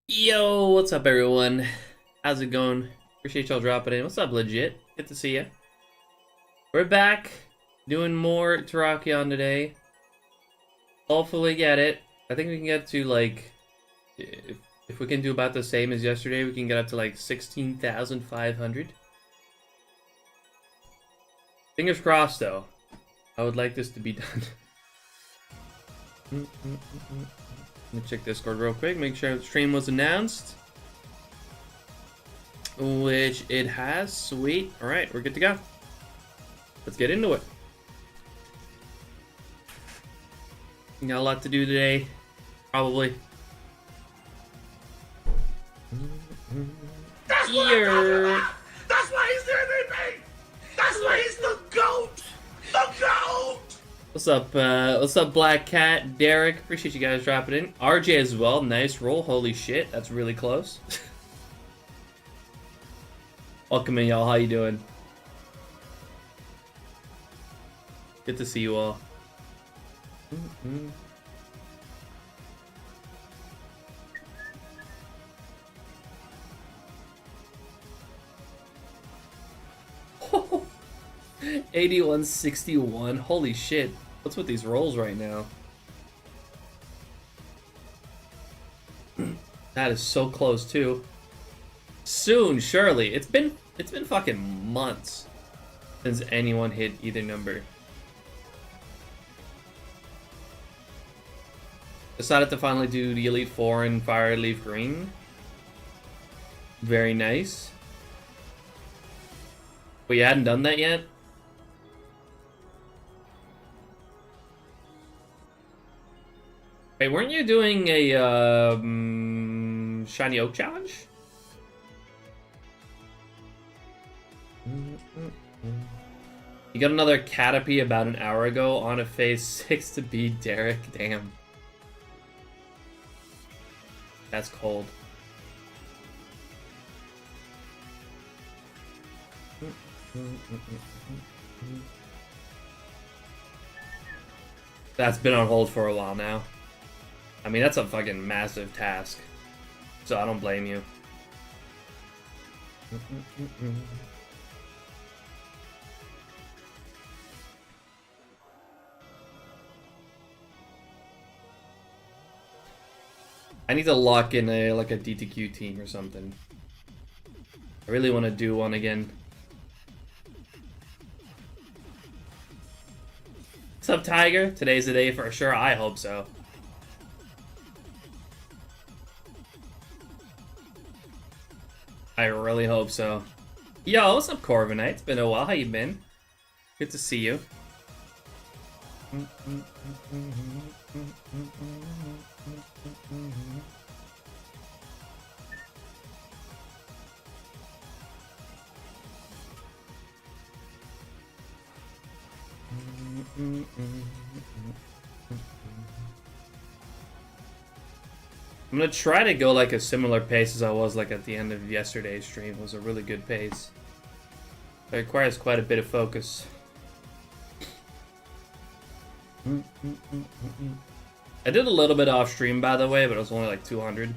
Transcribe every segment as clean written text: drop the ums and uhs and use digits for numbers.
Yo, what's up, everyone? How's it going? Appreciate y'all dropping in. What's up, legit? Good to see ya. We're back doing more Terrakion today. Hopefully, get it. I think we can get to like, if we can do about the same as yesterday, we can get up to like 16,500. Fingers crossed, though. I would like this to be done. Let me check Discord real quick, make sure the stream was announced. Which it has. Sweet. Alright, we're good to go. Let's get into it. We got a lot to do today. Probably. That's what I'm talking about! That's why he's the MVP! That's why he's the GOAT! The GOAT! What's up, Black Cat, Derek? Appreciate you guys dropping in. RJ as well. Nice roll. Holy shit, that's really close. Welcome in, y'all. How you doing? Good to see you all. Mm-hmm. Oh, 8161. Holy shit. What's with these rolls right now? That is so close too. Soon, surely. It's been fucking months since anyone hit either number. Decided to finally do the Elite Four and Fire Leaf Green. Very nice. But you hadn't done that yet? Wait, weren't you doing a Shiny Oak Challenge? You got another Caterpie about an hour ago on a phase 6 to beat Derek. Damn. That's cold. That's been on hold for a while now. I mean, that's a fucking massive task. So I don't blame you. I need to lock in a DTQ team or something. I really want to do one again. What's up, Tiger? Today's the day for sure. I hope so. I really hope so. Yo, what's up, Corvinite? It's been a while. How you been? Good to see you. I'm gonna try to go like a similar pace as I was like at the end of yesterday's stream. It was a really good pace. It requires quite a bit of focus. I did a little bit off stream, by the way, but it was only like 200.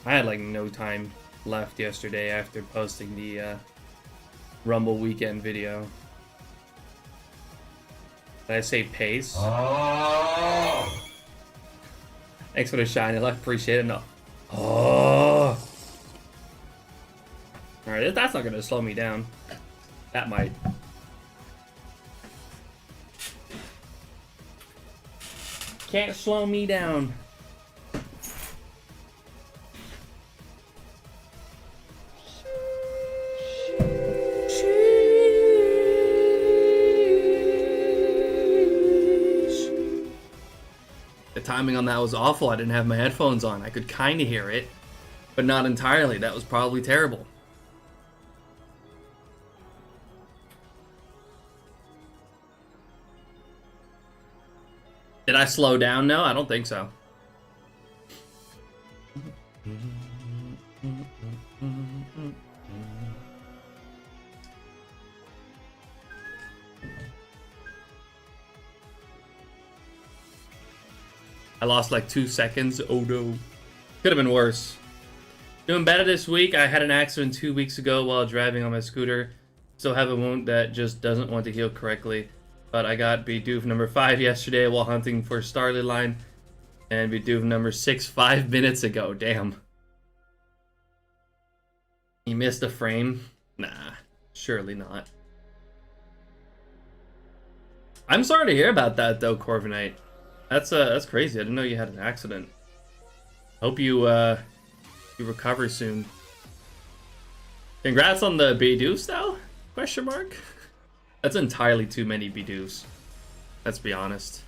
I had like no time left yesterday after posting the Rumble weekend video. Did I say pace? Oh! Thanks for the shiny luck. Appreciate it. No. Oh. Alright, that's not gonna slow me down. That might. Can't slow me down. The timing on that was awful. I didn't have my headphones on. I could kind of hear it, but not entirely. That was probably terrible. Did I slow down? No, I don't think so. I lost like 2 seconds. Oh no. Could have been worse. Doing better this week. I had an accident 2 weeks ago while driving on my scooter. Still have a wound that just doesn't want to heal correctly. But I got Bidoof number 5 yesterday while hunting for Starly Line. And Bidoof number 6 5 minutes ago. Damn. You missed a frame? Nah, surely not. I'm sorry to hear about that though, Corviknight. That's crazy. I didn't know you had an accident. Hope you recover soon. Congrats on the Bidoofs though? Question mark? That's entirely too many Bidoofs. Let's be honest.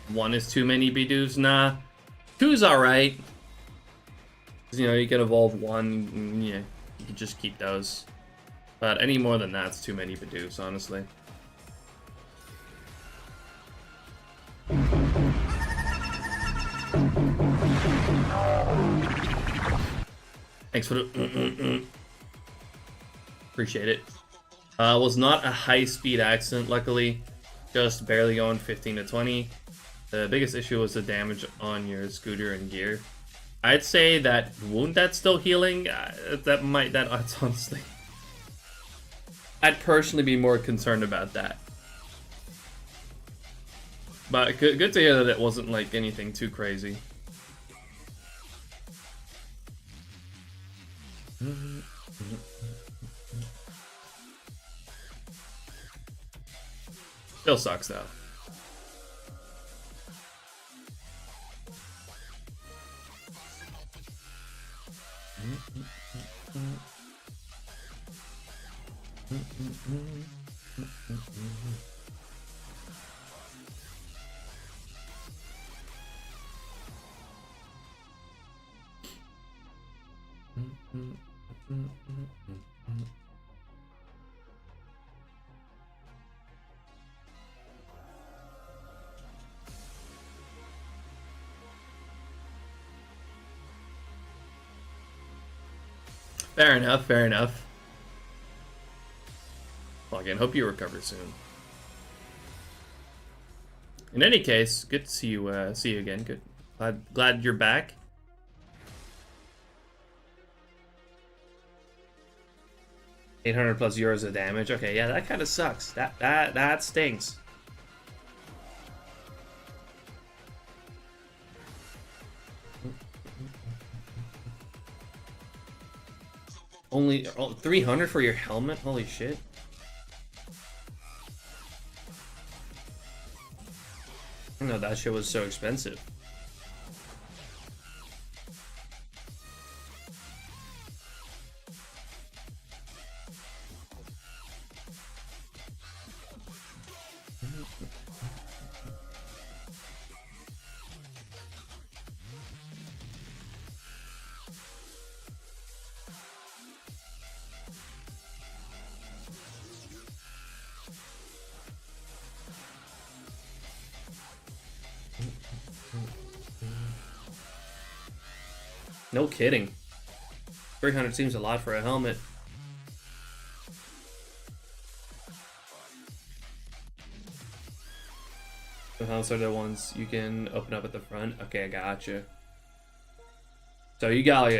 One is too many Bidoofs? Nah. Two's alright. You know, you can evolve one, and, yeah, you can just keep those. But any more than that's too many Bidoofs, honestly. Thanks for the appreciate it. Was not a high-speed accident, luckily. Just barely going 15 to 20. The biggest issue was the damage on your scooter and gear. I'd say that wound that's still healing, that's honestly... I'd personally be more concerned about that. But good to hear that it wasn't like anything too crazy. Still sucks though. Fair enough, fair enough. Well, again, hope you recover soon. In any case, good to see you again. Good. Glad you're back. €800+ of damage. Okay, yeah, that kind of sucks. That stinks. Only 300 for your helmet? Holy shit. I didn't know that shit was so expensive. No kidding. 300 seems a lot for a helmet. The helmets are the ones you can open up at the front. Okay, I gotcha. So you got like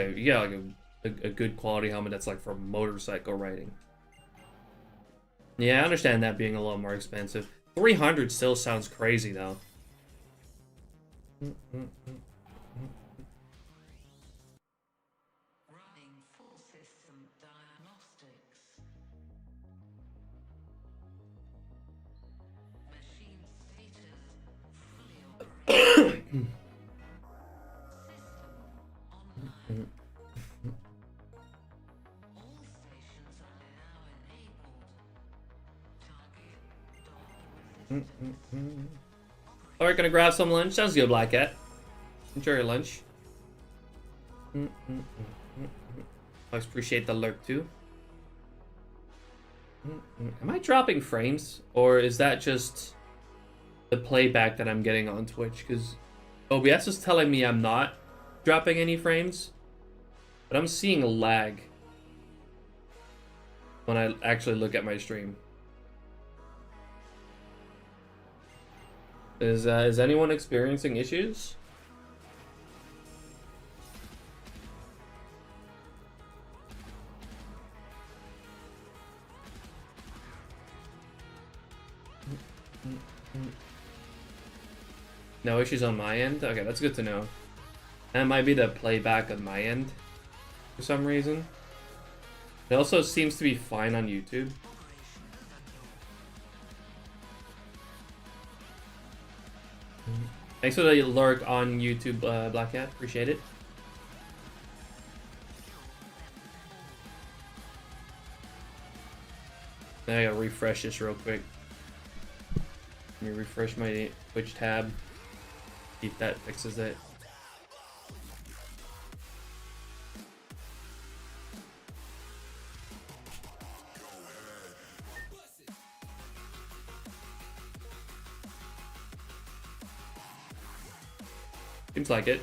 a good quality helmet that's like for motorcycle riding. Yeah, I understand that being a little more expensive. 300 still sounds crazy though. Alright, gonna grab some lunch. Sounds good, Black Cat. Enjoy your lunch. Always appreciate the lurk too. Am I dropping frames? Or is that just the playback that I'm getting on Twitch? Because OBS is telling me I'm not. dropping any frames, but I'm seeing lag when I actually look at my stream. Is anyone experiencing issues? No issues on my end? Okay, that's good to know. That might be the playback on my end for some reason. It also seems to be fine on YouTube. Thanks for the lurk on YouTube, Black Cat. Appreciate it. I gotta refresh this real quick. Let me refresh my Twitch tab. See if that fixes it. Seems like it.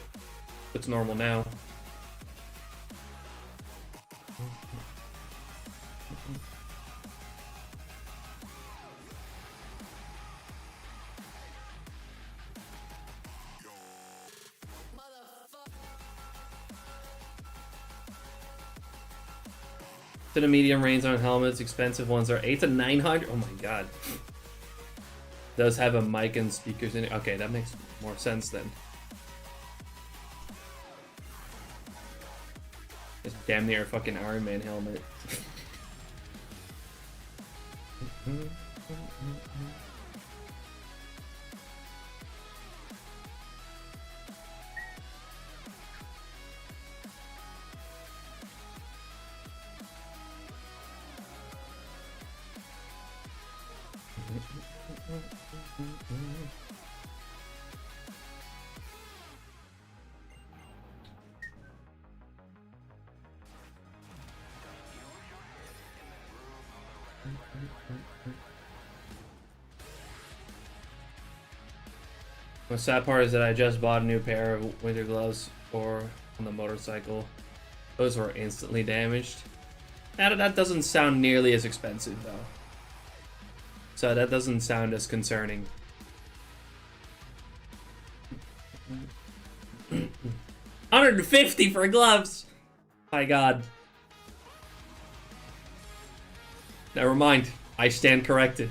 It's normal now. To the medium range on helmets, expensive ones are 800 to 900. Oh my god. Does have a mic and speakers in it. Okay, that makes more sense then. It's damn near a fucking Iron Man helmet. The sad part is that I just bought a new pair of winter gloves for on the motorcycle. Those were instantly damaged. That doesn't sound nearly as expensive though. So that doesn't sound as concerning. $150 for gloves! My god. Never mind. I stand corrected.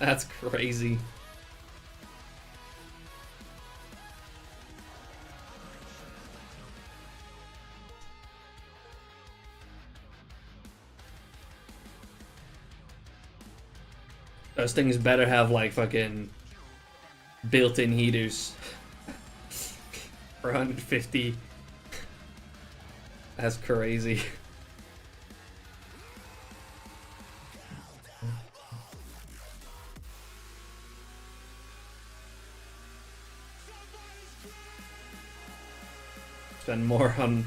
That's crazy. Those things better have like fucking built-in heaters for 150. That's crazy. Spend more on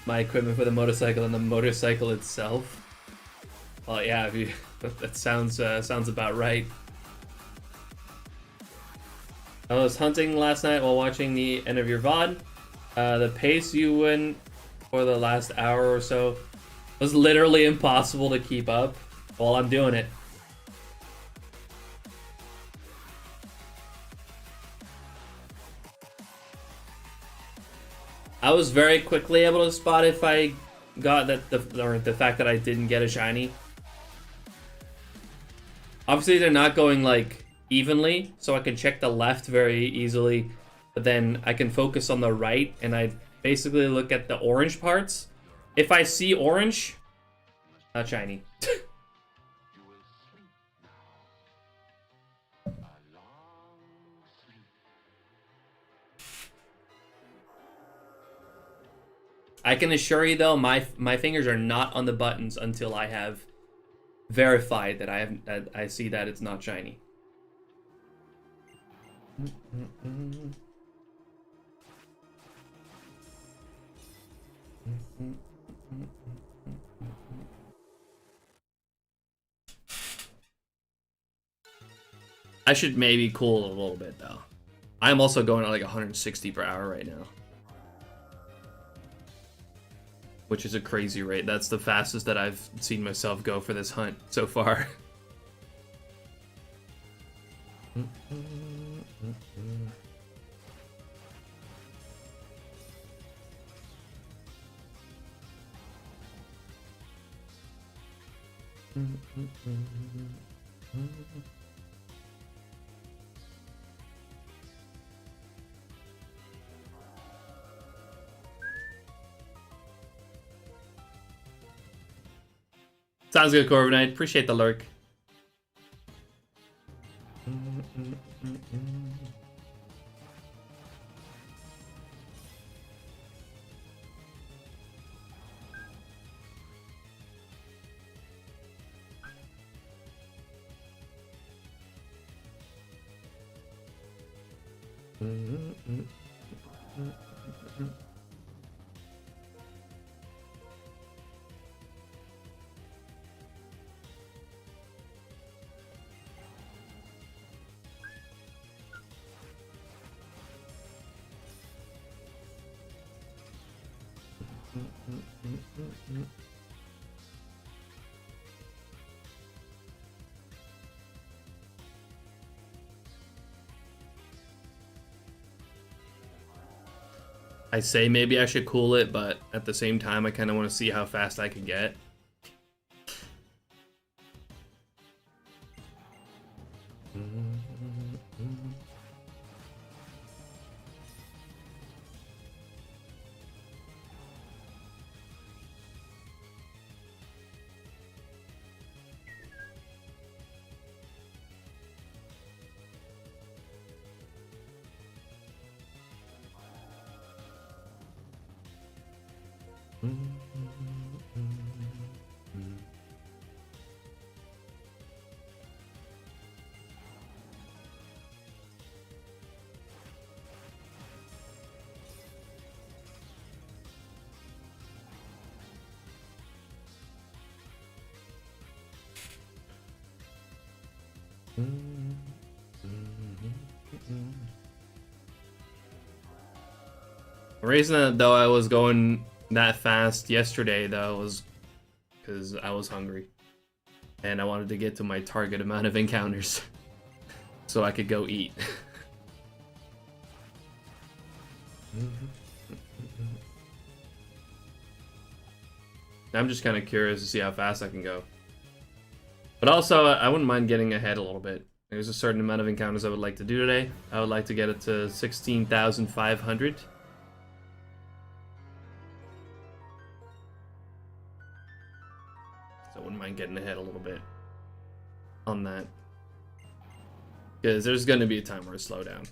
my equipment for the motorcycle than the motorcycle itself. Well, yeah, if you, that sounds about right. I was hunting last night while watching the end of your VOD. The pace you went for the last hour or so was literally impossible to keep up while I'm doing it. I was very quickly able to spot if I got that the fact that I didn't get a shiny. Obviously, they're not going like evenly, so I can check the left very easily, but then I can focus on the right, and I basically look at the orange parts. If I see orange, not shiny. I can assure you though, my fingers are not on the buttons until I have verified that I see that it's not shiny. I should maybe cool it a little bit though. I'm also going at like 160 per hour right now, which is a crazy rate. That's the fastest that I've seen myself go for this hunt so far. Sounds good, Corviknight. Appreciate the lurk. I say maybe I should cool it, but at the same time, I kind of want to see how fast I can get. The reason that, though, I was going that fast yesterday, though, was because I was hungry. And I wanted to get to my target amount of encounters so I could go eat. I'm just kind of curious to see how fast I can go. But also, I wouldn't mind getting ahead a little bit. There's a certain amount of encounters I would like to do today. I would like to get it to 16,500. So I wouldn't mind getting ahead a little bit on that. Because there's going to be a time where I slow down.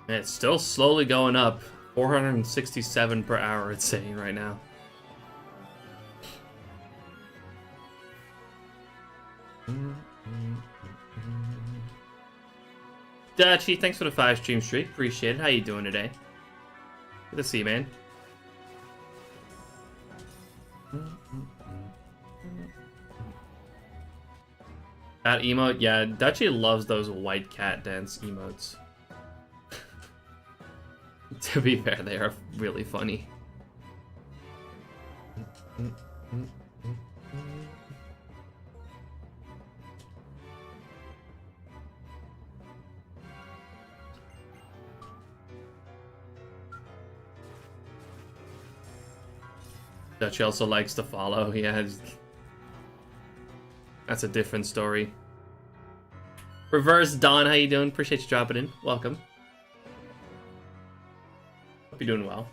And it's still slowly going up. 467 per hour, it's saying right now. Dachi, thanks for the 5 stream streak. Appreciate it. How you doing today? Good to see you, man. That emote, yeah, Dachi loves those white cat dance emotes. To be fair, they are really funny. Dutch also likes to follow. Yeah, that's a different story. Reverse Don, how you doing? Appreciate you dropping in. Welcome. Hope you're doing well.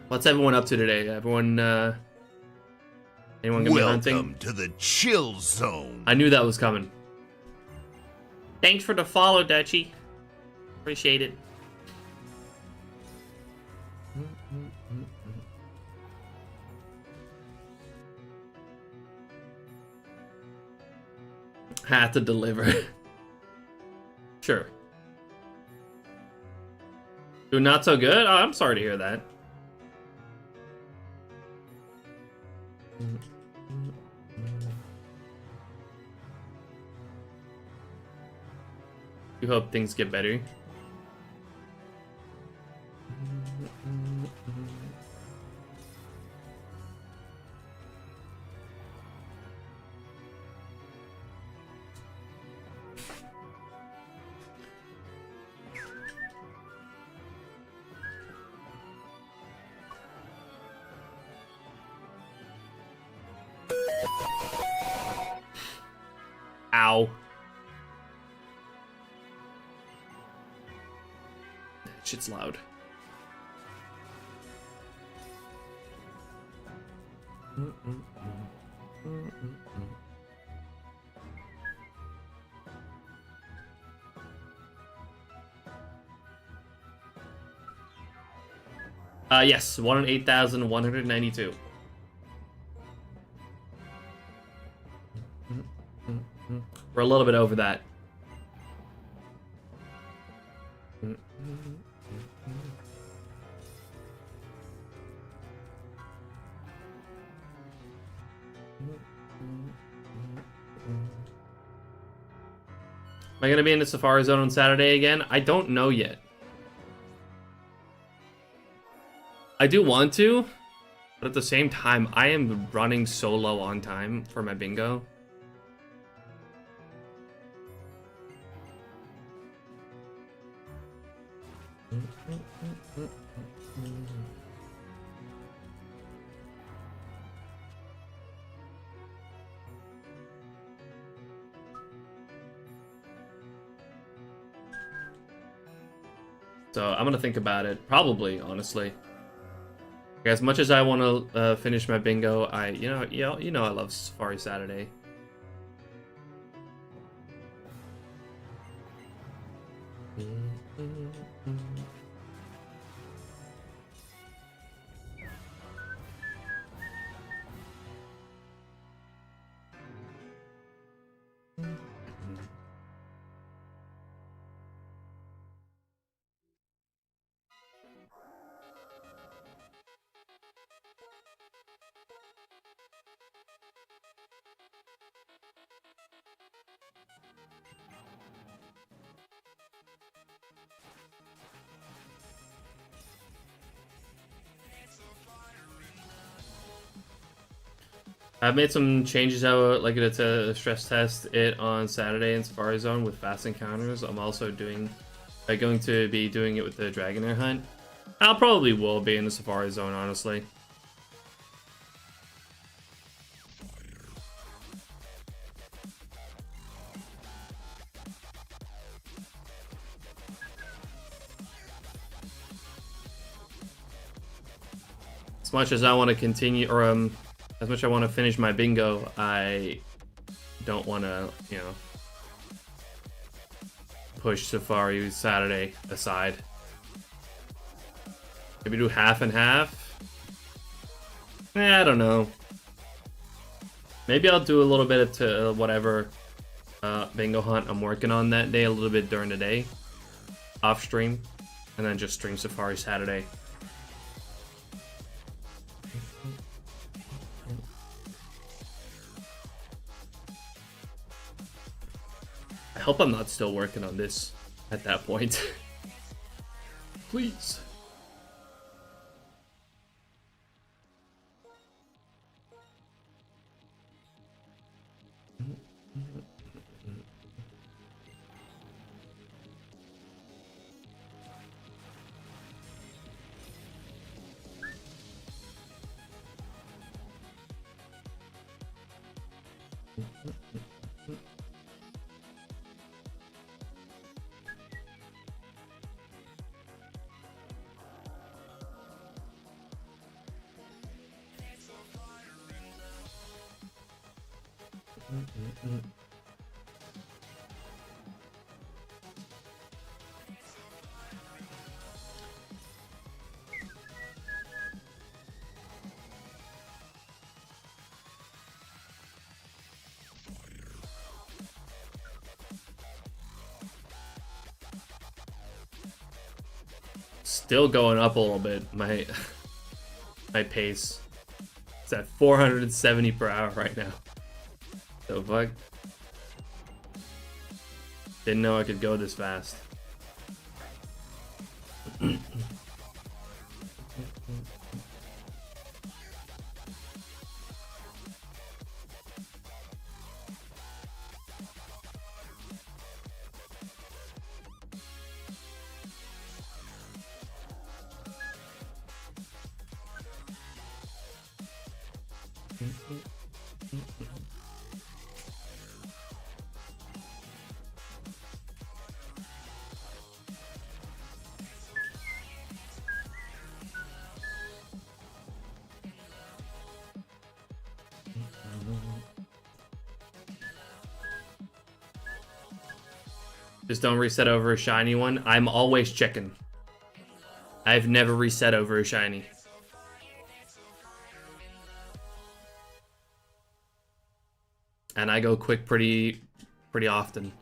What's everyone up to today? Everyone, anyone gonna be hunting? Welcome to the chill zone. I knew that was coming. Thanks for the follow, Dutchie. Appreciate it. Had to deliver. Sure. Doing not so good? Oh, I'm sorry to hear that. You hope things get better. Ow. That shit's loud. Yes, 1 in 8,192. We're a little bit over that. Am I gonna be in the Safari Zone on Saturday again? I don't know yet. I do want to, but at the same time, I am running so low on time for my bingo. So I'm gonna think about it, probably, honestly. As much as I want to finish my bingo, you know I love Safari Saturday. I've made some changes out, like to stress test it on Saturday in Safari Zone with fast encounters. I'm also going to be doing it with the Dragonair hunt. I'll probably will be in the Safari Zone, honestly. As much as I want to continue, or as much as I want to finish my bingo, I don't want to, push Safari Saturday aside. Maybe do half and half? I don't know. Maybe I'll do a little bit of whatever bingo hunt I'm working on that day, a little bit during the day, off stream, and then just stream Safari Saturday. I hope I'm not still working on this at that point. Please. Still going up a little bit. My pace. It's at 470 per hour right now. So fuck. Didn't know I could go this fast. Just don't reset over a shiny one. I'm always checking. I've never reset over a shiny. And I go quick pretty often.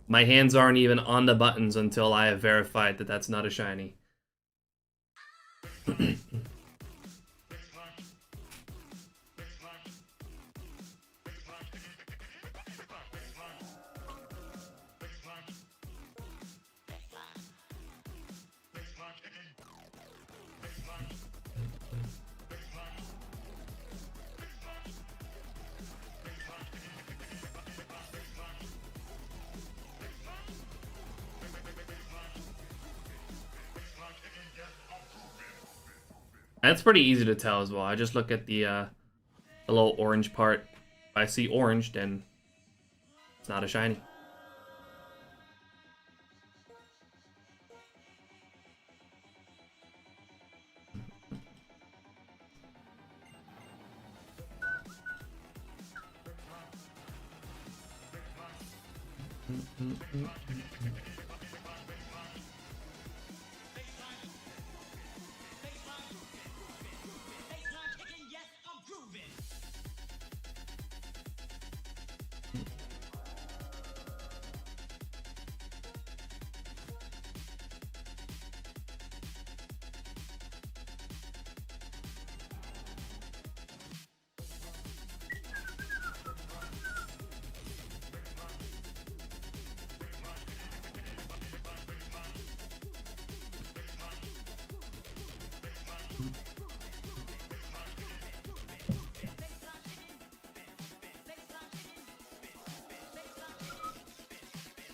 My hands aren't even on the buttons until I have verified that that's not a shiny. That's pretty easy to tell as well. I just look at the little orange part. If I see orange, then it's not a shiny.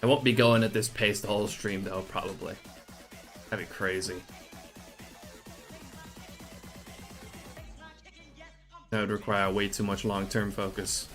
I won't be going at this pace the whole stream though, probably. That'd be crazy. That would require way too much long-term focus.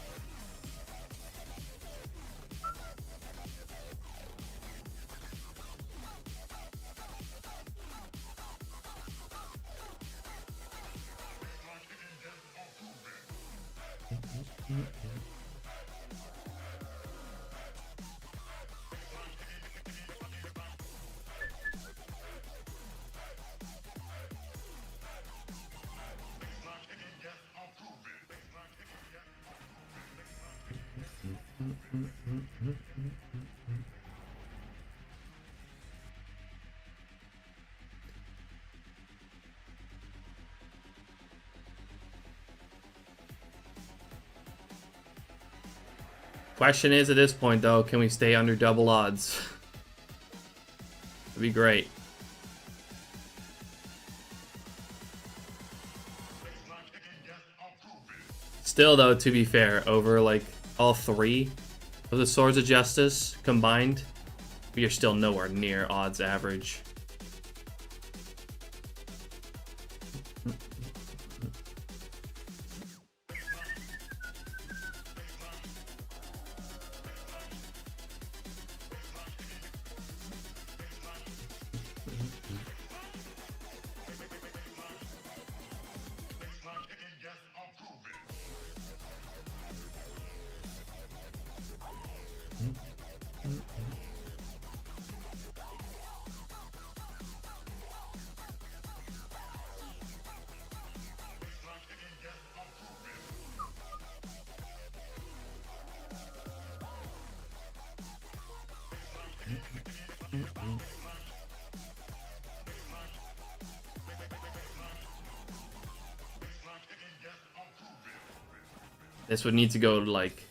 Question is, at this point though, can we stay under double odds? That'd be great. Still though, to be fair, over like all three of the Swords of Justice combined, we are still nowhere near odds average. This would need to go to like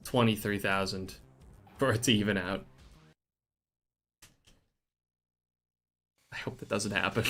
23,000 for it to even out. I hope that doesn't happen.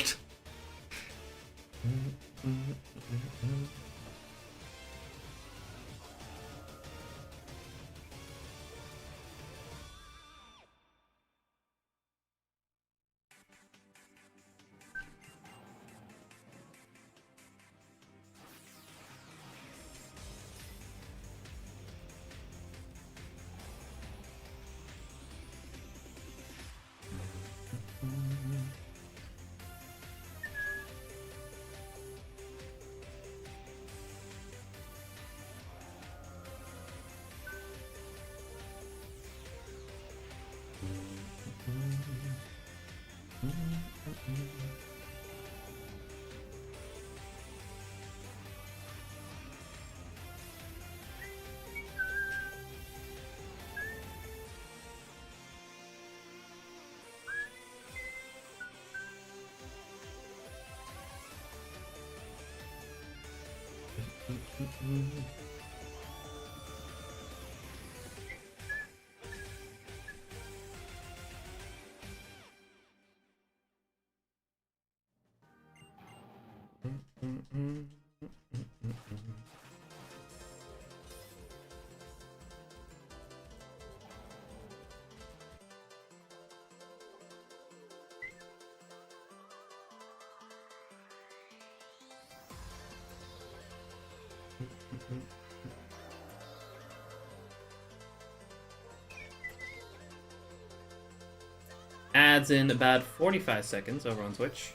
Ads in about 45 seconds over on Twitch.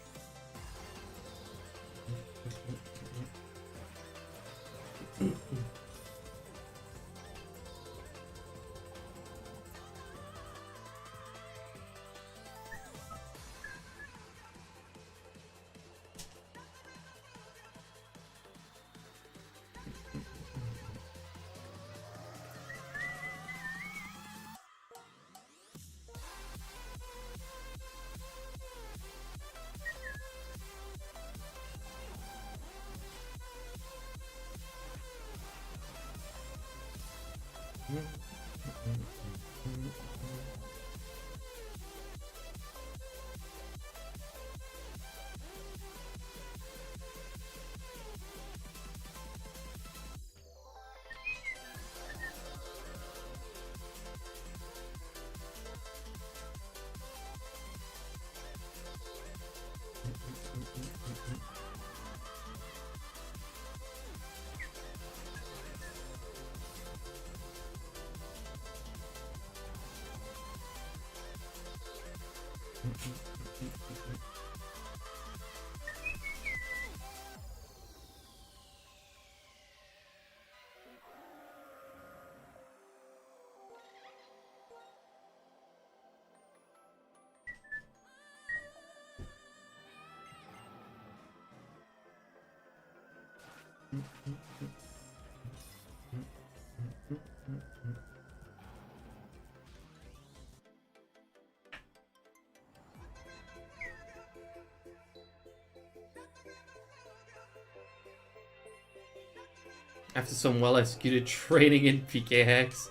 After some well-executed training in PKX,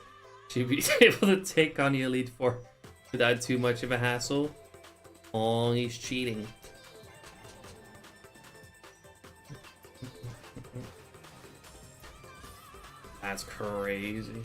she'd be able to take on the Elite Four without too much of a hassle. Oh, he's cheating. That's crazy.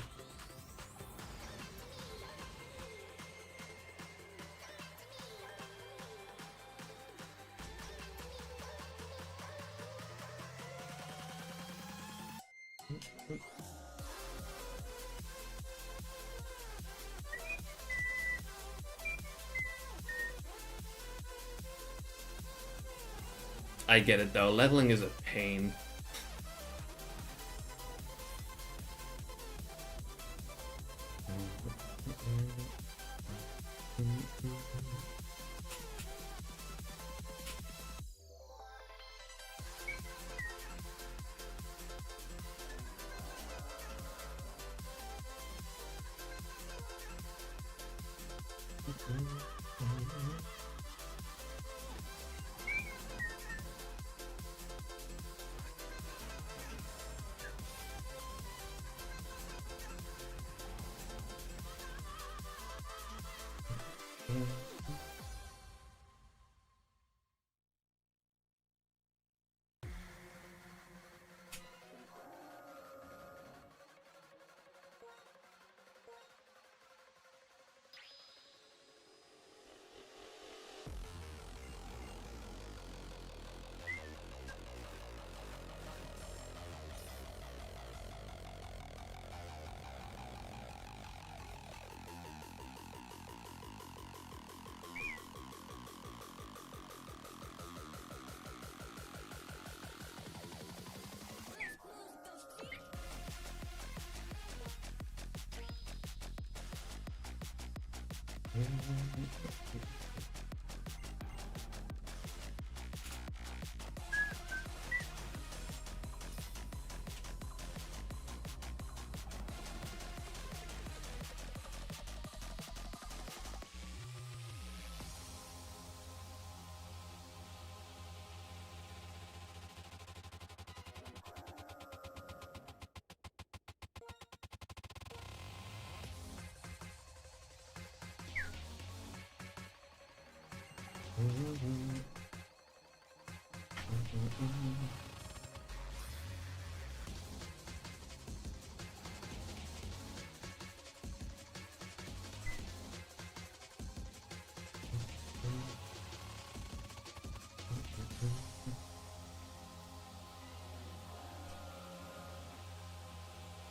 I get it though, leveling is a pain.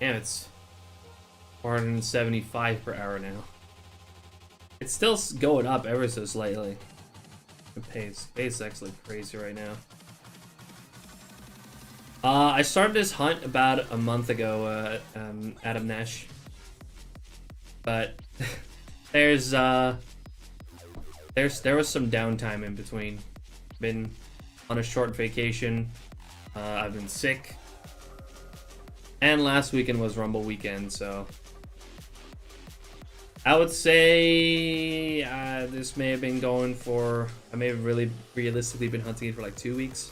Damn, it's 475 per hour now. It's still going up ever so slightly. The pace is actually crazy right now. I started this hunt about a month ago, Adam Nash. But there was some downtime in between. Been on a short vacation. I've been sick. And last weekend was Rumble weekend, so I would say this may have been going for, I may have really realistically been hunting it for like 2 weeks.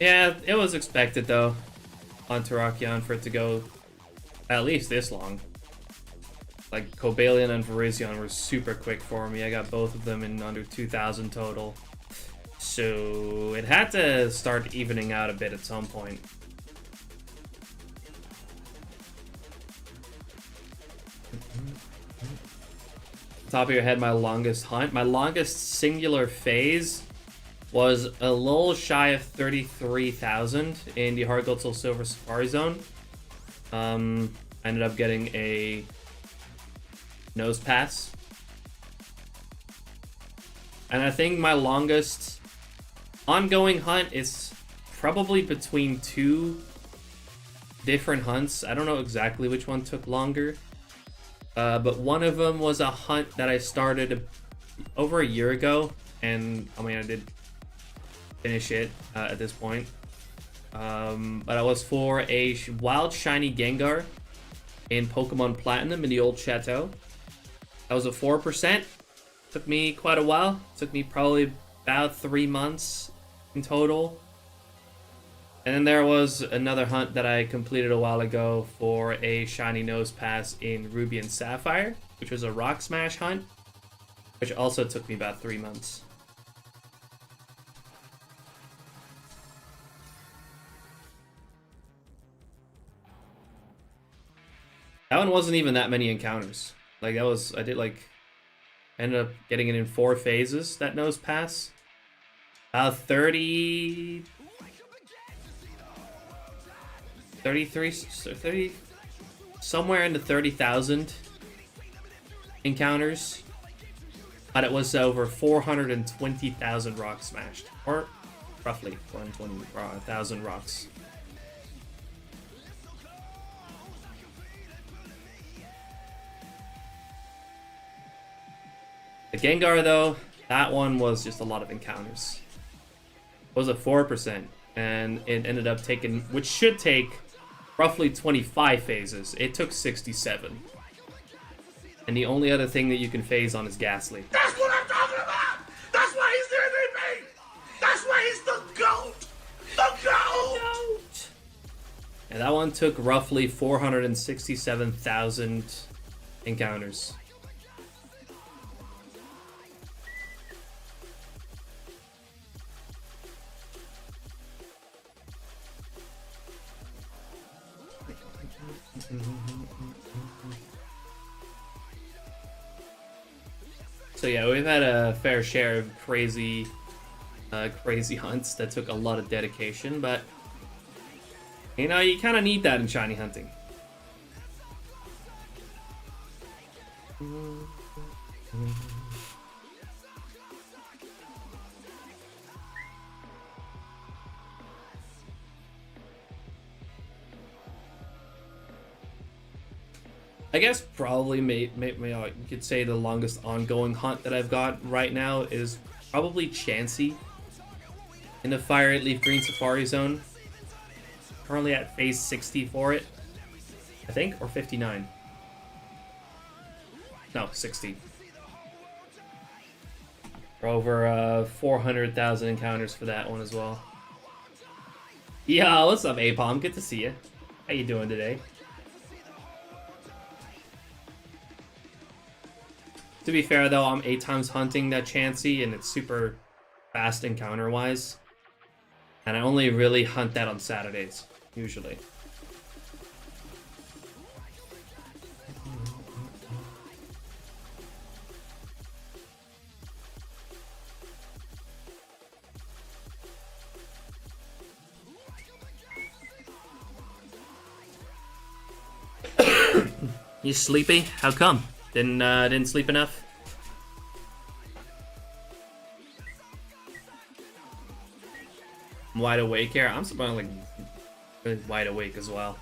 Yeah, it was expected though on Terrakion for it to go at least this long. Like Cobalion and Virizion were super quick for me. I got both of them in under 2,000 total. So it had to start evening out a bit at some point. Top of your head, my longest hunt. My longest singular phase was a little shy of 33,000 in the Hard Gold Soul Silver Safari Zone. I ended up getting a nose pass. And I think my longest ongoing hunt is probably between 2 different hunts. I don't know exactly which one took longer. But one of them was a hunt that I started over a year ago. And I mean, I did finish it at this point. But I was for a wild shiny Gengar in Pokemon Platinum in the old Chateau. That was a 4%. Took me quite a while. Took me probably about 3 months in total. And then there was another hunt that I completed a while ago for a shiny nose pass in Ruby and Sapphire, which was a Rock Smash hunt, which also took me about 3 months. That one wasn't even that many encounters. Like that was, I ended up getting it in 4 phases, that nose pass. 30 30, somewhere in the 30,000 encounters. But it was over 420,000 rocks smashed. Or roughly 420,000 rocks. The Gengar, though, that one was just a lot of encounters. It was a 4%, and it ended up taking, which should take roughly 25 phases. It took 67. And the only other thing that you can phase on is Ghastly. That's what I'm talking about! That's why he's the MVP! That's why he's the GOAT! The GOAT! And that one took roughly 467,000 encounters. So yeah, we've had a fair share of crazy hunts that took a lot of dedication, but you know, you kind of need that in shiny hunting. I guess probably you could say the longest ongoing hunt that I've got right now is probably Chansey in the Fire 8 Leaf Green Safari Zone. Currently at phase 60 for it, I think, or 59. No, 60. For over 400,000 encounters for that one as well. Yeah, what's up, Apom? Good to see you. How you doing today? To be fair, though, I'm 8 times hunting that Chansey, and it's super fast encounter-wise. And I only really hunt that on Saturdays, usually. You sleepy? How come? Didn't sleep enough? I'm wide awake here. I'm surprisingly really wide awake as well.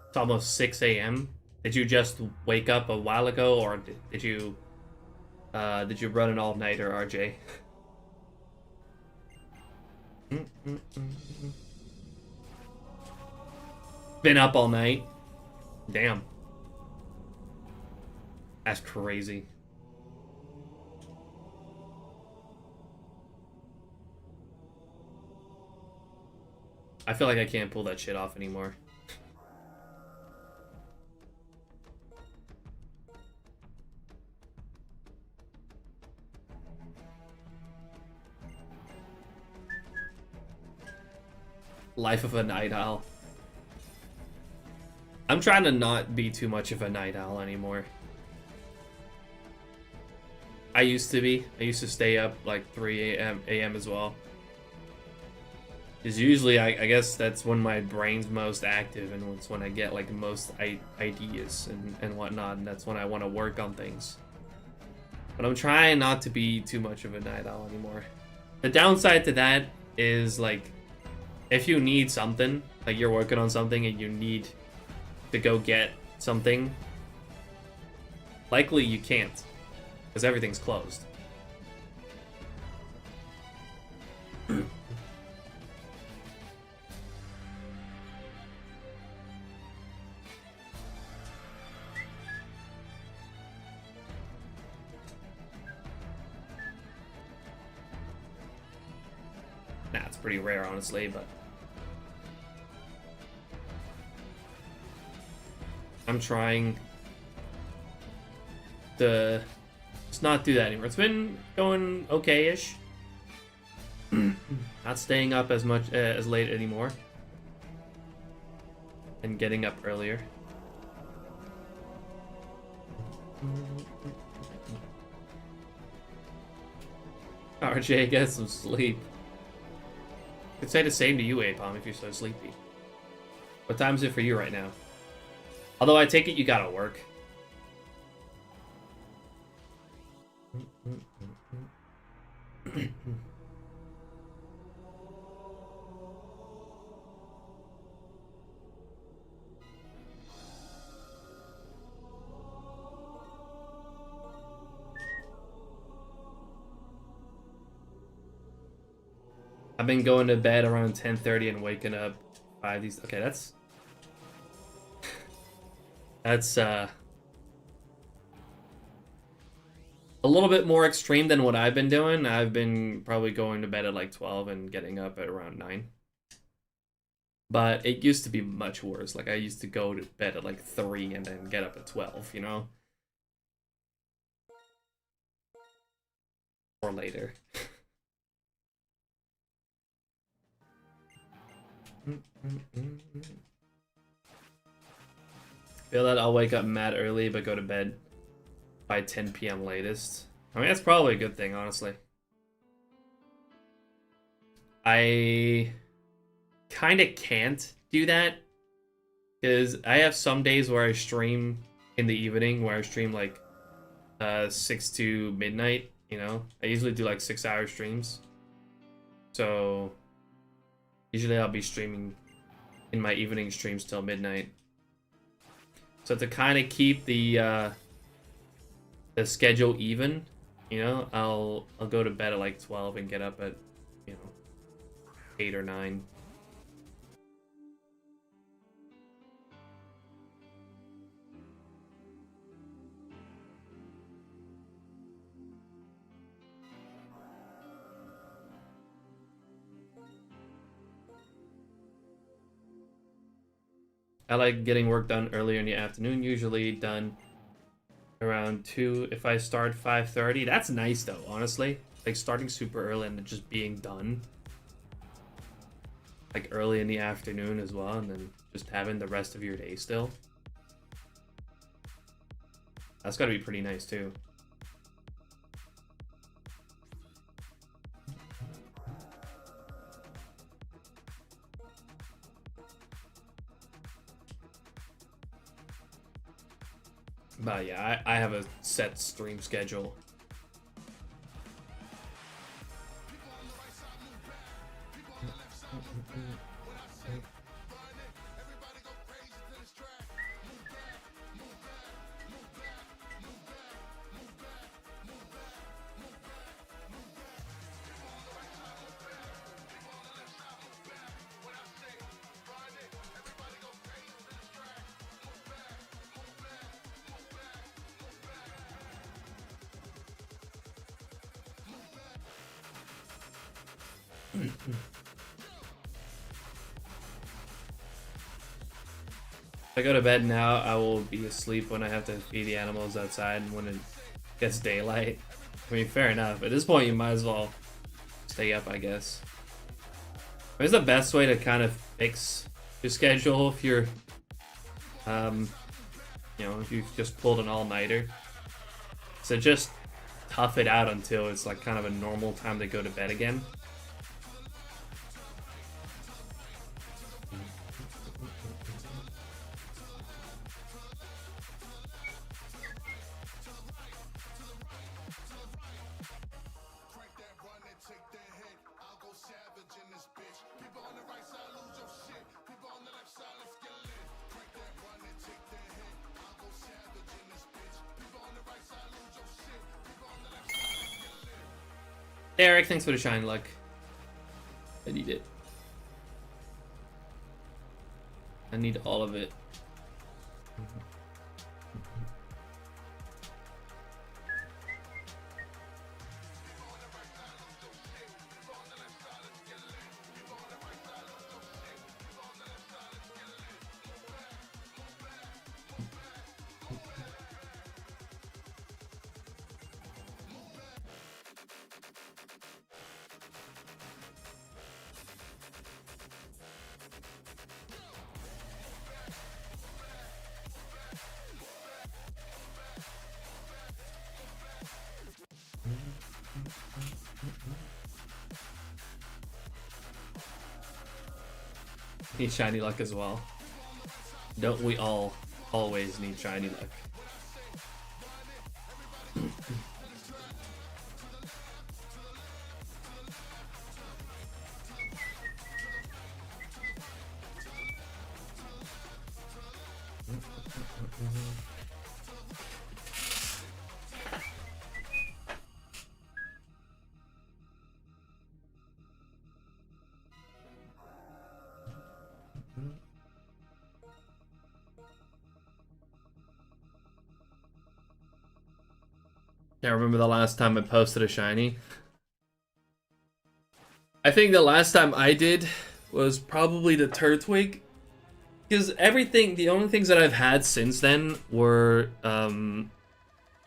It's almost 6 a.m. Did you just wake up a while ago, or did you run an all-nighter, RJ? Been up all night. Damn. That's crazy. I feel like I can't pull that shit off anymore. Life of a night owl. I'm trying to not be too much of a night owl anymore. I used to be. I used to stay up like 3 a.m. as well. Because usually, I guess that's when my brain's most active, and it's when I get like most ideas and whatnot, and that's when I want to work on things. But I'm trying not to be too much of a night owl anymore. The downside to that is like, if you need something, like you're working on something and you need to go get something, likely you can't, because everything's closed. Nah, it's pretty rare, honestly, but I'm trying to just not do that anymore. It's been going okay-ish. Not staying up as much as late anymore. and getting up earlier. RJ, get some sleep. Could say the same to you, Apom, if you're so sleepy. What time is it for you right now? Although I take it you gotta work. I've been going to bed around 10:30 and waking up 5 these. Okay, that's a little bit more extreme than what I've been doing. I've been probably going to bed at like 12 and getting up at around 9. But it used to be much worse. Like I used to go to bed at like 3 and then get up at 12, you know? Or later. Feel that I'll wake up mad early but go to bed by 10 p.m. latest. I mean, that's probably a good thing, honestly. I kind of can't do that because I have some days where I stream in the evening, where I stream like 6 to midnight, you know? I usually do like 6-hour streams. So usually I'll be streaming in my evening streams till midnight. So to kind of keep the schedule even, you know, I'll go to bed at like 12 and get up at, you know, 8 or 9. I like getting work done earlier in the afternoon, usually done around 2. If I start 5:30, that's nice though, honestly. Like starting super early and then just being done like early in the afternoon as well, and then just having the rest of your day still. That's gotta be pretty nice too. But yeah, I have a set stream schedule. If I go to bed now, I will be asleep when I have to feed the animals outside and when it gets daylight. I mean, fair enough. At this point, you might as well stay up, I guess. What's the best way to kind of fix your schedule if you're, you know, if you've just pulled an all-nighter? So just tough it out until it's like kind of a normal time to go to bed again. Eric, thanks for the shine luck. I need it. I need all of it. Need shiny luck as well. Don't we all always need shiny luck? Can't remember the last time I posted a shiny. I think the last time I did was probably the Turtwig. Because everything, the only things that I've had since then were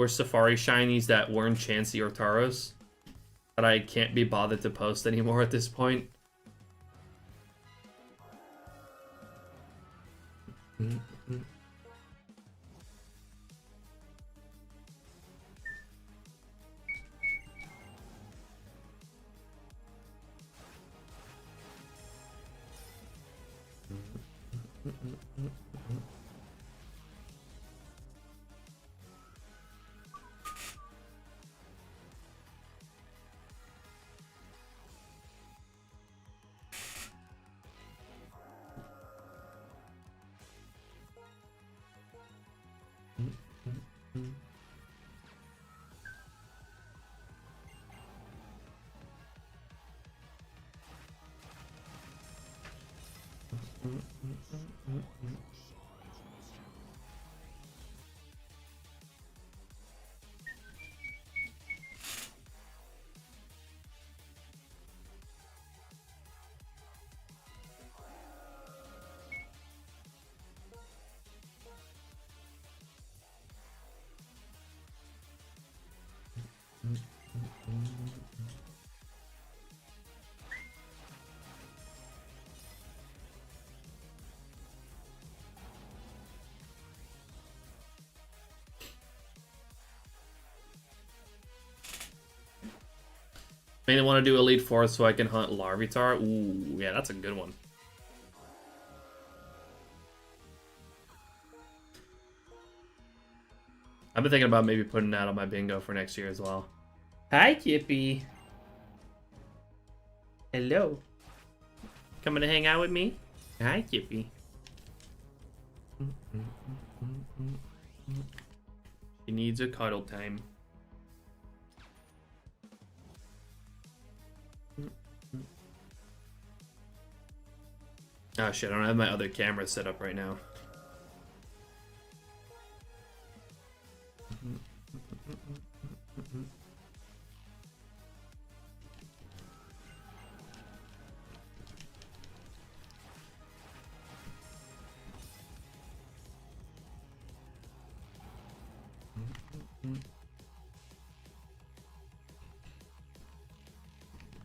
Safari shinies that weren't Chansey or Tauros. That I can't be bothered to post anymore at this point. Mainly want to do Elite Four so I can hunt Larvitar. Ooh, yeah, that's a good one. I've been thinking about maybe putting that on my bingo for next year as well. Hi, Kippy. Hello. Coming to hang out with me? Hi, Kippy. She needs a cuddle time. Oh shit, I don't have my other camera set up right now.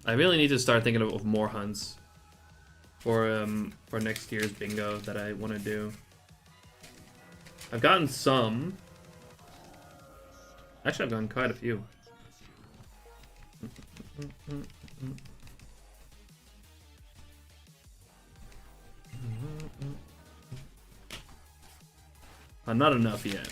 I really need to start thinking of more hunts for next year's bingo that I want to do. I've gotten some. Actually, I've gotten quite a few. Not enough yet.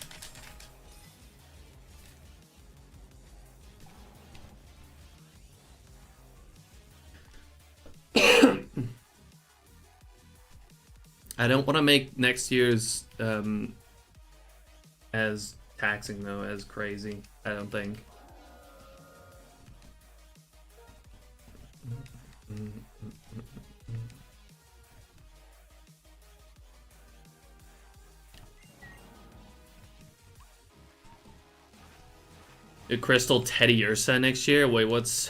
I don't want to make next year's as taxing though, as crazy. I don't think. A Crystal Teddy Ursa next year? Wait, what's...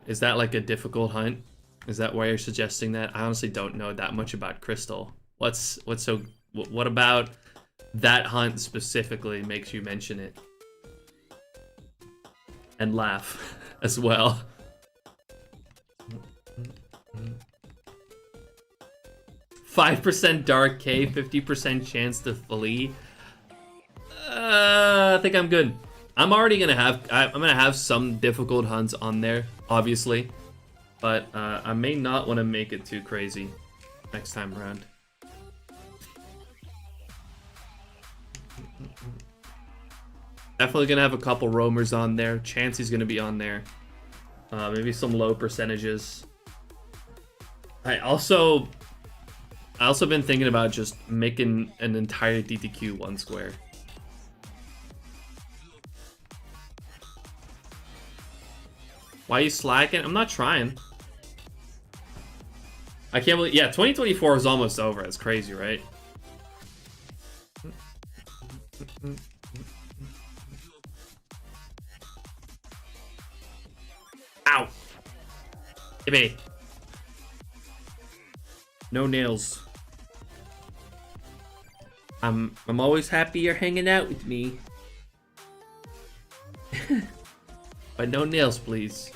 Is that like a difficult hunt? Is that why you're suggesting that? I honestly don't know that much about Crystal. What about that hunt specifically makes you mention it? And laugh as well. 5% Dark K, 50% chance to flee. I think I'm good. I'm already gonna have I'm gonna have some difficult hunts on there, obviously, but I may not want to make it too crazy next time around. Definitely gonna have a couple roamers on there. Chansey's gonna be on there. Maybe some low percentages. I also been thinking about just making an entire DTQ one square. Why are you slacking? I'm not trying. I can't believe, yeah, 2024 is almost over. It's crazy, right? Ow! Hey, me. No nails. I'm always happy you're hanging out with me. But no nails, please.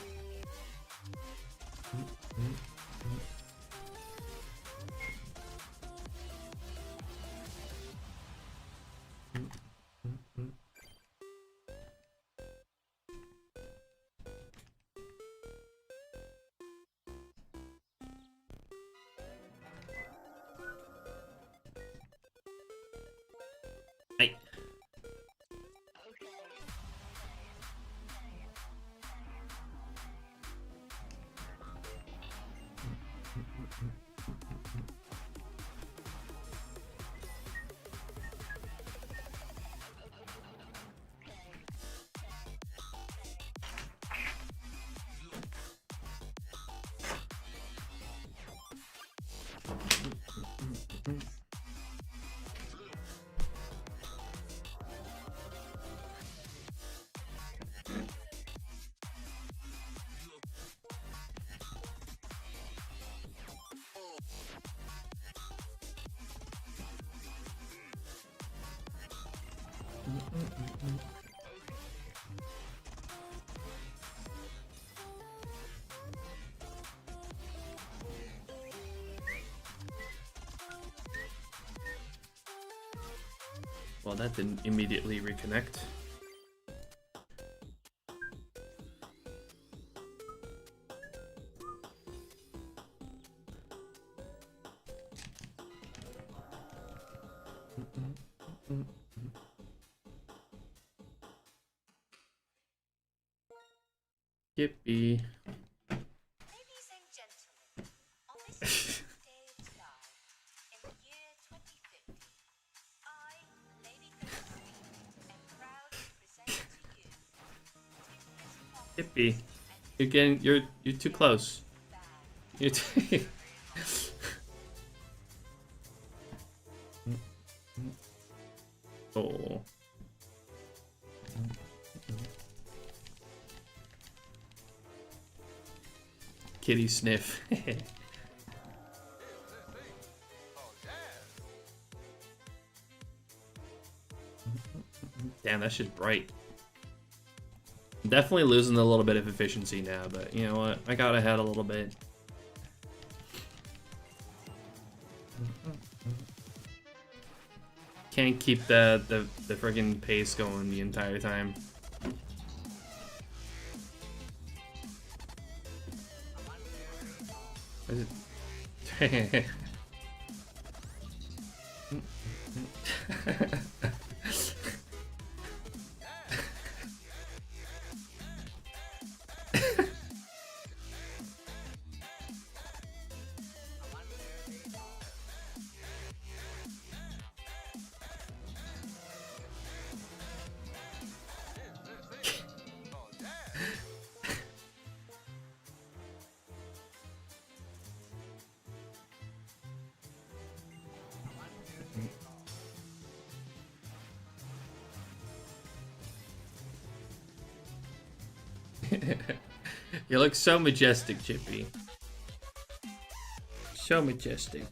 Hey. Well, that didn't immediately reconnect. Yippee. Ladies and gentlemen, on this day of July, in the year 2050, I, Lady Terrakion, am proud to present to you Yippee. You're getting, you're too close. You're too Oh. Kitty sniff. Damn, that shit's bright. I'm definitely losing a little bit of efficiency now, but you know what? I got ahead a little bit. Can't keep the friggin' pace going the entire time. What is it? You look so majestic, Chippy. So majestic.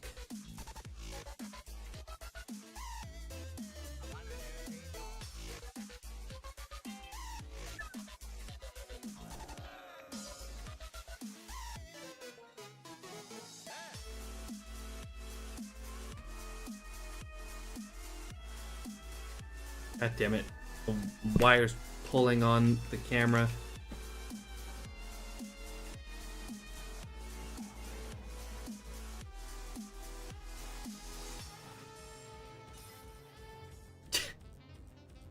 God damn it. The wire's pulling on the camera.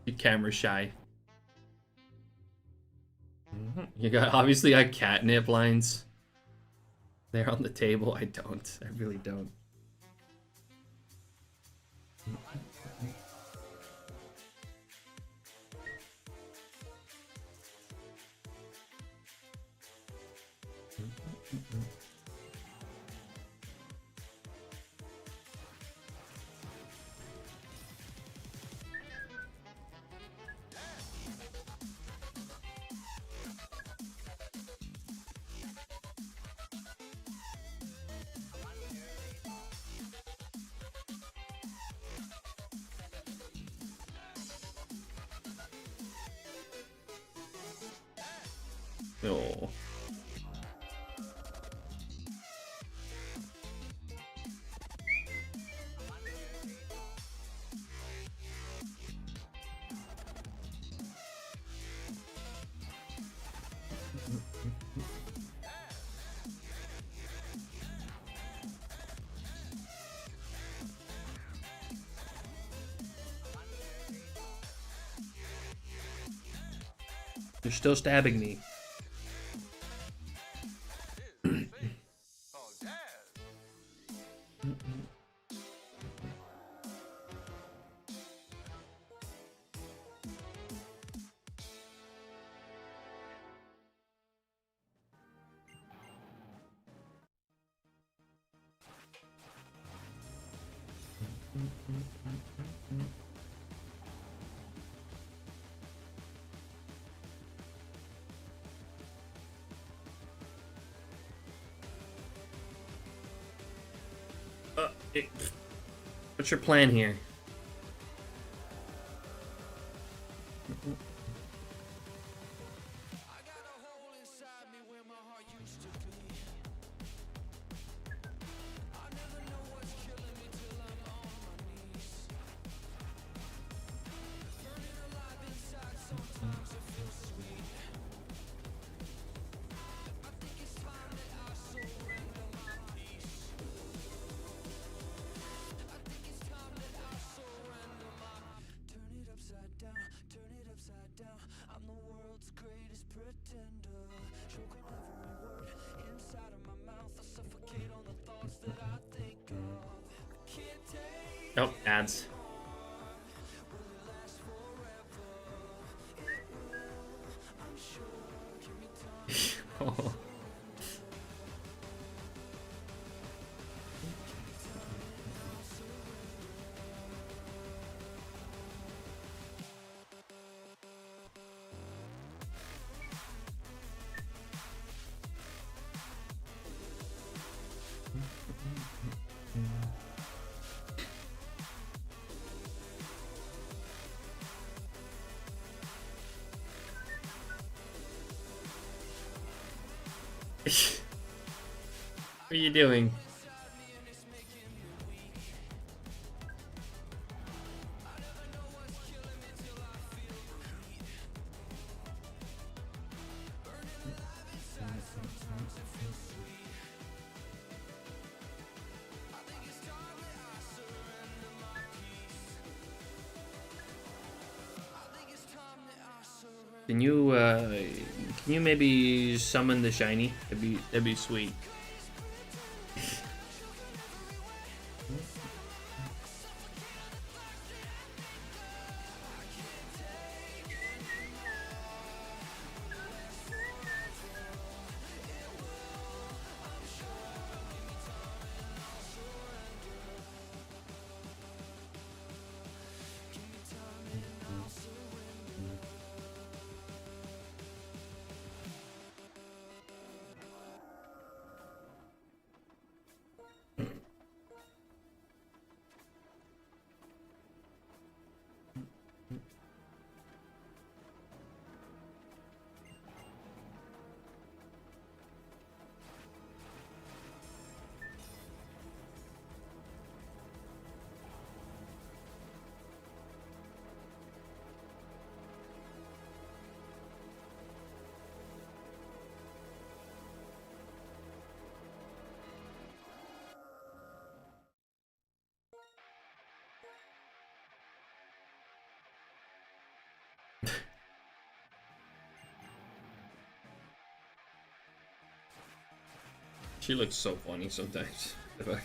You're camera shy. You obviously got catnip lines there on the table. I don't. I really don't. Oh. You're still stabbing me. What's your plan here? Oh, ads. Oh. What are you doing? Can you maybe summon the shiny? That'd be sweet. She looks so funny sometimes. Fuck.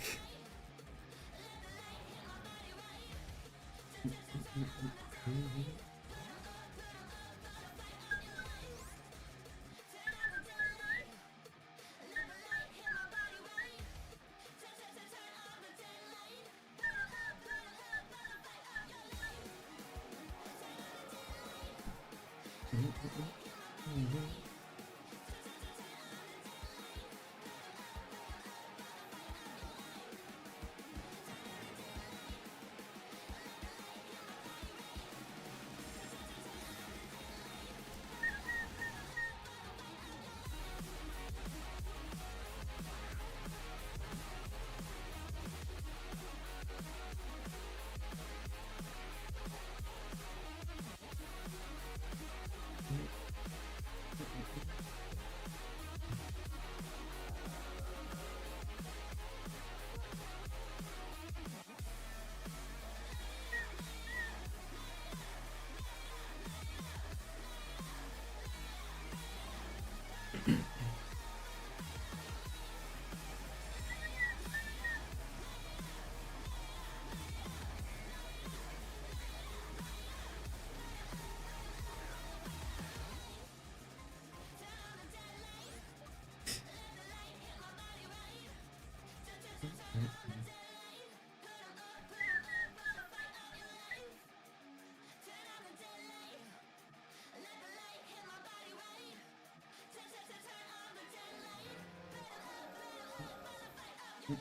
It'd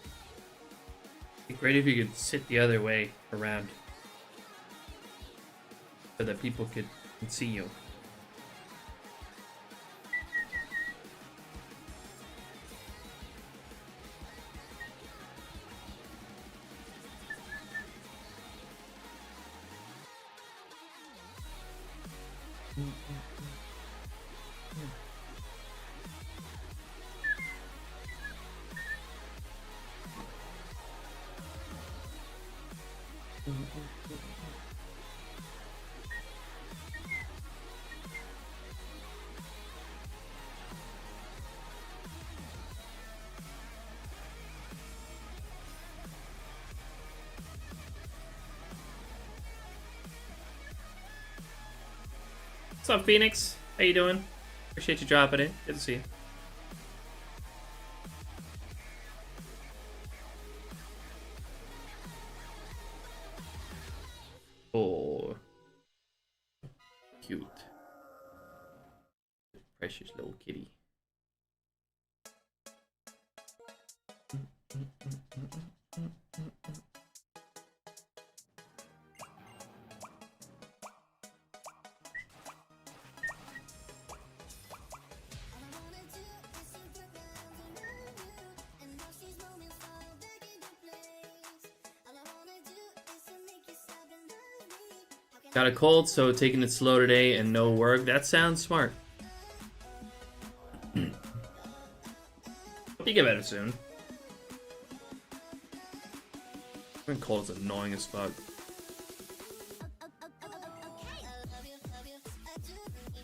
be great if you could sit the other way around so that people could see you. What's up, Phoenix? How you doing? Appreciate you dropping in. Good to see you. Oh, cute, precious little kitty. Got a cold, so taking it slow today and no work. That sounds smart. Hope you get better soon. Being cold is annoying as fuck.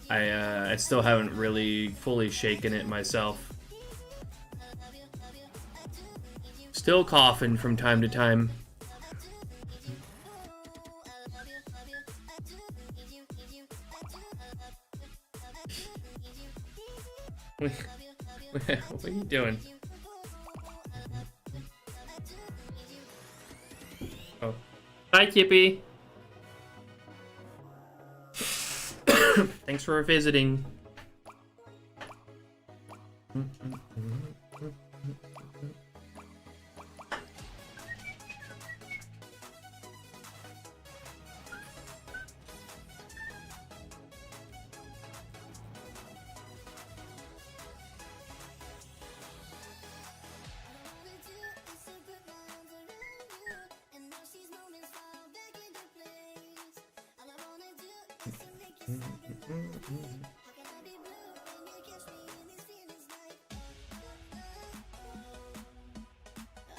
I still haven't really fully shaken it myself. Still coughing from time to time. What are you doing? Oh. Hi, Kippy. Thanks for visiting.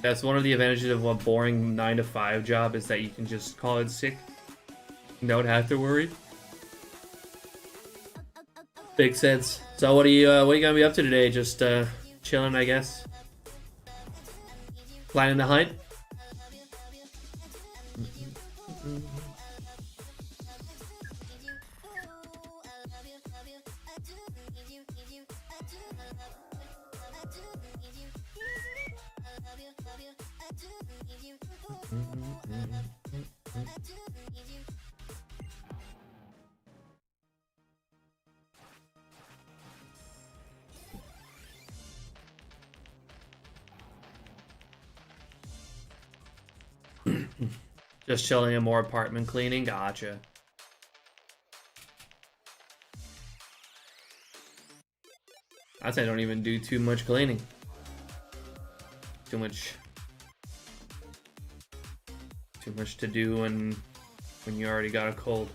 That's one of the advantages of a boring 9 to 5 job is that you can just call it sick. You don't have to worry. Makes sense. So what are you gonna be up to today? Just chilling, I guess. Planning the hunt. Just chilling and more apartment cleaning. Gotcha. I'd say I don't even do too much cleaning. Too much to do when you already got a cold.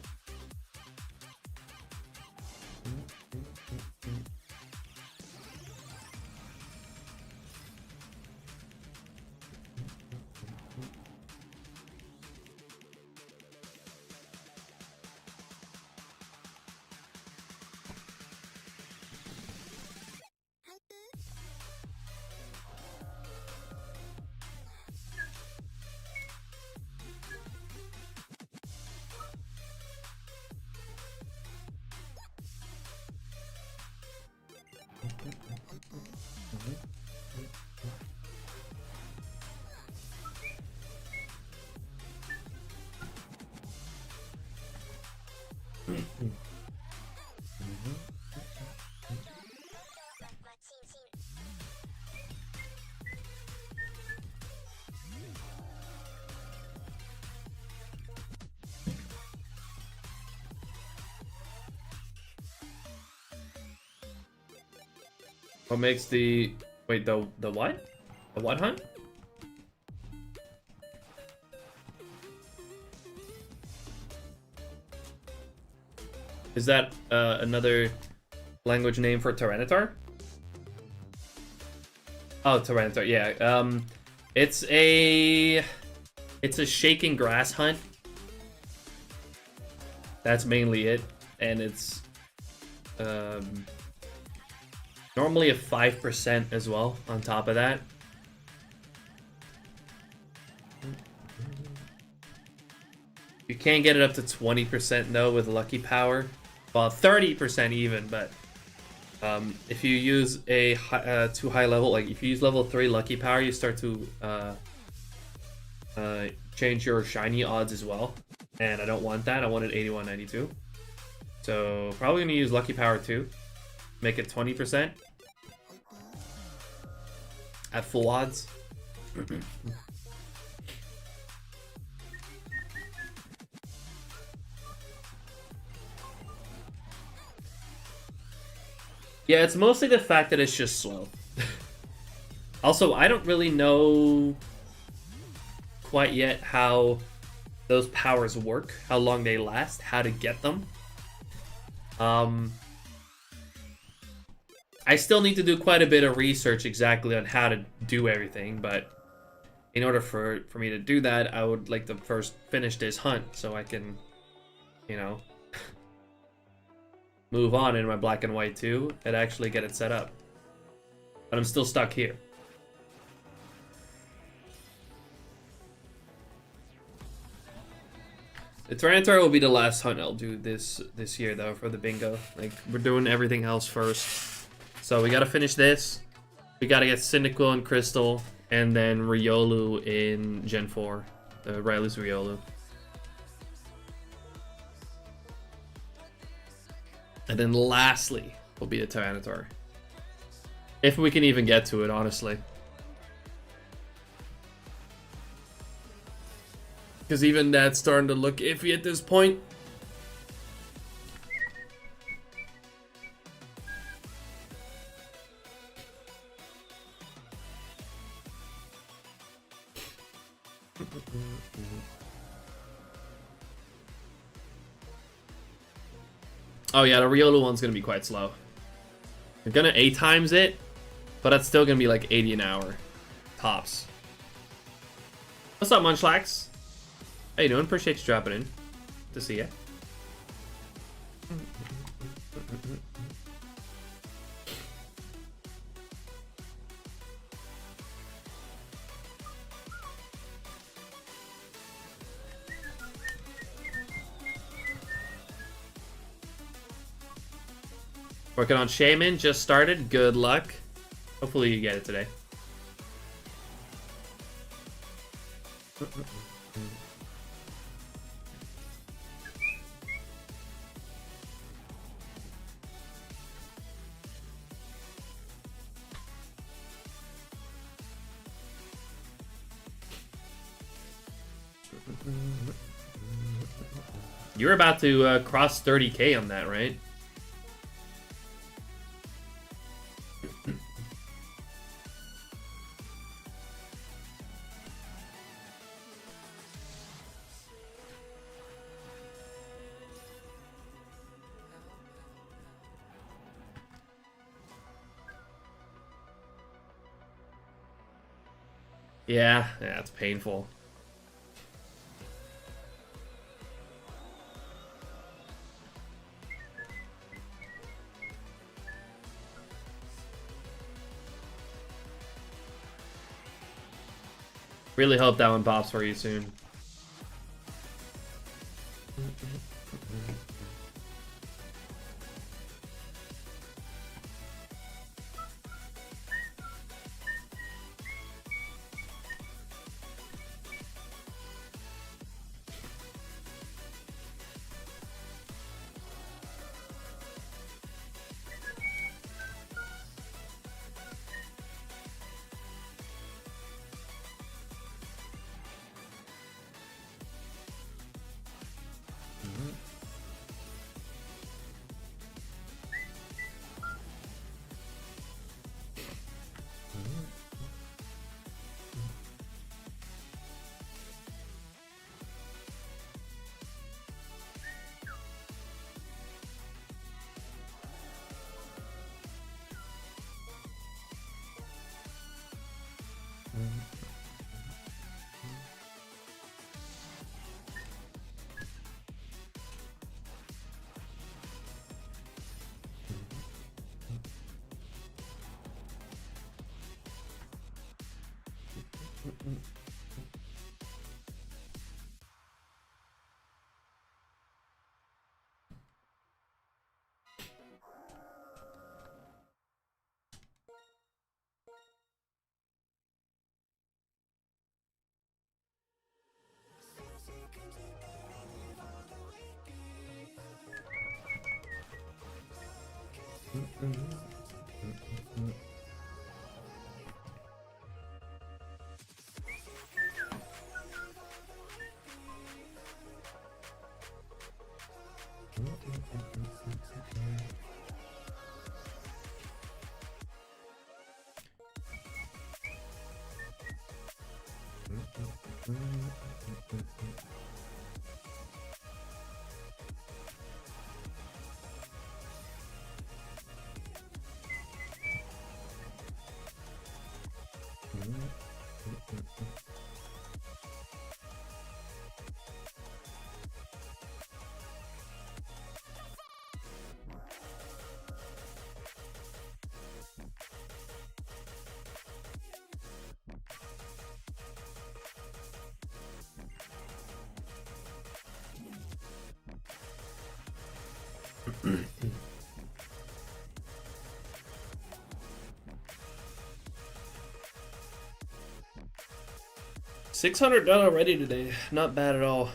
What makes the wait the what? The what hunt? Is that another language name for Tyranitar? Oh, Tyranitar, yeah. It's a shaking grass hunt. That's mainly it, and it's normally a 5% as well on top of that. You can get it up to 20% though with lucky power. Well, 30% even, but if you use a too high level, like if you use level 3 lucky power, you start to change your shiny odds as well. And I don't want that. I wanted 81, 92. So probably gonna use lucky power too. Make it 20% at full odds. Yeah, it's mostly the fact that it's just slow. Also, I don't really know quite yet how those powers work, how long they last, how to get them. I still need to do quite a bit of research exactly on how to do everything, but in order for me to do that, I would like to first finish this hunt so I can, you know, move on in my black and white 2 and actually get it set up. But I'm still stuck here. The Tyranitar will be the last hunt I'll do this year though for the bingo. Like, we're doing everything else first. So we gotta finish this. We gotta get Cyndaquil and Crystal, and then Riolu in Gen 4. Rylu's Riolu. And then lastly will be the Tyranitar. If we can even get to it, honestly. Because even that's starting to look iffy at this point. Oh yeah, the Riolu one's gonna be quite slow. You're gonna 8 times it, but that's still gonna be like 80 an hour. Tops. What's up, Munchlax? How you doing? Appreciate you dropping in. Good to see ya. Working on Shaman, just started. Good luck. Hopefully you get it today. You're about to cross 30K on that, right? Yeah, it's painful. Really hope that one pops for you soon. $600 done already today. Not bad at all.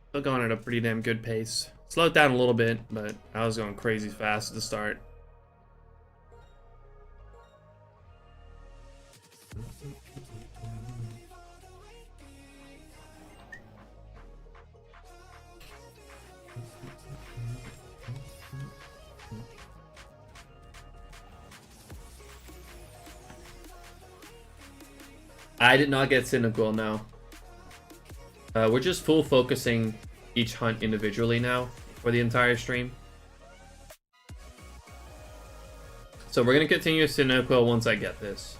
Still going at a pretty damn good pace. Slowed down a little bit, but I was going crazy fast at the start. I did not get cynical, no. We're just full focusing each hunt individually now for the entire stream. So we're going to continue cynical once I get this.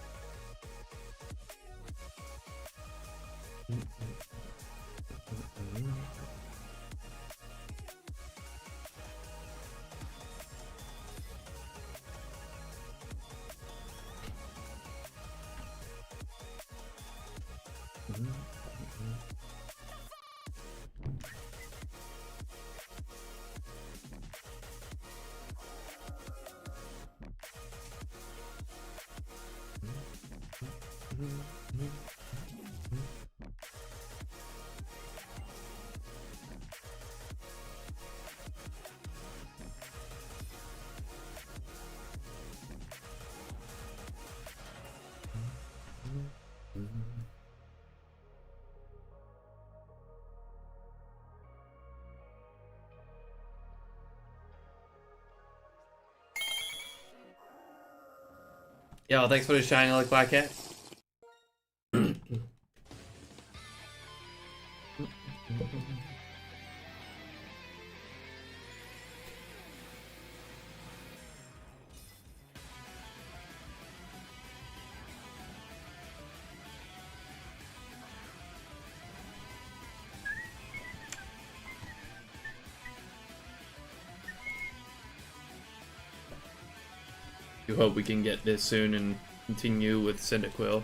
Yo, thanks for the shiny like Black Cat. You hope we can get this soon and continue with Cyndaquil.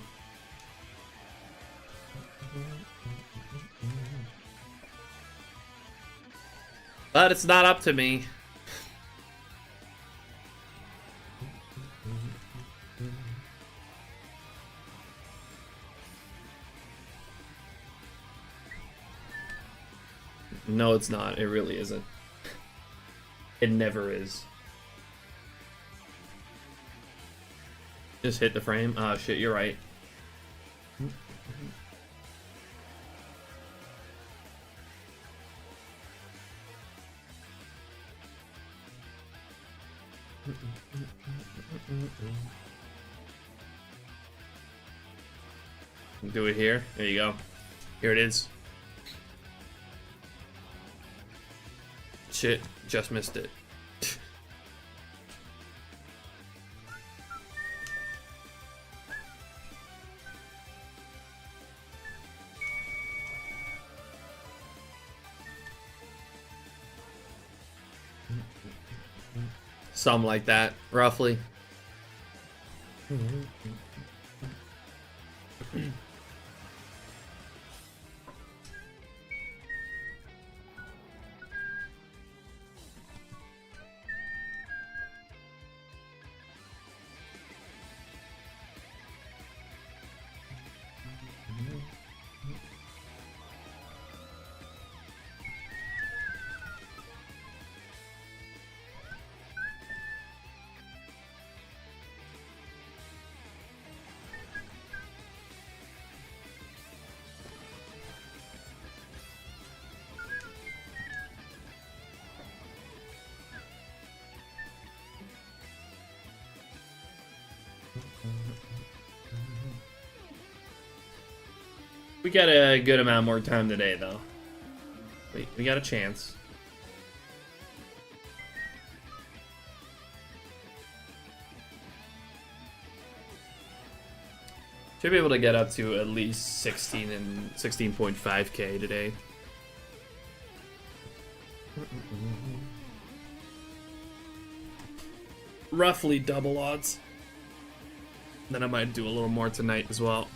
But it's not up to me. No, it's not. It really isn't. It never is. Just hit the frame. Ah, shit, you're right. Do it here. There you go. Here it is. Shit, just missed it. Something like that, roughly. We got a good amount more time today, though. We got a chance. Should be able to get up to at least 16 and 16.5k today. Roughly double odds. Then I might do a little more tonight as well.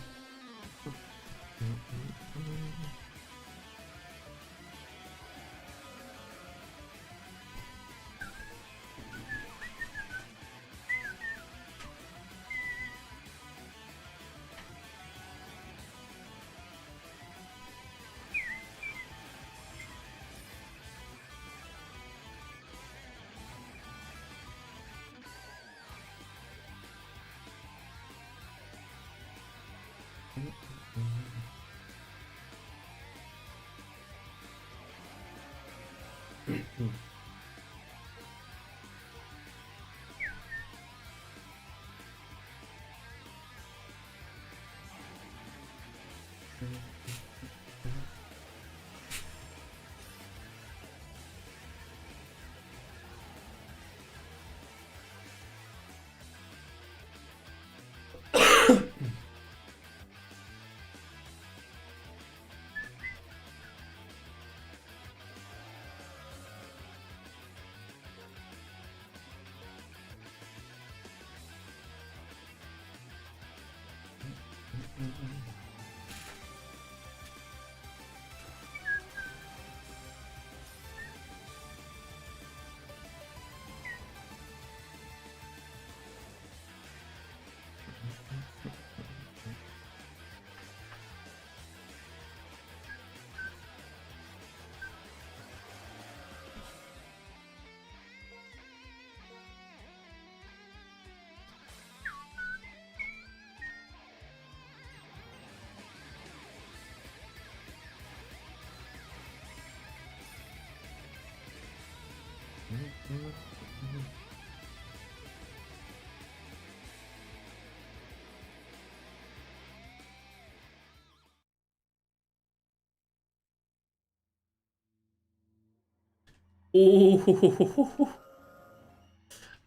Ooh.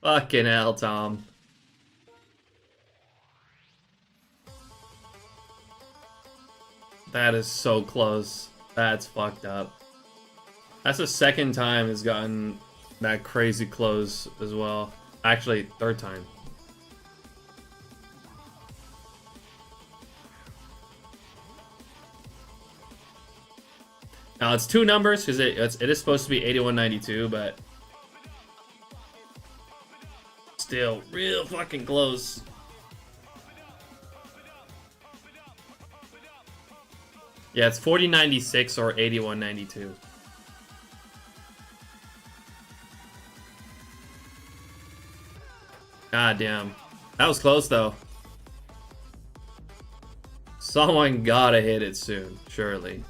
Fucking hell, Tom. That is so close. That's fucked up. That's the second time it's gotten that crazy close as well. Actually, third time. Now it's two numbers because it is supposed to be 8192, but still real fucking close. Yeah, it's 4096 or 8192. God damn. That was close though. Someone gotta hit it soon, surely.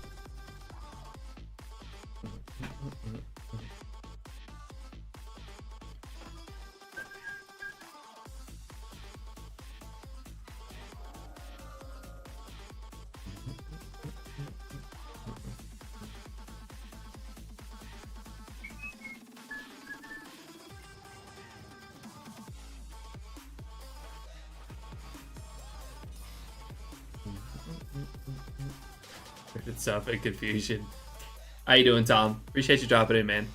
It's up in confusion. How you doing, Tom? Appreciate you dropping in, man.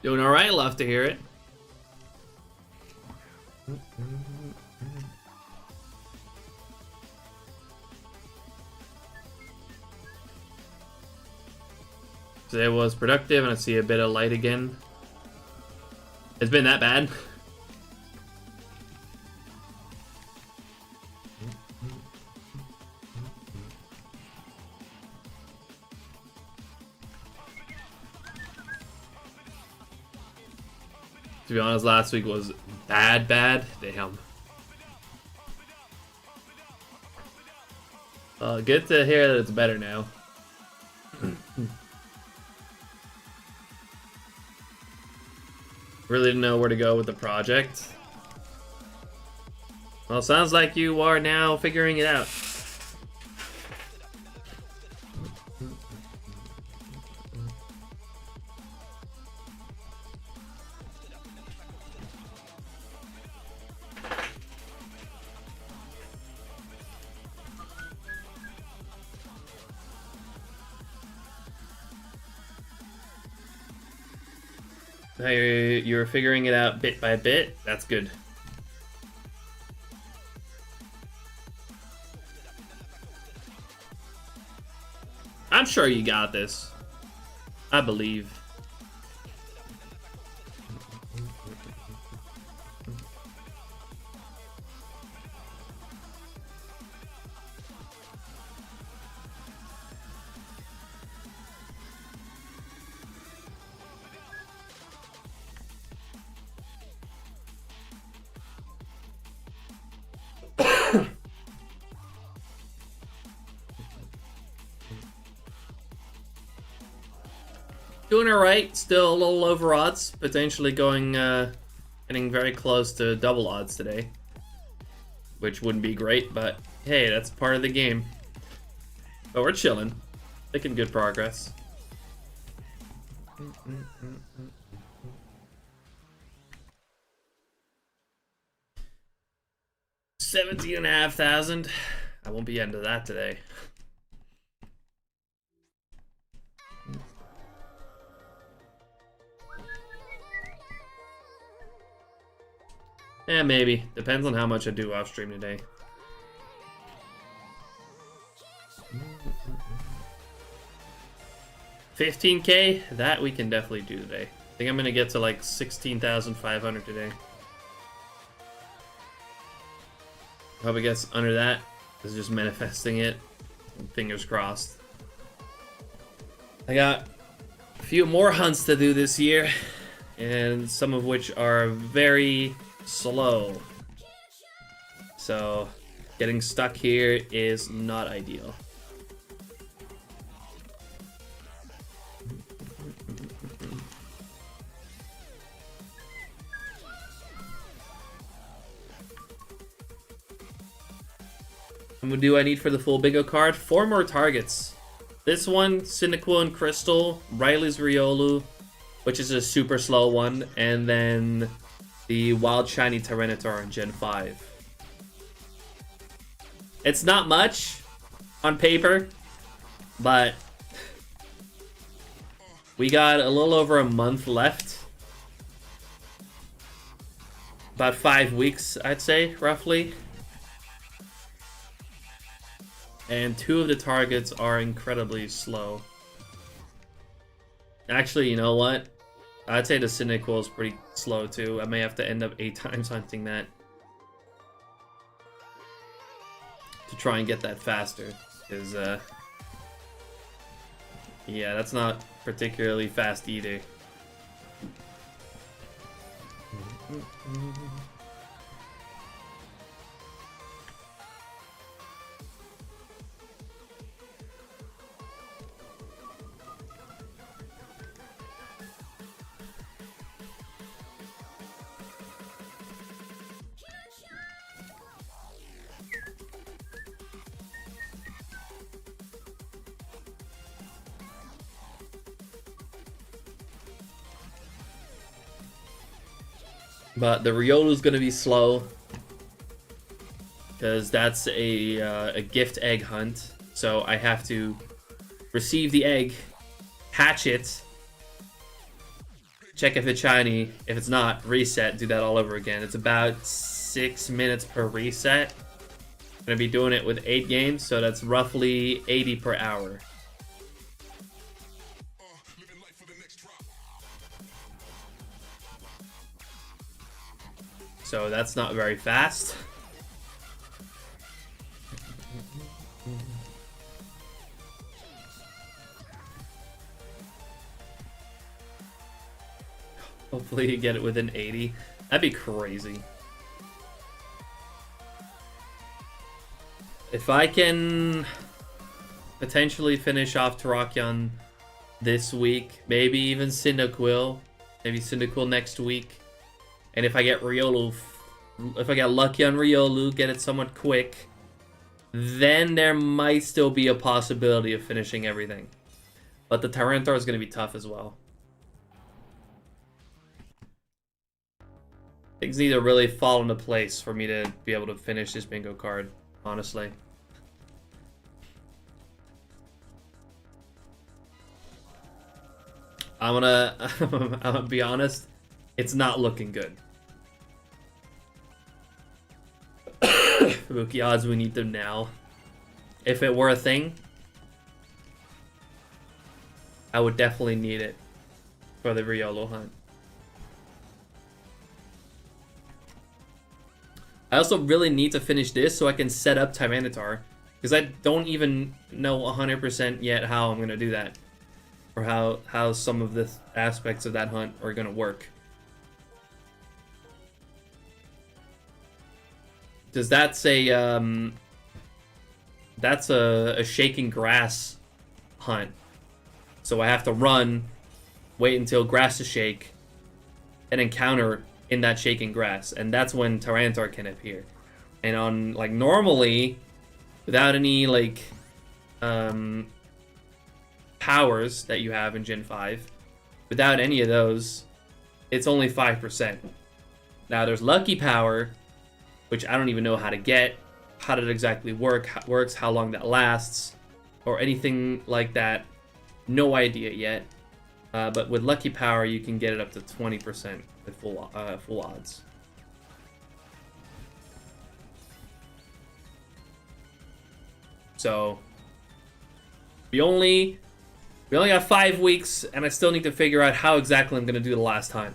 Doing all right. Love to hear it. Today was productive, and I see a bit of light again. It's been that bad. To be honest, last week was bad. Damn. Good to hear that it's better now. Really didn't know where to go with the project. Well, sounds like you are now figuring it out. You're figuring it out bit by bit. That's good. I'm sure you got this. I believe. Doing alright, still a little over odds, potentially getting very close to double odds today. Which wouldn't be great, but hey, that's part of the game. But we're chilling, making good progress. 17,500. I won't be into that today. Yeah, maybe. Depends on how much I do off stream today. $15K? That we can definitely do today. I think I'm gonna get to like 16,500 today. Hope it gets under that. This is just manifesting it. Fingers crossed. I got a few more hunts to do this year, and some of which are very slow. So, getting stuck here is not ideal. What do I need for the full bingo card? 4 more targets. This one, Cyndaquil and Crystal, Riley's Riolu, which is a super slow one, and then the Wild Shiny Tyranitar in Gen 5. It's not much on paper, but we got a little over a month left. About 5 weeks, I'd say, roughly. And 2 of the targets are incredibly slow. Actually, you know what? I'd say the Cyndaquil is pretty slow too. I may have to end up 8 times hunting that to try and get that faster. Because, yeah, that's not particularly fast either. But the Riolu's gonna be slow because that's a gift egg hunt. So I have to receive the egg, hatch it, check if it's shiny. If it's not, reset, do that all over again. It's about 6 minutes per reset. I'm gonna be doing it with 8 games, so that's roughly 80 per hour. So that's not very fast. Hopefully you get it within 80. That'd be crazy. If I can potentially finish off Terrakion this week, maybe even Cyndaquil, maybe Cyndaquil next week. And if I get Riolu, if I get lucky on Riolu, get it somewhat quick, then there might still be a possibility of finishing everything. But the Tyranitar is going to be tough as well. Things need to really fall into place for me to be able to finish this bingo card, honestly. I'm gonna be honest, it's not looking good. Rookie odds, we need them now. If it were a thing, I would definitely need it for the Riolu hunt. I also really need to finish this so I can set up Tyranitar, because I don't even know 100% yet how I'm going to do that, or how some of the aspects of that hunt are going to work. Because that's a shaking grass hunt. So I have to run, wait until grass to shake, and encounter in that shaking grass, and that's when Tyranitar can appear. And on like normally, without any like powers that you have in Gen 5, without any of those, it's only 5%. Now there's lucky power, which I don't even know how to get, how did it exactly works, how long that lasts, or anything like that. No idea yet. But with lucky power, you can get it up to 20% with full odds. So we only got 5 weeks, and I still need to figure out how exactly I'm gonna do the last time.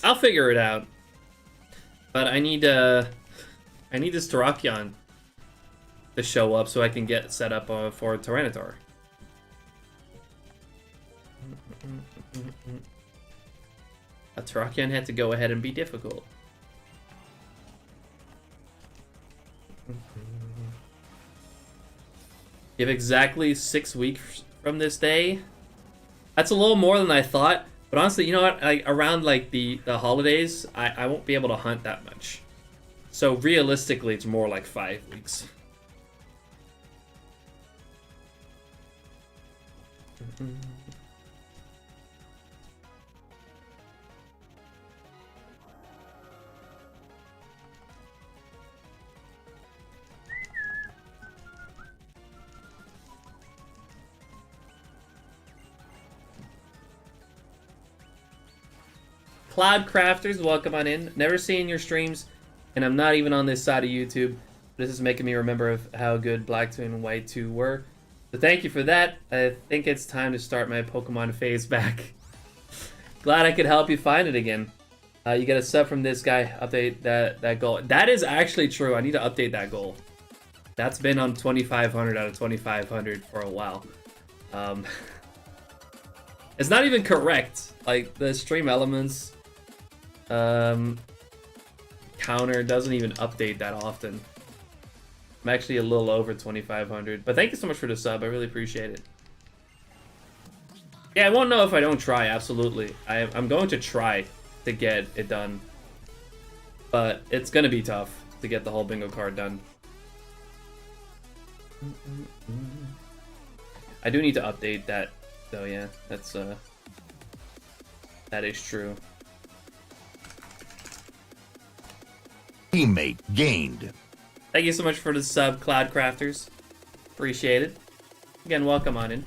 I'll figure it out. But I need this Terrakion to show up so I can get set up for Tyranitar. A Terrakion had to go ahead and be difficult. You have exactly 6 weeks from this day. That's a little more than I thought. But honestly, you know what? Around like the holidays, I won't be able to hunt that much. So realistically, it's more like 5 weeks. Cloud Crafters, welcome on in. Never seen your streams, and I'm not even on this side of YouTube. This is making me remember of how good Black 2 and White 2 were. So thank you for that. I think it's time to start my Pokemon phase back. Glad I could help you find it again. You get a sub from this guy. Update that goal. That is actually true. I need to update that goal. That's been on 2,500 out of 2,500 for a while. It's not even correct. Like the stream elements counter doesn't even update that often. I'm actually a little over 2,500, but thank you so much for the sub. I really appreciate it. Yeah, I won't know if I don't try. Absolutely, I'm going to try to get it done, but it's gonna be tough to get the whole bingo card done. I do need to update that, though. Yeah, that's that is true. Teammate gained. Thank you so much for the sub, Cloud Crafters. Appreciate it. Again, welcome on in.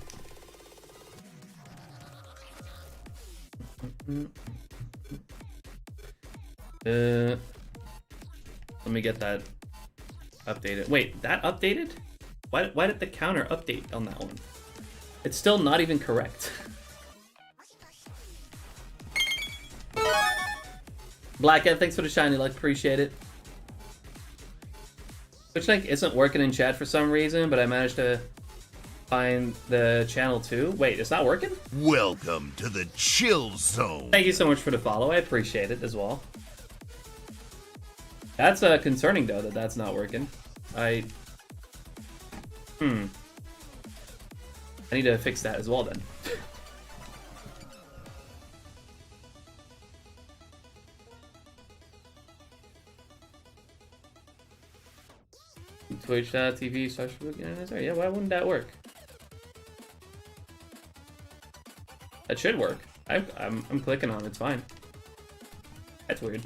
Let me get that updated. Wait, that updated? Why did the counter update on that one? It's still not even correct. Blackhead, thanks for the shiny luck. Appreciate it. Twitch link isn't working in chat for some reason, but I managed to find the channel too. Wait, it's not working? Welcome to the chill zone. Thank you so much for the follow. I appreciate it as well. That's concerning though that that's not working. I need to fix that as well then. Twitch.tv/. Yeah, why wouldn't that work? That should work. I'm clicking on it. It's fine. That's weird.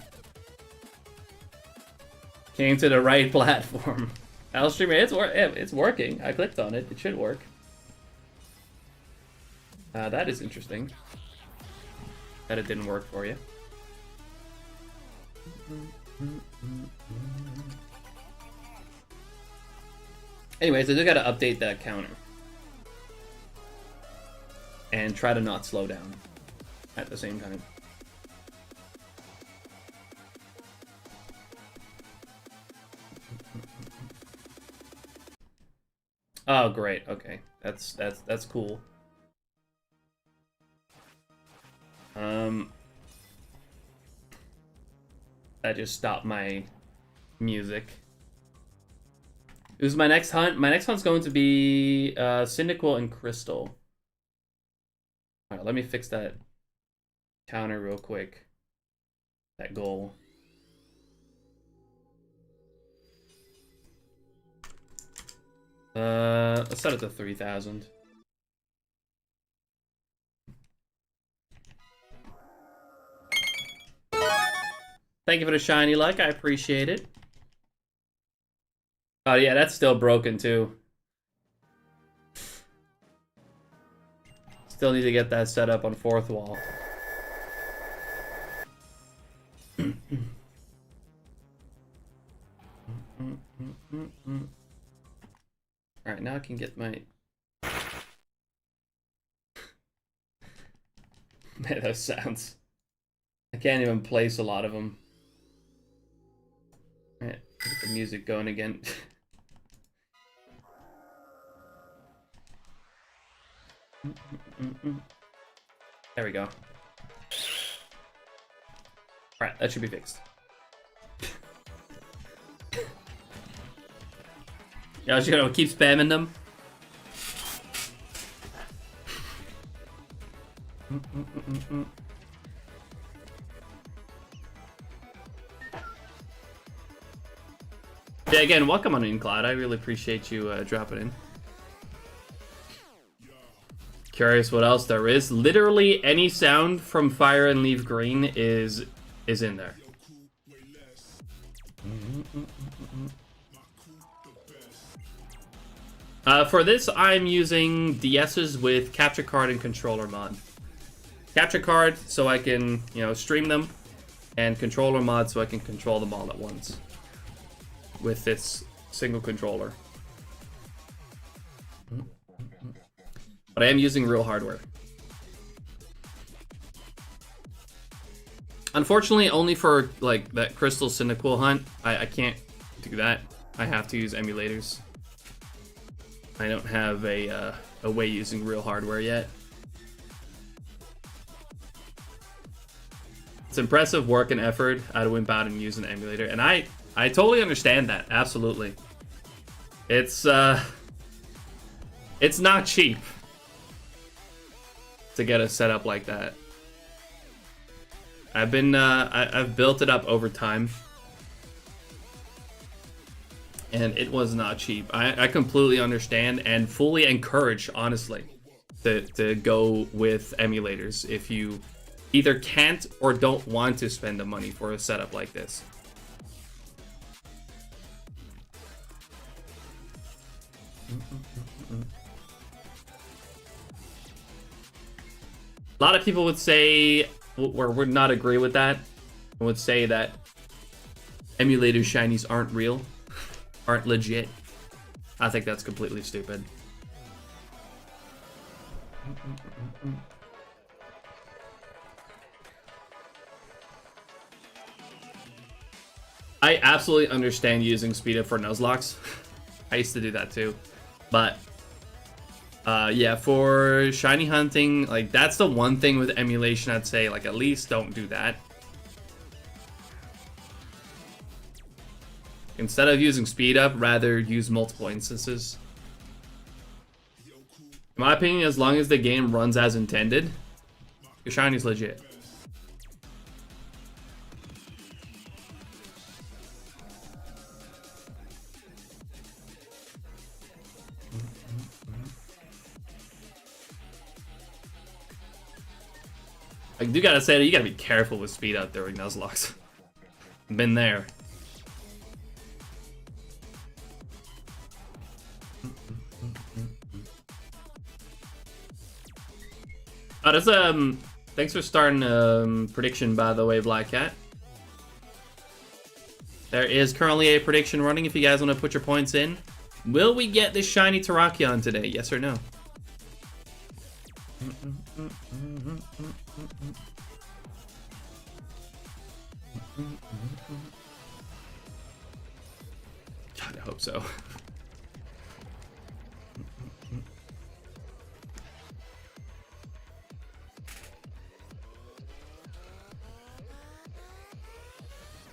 Came to the right platform. I'll stream it. It's working. I clicked on it. It should work. That is interesting. That it didn't work for you. Anyways, I just gotta update that counter. And try to not slow down at the same time. Oh, great. Okay. That's cool. That just stopped my music. Who's my next hunt? My next hunt's going to be Cyndaquil and Crystal. Alright, let me fix that counter real quick. That goal. Let's set it to 3,000. Thank you for the shiny luck. I appreciate it. Oh yeah, that's still broken too. Still need to get that set up on fourth wall. Alright, now I can get my... Man, those sounds. I can't even place a lot of them. Alright, get the music going again. There we go. Alright, that should be fixed. Yeah, I was just gonna keep spamming them. Yeah, again, welcome on in, Cloud. I really appreciate you dropping in. Curious what else there is. Literally any sound from Fire and Leaf Green is in there. For this, I'm using DS's with capture card and controller mod. Capture card so I can, you know, stream them, and controller mod so I can control them all at once with this single controller. But I am using real hardware. Unfortunately, only for like that Crystal Cyndaquil hunt, I can't do that. I have to use emulators. I don't have a way using real hardware yet. It's impressive work and effort. I'd wimp out and use an emulator, and I totally understand that. Absolutely, it's not cheap to get a setup like that. I've been I've built it up over time, and it was not cheap. I completely understand and fully encourage, honestly, to go with emulators if you either can't or don't want to spend the money for a setup like this. A lot of people would say, or would not agree with that, and would say that emulator shinies aren't real, aren't legit. I think that's completely stupid. I absolutely understand using speed up for Nuzlocke. I used to do that too. But yeah, for shiny hunting, like that's the one thing with emulation I'd say, like at least don't do that. Instead of using speed up, rather use multiple instances. In my opinion, as long as the game runs as intended, your shiny's legit. I do gotta say that you gotta be careful with speed up during Nuzlocke. Been there. Oh, that's thanks for starting prediction, by the way, Black Cat. There is currently a prediction running if you guys want to put your points in. Will we get this shiny Terrakion today? Yes or no? God, I hope so.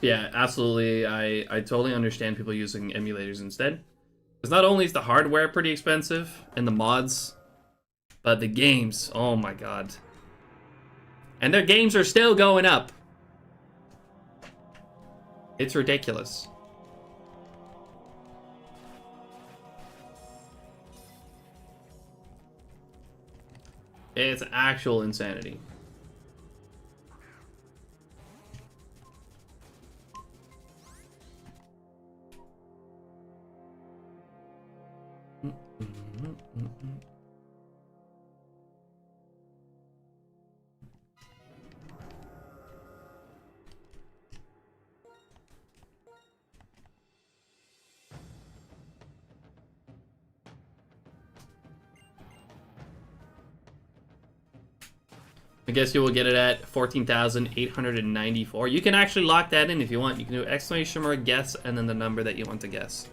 Yeah, absolutely. I totally understand people using emulators instead. Because not only is the hardware pretty expensive and the mods, but the games, oh my god. And their games are still going up. It's ridiculous. It's actual insanity. I guess you will get it at 14,894. You can actually lock that in if you want. You can do exclamation mark guess and then the number that you want to guess.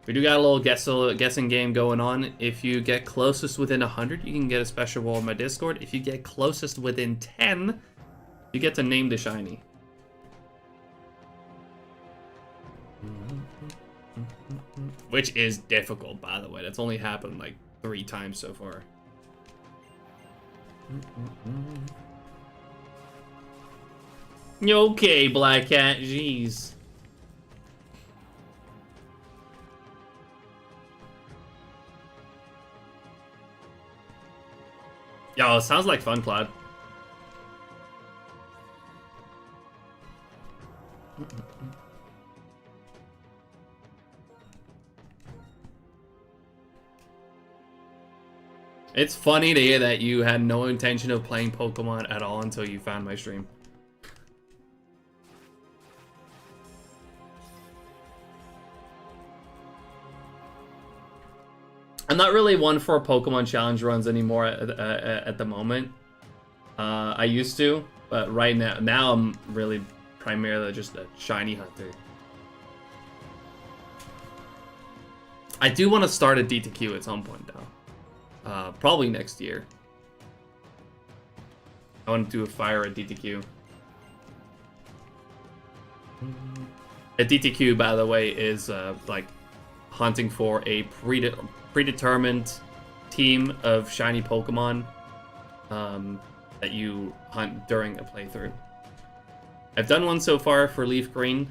We do got a little guessing game going on. If you get closest within 100, you can get a special wall in my Discord. If you get closest within 10, you get to name the shiny. Which is difficult, by the way. That's only happened like 3 times so far. Okay, Black Cat. Jeez. Yo, it sounds like fun, Cloud. It's funny to hear that you had no intention of playing Pokemon at all until you found my stream. I'm not really one for Pokemon challenge runs anymore at the moment. I used to, but right now I'm really primarily just a shiny hunter. I do want to start a DTQ at some point though. Probably next year. I want to do a fire at DTQ. A DTQ, by the way, is like hunting for a predetermined team of shiny Pokemon that you hunt during a playthrough. I've done one so far for Leaf Green,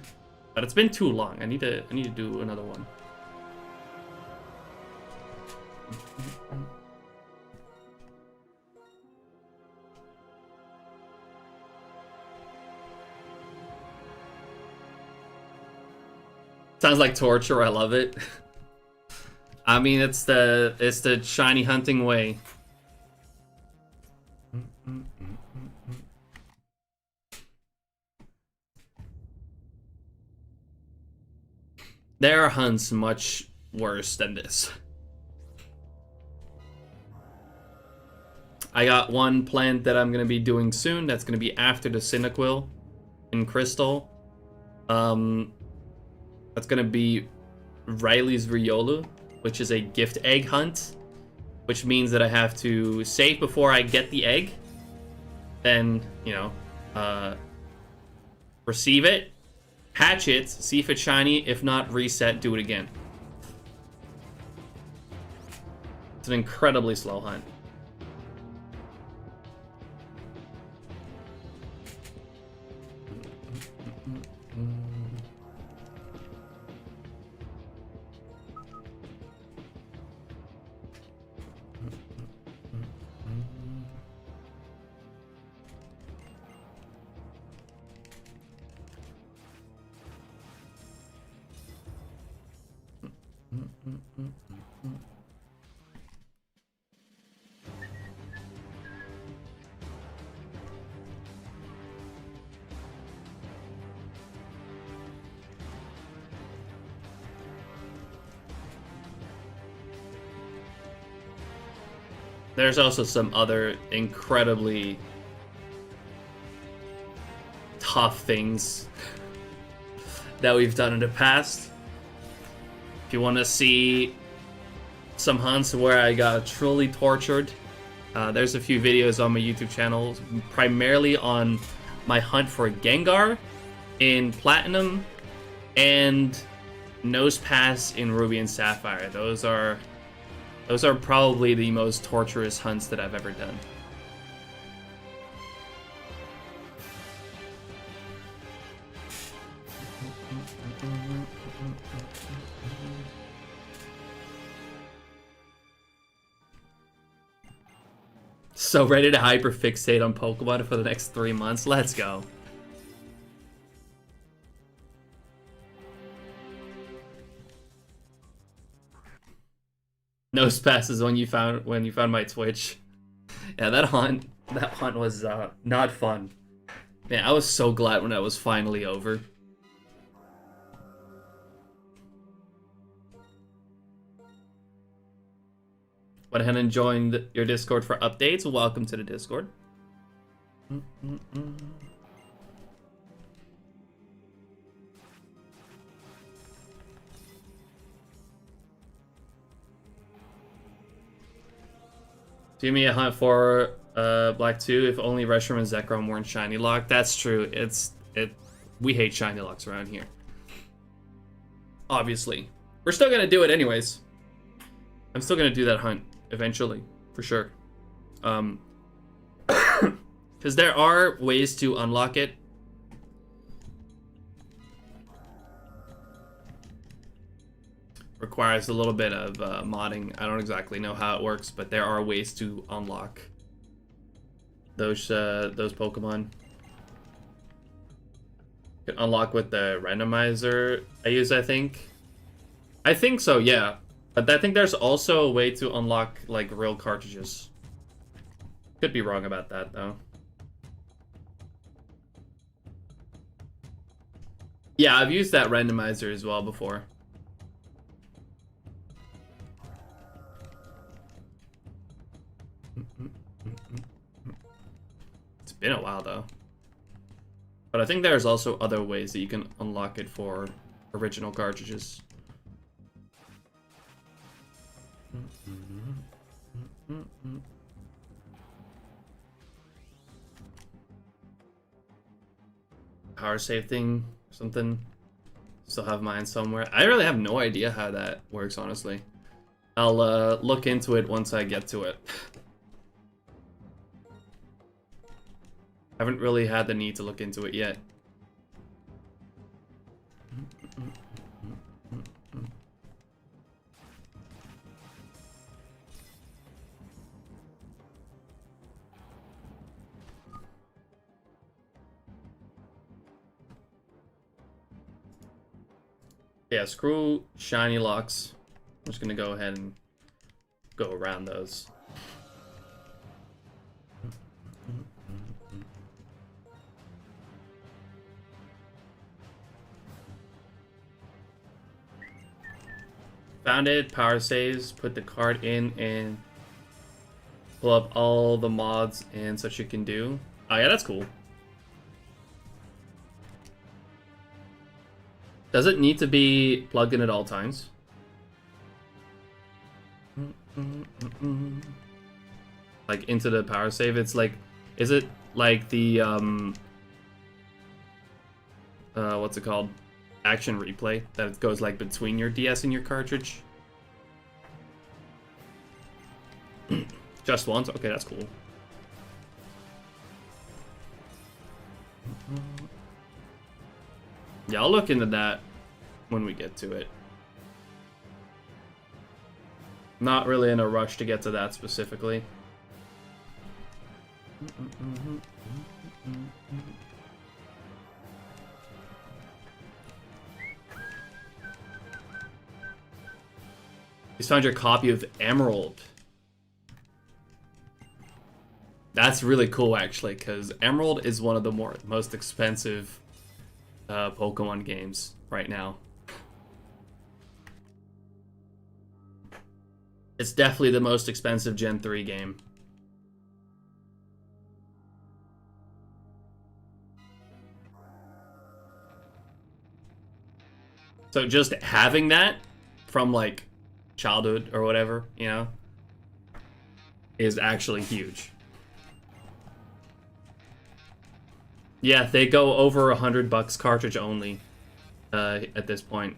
but it's been too long. I need to do another one. Sounds like torture. I love it. I mean, it's the shiny hunting way. There are hunts much worse than this. I got one plant that I'm gonna be doing soon. That's gonna be after the Cyndaquil in Crystal. That's gonna be Riley's Riolu, which is a gift egg hunt, which means that I have to save before I get the egg, then, you know, receive it, hatch it, see if it's shiny, if not, reset, do it again. It's an incredibly slow hunt. There's also some other incredibly tough things that we've done in the past. If you want to see some hunts where I got truly tortured, there's a few videos on my YouTube channel, primarily on my hunt for Gengar in Platinum and Nose Pass in Ruby and Sapphire. Those are probably the most torturous hunts that I've ever done. So ready to hyperfixate on Pokemon for the next 3 months. Let's go. Nose Pass is when you found my Twitch. Yeah, that hunt was not fun. Man, I was so glad when that was finally over. went ahead and joined your Discord for updates. Welcome to the Discord. Give me a hunt for Black 2 if only Reshiram and Zekrom weren't shiny locked. That's true. We hate shiny locks around here. Obviously. We're still gonna do it anyways. I'm still gonna do that hunt eventually, for sure. Because there are ways to unlock it. Requires a little bit of modding. I don't exactly know how it works, but there are ways to unlock those Pokemon. You can unlock with the randomizer I use, I think. I think so, yeah. But I think there's also a way to unlock like real cartridges. Could be wrong about that though. Yeah, I've used that randomizer as well before. It's been a while though. But I think there's also other ways that you can unlock it for original cartridges. Power save thing, something. Still have mine somewhere. I really have no idea how that works, honestly. I'll look into it once I get to it. Haven't really had the need to look into it yet. Yeah, screw shiny locks. I'm just gonna go ahead and go around those. Found it, power saves, put the card in and pull up all the mods and such you can do. Oh yeah, that's cool. Does it need to be plugged in at all times? Like into the power save? It's like, is it like the, what's it called? Action replay that goes like between your DS and your cartridge? Just once? Okay, that's cool. Yeah, I'll look into that when we get to it. Not really in a rush to get to that specifically. You found your copy of Emerald. That's really cool, actually, because Emerald is one of the most expensive Pokemon games right now. It's definitely the most expensive Gen 3 game. So just having that from like childhood or whatever, you know, is actually huge. Yeah, they go over $100 cartridge only at this point.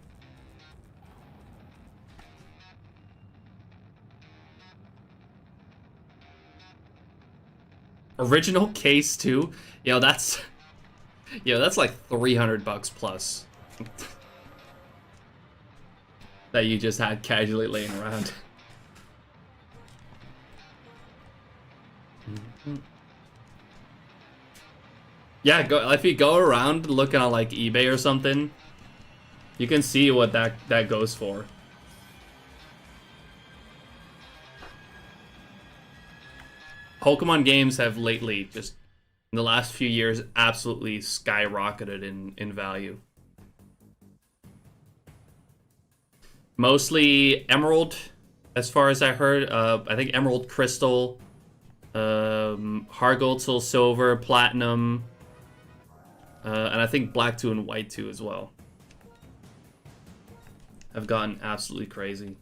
Original case too. That's like $300 plus. That you just had casually laying around. Yeah, if you go around looking on like eBay or something, you can see what that goes for. Pokemon games have lately, just in the last few years, absolutely skyrocketed in value. Mostly Emerald, as far as I heard. I think Emerald, Crystal, Hard Gold, Soul Silver, Platinum, and I think Black 2 and White 2 as well have gotten absolutely crazy.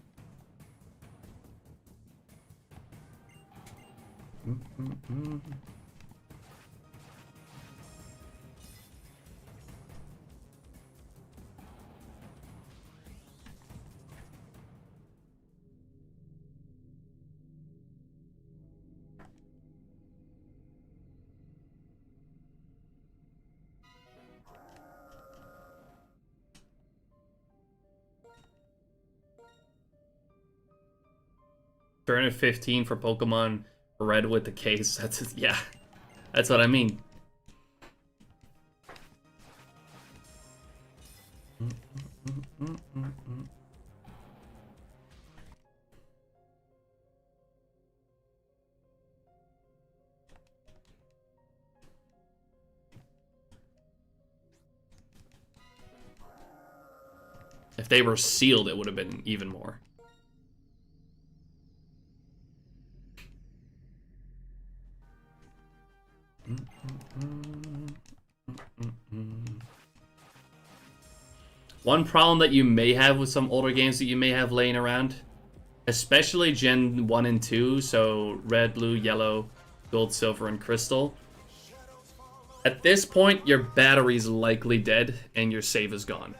Turn at 15 for Pokemon Red with the case. That's yeah, that's what I mean. If they were sealed, it would have been even more. One problem that you may have with some older games that you may have laying around, especially Gen 1 and 2, so Red, Blue, Yellow, Gold, Silver, and Crystal. At this point, your battery's likely dead and your save is gone.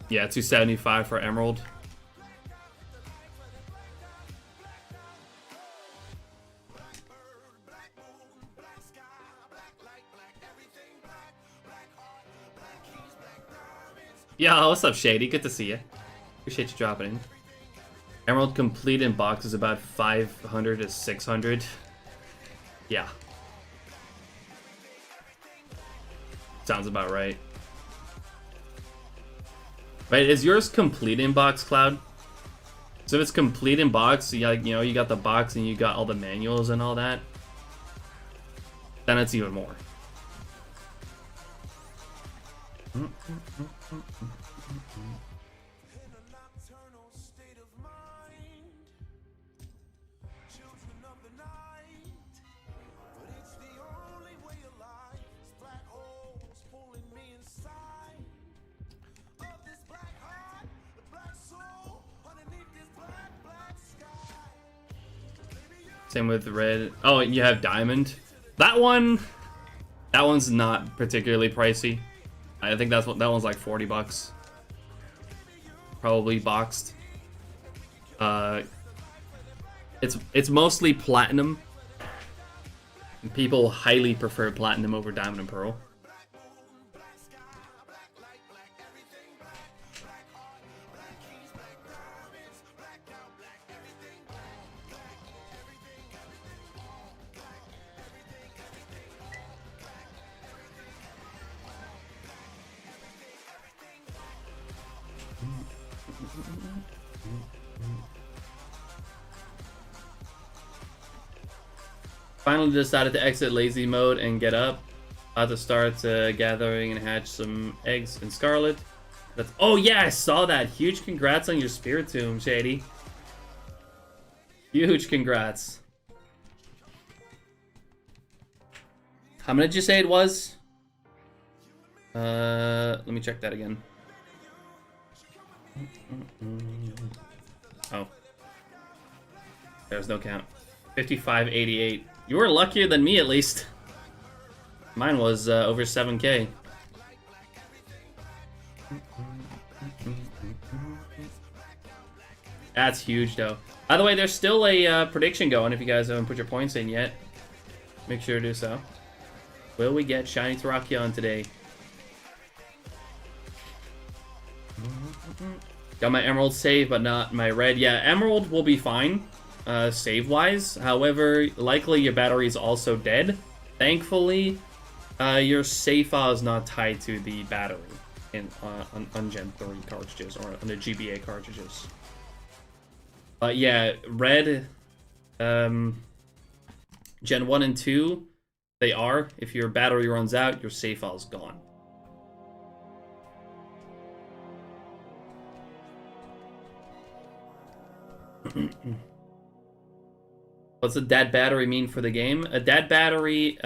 Yeah, 275 for Emerald. Yo, what's up, Shady? Good to see you. Appreciate you dropping in. Emerald complete in box is about 500 to 600. Yeah. Sounds about right. Right, is yours complete in box, Cloud? So if it's complete in box, you know, you got the box and you got all the manuals and all that, then it's even more. Same with red. Oh, you have diamond. That one's not particularly pricey. I think that one's like 40 bucks. Probably boxed. It's mostly platinum. And people highly prefer platinum over diamond and pearl. Finally decided to exit lazy mode and get up. About to start gathering and hatch some eggs in Scarlet. Oh yeah, I saw that. Huge congrats on your Spiritomb, Shady. Huge congrats. How many did you say it was? Let me check that again. Oh. There's no count. 5588. You were luckier than me, at least. Mine was over 7K. That's huge, though. By the way, there's still a prediction going if you guys haven't put your points in yet. Make sure to do so. Will we get Shiny Terrakion today? Got my Emerald saved, but not my Red. Yeah, Emerald will be fine. save-wise. However, likely your battery is also dead. Thankfully, your save file is not tied to the battery on Gen 3 cartridges or on the GBA cartridges. But yeah, Red, Gen 1 and 2, they are. If your battery runs out, your save file is gone. What's a dead battery mean for the game? A dead battery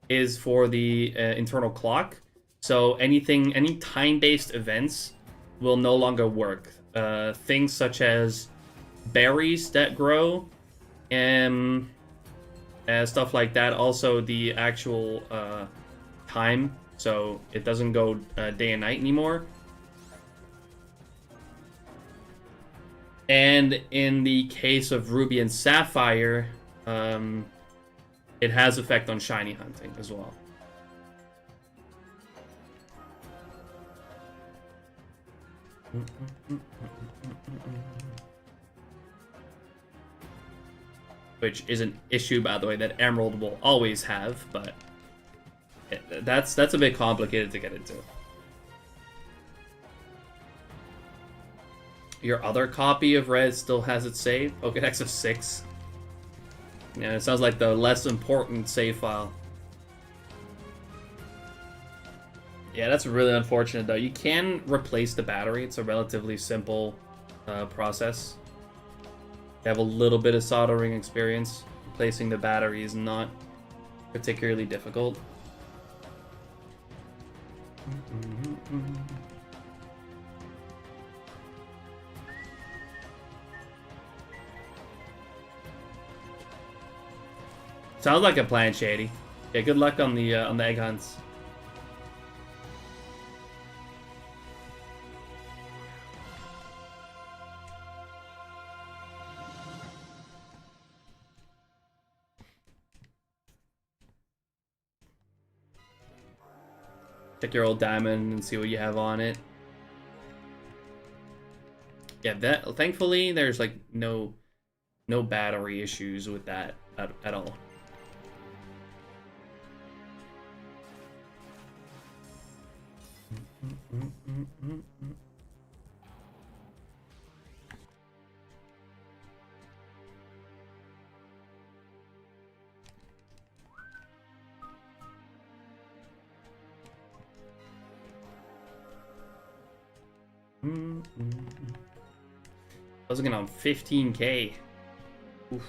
is for the internal clock. So any time-based events will no longer work. Things such as berries that grow and stuff like that. Also the actual time, so it doesn't go day and night anymore. And in the case of Ruby and Sapphire, it has effect on shiny hunting as well. Which is an issue, by the way, that Emerald will always have, but that's a bit complicated to get into. Your other copy of Red still has its save? Pokédex of 6. Yeah, it sounds like the less important save file. Yeah, that's really unfortunate, though. You can replace the battery. It's a relatively simple process. You have a little bit of soldering experience. Replacing the battery is not particularly difficult. Sounds like a plan, Shady. Yeah, good luck on the egg hunts. Check your old diamond and see what you have on it. Yeah, that thankfully there's like no battery issues with that at all. I was looking on 15K. Oof.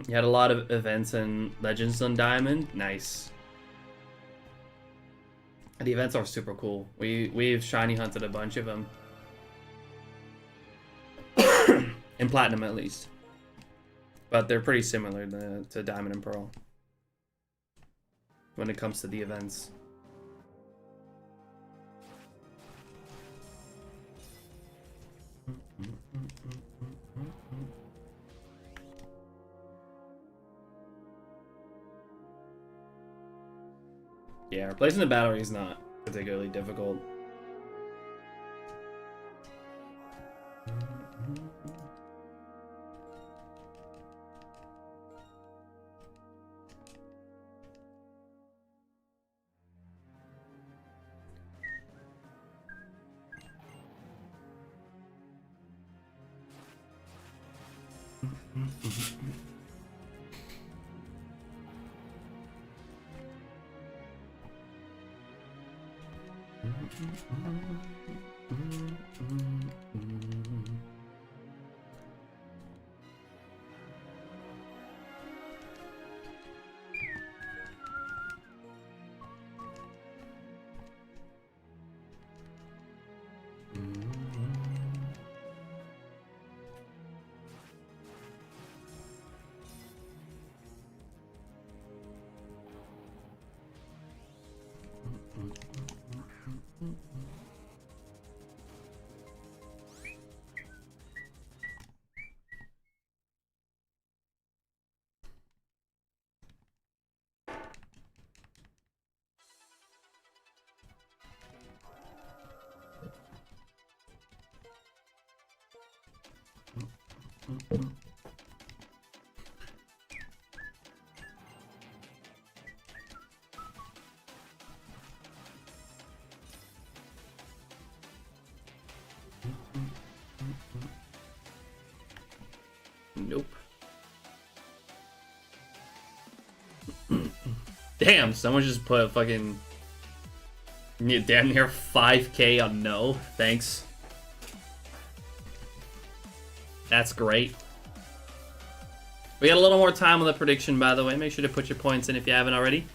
You had a lot of events and legends on Diamond. Nice. The events are super cool. We've shiny hunted a bunch of them. In Platinum, at least. But they're pretty similar to Diamond and Pearl when it comes to the events. Yeah, replacing the battery is not particularly difficult. Nope. Damn, someone just put a fucking damn near 5K on no. Thanks. That's great. We got a little more time on the prediction, by the way. Make sure to put your points in if you haven't already.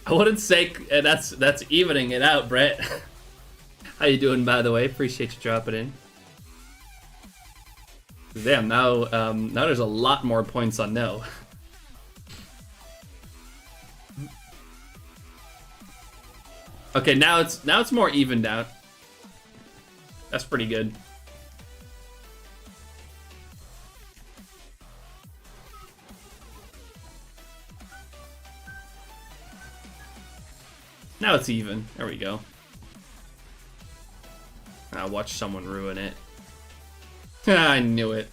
I wouldn't say that's evening it out, Brett. How you doing, by the way? Appreciate you dropping in. Damn, now there's a lot more points on no. Okay, now it's more evened out. That's pretty good. Now it's even. There we go. I'll watch someone ruin it. I knew it.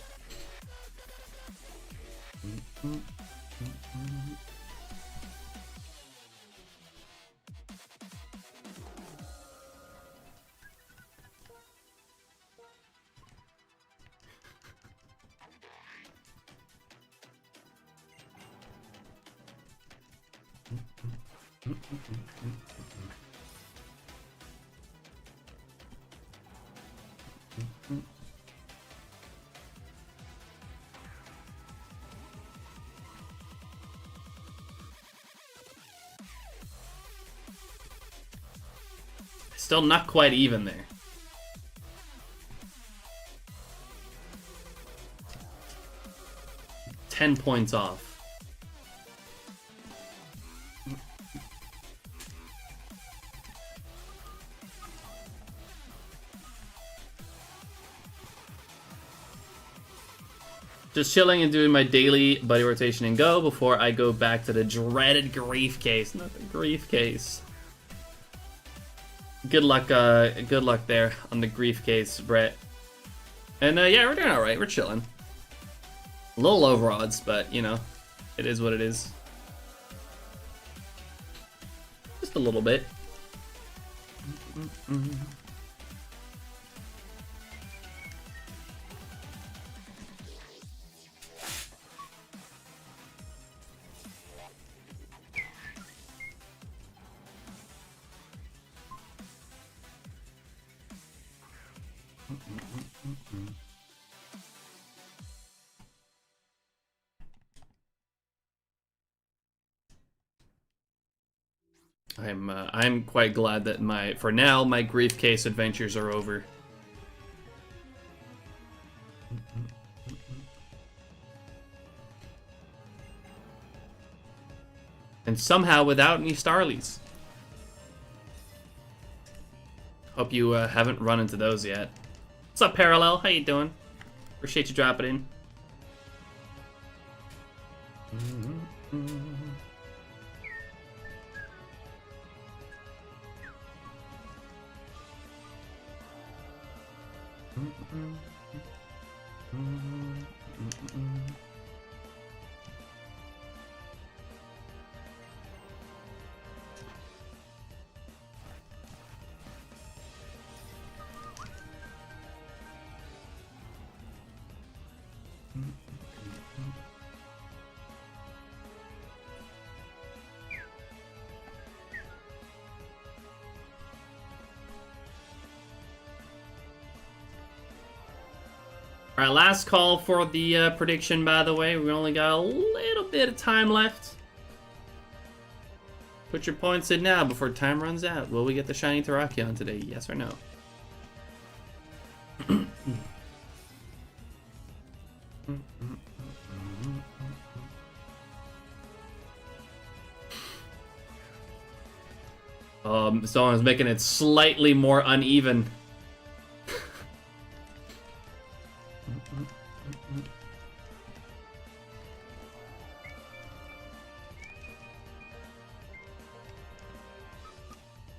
Still not quite even there. $10 points off. Just chilling and doing my daily buddy rotation and go before I go back to the dreaded grief case. Not the grief case. Good luck there on the grief case, Brett. And yeah, we're doing alright, we're chilling. A little over odds, but you know, it is what it is. Just a little bit. I'm quite glad that for now my grief case adventures are over. And somehow without any Starlies. Hope you haven't run into those yet. What's up, Parallel? How you doing? Appreciate you dropping in. Alright, last call for the prediction, by the way. We only got a little bit of time left. Put your points in now before time runs out. Will we get the shiny Terrakion today? Yes or no? Someone's making it slightly more uneven.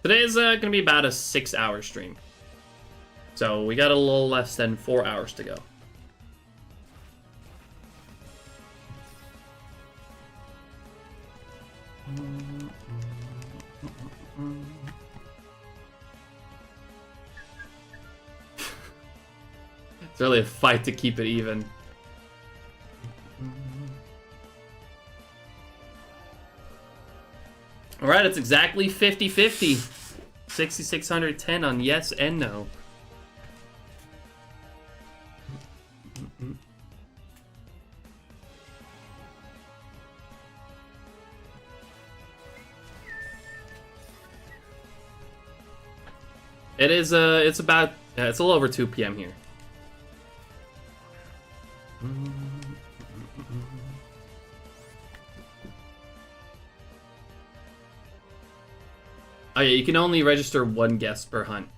Today's gonna be about a 6-hour stream. So we got a little less than 4 hours to go. It's really a fight to keep it even. Alright, it's exactly 50-50. 6,610 on yes and no. It is, it's about, it's a little over 2 p.m. here. Oh yeah, you can only register 1 guest per hunt.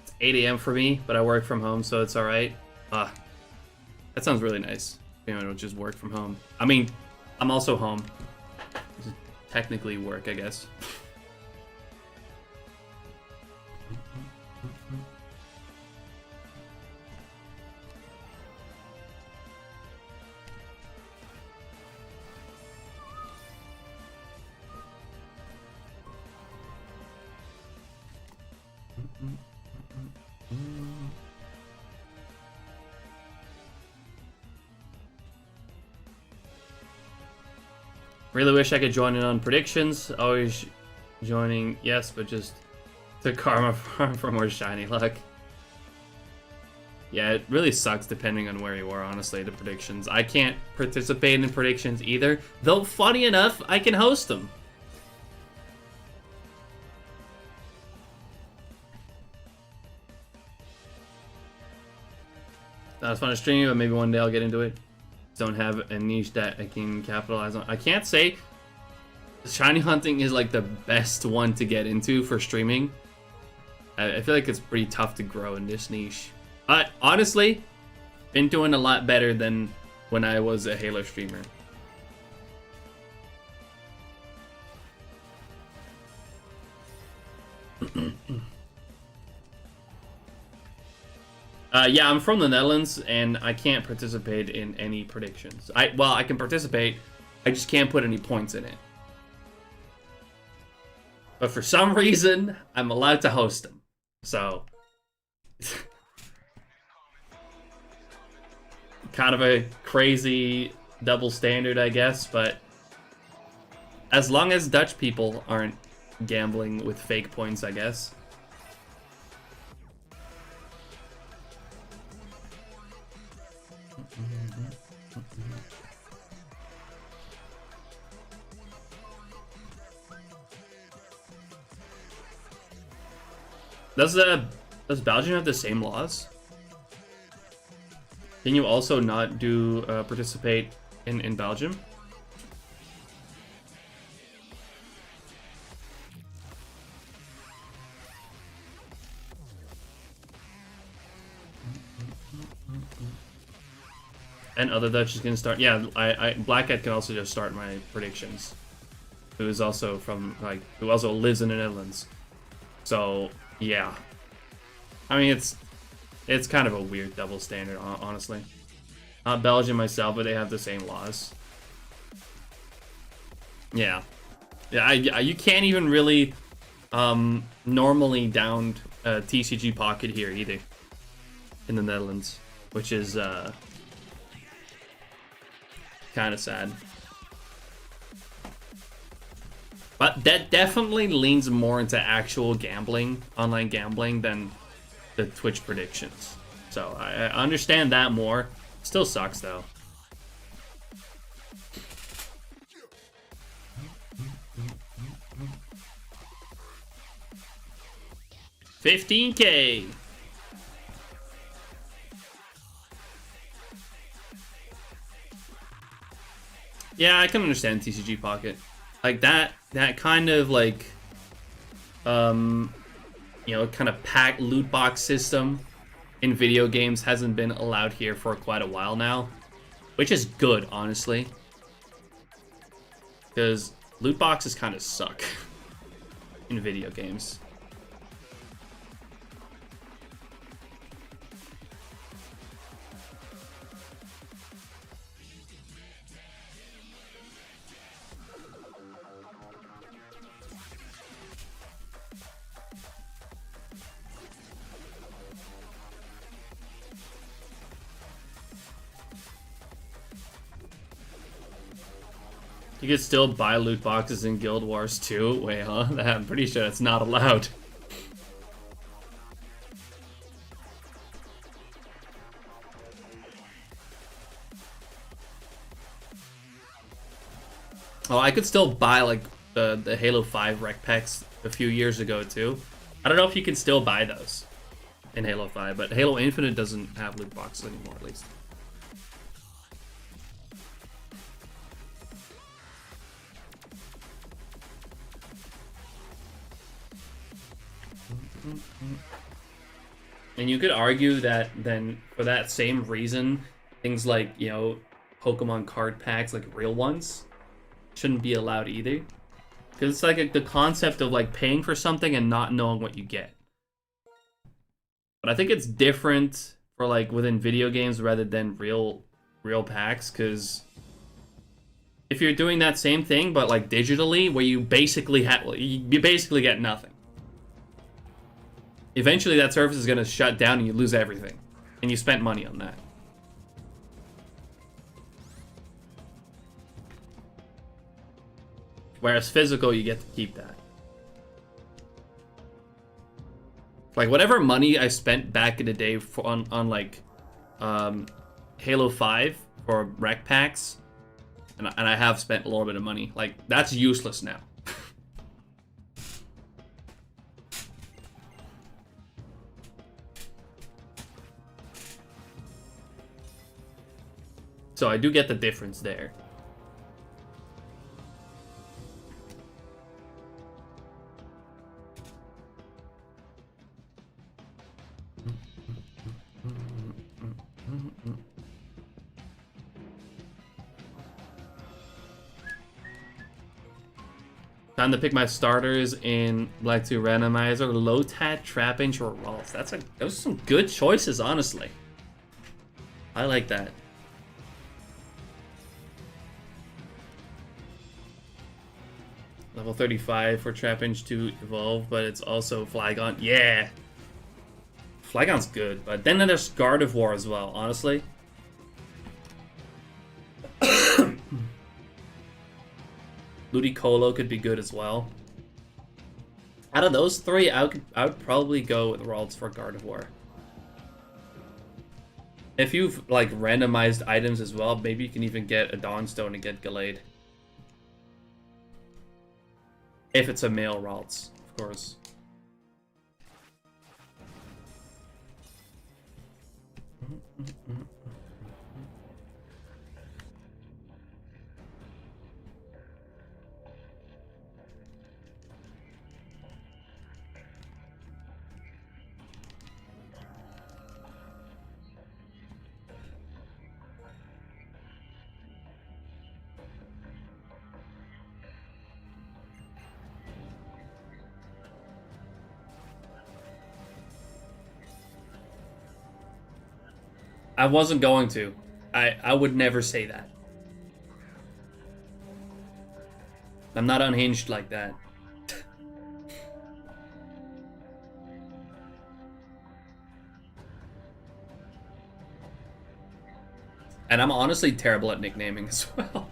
It's 8 a.m. for me, but I work from home, so it's alright. That sounds really nice. You know, just work from home. I mean, I'm also home. This is technically work, I guess. Really wish I could join in on predictions. Always joining, yes, but just to karma farm for more shiny luck. Yeah, it really sucks depending on where you are, honestly, the predictions. I can't participate in predictions either, though funny enough, I can host them. That was fun to stream, but maybe one day I'll get into it. Don't have a niche that I can capitalize on. I can't say shiny hunting is like the best one to get into for streaming. I feel like it's pretty tough to grow in this niche. But honestly, been doing a lot better than when I was a Halo streamer. Yeah, I'm from the Netherlands, and I can't participate in any predictions. Well, I can participate, I just can't put any points in it. But for some reason, I'm allowed to host them. So, kind of a crazy double standard, I guess, but as long as Dutch people aren't gambling with fake points, I guess. Does Belgium have the same laws? Can you also not do participate in Belgium? And other Dutch is gonna start. Yeah, Black Cat can also just start my predictions. Who is also from who also lives in the Netherlands. So yeah, I mean it's kind of a weird double standard, honestly. Not Belgium myself, but they have the same laws. Yeah, you can't even really normally down TCG Pocket here either in the Netherlands, which is kind of sad. But that definitely leans more into actual gambling, online gambling, than the Twitch predictions. So I understand that more. Still sucks though. $15K. Yeah, I can understand TCG Pocket. Like that kind of like you know, kind of pack loot box system in video games hasn't been allowed here for quite a while now, which is good, honestly. Because loot boxes kind of suck in video games. You could still buy loot boxes in Guild Wars 2? Wait, huh? I'm pretty sure that's not allowed. Oh, I could still buy like the Halo 5 rec packs a few years ago too. I don't know if you can still buy those in Halo 5, but Halo Infinite doesn't have loot boxes anymore, at least. And you could argue that then for that same reason, things like, you know, Pokemon card packs, like real ones, shouldn't be allowed either. Because it's like the concept of like paying for something and not knowing what you get. But I think it's different for like within video games rather than real packs, because if you're doing that same thing but like digitally, where you basically get nothing. Eventually that service is going to shut down and you lose everything. And you spent money on that. Whereas physical, you get to keep that. Like whatever money I spent back in the day on like Halo 5 for rec packs, and I have spent a little bit of money, like that's useless now. So I do get the difference there. Time to pick my starters in Black 2 Randomizer, Lotat, Trapinch, or Rolf. Those are some good choices, honestly. I like that. Level 35 for Trapinch to evolve, but it's also Flygon. Yeah! Flygon's good, but then there's Gardevoir as well, honestly. Ludicolo could be good as well. Out of those three, I would probably go with Ralts for Gardevoir. If you've like randomized items as well, maybe you can even get a Dawnstone and get Gallade. If it's a male Ralts, of course. I wasn't going to. I would never say that. I'm not unhinged like that. And I'm honestly terrible at nicknaming as well.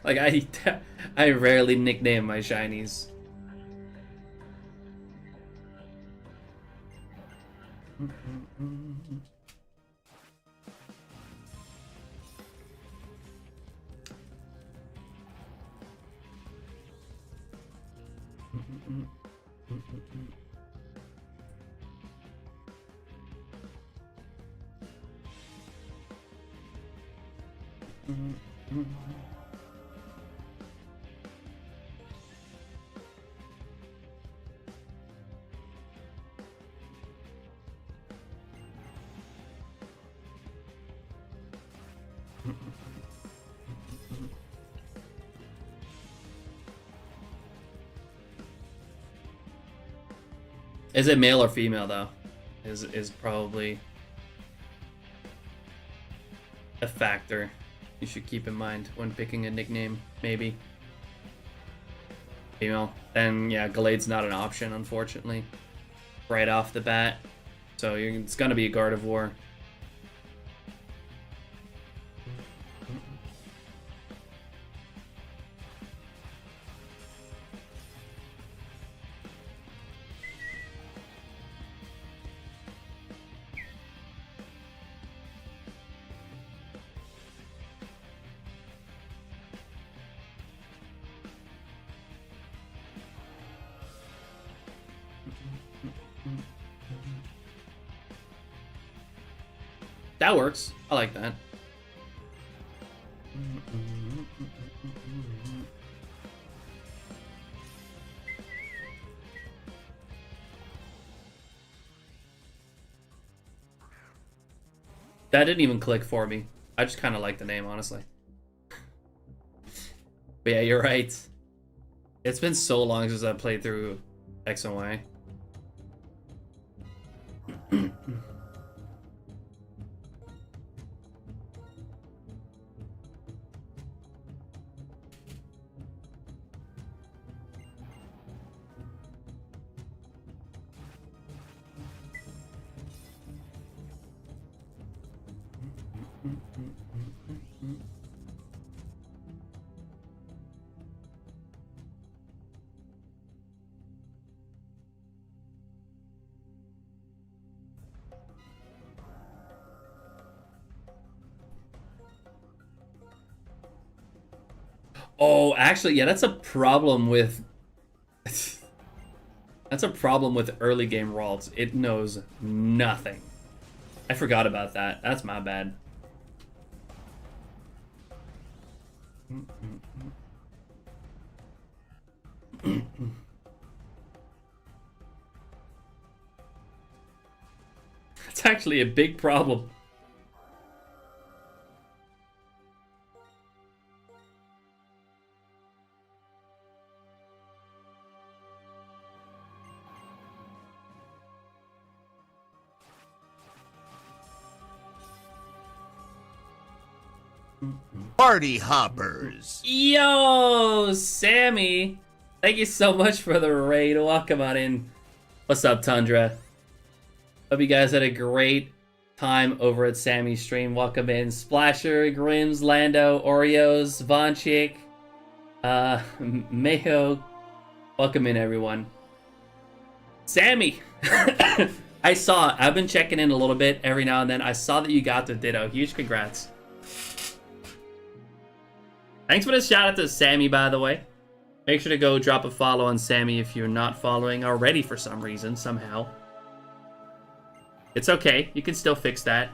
Like I rarely nickname my shinies. Is it male or female though? Is probably a factor you should keep in mind when picking a nickname, maybe. Female. Then yeah, Galade's not an option, unfortunately. Right off the bat. So it's gonna be a Gardevoir. That works. I like that. That didn't even click for me. I just kind of like the name, honestly. But yeah, you're right. It's been so long since I played through X and Y. Oh, actually, yeah, that's a problem with... that's a problem with early game Ralts. It knows nothing. I forgot about that. That's my bad. It's actually a big problem. Party hoppers. Yo, Sammy. Thank you so much for the raid. Welcome on in. What's up, Tundra? Hope you guys had a great time over at Sammy's stream. Welcome in. Splasher, Grims, Lando, Oreos, Vonchik, Mayo. Welcome in, everyone. Sammy. I've been checking in a little bit every now and then. I saw that you got the Ditto. Huge congrats. Thanks for the shout out to Sammy, by the way. Make sure to go drop a follow on Sammy if you're not following already for some reason, somehow. It's okay. You can still fix that.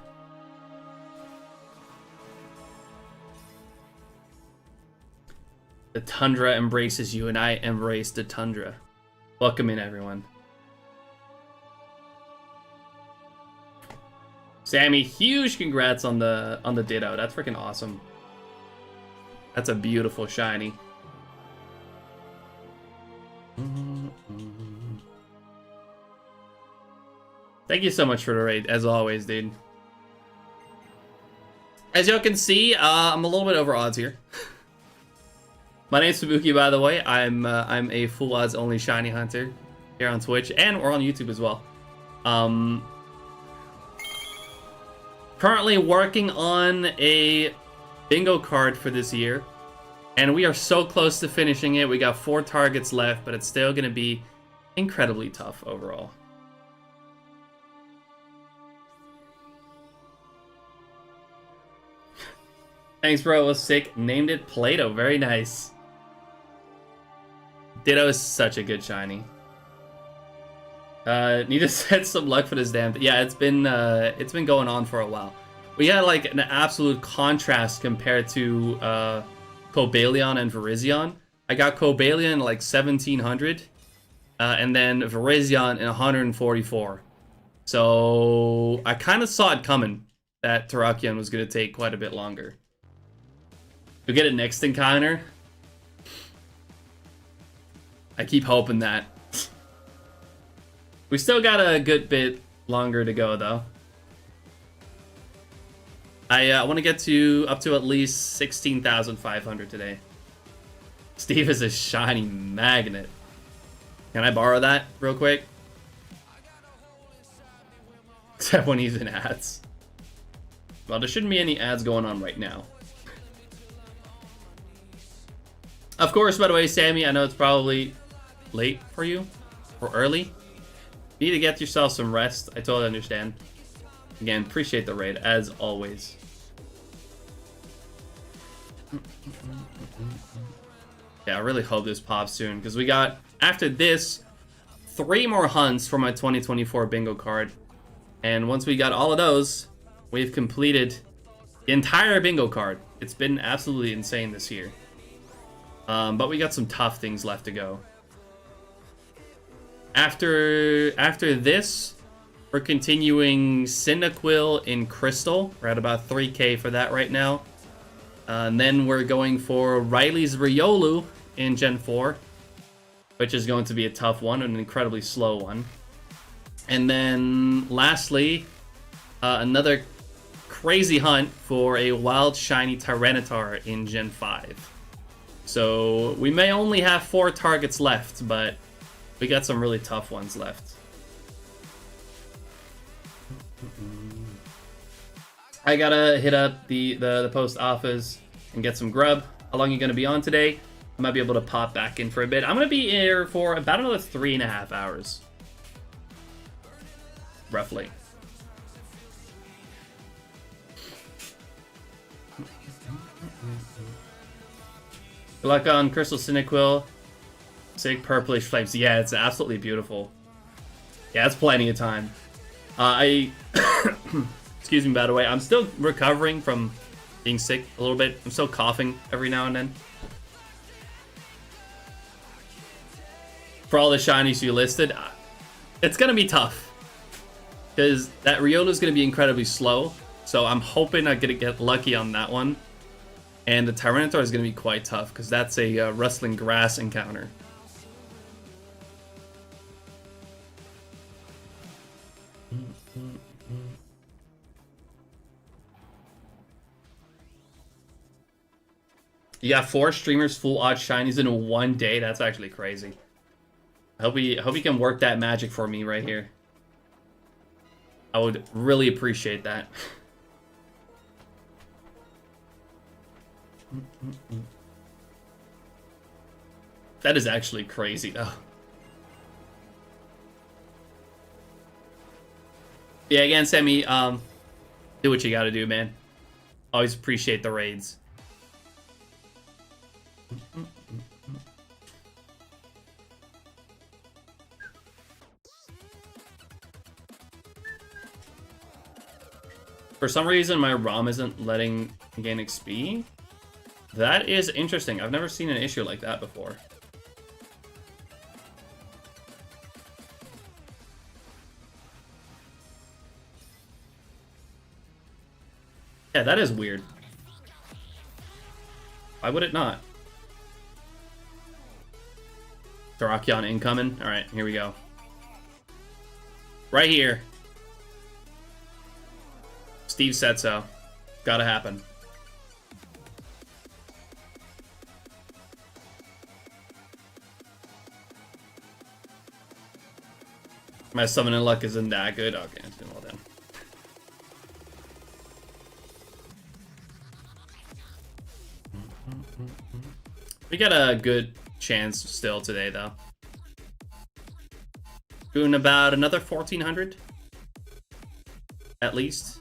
The Tundra embraces you, and I embrace the Tundra. Welcome in, everyone. Sammy, huge congrats on the Ditto. That's freaking awesome. That's a beautiful shiny. Thank you so much for the raid, as always, dude. As y'all can see, I'm a little bit over odds here. My name's Sabuki, by the way. I'm a full odds only shiny hunter here on Twitch, and we're on YouTube as well. Currently working on a bingo card for this year, and we are so close to finishing it. We got 4 targets left, but it's still going to be incredibly tough overall. Thanks, bro. It was sick. Named it Play-Doh. Very nice. Ditto is such a good shiny. Need to set some luck for this damn thing. Yeah, it's been going on for a while. we had like an absolute contrast compared to Cobalion and Virizion. I got Cobalion like 1700, and then Virizion in 144. So I kind of saw it coming that Terrakion was going to take quite a bit longer. You'll get it next encounter. I keep hoping that. We still got a good bit longer to go, though. I want to get to up to at least 16,500 today. Steve is a shiny magnet. Can I borrow that real quick? Except when he's in ads. Well, there shouldn't be any ads going on right now. Of course, by the way, Sammy, I know it's probably late for you, or early. You need to get yourself some rest. I totally understand. Again, appreciate the raid, as always. Yeah, I really hope this pops soon, because we got, after this, 3 more hunts for my 2024 bingo card. And once we got all of those, we've completed the entire bingo card. It's been absolutely insane this year. But we got some tough things left to go. After this, we're continuing Cyndaquil in Crystal. We're at about 3k for that right now. And then we're going for Riley's Riolu in Gen 4, which is going to be a tough one, an incredibly slow one. And then lastly, another crazy hunt for a wild shiny Tyranitar in Gen 5. So we may only have 4 targets left, but we got some really tough ones left. I gotta hit up the post office and get some grub. How long are you gonna be on today? I might be able to pop back in for a bit. I'm gonna be here for about another 3.5 hours. Roughly. Good luck on Crystal Cyndaquil. Sick purplish flames. Yeah, it's absolutely beautiful. Yeah, it's plenty of time. Excuse me, by the way. I'm still recovering from being sick a little bit. I'm still coughing every now and then. For all the shinies you listed, it's going to be tough. Because that Riolu is going to be incredibly slow. So I'm hoping I'm going to get lucky on that one. And the Tyranitar is going to be quite tough, because that's a rustling grass encounter. You got 4 streamers full odd shinies in one day. That's actually crazy. I hope you can work that magic for me right here. I would really appreciate that. That is actually crazy, though. Yeah, again, Sammy, do what you gotta do, man. Always appreciate the raids. For some reason, my ROM isn't letting gain XP. That is interesting. I've never seen an issue like that before. Yeah, that is weird. Why would it not? Terrakion incoming. Alright, here we go. Right here. Steve said so. Gotta happen. My summoning luck isn't that good. Okay, well then. We got a good chance still today, though. Doing about another 1,400. At least.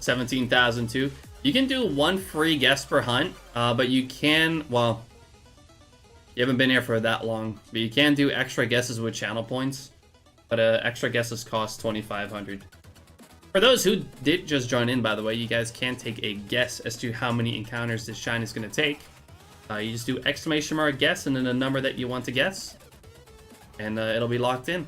17,002. You can do 1 free guess per hunt, but you can, well, you haven't been here for that long, but you can do extra guesses with channel points, but extra guesses cost 2,500. For those who did just join in, by the way, you guys can take a guess as to how many encounters this shine is going to take. You just do exclamation mark guess and then the number that you want to guess, and it'll be locked in.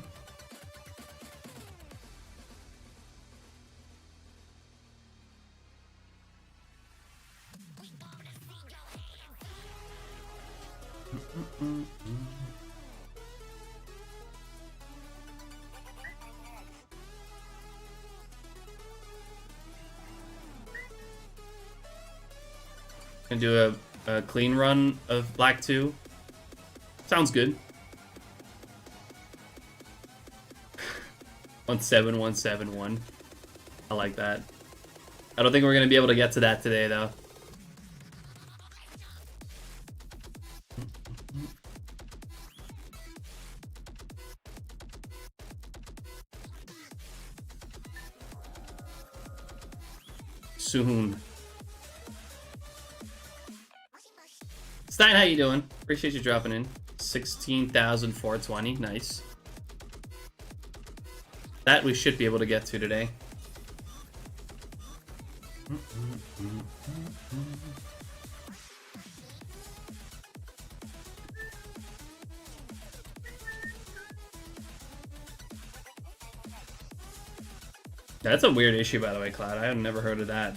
Gonna do a clean run of Black 2. Sounds good. 17171. I like that. I don't think we're gonna be able to get to that today, though. Soon. Stein, how you doing? Appreciate you dropping in. 16,420. Nice. That we should be able to get to today. That's a weird issue, by the way, Cloud. I have never heard of that.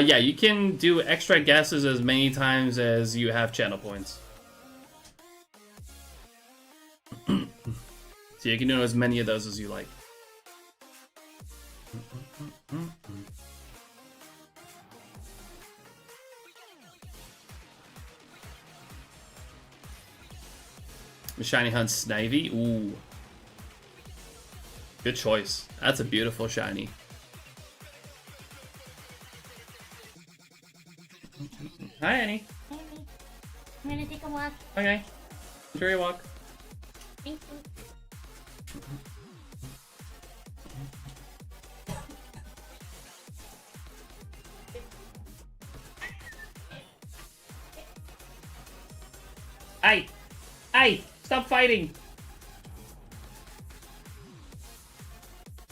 Yeah, you can do extra guesses as many times as you have channel points. So you can do as many of those as you like. Shiny Hunt Snivy. Ooh. Good choice. That's a beautiful shiny. Hi, Annie. Hey, I'm gonna take a walk. Okay. Enjoy your walk. Thank you. Hey! Hey! Stop fighting!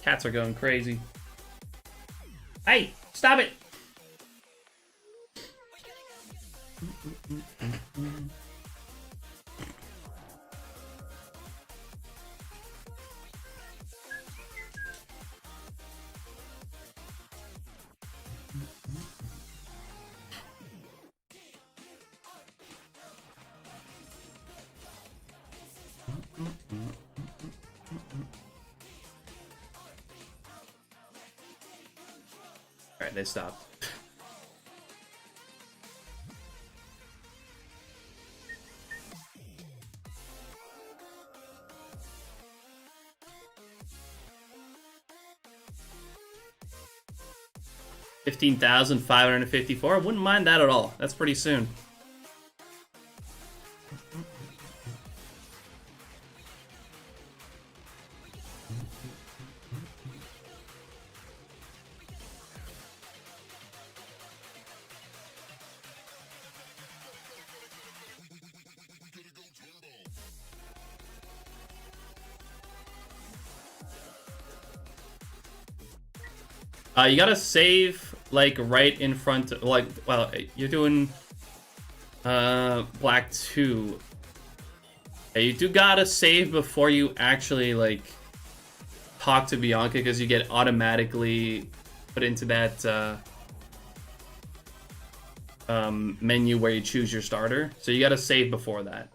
Cats are going crazy. Hey! Stop it! Alright, they stopped. $15,554. I wouldn't mind that at all. That's pretty soon. You gotta save like right in front, like, well, you're doing Black 2. Yeah, you do gotta save before you actually like talk to Bianca, because you get automatically put into that menu where you choose your starter. So you gotta save before that.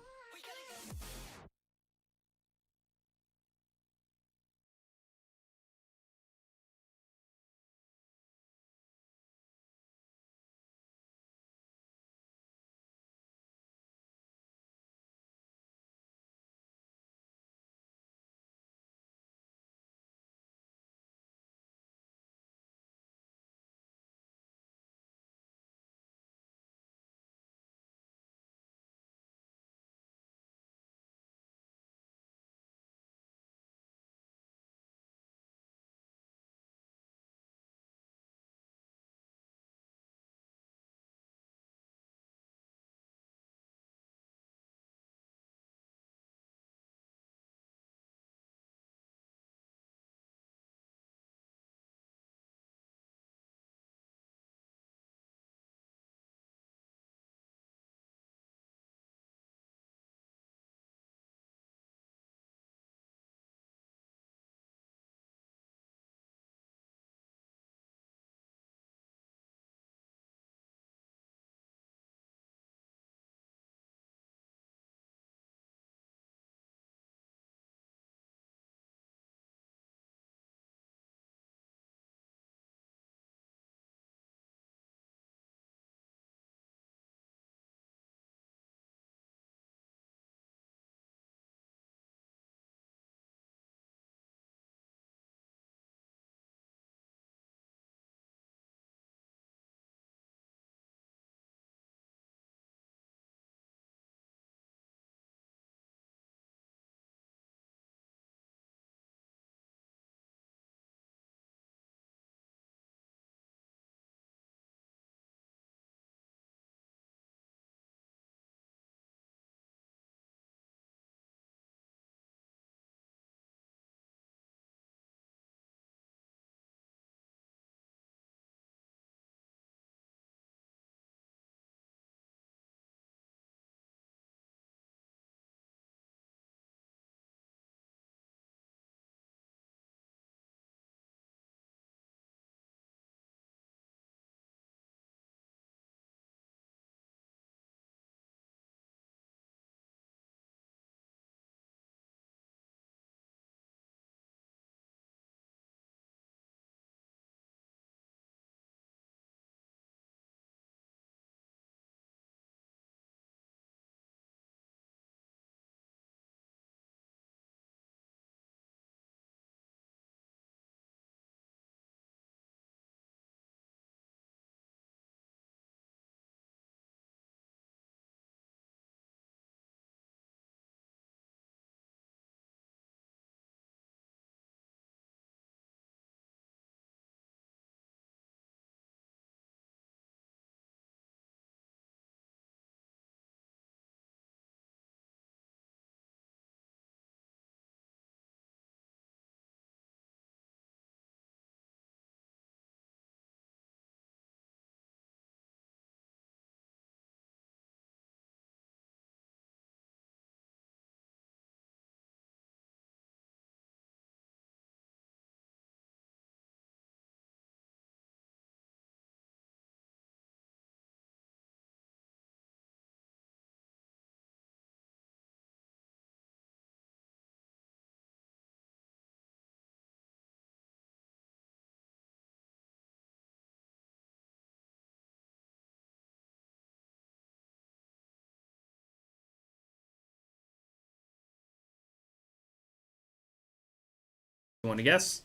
You want to guess?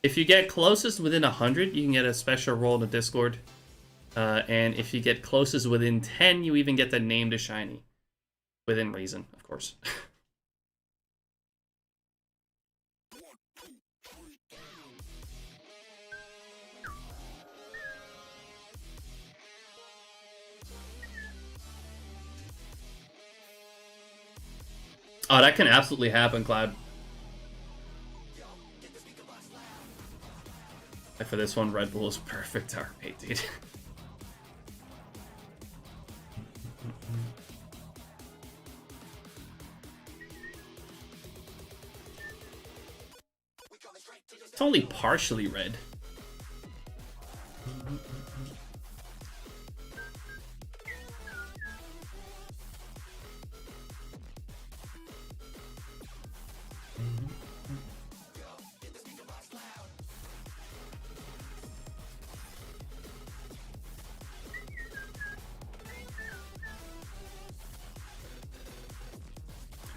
If you get closest within 100, you can get a special roll in the Discord. And if you get closest within 10, you even get the name to shiny. Within reason, of course. Oh, that can absolutely happen, Cloud. And for this one, Red Bull is perfect R8, dude. It's only partially red.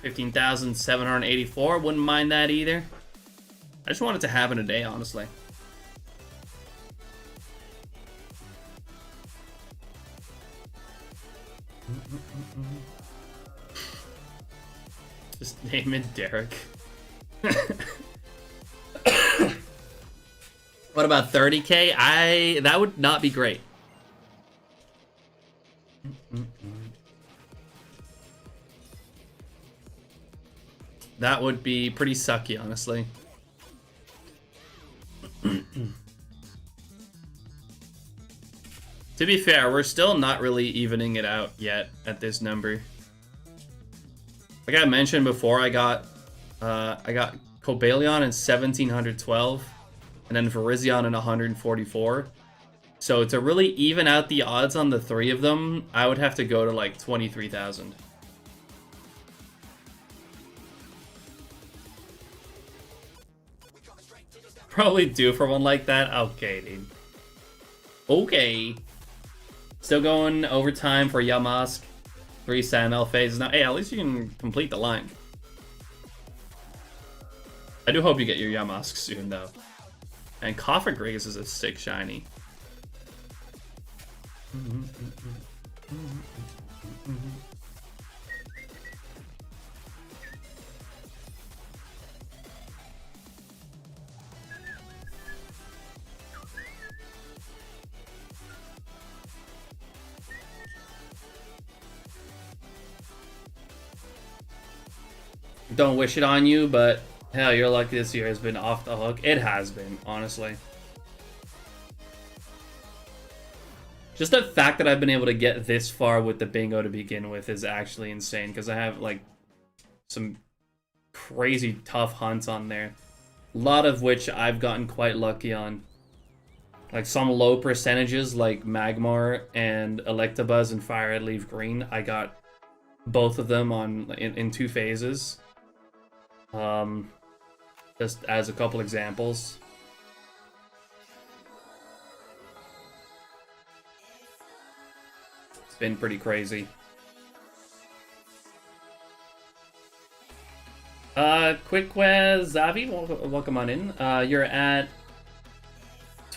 $15,784. Wouldn't mind that either. I just want it to happen today, honestly. Just name it Derek. What about 30K? That would not be great. That would be pretty sucky, honestly. To be fair, we're still not really evening it out yet at this number. Like I mentioned before, I got Cobalion in 1712, and then Virizion in 144. So to really even out the odds on the three of them, I would have to go to like 23,000. Probably due for one like that. Okay, dude. Okay. Still going overtime for Yamask. 3 Samel phases now. Hey, at least you can complete the line. I do hope you get your Yamask soon, though. And Coffagrigus is a sick shiny. Don't wish it on you, but hell, your luck this year has been off the hook. It has been, honestly. Just the fact that I've been able to get this far with the bingo to begin with is actually insane, because I have like some crazy tough hunts on there. A lot of which I've gotten quite lucky on. Like some low percentages like Magmar and Electabuzz and Fire Red Leaf Green. I got both of them on in 2 phases. Just as a couple examples. It's been pretty crazy. Quick Quez Zavi, welcome on in. You're at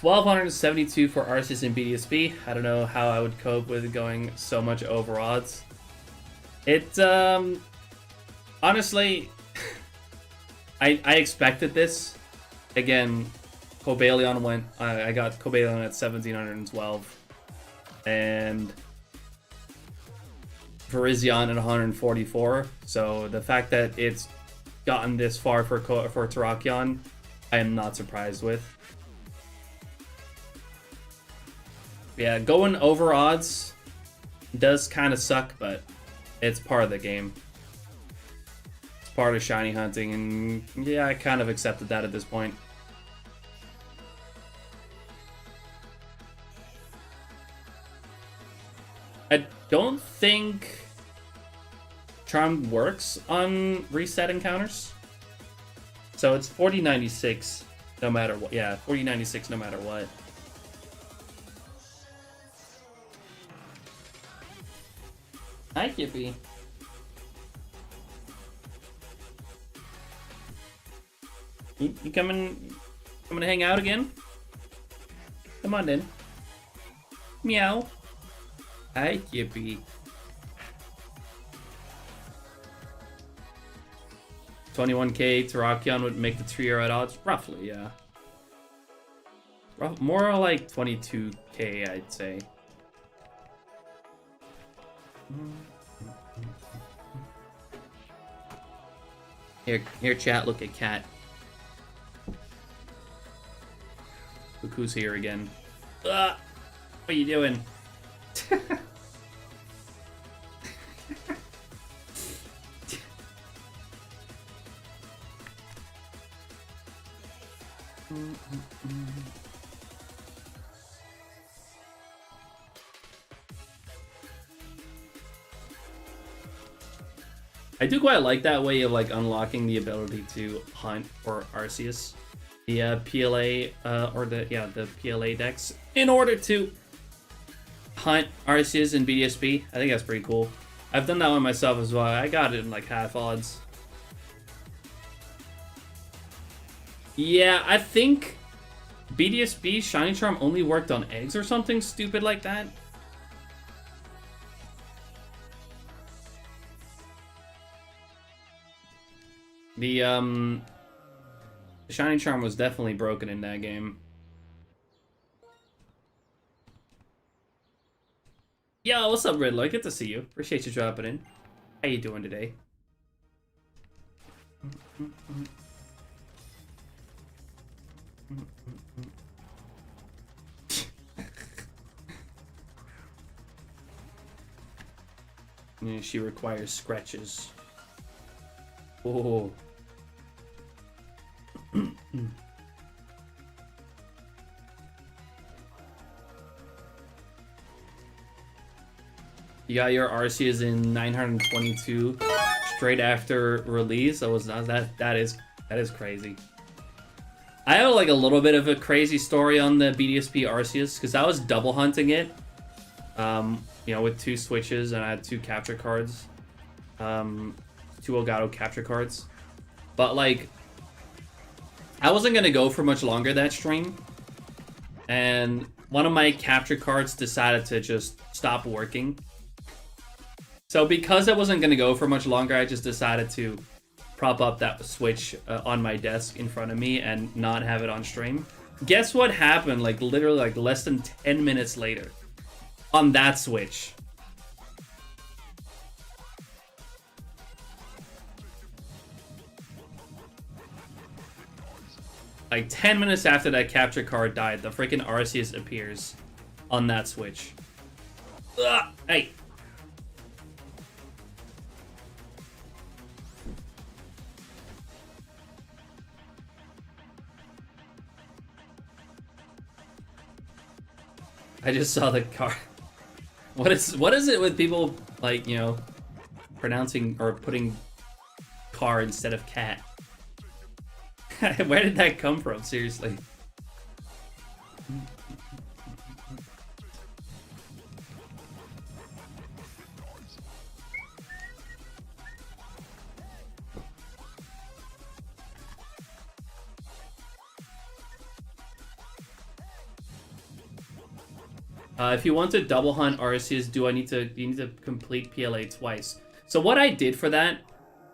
1,272 for Arceus and BDSP. I don't know how I would cope with going so much over odds. It, honestly, I expected this. Again, Cobalion went, I got Cobalion at 1,712. And Virizion at 144. So the fact that it's gotten this far for Terrakion, I am not surprised with. Yeah, going over odds does kind of suck, but it's part of the game. It's part of shiny hunting, and yeah, I kind of accepted that at this point. I don't think Charm works on reset encounters. So it's 4096 no matter what. Yeah, 4096 no matter what. Hi, Kippy. You coming to hang out again? Come on then. Meow. Hi, Kippy. 21k Terrakion would make the 3-year at odds? Roughly, yeah. More like 22k, I'd say. Here, chat, look at Cat. Look who's here again. What are you doing? I do quite like that way of like unlocking the ability to hunt for Arceus, the PLA or the PLA decks in order to hunt Arceus in BDSP. I think that's pretty cool. I've done that one myself as well. I got it in like half odds. Yeah, I think BDSP Shiny Charm only worked on eggs or something stupid like that. The Shiny Charm was definitely broken in that game. Yo, what's up, Riddler? Good to see you. Appreciate you dropping in. How you doing today? Yeah, she requires scratches. Oh. You got your Arceus in 922 straight after release. That is crazy. I have like a little bit of a crazy story on the BDSP Arceus because I was double hunting it, you know, with 2 switches, and I had 2 capture cards, 2 Elgato capture cards, but like I wasn't gonna go for much longer that stream, and one of my capture cards decided to just stop working. So because I wasn't gonna go for much longer, I just decided to prop up that switch on my desk in front of me and not have it on stream. Guess what happened? Like literally like less than 10 minutes later on that switch. Like 10 minutes after that capture card died, the freaking Arceus appears on that switch. Ugh, hey. I just saw the card. What is it with people like, you know, pronouncing or putting car instead of cat? Where did that come from? Seriously. If you want to double hunt Arceus, you need to complete PLA twice. So what I did for that,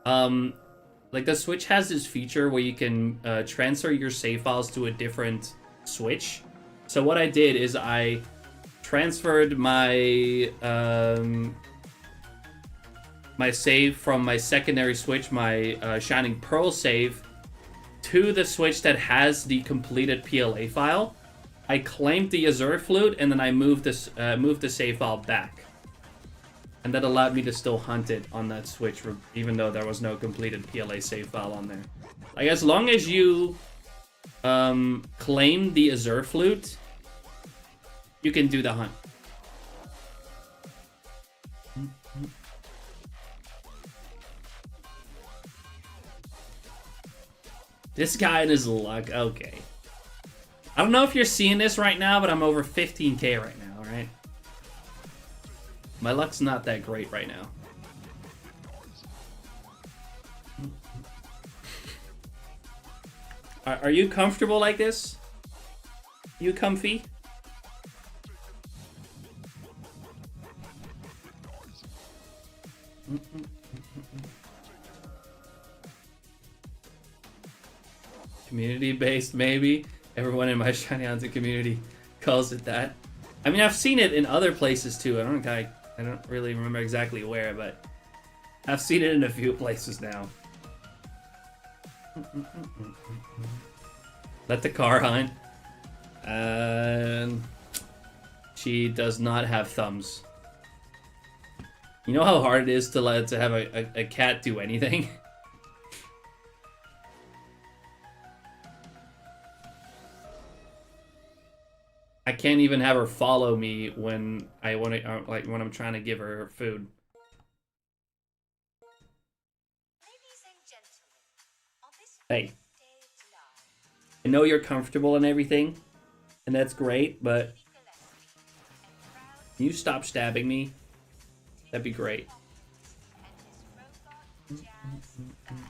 like the Switch has this feature where you can transfer your save files to a different Switch. So what I did is I transferred my my save from my secondary Switch, my Shining Pearl save, to the Switch that has the completed PLA file. I claimed the Azure Flute, and then I moved the save file back. And that allowed me to still hunt it on that Switch, even though there was no completed PLA save file on there. Like, as long as you claim the Azure Flute, you can do the hunt. This guy and his luck, okay. I don't know if you're seeing this right now, but I'm over 15k right now, alright? My luck's not that great right now. Are you comfortable like this? You comfy? Community-based, maybe. Everyone in my Shiny Hanzo community calls it that. I mean, I've seen it in other places too. I don't really remember exactly where, but I've seen it in a few places now. Let the car hunt. She does not have thumbs. You know how hard it is to have a cat do anything? I can't even have her follow me when I want to, like when I'm trying to give her food. Ladies and gentlemen, on this Hey, day of July, I know you're comfortable and everything, and that's great, but can you stop stabbing me? That'd be great. and his robot jazz band.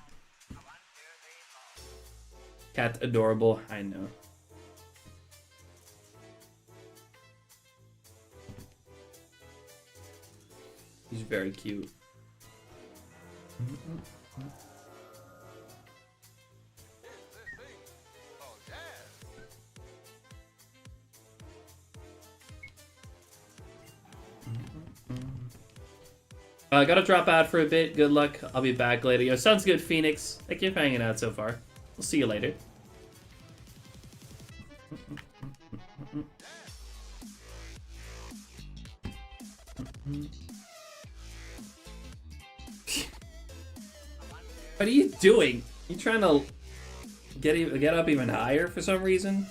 Cat's adorable, I know. He's very cute. I gotta drop out for a bit. Good luck. I'll be back later. Yo, sounds good, Phoenix. Thank you for hanging out so far. We'll see you later. What are you doing? You trying to get up even higher for some reason?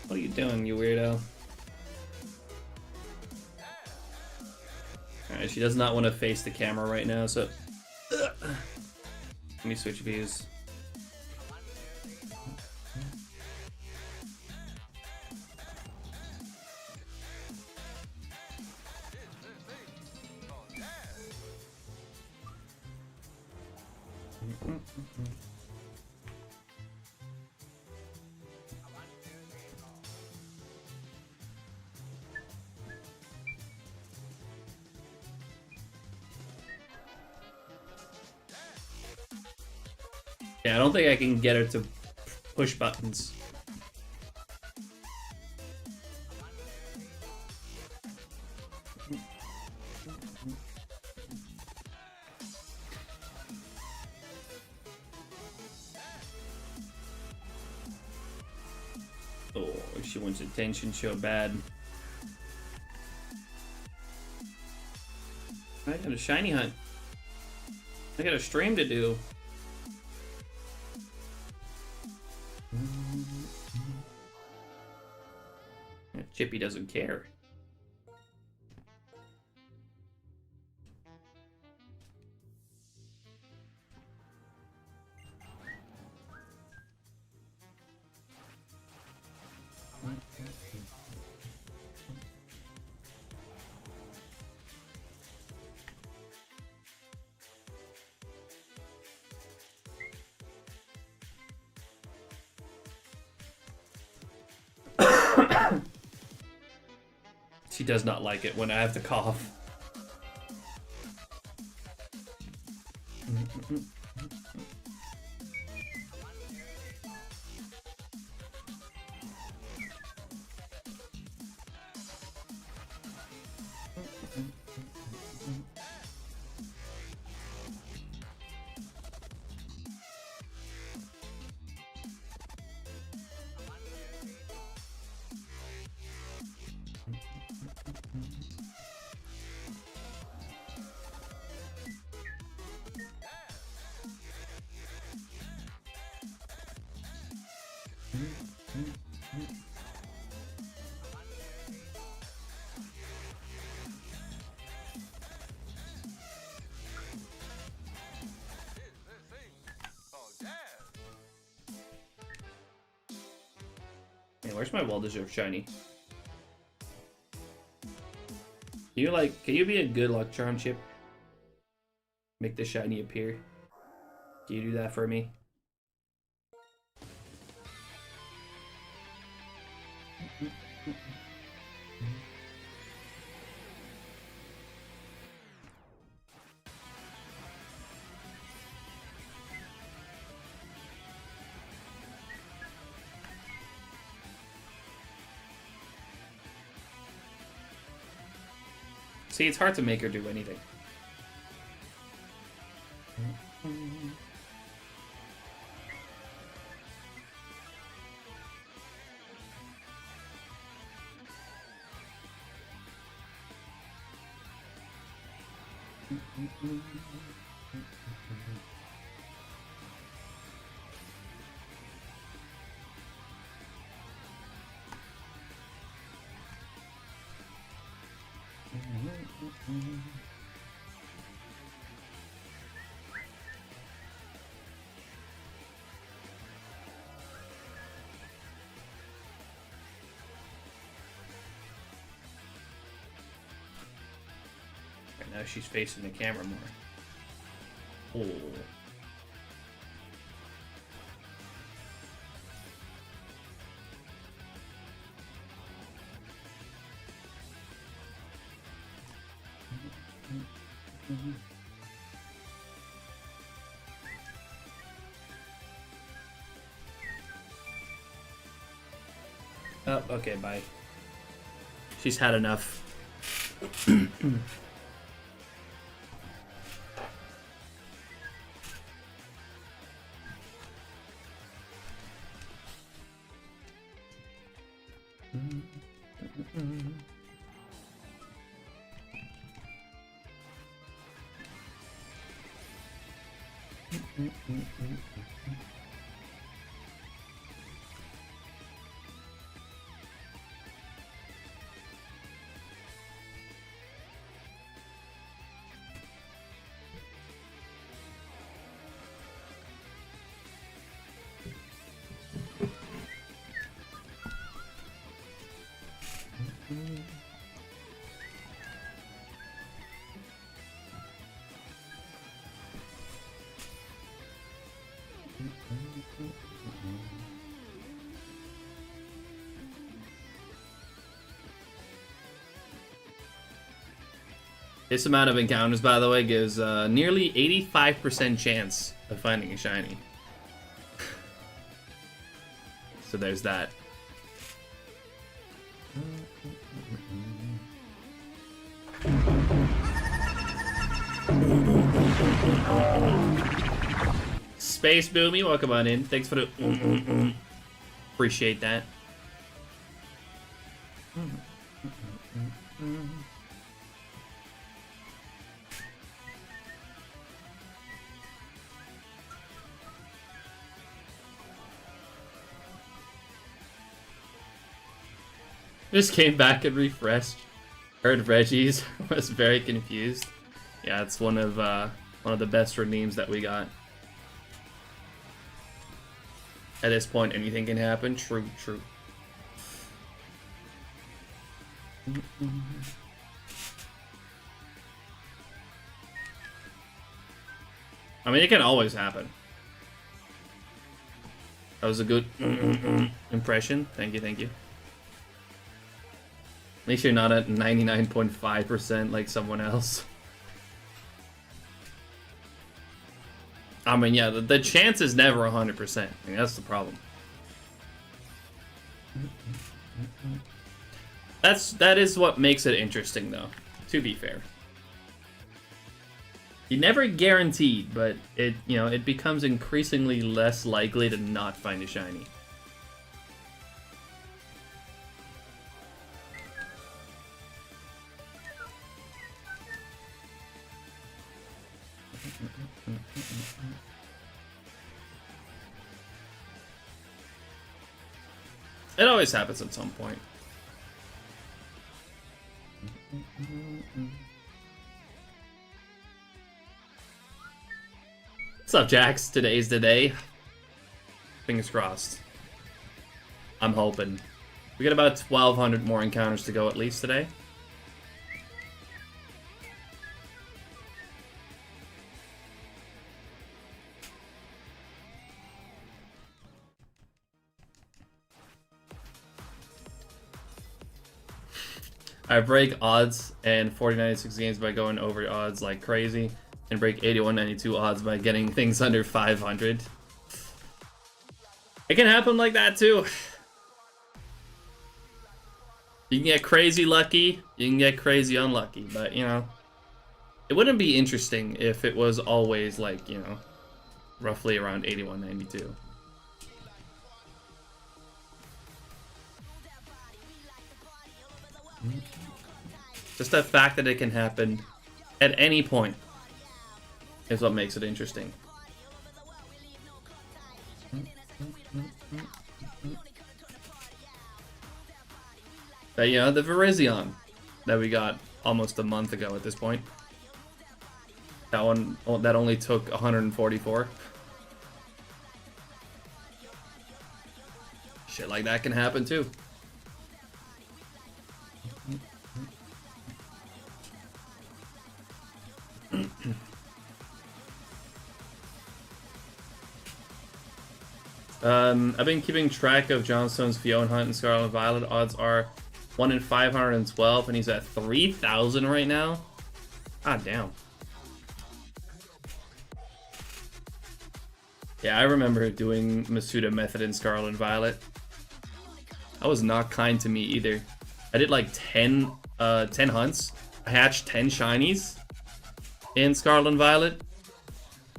What are you doing, you weirdo? Alright, she does not want to face the camera right now, so... Ugh. Let me switch views. Yeah, I don't think I can get her to push buttons. Oh, she wants attention so bad. I got a shiny hunt. I got a stream to do. Chippy doesn't care. She does not like it when I have to cough. Man, where's my well-deserved shiny? Can you be a good luck charm, Chip? Make the shiny appear. Can you do that for me? See, it's hard to make her do anything. Right now she's facing the camera more. Oh. Oh, okay, bye. She's had enough. This amount of encounters, by the way, gives nearly 85% chance of finding a shiny. So there's that. Space Boomy, welcome on in. Thanks for the appreciate that. Just came back and refreshed. Heard Reggie's, was very confused. Yeah, it's one of the best redeems that we got. At this point, anything can happen. True, true. I mean, it can always happen. That was a good impression. Thank you, thank you. At least you're not at 99.5% like someone else. I mean, yeah, the chance is never 100%. I mean, that's the problem. That is what makes it interesting, though. To be fair, you never guaranteed, but it becomes increasingly less likely to not find a shiny. It always happens at some point. What's up, Jax? Today's the day. Fingers crossed. I'm hoping. We got about 1,200 more encounters to go at least today. I break odds and 4096 games by going over odds like crazy, and break 8192 odds by getting things under 500. It can happen like that too. You can get crazy lucky, you can get crazy unlucky, but you know, it wouldn't be interesting if it was always like, you know, roughly around 8192. Just the fact that it can happen at any point is what makes it interesting. But you know, the Virizion that we got almost a month ago at this point. That one, that only took 144. Shit like that can happen too. I've been keeping track of Jon Stone's Fiona Hunt and Scarlet and Violet. Odds are 1 in 512, and he's at 3,000 right now. God damn. Yeah, I remember doing Masuda Method in Scarlet and Violet. That was not kind to me either. I did like 10 hunts. I hatched 10 shinies in Scarlet and Violet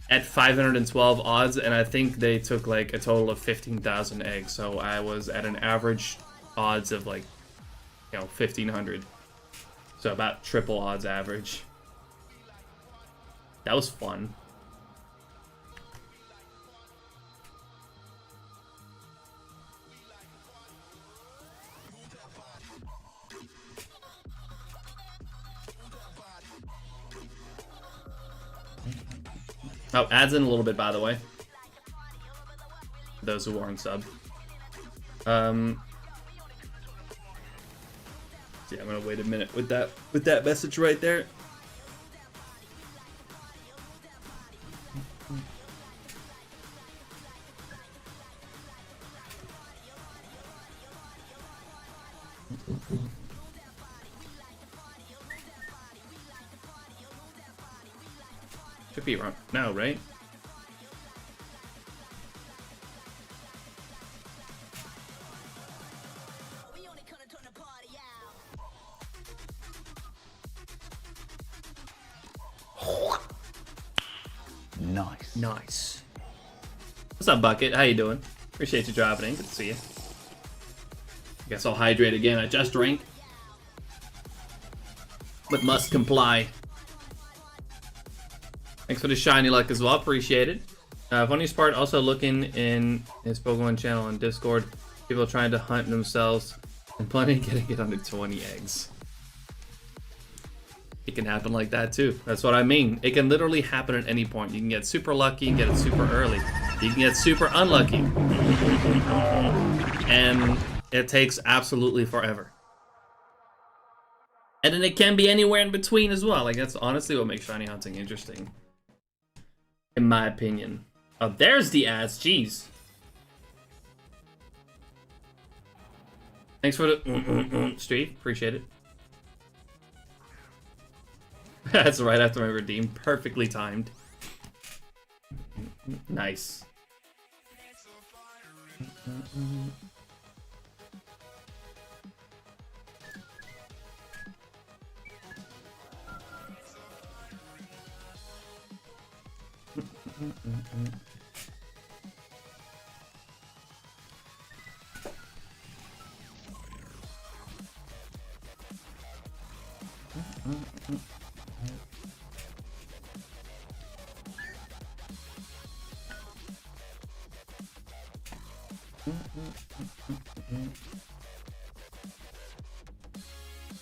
at 512 odds, and I think they took like a total of 15,000 eggs. So I was at an average odds of like, you know, 1,500. So about triple odds average. That was fun. Oh, adds in a little bit, by the way. For those who aren't sub. See, I'm gonna wait a minute with that message right there. Should be around now, right? Nice. Nice. What's up, Bucket? How you doing? Appreciate you dropping in. Good to see you. Guess I'll hydrate again. I just drank, but must comply. Thanks for the shiny luck as well. Appreciate it. Funniest part, also looking in his Pokemon channel on Discord, people trying to hunt themselves and plenty getting it under 20 eggs. It can happen like that too. That's what I mean. It can literally happen at any point. You can get super lucky and get it super early. You can get super unlucky. And it takes absolutely forever. And then it can be anywhere in between as well. Like, that's honestly what makes shiny hunting interesting, in my opinion. Oh, there's the ads. Jeez. Thanks for the streak. Appreciate it. That's right after my redeem. Perfectly timed. Nice.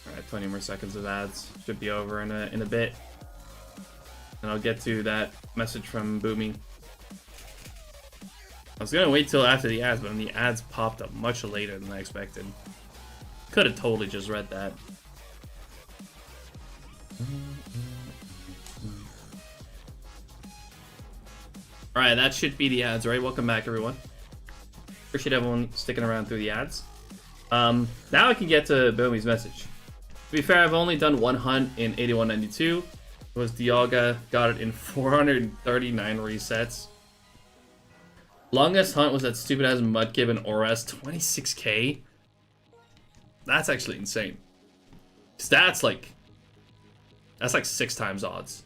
Alright, 20 more seconds of ads. Should be over in a bit. And I'll get to that message from Boomy. I was gonna wait till after the ads, but then the ads popped up much later than I expected. Could have totally just read that. Alright, that should be the ads, right? Welcome back, everyone. Appreciate everyone sticking around through the ads. Now I can get to Boomy's message. To be fair, I've only done one hunt in 8192. It was Dialga, got it in 439 resets. Longest hunt was that stupid ass Mudkip and Oras, 26k. That's actually insane. That's like 6 times odds.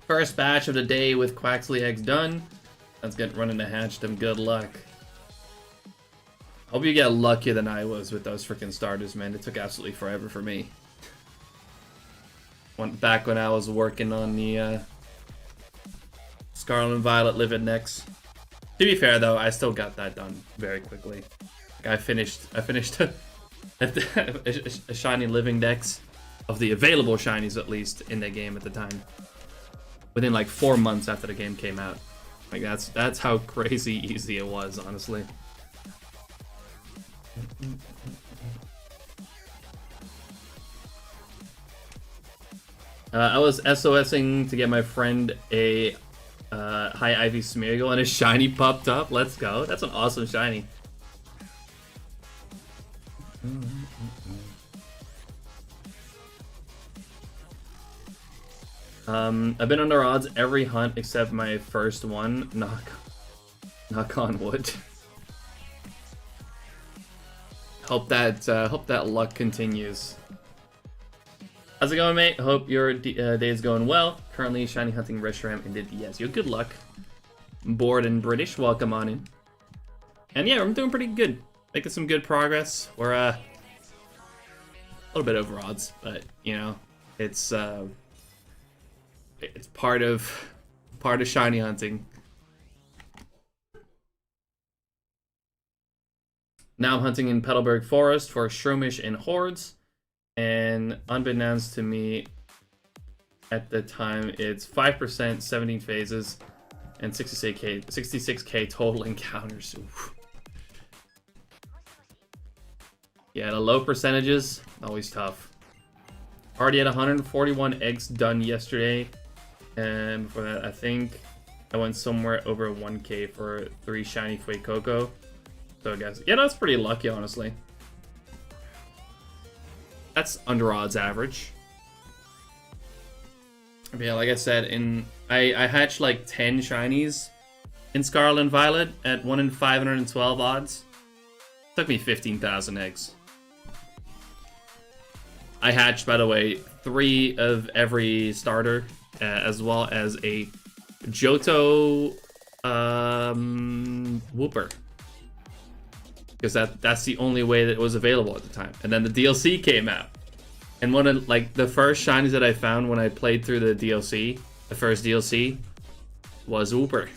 First batch of the day with Quaxley eggs done. Let's get running to hatch them. Good luck. Hope you get luckier than I was with those freaking starters, man. It took absolutely forever for me. Went back when I was working on the Scarlet and Violet Livid necks. To be fair though, I still got that done very quickly. Like, I finished a shiny living decks of the available shinies at least in the game at the time. Within like 4 months after the game came out. Like that's how crazy easy it was, honestly. I was SOSing to get my friend a High Ivy Smeargle and a shiny popped up. Let's go. That's an awesome shiny. I've been under odds every hunt except my first one. Knock on wood. Hope that luck continues. How's it going, mate? Hope your day is going well. Currently shiny hunting Reshiram in the DS. Yo, good luck. Bored and British, welcome on in. And yeah, I'm doing pretty good. Making some good progress. We're a little bit over odds, but you know, it's part of shiny hunting. Now I'm hunting in Petalburg Forest for Shroomish and Hordes, and unbeknownst to me at the time, it's 5%, 17 phases, and 66k total encounters. Oof. Yeah, the low percentages, always tough. Already had 141 eggs done yesterday, and before that, I think I went somewhere over 1k for 3 shiny Fuecoco. So I guess, yeah, that's pretty lucky, honestly. That's under odds average. But yeah, like I said, I hatched like 10 shinies in Scarlet and Violet at 1 in 512 odds. Took me 15,000 eggs. I hatched, by the way, 3 of every starter, as well as a Johto Wooper. Because that's the only way that it was available at the time. And then the DLC came out. And one of like the first shinies that I found when I played through the DLC, the first DLC, was Wooper.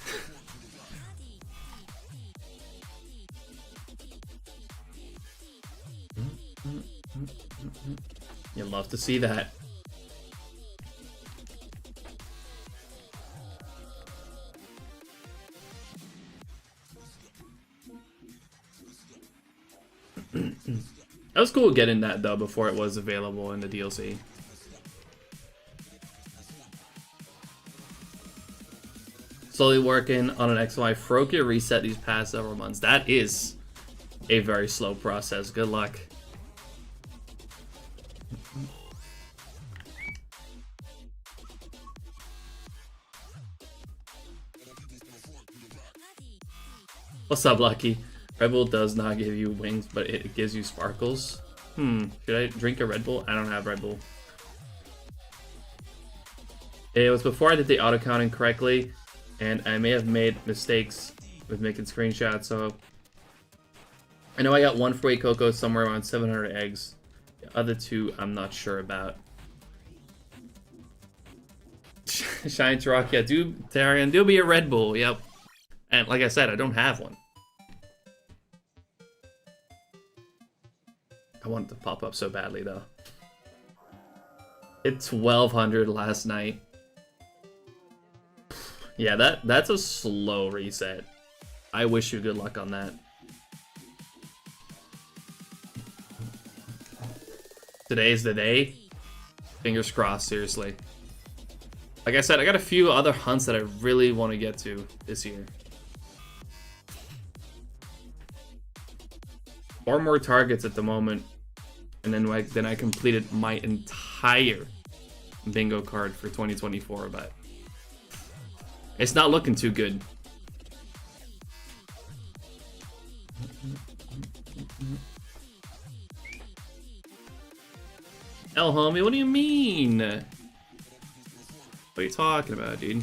You'd love to see that. That was cool getting that though before it was available in the DLC. Slowly working on an XY Froakie reset these past several months. That is a very slow process. Good luck. What's up, Lucky? Red Bull does not give you wings, but it gives you sparkles. Should I drink a Red Bull? I don't have Red Bull. It was before I did the auto counting correctly, and I may have made mistakes with making screenshots, so I know I got 1 Fuecoco somewhere around 700 eggs. The other 2 I'm not sure about. Shine Terrakion, Terrakion, do be a Red Bull, yep. And like I said, I don't have one. I want it to pop up so badly, though. Hit 1200 last night. Yeah, that's a slow reset. I wish you good luck on that. Today's the day. Fingers crossed, seriously. Like I said, I got a few other hunts that I really want to get to this year. 4 more targets at the moment, and then I completed my entire bingo card for 2024, but it's not looking too good. L homie, what do you mean? What are you talking about, dude?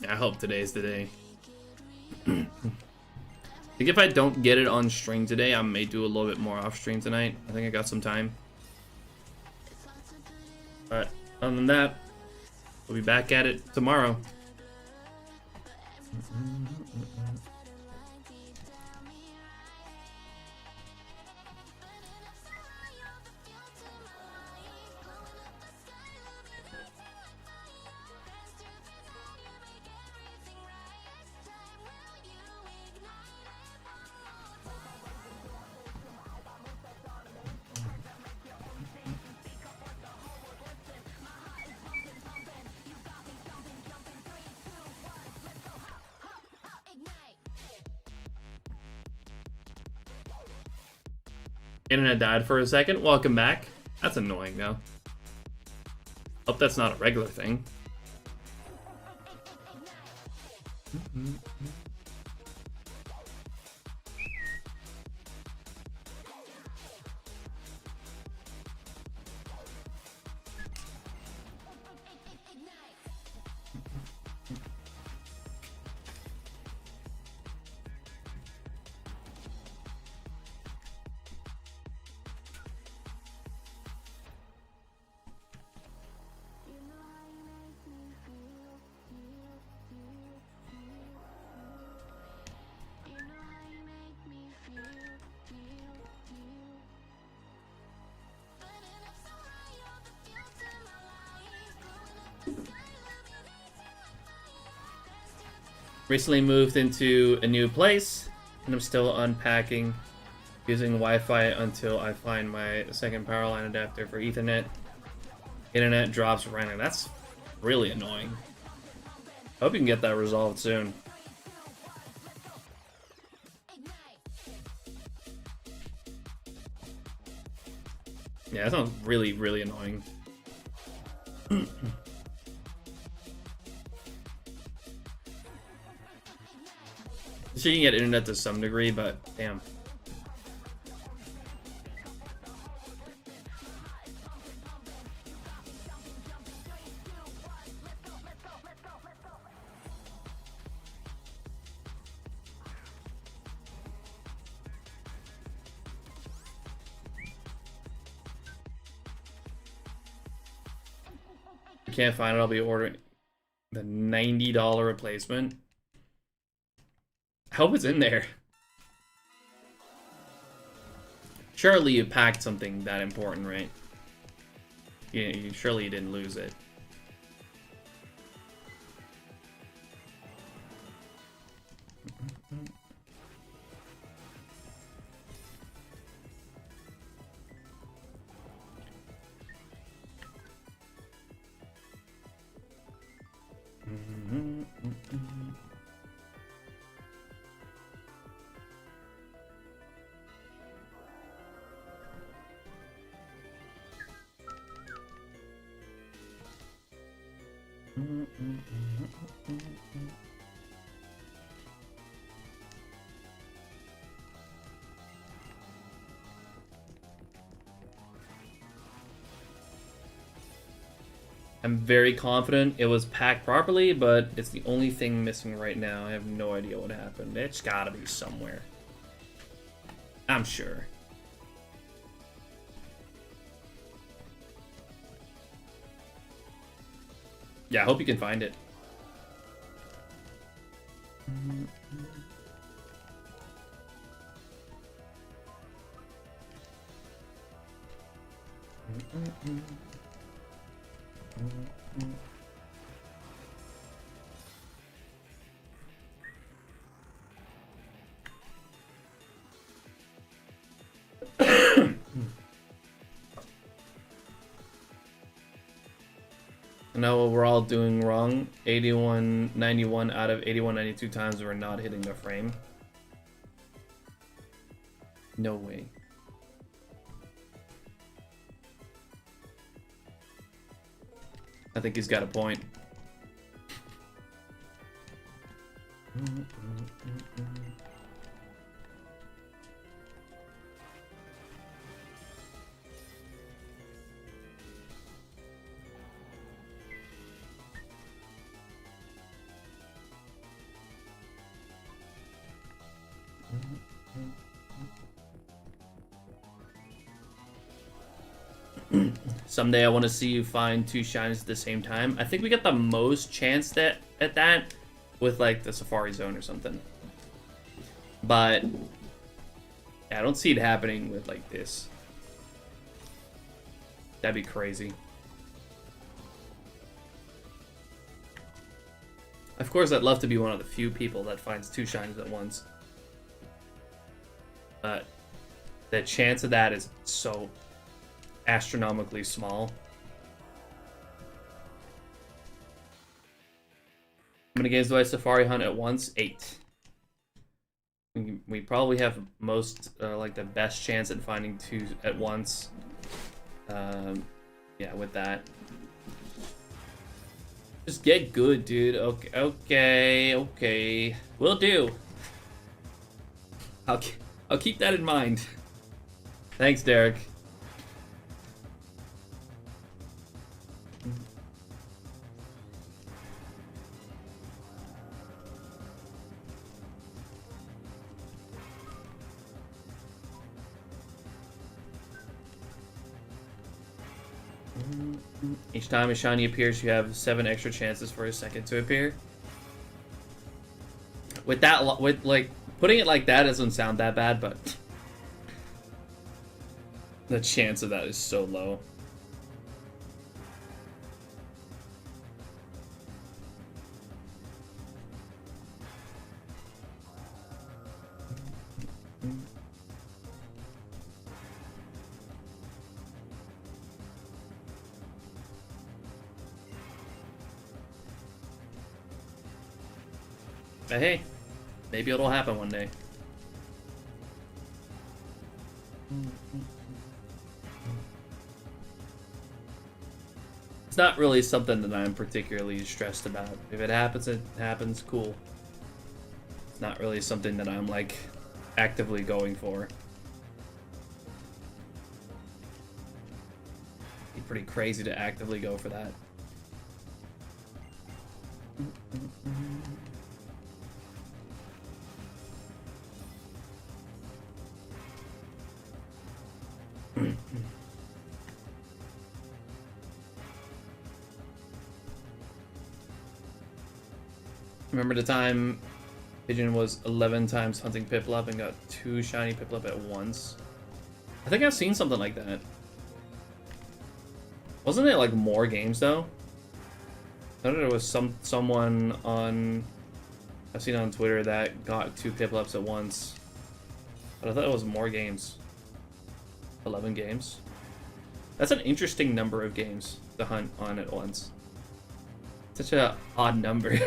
I hope today's the day. I think if I don't get it on stream today, I may do a little bit more off stream tonight. I think I got some time. But other than that, we'll be back at it tomorrow. Internet died for a second. Welcome back. That's annoying, though. Hope that's not a regular thing. Recently moved into a new place, and I'm still unpacking, using Wi-Fi until I find my second power line adapter for Ethernet. Internet drops random. That's really annoying. I hope you can get that resolved soon. Yeah, that sounds really, really annoying. So you can get internet to some degree, but damn. If I can't find it, I'll be ordering the $90 replacement. I hope it's in there. Surely you packed something that important, right? Surely you didn't lose it. I'm very confident it was packed properly, but it's the only thing missing right now. I have no idea what happened. It's gotta be somewhere. I'm sure. Yeah, I hope you can find it. I know what we're all doing wrong. 8191 out of 8192 times we're not hitting the frame. No way. I think he's got a point. Someday I want to see you find two shinies at the same time. I think we got the most chance at that with like the Safari Zone or something. But yeah, I don't see it happening with like this. That'd be crazy. Of course, I'd love to be one of the few people that finds two shinies at once. But the chance of that is so astronomically small. How many games do I Safari Hunt at once? 8. We probably have most, like the best chance at finding two at once. Yeah, with that. Just get good, dude. Okay. Will do. I'll keep that in mind. Thanks, Derek. Each time a shiny appears, you have 7 extra chances for a second to appear. With that, with like putting it like that doesn't sound that bad, but the chance of that is so low. But hey, maybe it'll happen one day. It's not really something that I'm particularly stressed about. If it happens, it happens, cool. It's not really something that I'm like actively going for. It'd be pretty crazy to actively go for that. Remember the time Pigeon was 11 times hunting Piplup and got 2 shiny Piplup at once? I think I've seen something like that. Wasn't it like more games though? I thought there was someone on I've seen on Twitter that got 2 Piplups at once. But I thought it was more games. 11 games. That's an interesting number of games to hunt on at once. Such a odd number.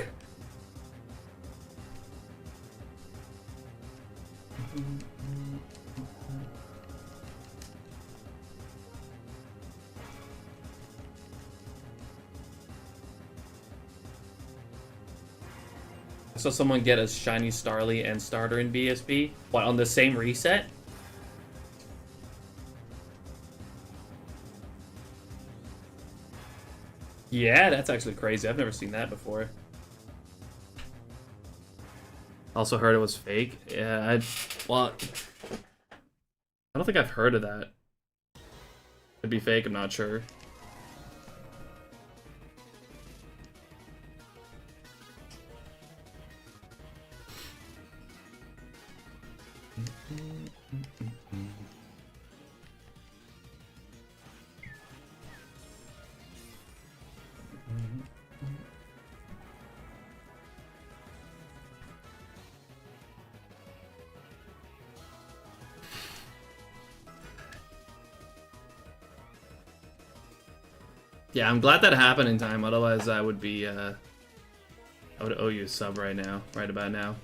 I saw someone get a shiny Starly and starter in BSB. What, on the same reset? Yeah, that's actually crazy. I've never seen that before. Also heard it was fake. Yeah, well, I don't think I've heard of that. Could be fake, I'm not sure. Yeah, I'm glad that happened in time. Otherwise, I would be, I would owe you a sub right now, right about now.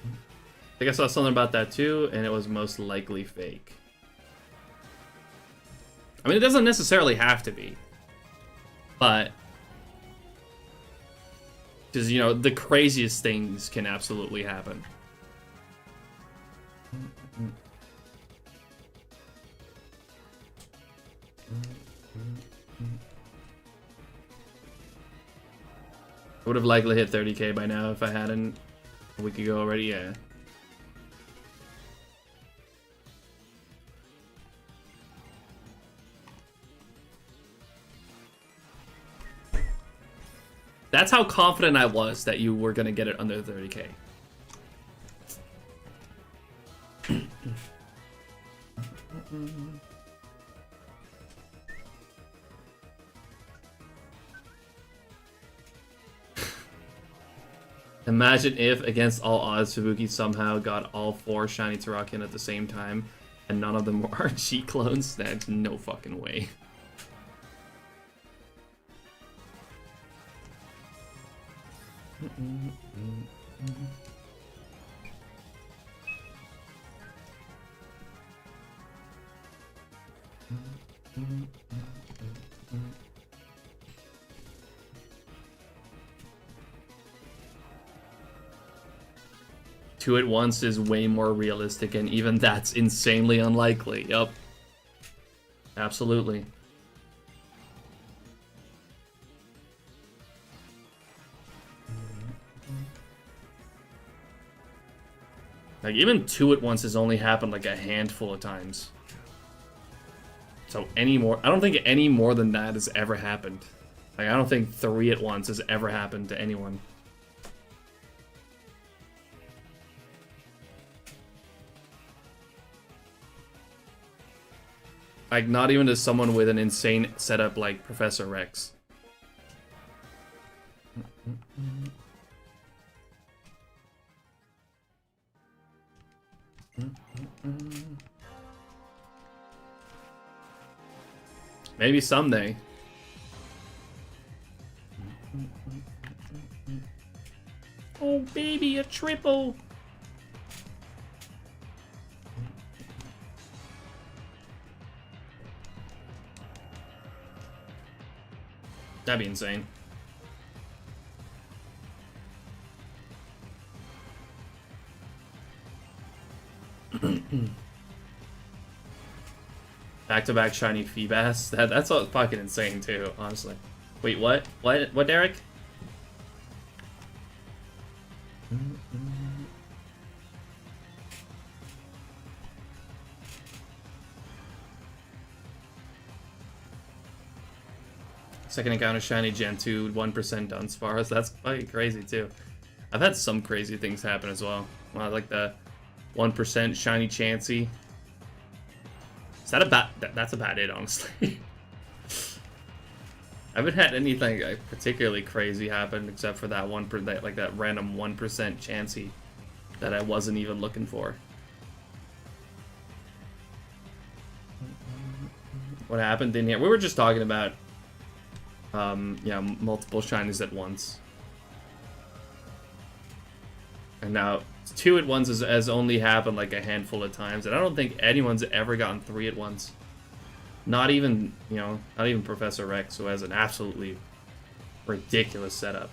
I think I saw something about that too, and it was most likely fake. I mean, it doesn't necessarily have to be, but because, you know, the craziest things can absolutely happen. I would have likely hit 30k by now if I hadn't a week ago already, yeah. That's how confident I was that you were gonna get it under 30k. Imagine if, against all odds, Fubuki somehow got all 4 shiny Terrakion at the same time, and none of them were RG clones. That's no fucking way. Two at once is way more realistic, and even that's insanely unlikely. Yup. Absolutely. Like, even 2 at once has only happened like a handful of times. So any more, I don't think any more than that has ever happened. Like, I don't think 3 at once has ever happened to anyone. Like, not even to someone with an insane setup like Professor Rex. Maybe someday. Oh, baby, a triple. That'd be insane. Back-to-back shiny Feebas. That's all fucking insane too, honestly. Wait, what? What, Derek? Second encounter shiny Gen 2, 1% Dunsparce. That's fucking crazy too. I've had some crazy things happen as well. Well, like the 1% shiny Chansey. Is that about? That's about it, honestly. I haven't had anything like, particularly crazy happen except for that that random 1% Chansey that I wasn't even looking for. What happened in here? We were just talking about, yeah, multiple shinies at once. And now 2 at once has only happened like a handful of times, and I don't think anyone's ever gotten 3 at once. Not even, you know, not even Professor Rex, who has an absolutely Ridiculous setup.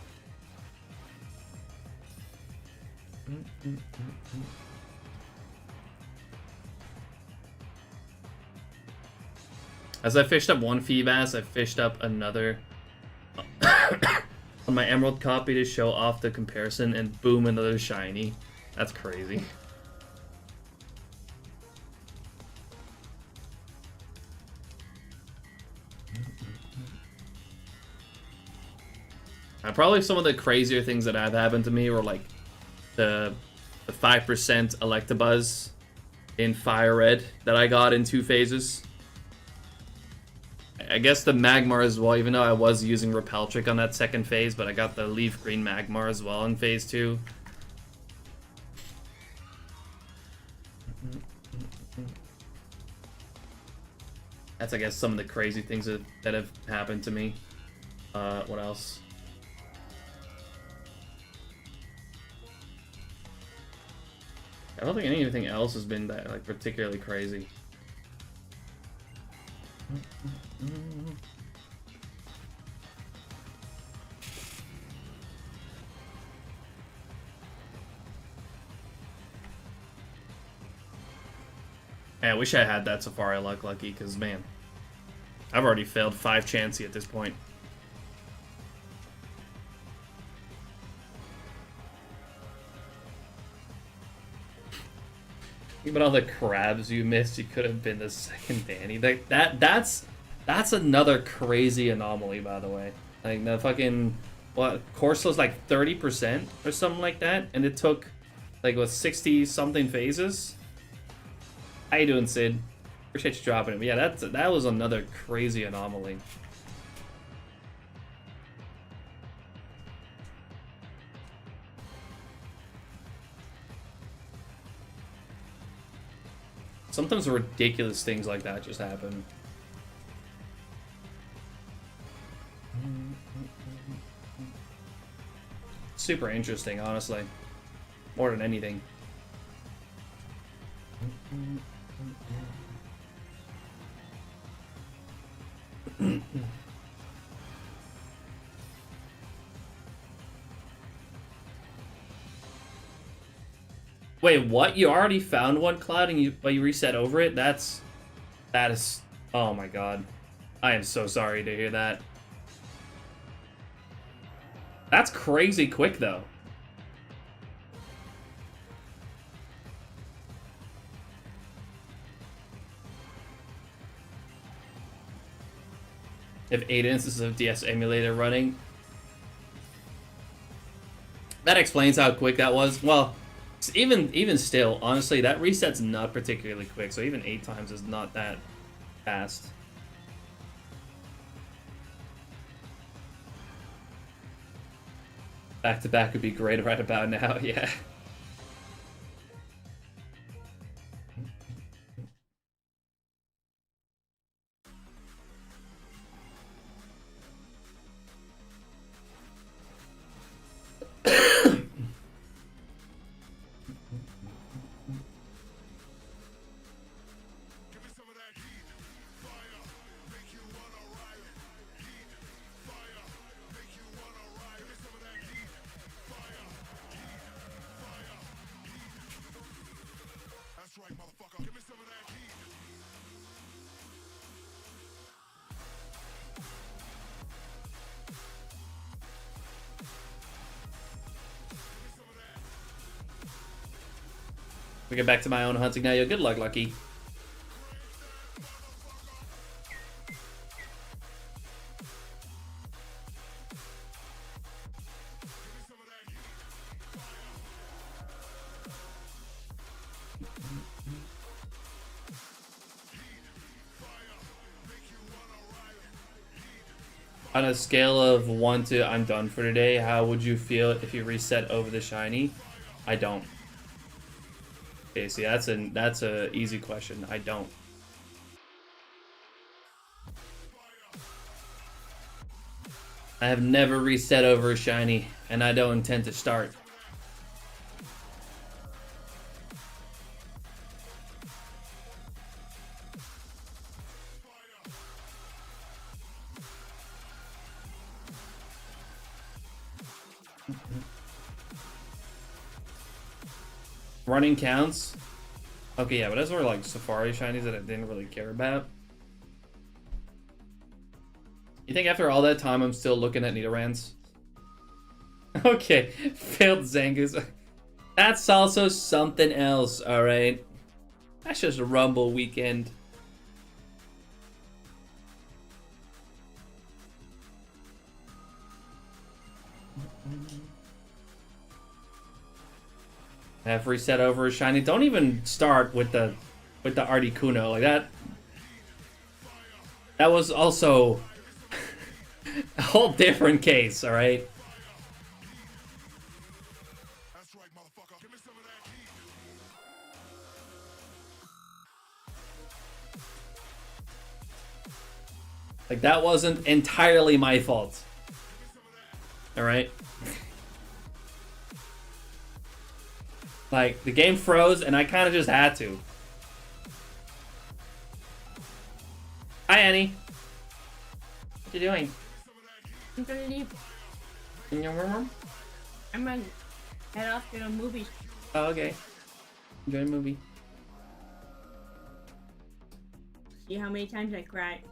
As I fished up one Feebas, I fished up another on my Emerald copy to show off the comparison, and boom, another shiny. That's crazy. Probably some of the crazier things that have happened to me were like the 5% Electabuzz in Fire Red that I got in 2 phases. I guess the Magmar as well, even though I was using Repel Trick on that second phase, but I got the Leaf Green Magmar as well in phase 2. That's, I guess, some of the crazy things that have happened to me. What else? I don't think anything else has been that, like, particularly crazy. Man, I wish I had that Safari Lucky, because, man, I've already failed 5 Chansey at this point. Think about all the crabs you missed. You could have been the second Danny. That's another crazy anomaly, by the way. Like the fucking Course like 30% or something like that, and it took like what 60 something phases. How you doing, Sid? Appreciate you dropping it. But yeah, that was another crazy anomaly. Sometimes ridiculous things like that just happen. Super interesting, honestly. More than anything. Wait, what? You already found one, Cloud, and but you reset over it? That is... Oh my god. I am so sorry to hear that. That's crazy quick, though. If 8 instances of DS emulator running. That explains how quick that was. Well, even still, honestly, that reset's not particularly quick, so even 8 times is not that fast. Back to back would be great right about now, yeah. We get back to my own hunting now. Yo, good luck, Lucky. On a scale of 1 to I'm done for today, how would you feel if you reset over the shiny? I don't. Okay, see, that's a easy question. I don't. I have never reset over a shiny, and I don't intend to start. running counts. Okay, yeah, but those were like Safari shinies that I didn't really care about. You think after all that time I'm still looking at Nidorans? Okay, failed Zangoose. That's also something else, alright? That's just a Rumble weekend. Have reset over a shiny. Don't even start with the Articuno like that. That was also a whole different case, all right? That's right, motherfucker. Give me some of that heat. Like that wasn't entirely my fault. All right? Like the game froze and I kind of just had to. Hi, Annie. What you doing? I'm gonna leave. In your room? I'm gonna head off to the movies. Oh, okay. Enjoy the movie. See how many times I cried.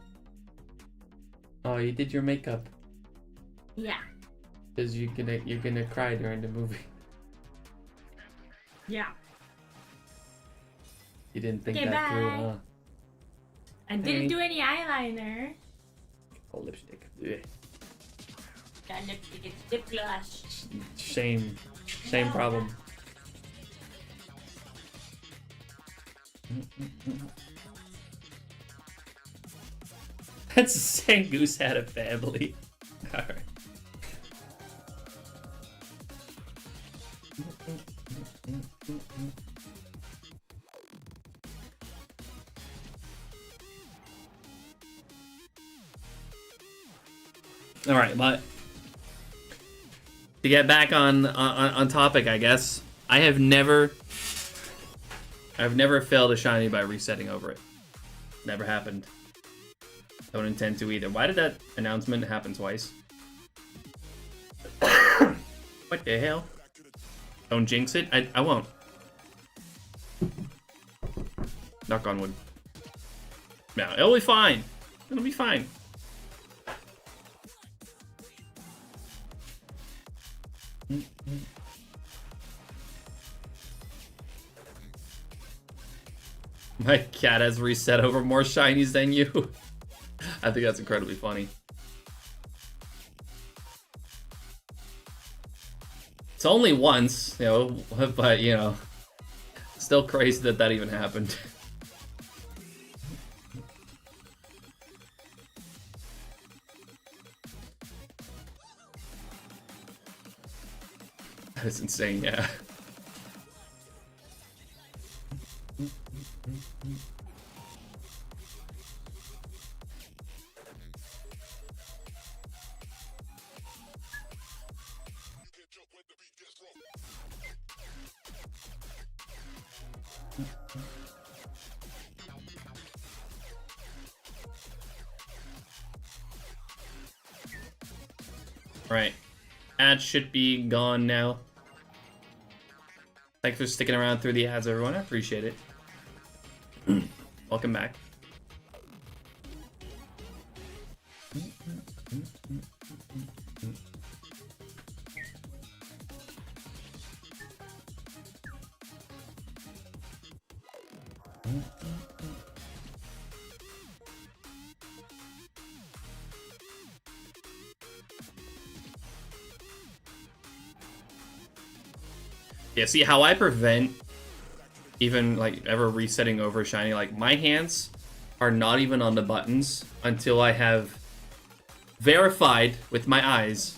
Oh, you did your makeup. Yeah. Cause you're gonna cry during the movie. Yeah. You didn't think Okay, that through, bye. huh? I didn't do any eyeliner. Oh, lipstick. Ugh. Got lipstick and lip gloss. Same problem. That's saying Goose had a family. Alright. Alright, but to get back on topic, I guess, I've never failed a shiny by resetting over it. Never happened. Don't intend to either. Why did that announcement happen twice? What the hell? Don't jinx it. I won't. Knock on wood. Yeah, it'll be fine. It'll be fine. My cat has reset over more shinies than you. I think that's incredibly funny. It's only once, you know, but, you know, still crazy that that even happened. That is insane, yeah. Right. Ads should be gone now. Thanks for sticking around through the ads, everyone. I appreciate it. Welcome back. Yeah, see how I prevent even like ever resetting over shiny, like my hands are not even on the buttons until I have verified with my eyes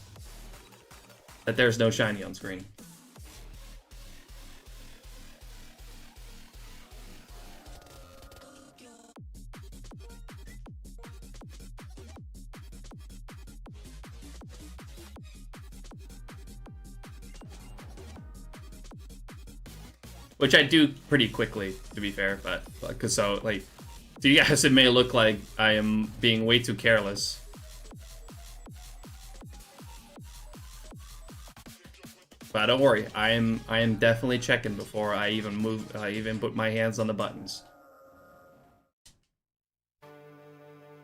that there's no shiny on screen. Which I do pretty quickly, to be fair, but because so like to you guys it may look like I am being way too careless. But don't worry, I am definitely checking before I even put my hands on the buttons.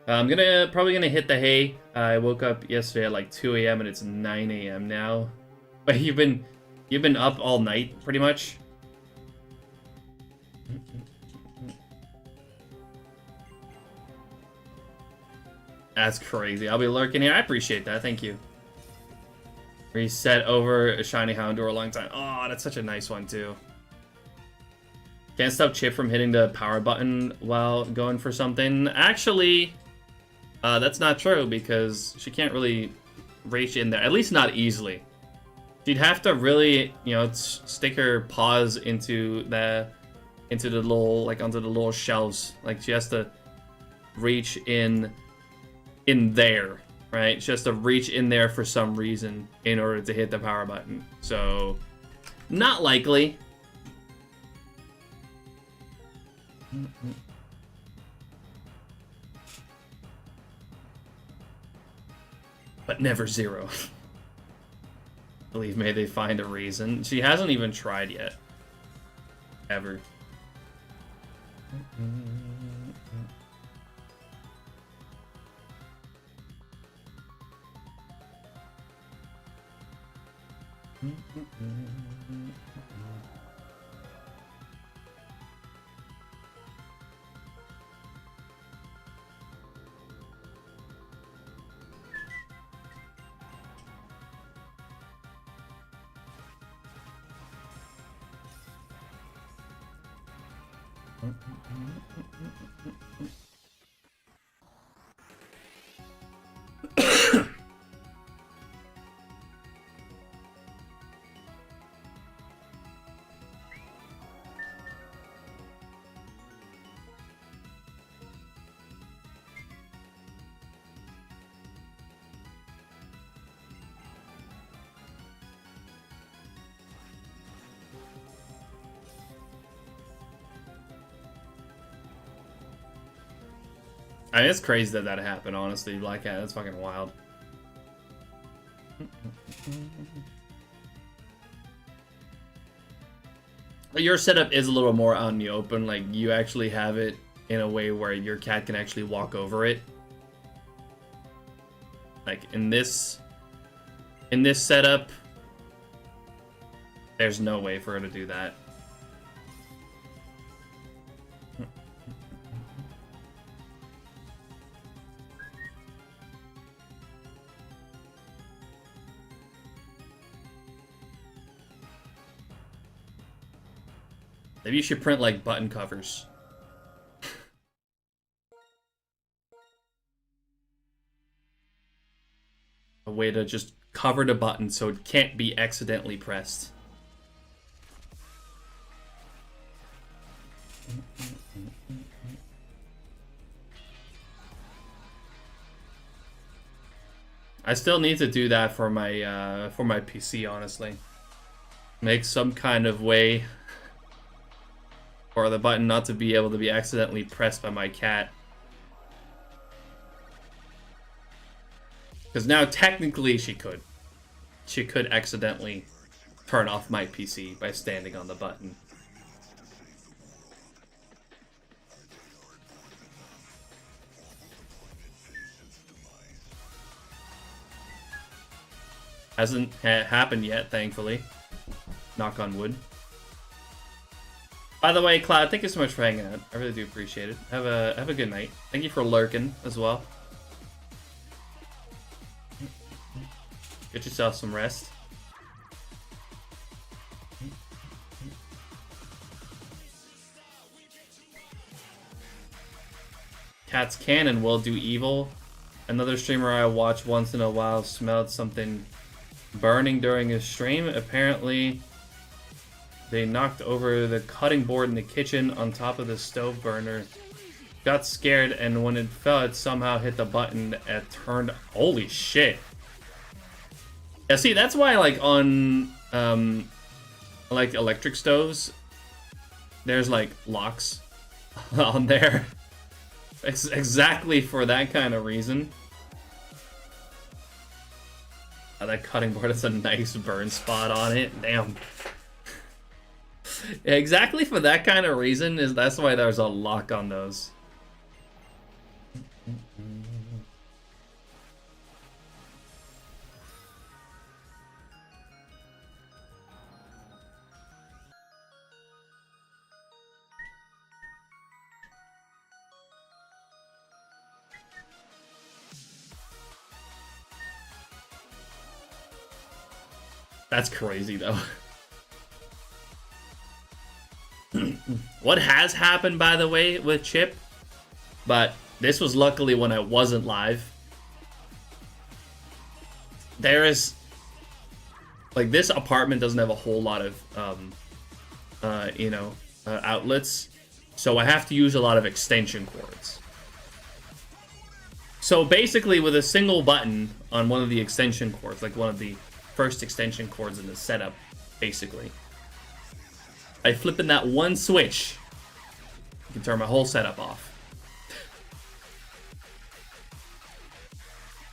I'm probably gonna hit the hay. I woke up yesterday at like 2 a.m. and it's 9 a.m. now. But you've been up all night pretty much. That's crazy. I'll be lurking here. I appreciate that. Thank you. Reset over a shiny Houndour a long time. Oh, that's such a nice one too. Can't stop Chip from hitting the power button while going for something. Actually, that's not true because she can't really reach in there. At least not easily. She'd have to really, you know, stick her paws into the little, like, onto the little shelves. Like, she has to reach in there, right? She has to reach in there for some reason in order to hit the power button. So, not likely. But never zero. Believe me, they find a reason. She hasn't even tried yet. Ever. I mean, it's crazy that happened, honestly. Black Cat, that's fucking wild. Your setup is a little more out in the open. Like, you actually have it in a way where your cat can actually walk over it. Like, in this setup, there's no way for her to do that. Maybe you should print, like, button covers. A way to just cover the button so it can't be accidentally pressed. I still need to do that for my PC, honestly. Make some kind of way for the button not to be able to be accidentally pressed by my cat. Because now technically she could. She could accidentally turn off my PC by standing on the button. Hasn't happened yet, thankfully. Knock on wood. By the way, Cloud, thank you so much for hanging out. I really do appreciate it. Have a good night. Thank you for lurking as well. Get yourself some rest. Cats can and will do evil. Another streamer I watch once in a while smelled something burning during his stream. Apparently, they knocked over the cutting board in the kitchen on top of the stove burner. Got scared, and when it fell, it somehow hit the button and turned. Holy shit! Yeah, see, that's why, like, on like electric stoves, there's like locks on there. Exactly for that kind of reason. That cutting board has a nice burn spot on it. Damn. Exactly for that kind of reason that's why there's a lock on those. That's crazy though. What has happened, by the way, with Chip, but this was luckily when I wasn't live. There is, like, this apartment doesn't have a whole lot of, outlets, so I have to use a lot of extension cords. So basically, with a single button on one of the extension cords, like one of the first extension cords in the setup, basically, I flip in that one switch, you can turn my whole setup off.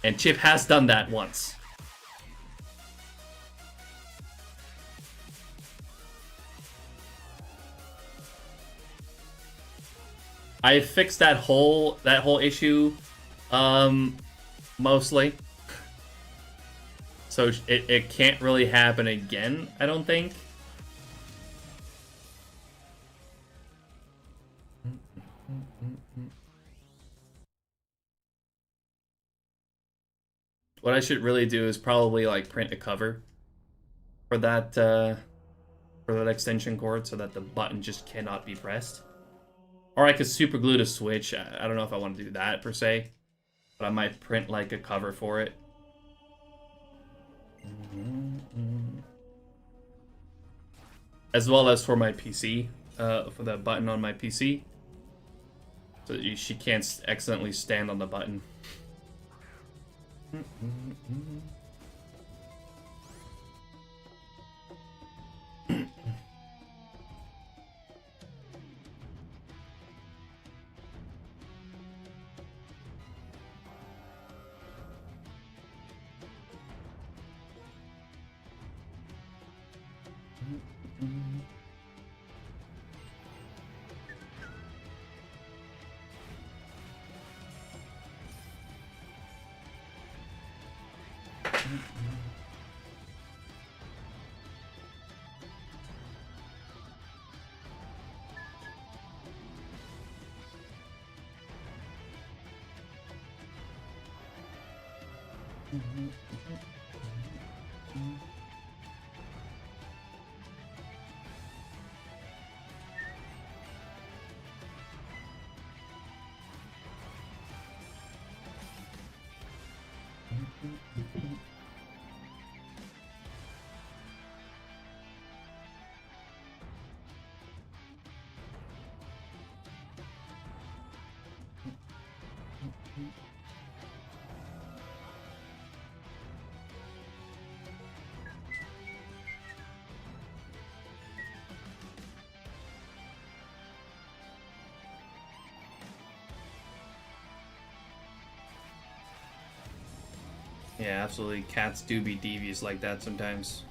And Chip has done that once. I fixed that whole issue, mostly. So it can't really happen again, I don't think. What I should really do is probably like print a cover for that extension cord so that the button just cannot be pressed. Or I could super glue the switch. I don't know if I want to do that per se, but I might print like a cover for it. As well as for my PC, for the button on my PC, so that she can't accidentally stand on the button. Yeah, absolutely. Cats do be devious like that sometimes.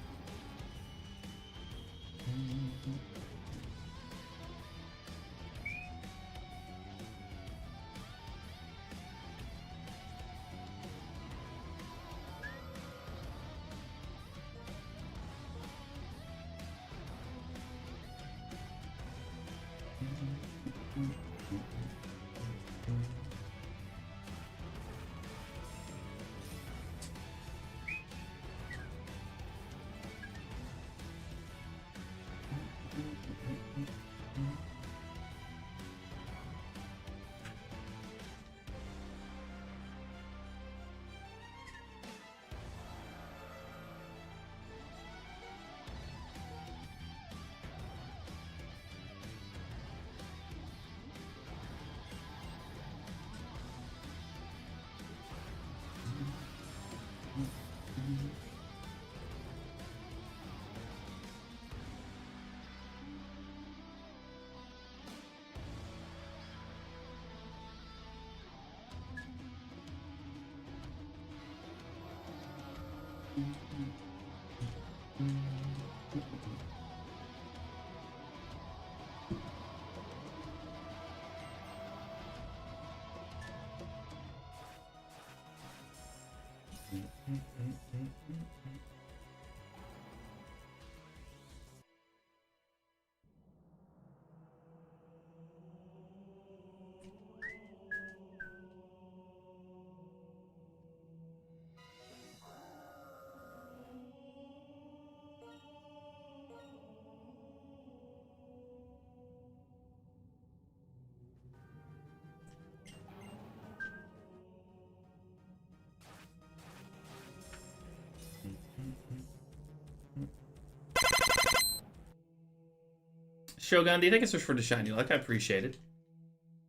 Shogun, thank you so much for the shiny luck. I appreciate it.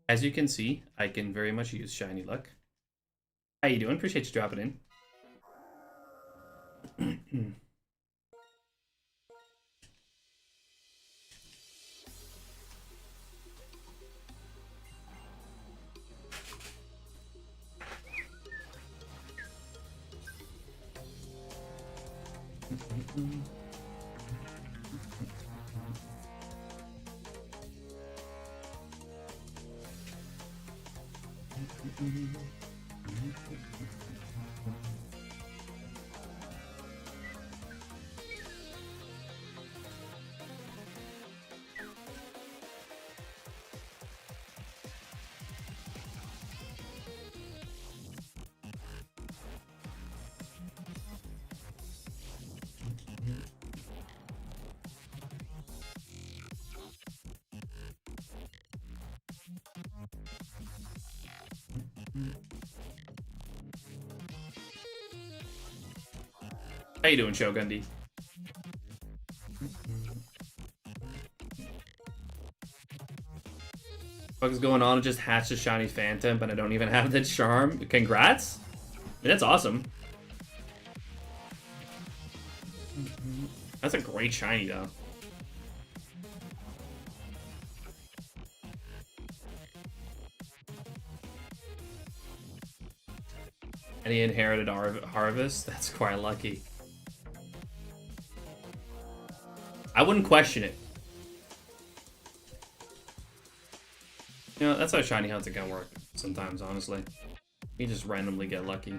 As you can see, I can very much use shiny luck. How you doing? Appreciate you dropping in. How you doing, Shogun D? What is going on? I just hatched a shiny Phantom, but I don't even have the charm. Congrats! I mean, that's awesome. That's a great shiny, though. And he inherited Harvest? That's quite lucky. I wouldn't question it. You know, that's how shiny hunting can work sometimes, honestly. You just randomly get lucky.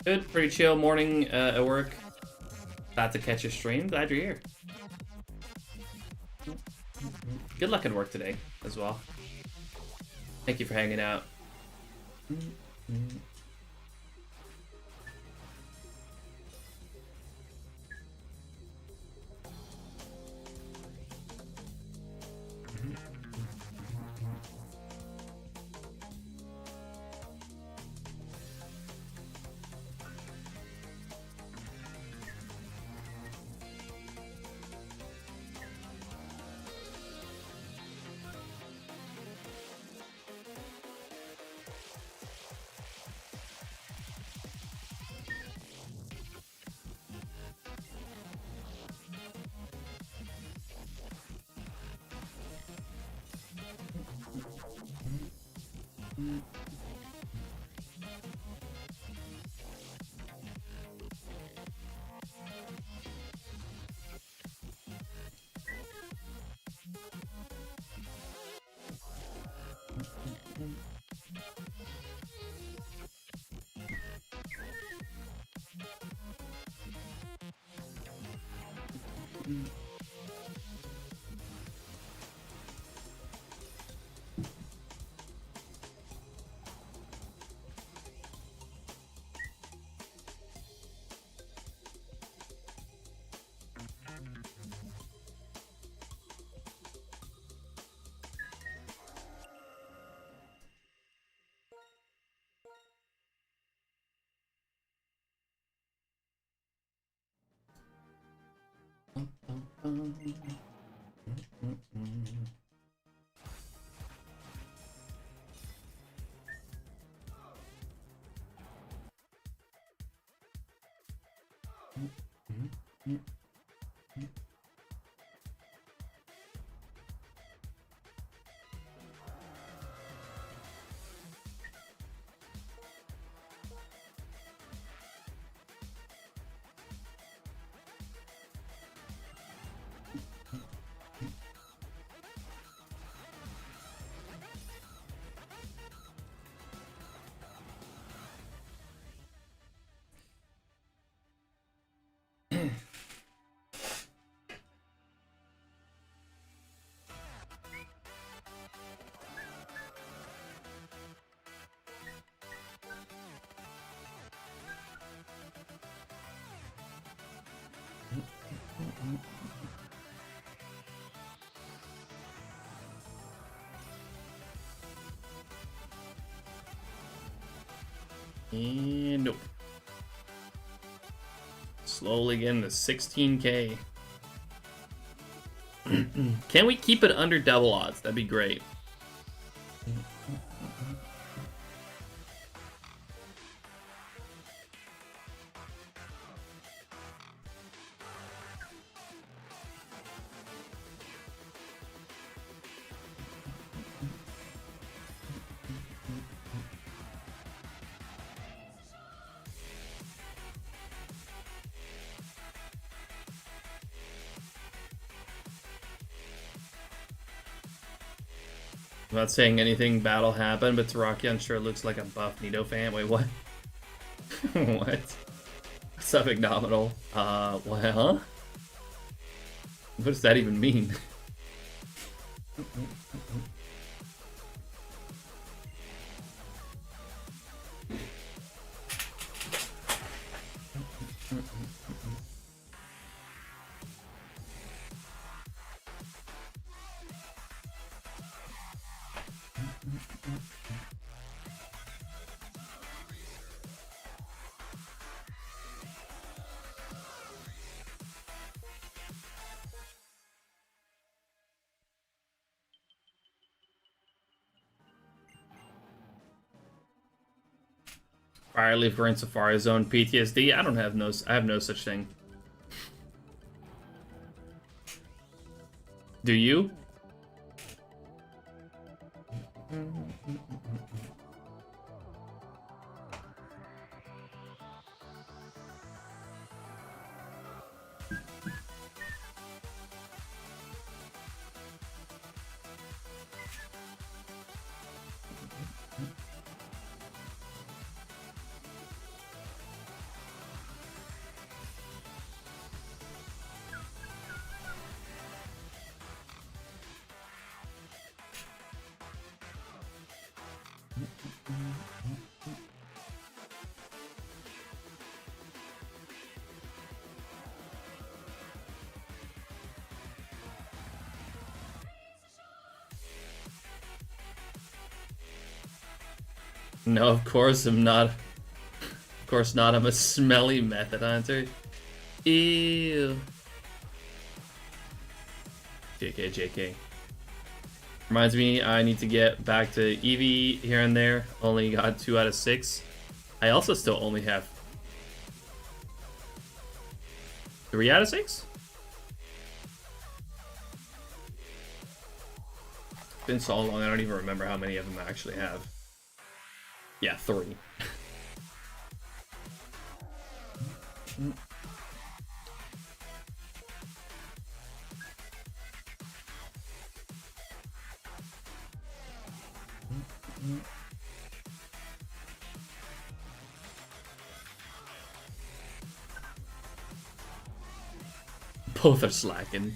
Good, pretty chill morning at work. About to catch a stream. Glad you're here. Good luck at work today as well. Thank you for hanging out. And nope. Slowly getting to 16k. Can we keep it under double odds? That'd be great. I'm not saying anything battle happened, but Terrakion sure looks like a buff Nido fan. Wait, what? What? What's up, Ignominal? What, huh? What does that even mean? Fireleaf Green Safari Zone PTSD. I have no such thing. Do you? No, of course I'm not. Of course not. I'm a smelly method hunter. Ew. JK, JK. Reminds me, I need to get back to Eevee here and there. Only got 2 out of 6. I also still only have 3 out of 6? It's been so long, I don't even remember how many of them I actually have. Yeah, 3. Both are slacking.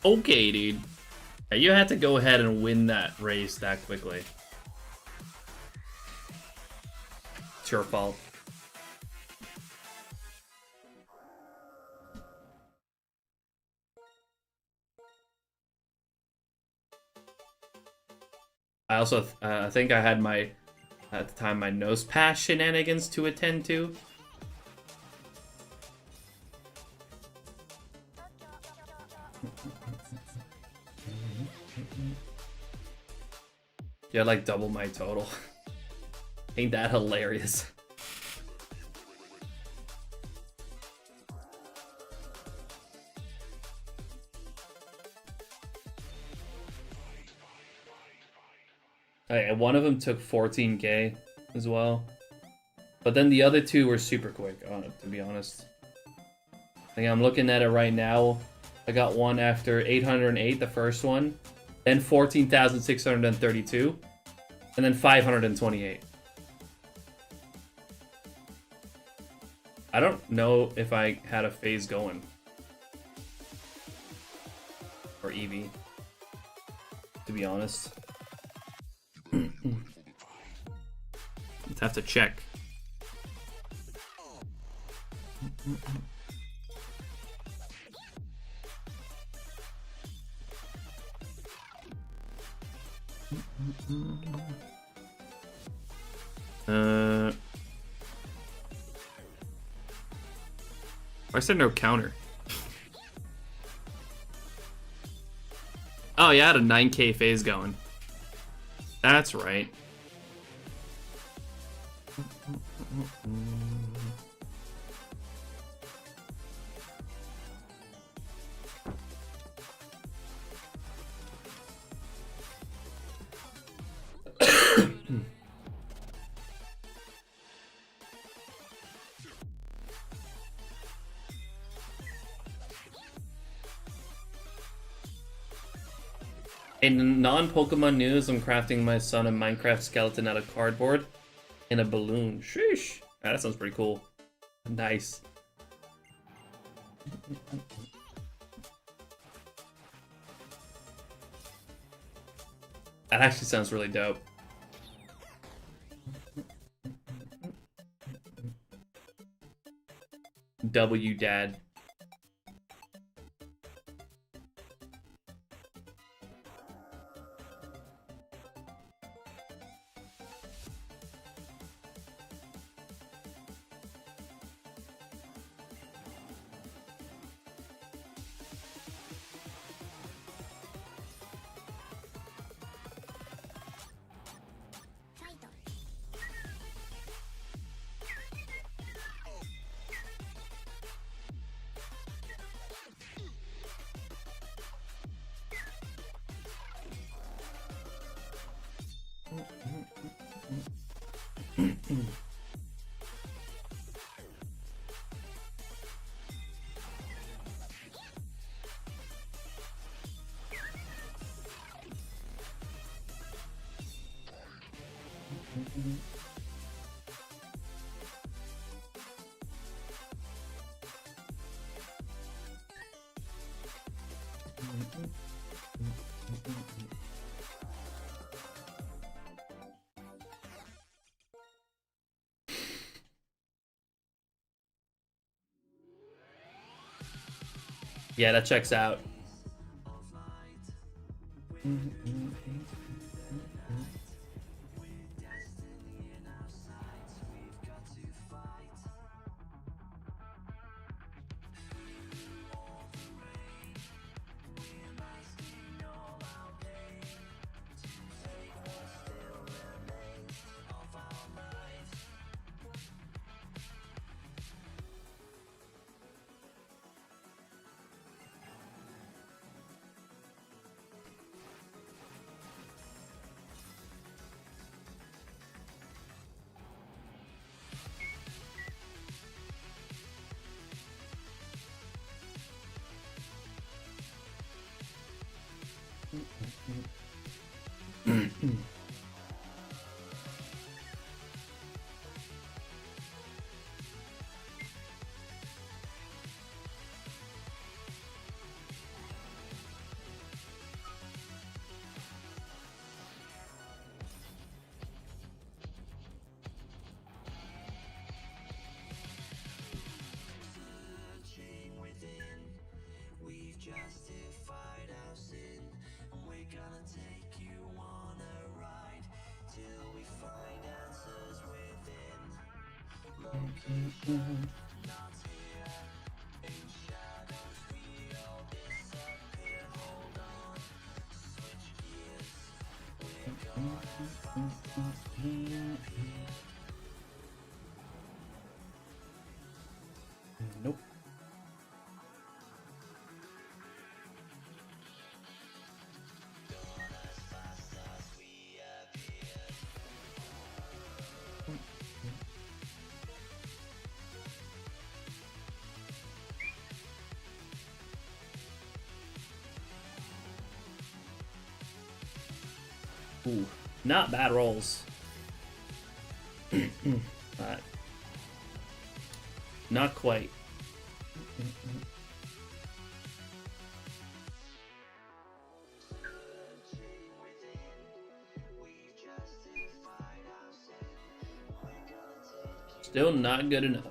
Okay, dude. Yeah, you had to go ahead and win that race that quickly. It's your fault. I also I think I had my at the time my nose pass shenanigans to attend to. Yeah, like double my total. Ain't that hilarious? And one of them took 14k as well. But then the other two were super quick, to be honest. I think I'm looking at it right now. I got one after 808, the first one. Then 14,632. And then 528. I don't know if I had a phase going. Or Eevee. To be honest. Let's have to check. Why is there no counter? Oh yeah, I had a 9k phase going. That's right. In non-Pokemon news, I'm crafting my son a Minecraft skeleton out of cardboard and a balloon. Sheesh. Ah, that sounds pretty cool. Nice. That actually sounds really dope. W Dad. Yeah, that checks out. Nope. Ooh, not bad rolls. But not quite. Still not good enough.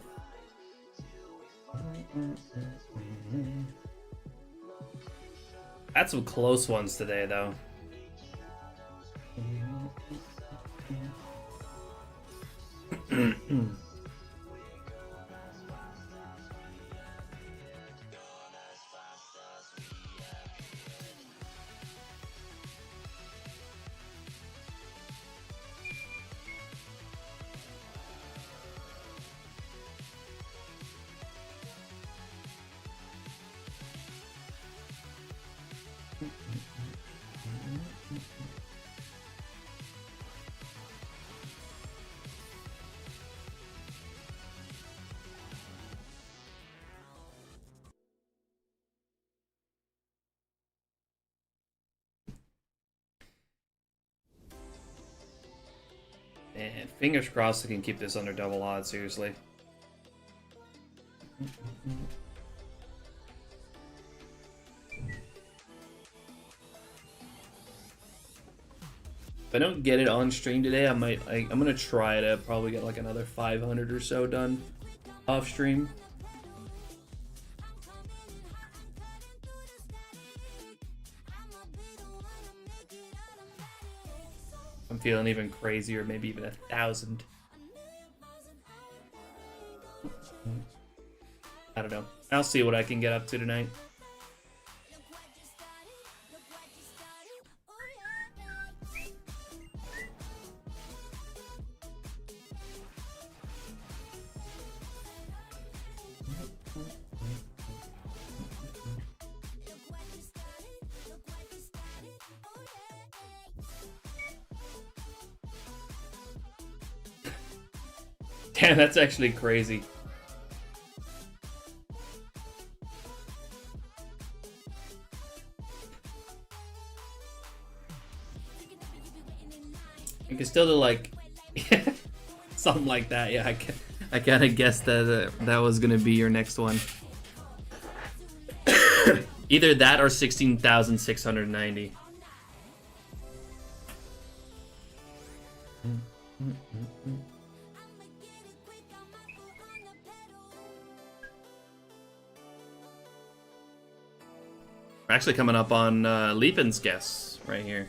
Had some close ones today, though. And fingers crossed I can keep this under double odds, seriously. If I don't get it on stream today, I'm gonna try to probably get like another 500 or so done off stream. I'm feeling even crazier, maybe even 1,000. I don't know. I'll see what I can get up to tonight. Damn, that's actually crazy. You can still do like something like that. Yeah, I kind of guessed that that was gonna be your next one. Either that or 16,690. We're actually coming up on Leapin's guess right here.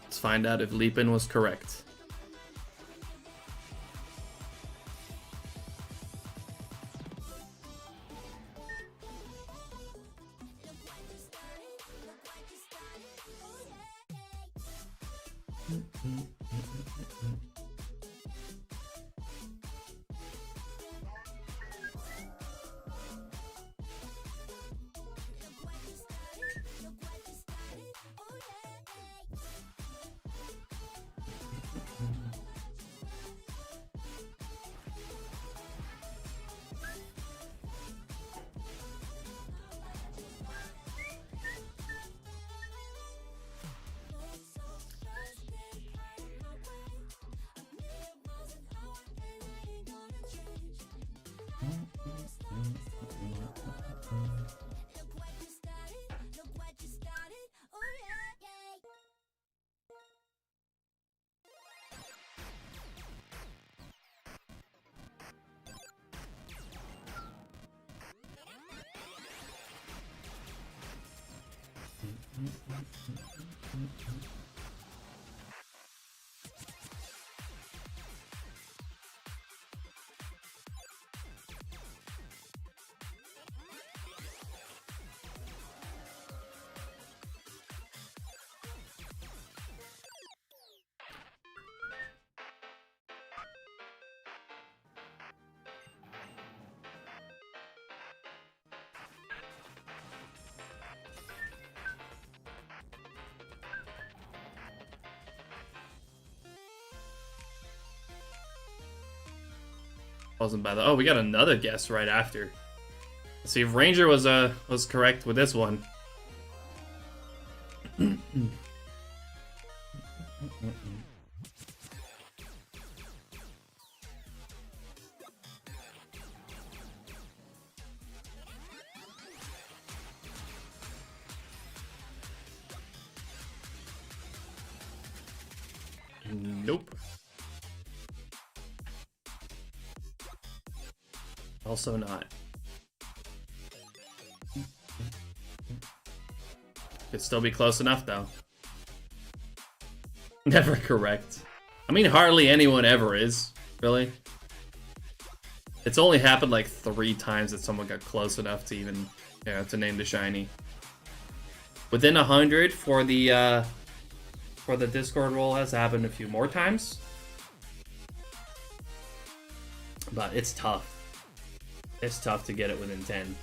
Let's find out if Leapin was correct. Wasn't bad. Oh, we got another guess right after. See if Ranger was correct with this one. Nope. Also not. Could still be close enough, though. Never correct. I mean, hardly anyone ever is, really. It's only happened like 3 times that someone got close enough to even, yeah, to name the shiny. Within 100 for the Discord roll has happened a few more times. But it's tough. It's tough to get it within 10.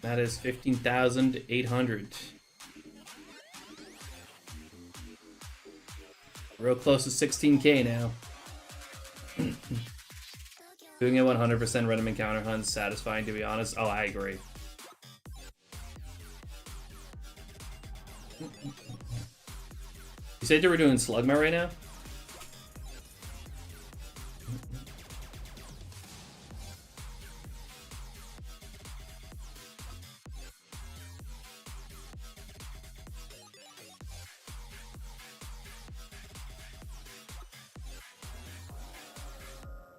That is 15,800. Real close to 16K now. Doing a 100% random encounter hunt is satisfying, to be honest. Oh, I agree. You said you were doing Slugma right now?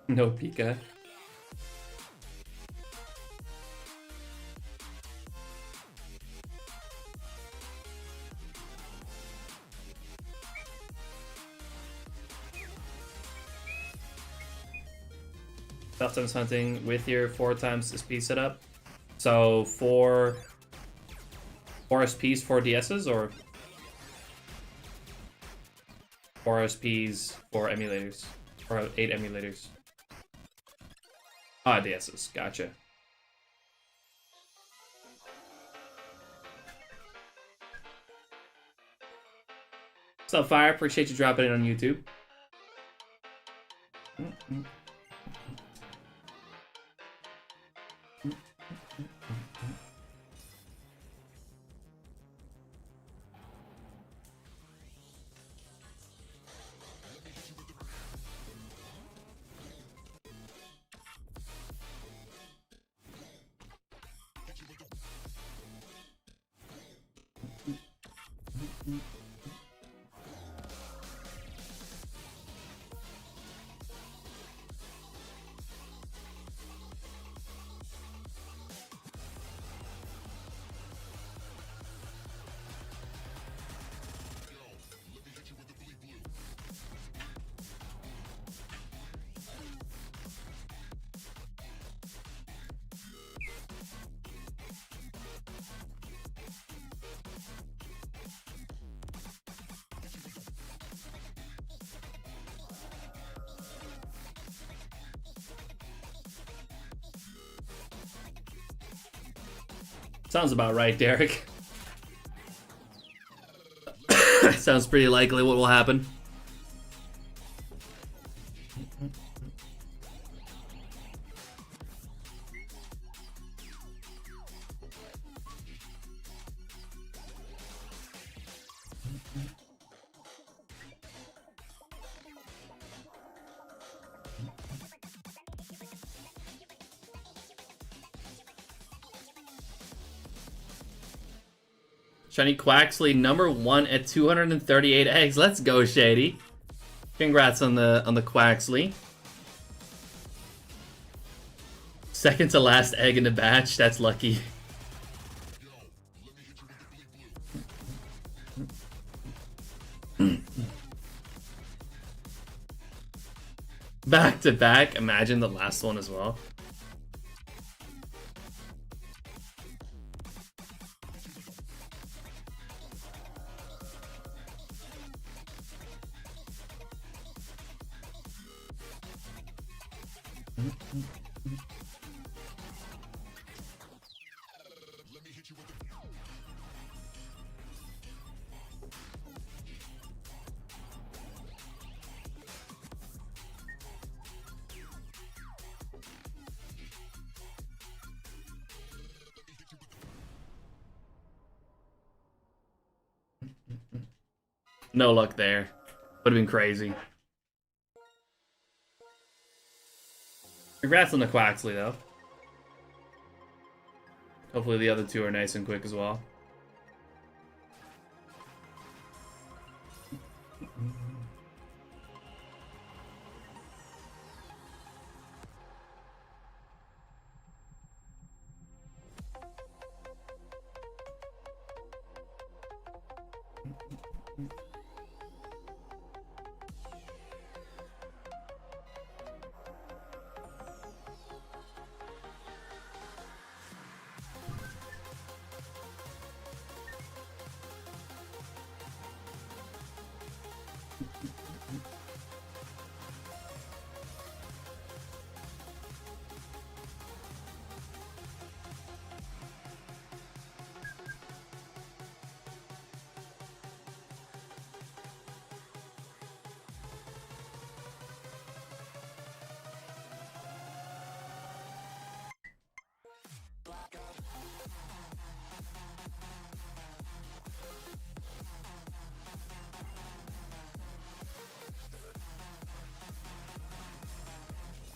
No Pika. Times hunting with your 4 times SP setup. So 4 SPs, 4 DSs, or 4 SPs, 4 emulators, or 8 emulators. Ah, DSs, gotcha. What's up, Fire? Appreciate you dropping in on YouTube. Sounds about right, Derek. Sounds pretty likely what will happen. Shiny Quaxley, number 1 at 238 eggs. Let's go, Shady. Congrats on the Quaxley. Second to last egg in the batch. That's lucky. Back to back. Imagine the last one as well. No luck there. Would have been crazy. Congrats on the Quaxley, though. Hopefully the other two are nice and quick as well.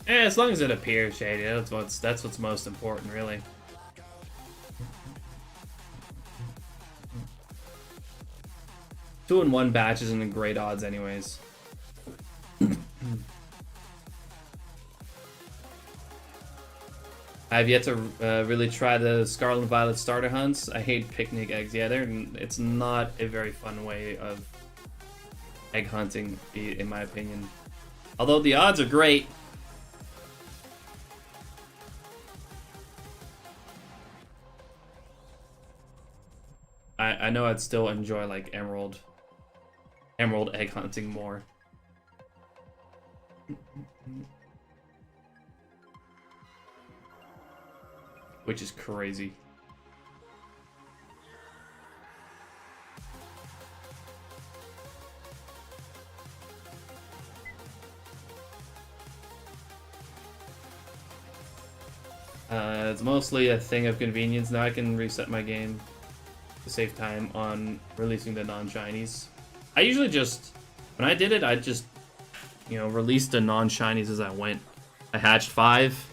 Yeah, as long as it appears, Shady, that's what's most important, really. Two in one batch isn't in great odds, anyways. I've yet to really try the Scarlet and Violet starter hunts. I hate picnic eggs. Yeah, it's not a very fun way of egg hunting, in my opinion. Although the odds are great. I know I'd still enjoy like emerald egg hunting more. Which is crazy. It's mostly a thing of convenience. Now I can reset my game to save time on releasing the non-shinies. I usually just, when I did it, I just, released the non-shinies as I went. I hatched 5.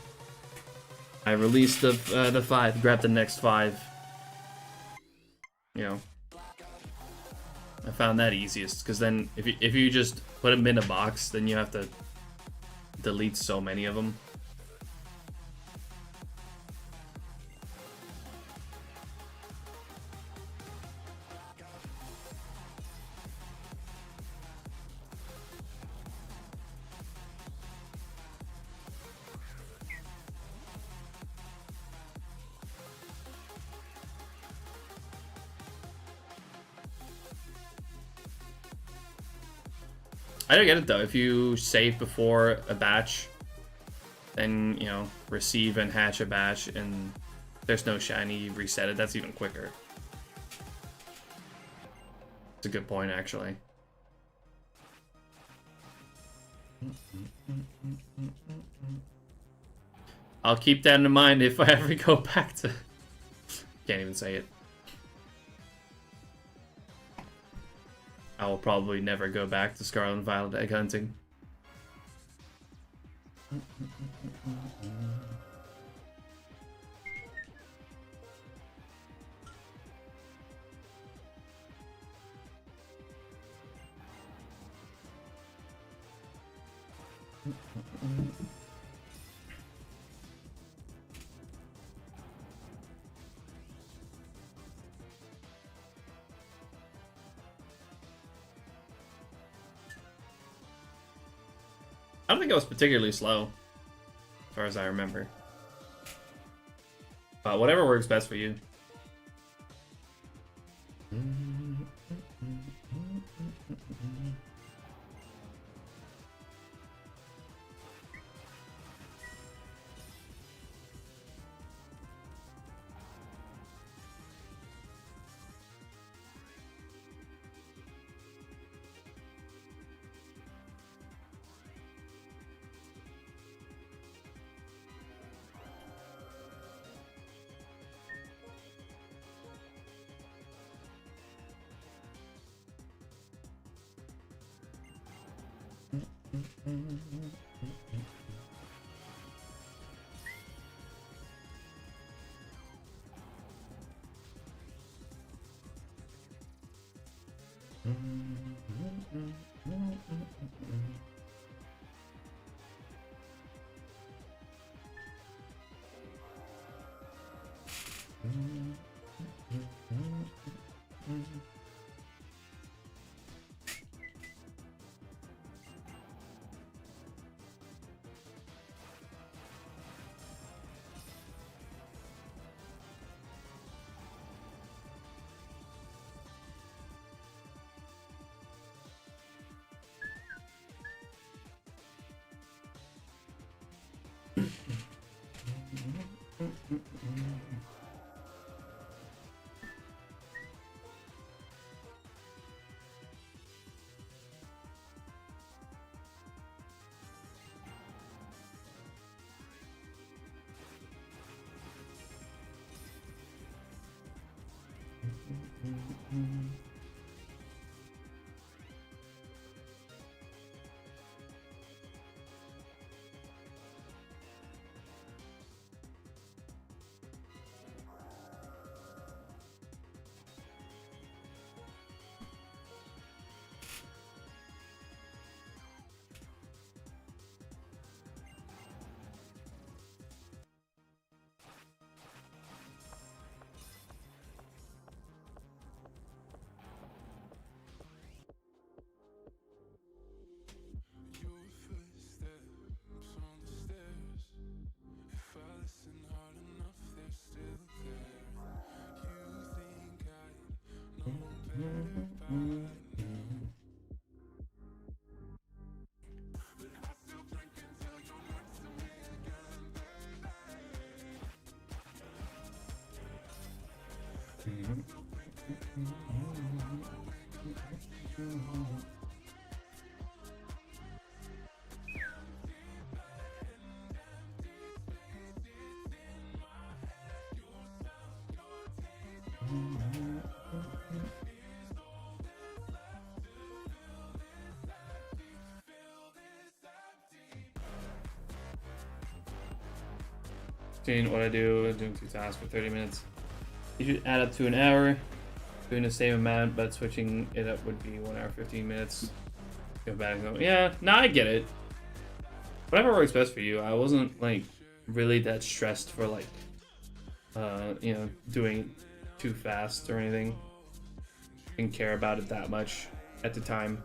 I released the 5, grabbed the next 5. I found that easiest, because then if you just put them in a box, then you have to delete so many of them. I don't get it though. If you save before a batch, then, receive and hatch a batch, and there's no shiny, you reset it. That's even quicker. It's a good point, actually. I'll keep that in mind if I ever go back to... Can't even say it. I will probably never go back to Scarlet and Violet egg hunting. I don't think it was particularly slow, as far as I remember. But whatever works best for you. Seeing what I do, doing 2 tasks for 30 minutes. You should add up to an hour. Doing the same amount, but switching it up would be 1 hour 15 minutes. Go back and go, yeah, nah, I get it. Whatever works best for you. I wasn't like really that stressed for like you know, doing too fast or anything. Didn't care about it that much at the time.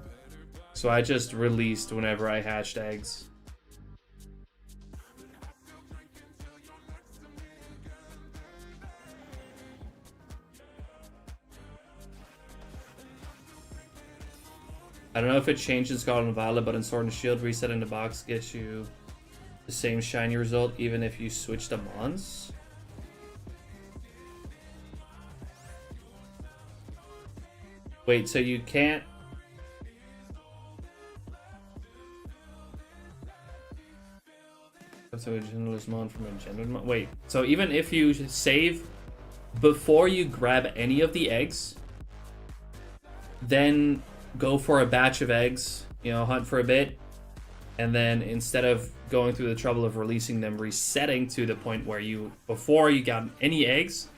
So I just released whenever I hatched eggs. I don't know if it changed in Scarlet and Violet, but in Sword and Shield, resetting the box gets you the same shiny result even if you switch the mons. Wait, so you can't... So a genderless mon from a gendered mon? Wait, so even if you save before you grab any of the eggs, then go for a batch of eggs, you know, hunt for a bit, and then instead of going through the trouble of releasing them, resetting to the point where you, before you got any eggs,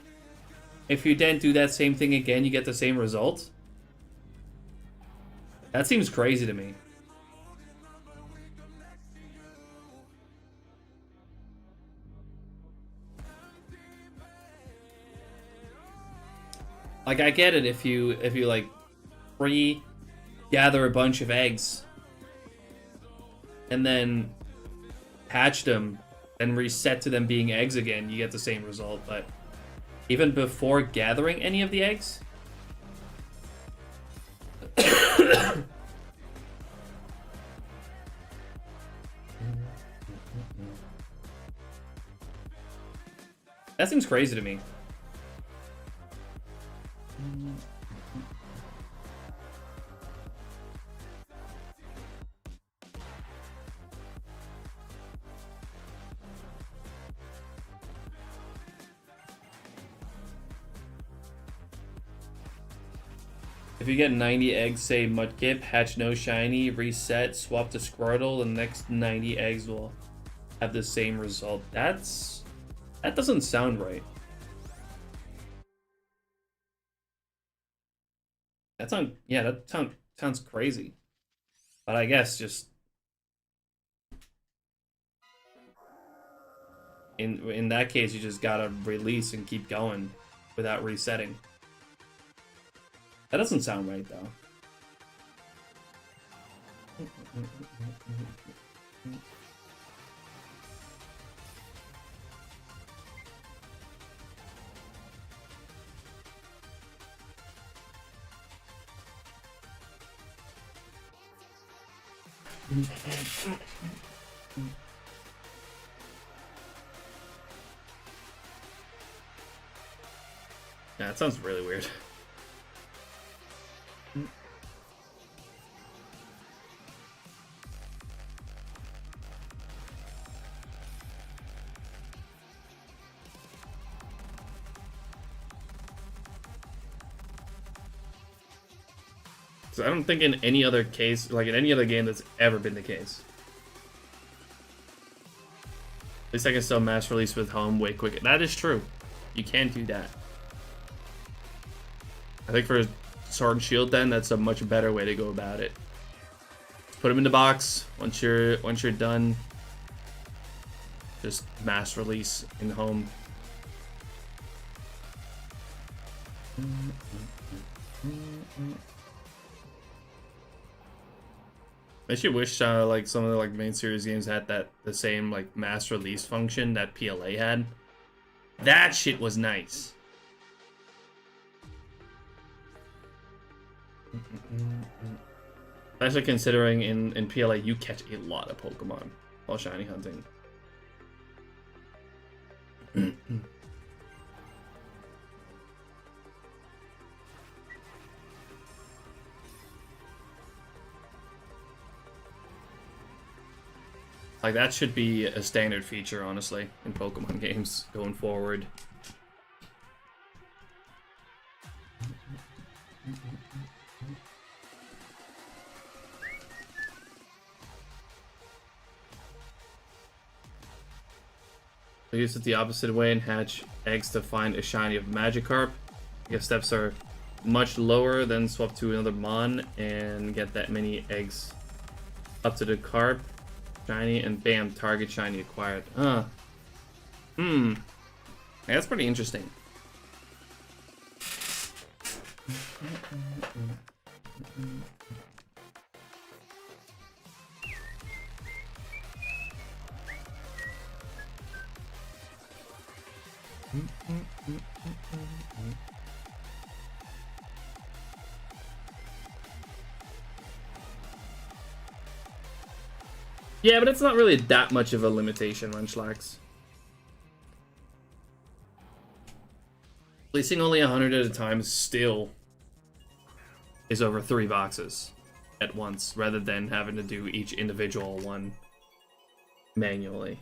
if you then do that same thing again, you get the same result. That seems crazy to me. Like, I get it if you like gather a bunch of eggs and then hatch them and reset to them being eggs again, you get the same result. But even before gathering any of the eggs, that seems crazy to me. If you get 90 eggs, say Mudkip, hatch no shiny, reset, swap to Squirtle, the next 90 eggs will have the same result. That doesn't sound right. That sounds crazy. But I guess just in that case, you just gotta release and keep going without resetting. That doesn't sound right, though. Yeah, that sounds really weird. So I don't think in any other case, like in any other game, that's ever been the case. At least I can still mass release with home way quicker. That is true. You can do that. I think for Sword and Shield, then that's a much better way to go about it. Just put them in the box. Once you're done, just mass release in home. I should wish like some of the like main series games had the same like mass release function that PLA had. That shit was nice. Especially considering in PLA you catch a lot of Pokemon while shiny hunting. Like, that should be a standard feature, honestly, in Pokemon games going forward. I use it the opposite way and hatch eggs to find a shiny of Magikarp. Your steps are much lower, then swap to another Mon and get that many eggs up to the Carp. Shiny, and bam, target shiny acquired. Yeah, that's pretty interesting. Yeah, but it's not really that much of a limitation, Munchlax. Releasing only 100 at a time still is over 3 boxes at once, rather than having to do each individual one manually.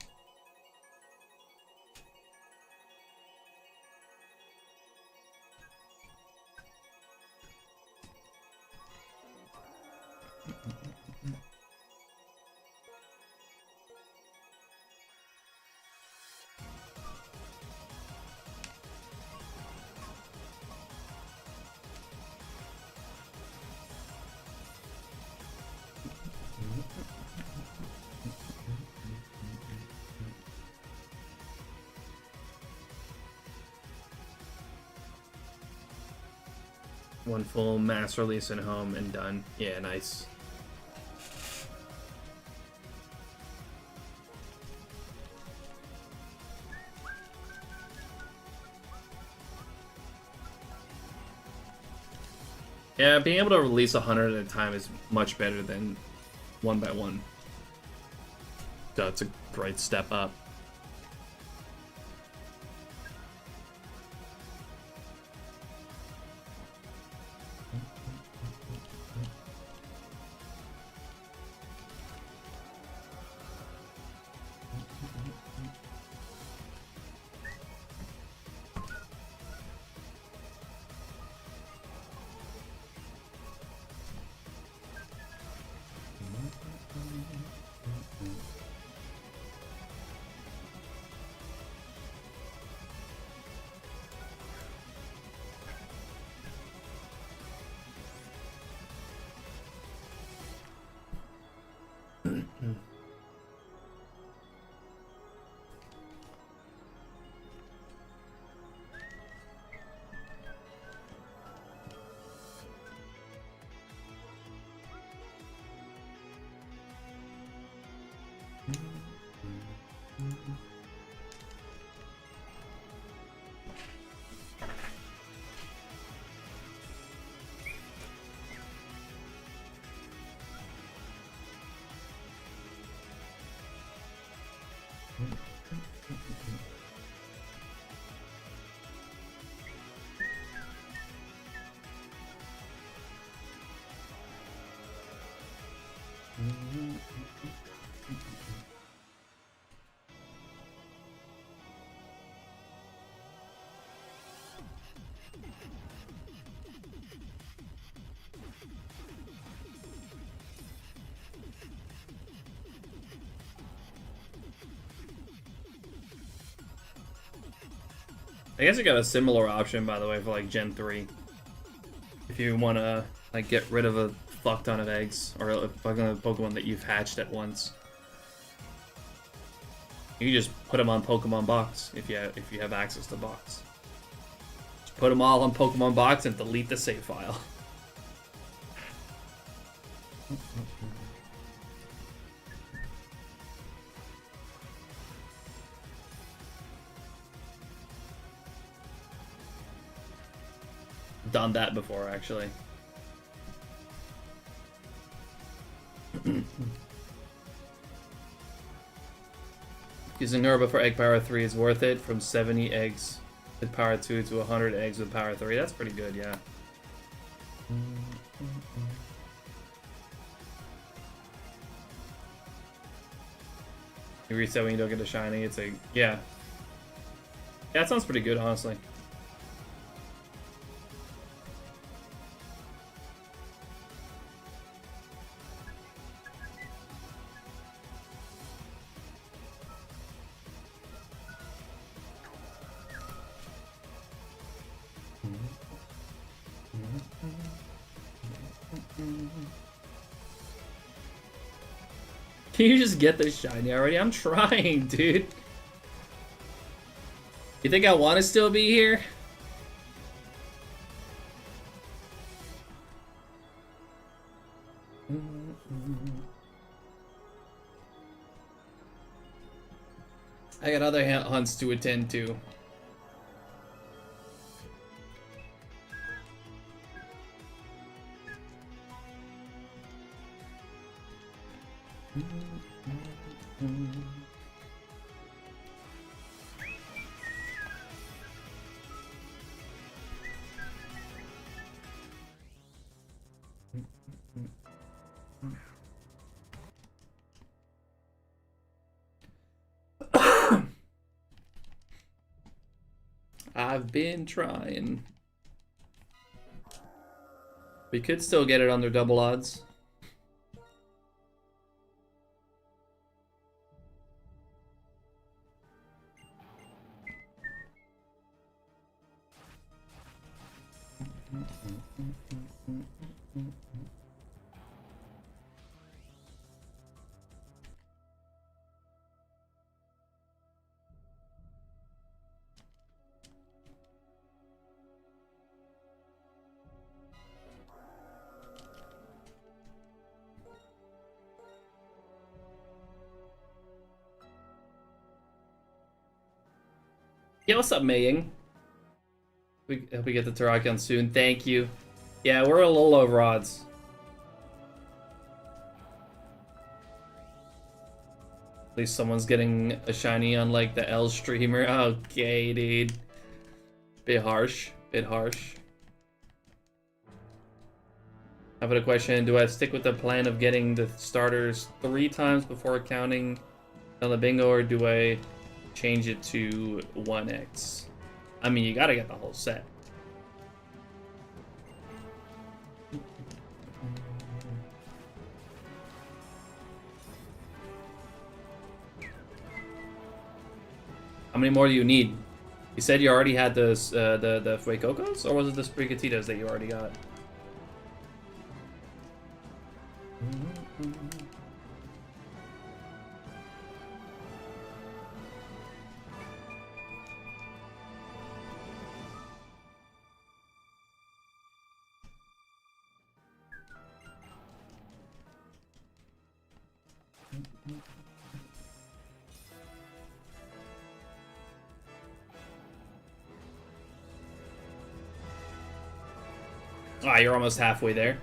One full mass release in home and done. Yeah, nice. Yeah, being able to release 100 at a time is much better than one by one. So it's a great step up. I guess I got a similar option, by the way, for like Gen 3. If you want to like get rid of a fuck ton of eggs, or a fucking Pokemon that you've hatched at once. You can just put them on Pokemon Box if you have access to Box. Just put them all on Pokemon Box and delete the save file. Done that before, actually. Using Herba for egg power 3 is worth it. From 70 eggs with power 2 to 100 eggs with power 3. That's pretty good, yeah. You reset when you don't get a shiny. It's a... Yeah. Yeah, that sounds pretty good, honestly. Can you just get the shiny already? I'm trying, dude. You think I want to still be here? I got other hunts to attend to. I've been trying. We could still get it under double odds. Yeah, what's up, Maying? We hope we get the Terrakion soon. Thank you. Yeah, we're a little over odds. At least someone's getting a shiny on like the L streamer. Okay, dude. Bit harsh. Bit harsh. I've got a question. Do I stick with the plan of getting the starters 3 times before counting on the bingo, or do I change it to 1x? I mean, you gotta get the whole set. How many more do you need? You said you already had those, the Fuecocos, or was it the Sprigatitas that you already got? Ah, you're almost halfway there.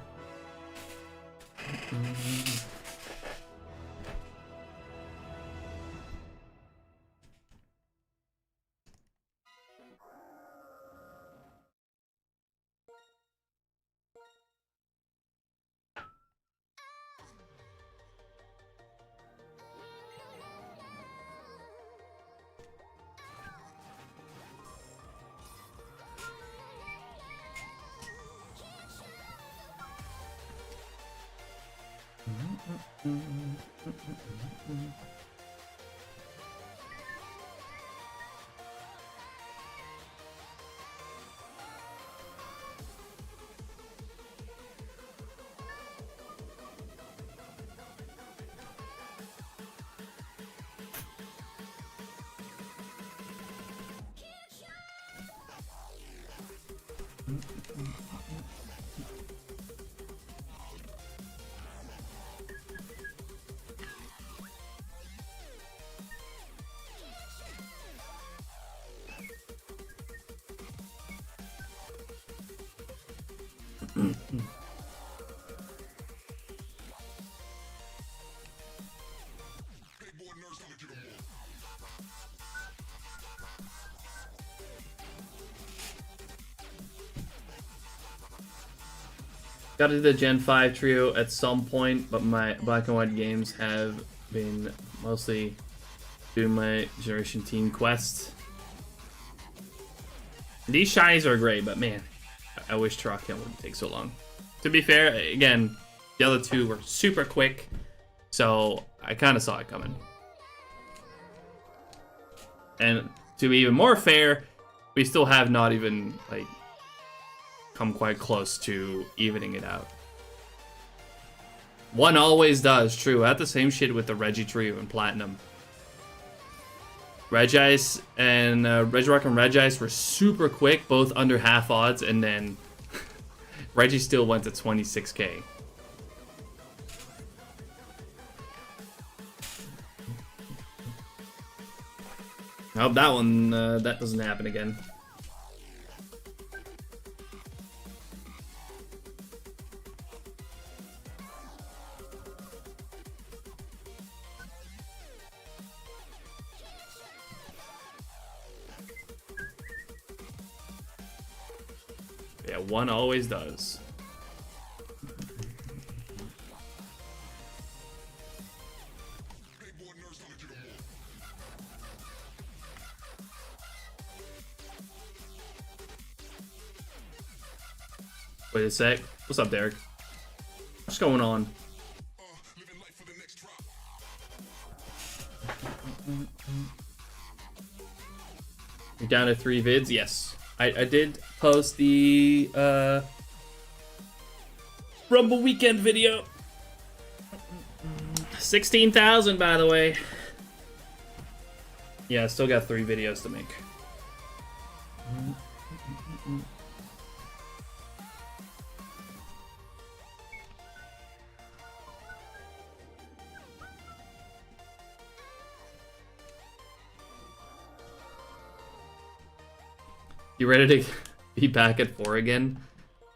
Got to do the Gen 5 trio at some point, but my black and white games have been mostly doing my Generation Team quest. These shinies are great, but man, I wish Terrakion wouldn't take so long. To be fair, again, the other two were super quick, so I kind of saw it coming. And to be even more fair, we still have not even, like, come quite close to evening it out. One always does, true. I had the same shit with the Reggie trio in Platinum. Regice and Regirock and Regice were super quick, both under half odds, and then Reggie still went to 26k. I hope that one, that doesn't happen again. Yeah, one always does. Wait a sec. What's up, Derek? What's going on? You're down to 3 vids? Yes. I did post the Rumble Weekend video. 16,000, by the way. Yeah, I still got 3 videos to make. You ready to be back at 4 again?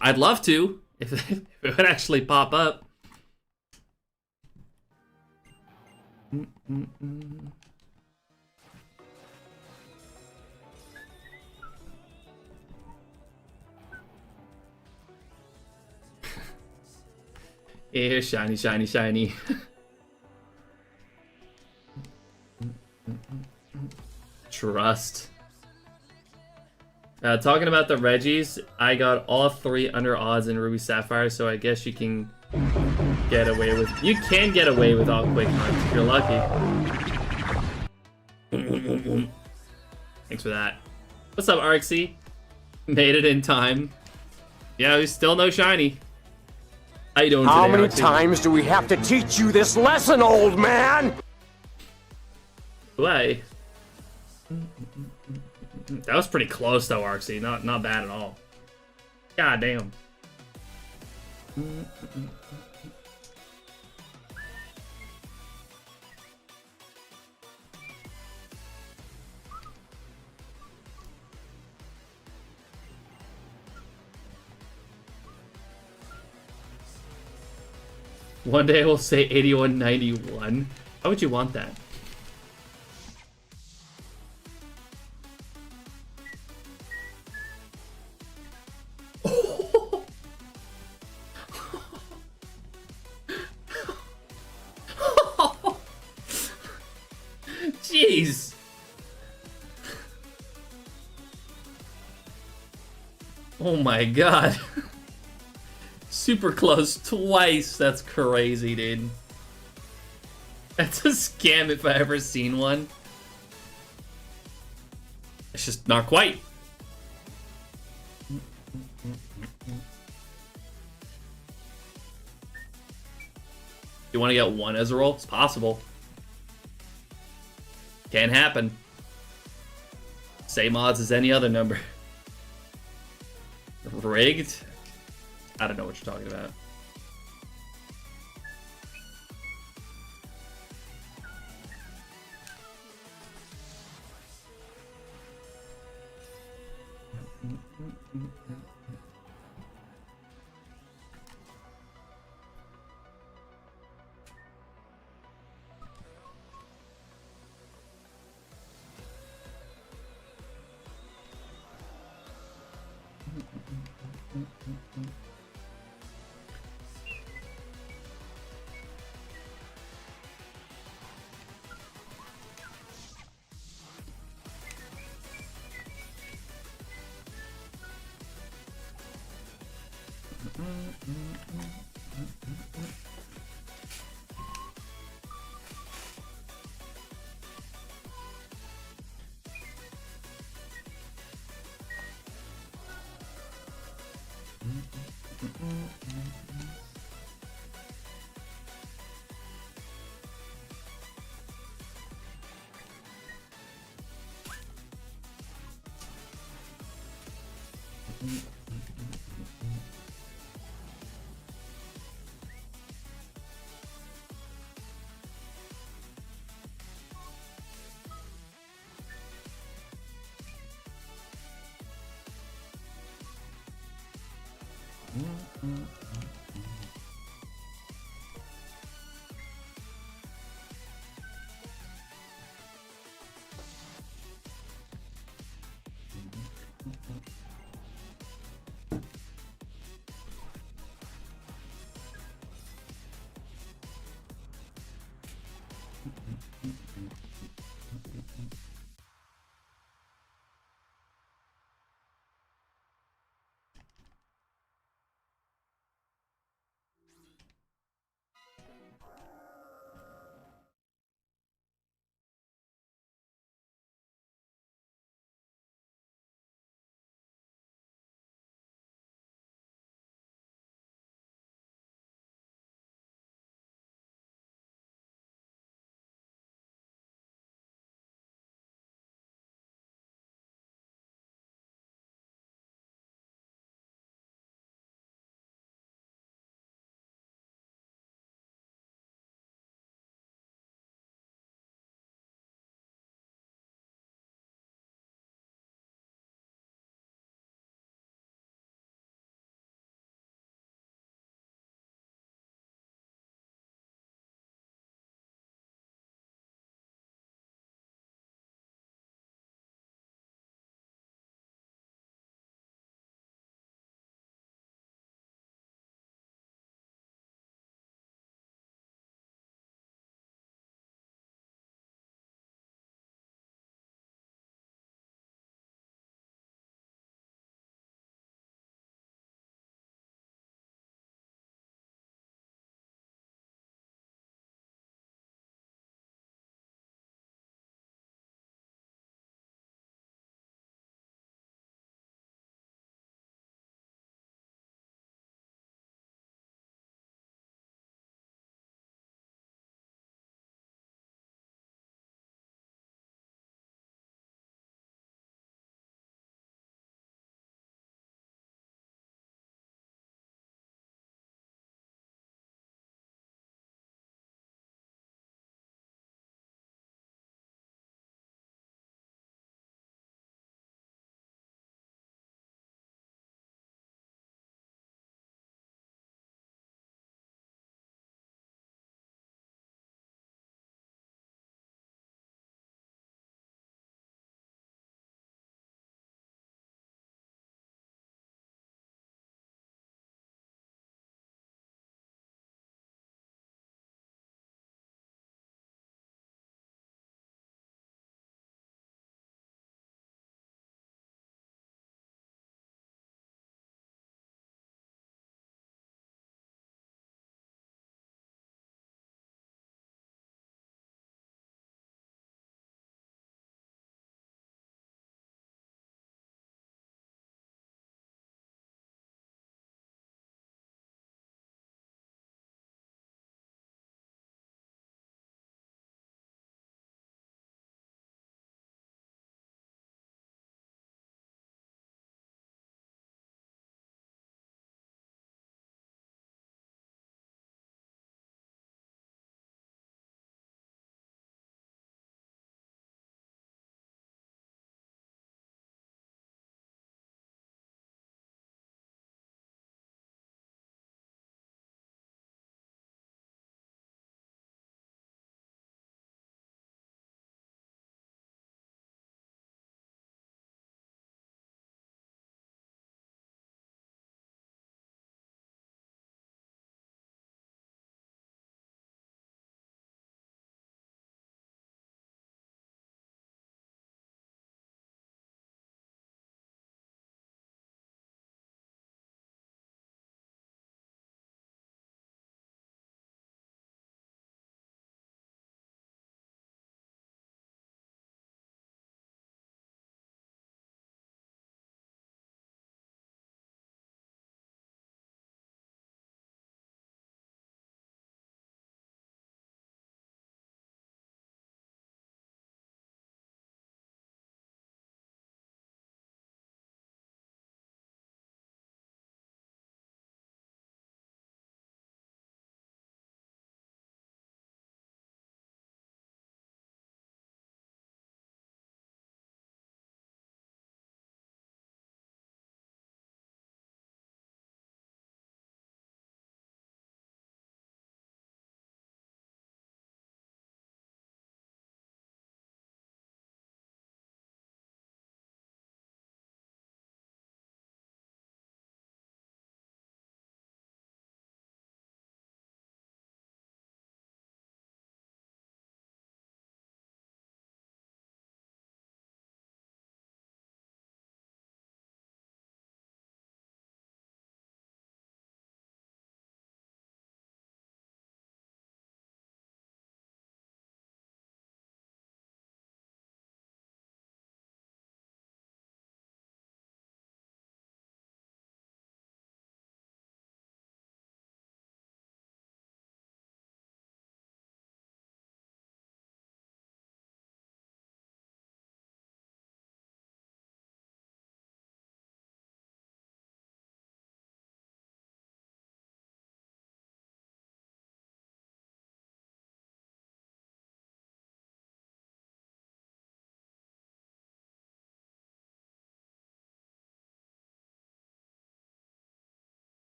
I'd love to, if it would actually pop up. Yeah, shiny, shiny, shiny. Trust. Talking about the Reggies, I got all 3 under odds in Ruby Sapphire, so I guess you can get away with. You can get away with all quick hunts if you're lucky. Thanks for that. What's up, RXC? Made it in time. Yeah, there's still no shiny. How you doing today, How many RXC? times do we have to teach you this lesson, old man? Why? That was pretty close though, RXC. Not bad at all. God damn. One day we'll say 8191. How would you want that? Jeez. Oh my god. Super close twice. That's crazy, dude. That's a scam if I ever seen one. It's just not quite. You want to get one as a roll? It's possible. Can happen. Same odds as any other number. Rigged? I don't know what you're talking about.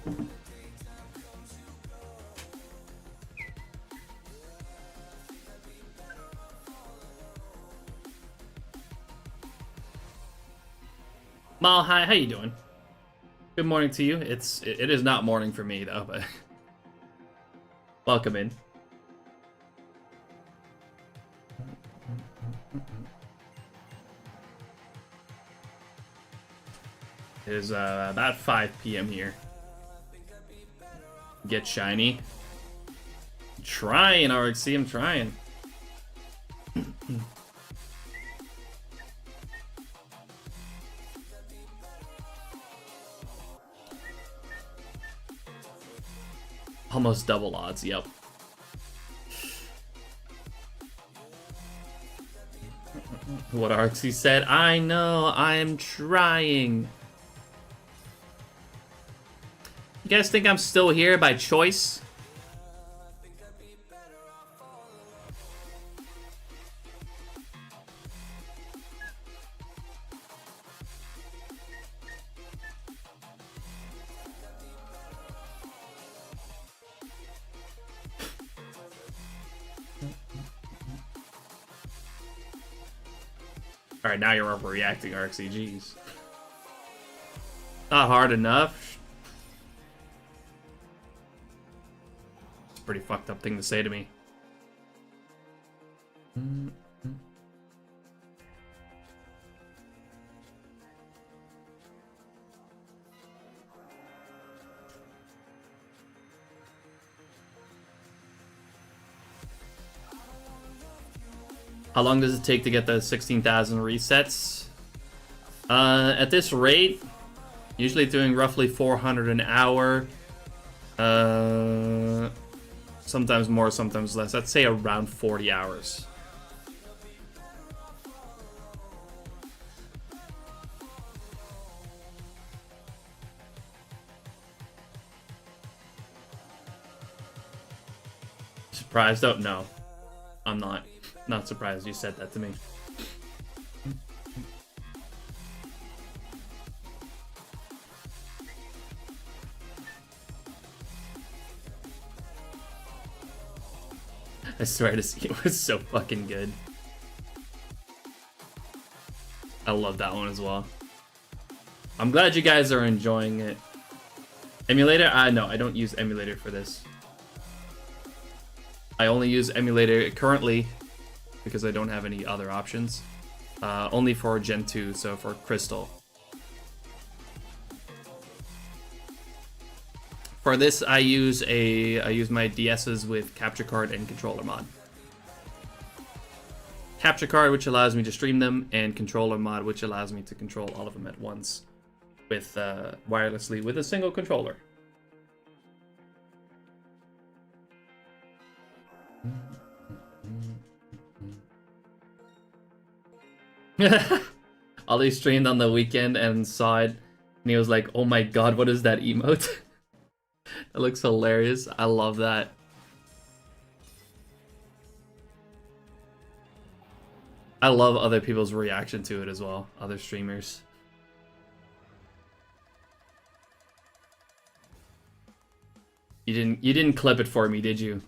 Mal, hi, how you doing? Good morning to you. It is not morning for me though, but welcome in. It is about 5 p.m. here. Get shiny. I'm trying, RXC, I'm trying. Almost double odds, yep. What RXC said, I know, I'm trying. You guys think I'm still here by choice? Alright, now you're overreacting, RXCGs. Not hard enough. It's a pretty fucked up thing to say to me. How long does it take to get the 16,000 resets? At this rate, usually doing roughly 400 an hour. Sometimes more, sometimes less. I'd say around 40 hours. Surprised? Oh, no. I'm not. Not surprised you said that to me. I swear to see, it was so fucking good. I love that one as well. I'm glad you guys are enjoying it. Emulator? No, I don't use emulator for this. I only use emulator currently because I don't have any other options. Only for Gen 2, so for Crystal. For this, I use my DS's with capture card and controller mod. Capture card, which allows me to stream them, and controller mod, which allows me to control all of them at once with wirelessly with a single controller. Ollie streamed on the weekend and saw it, and he was like, "Oh my god, what is that emote?" That looks hilarious. I love that. I love other people's reaction to it as well. Other streamers. You didn't clip it for me, did you?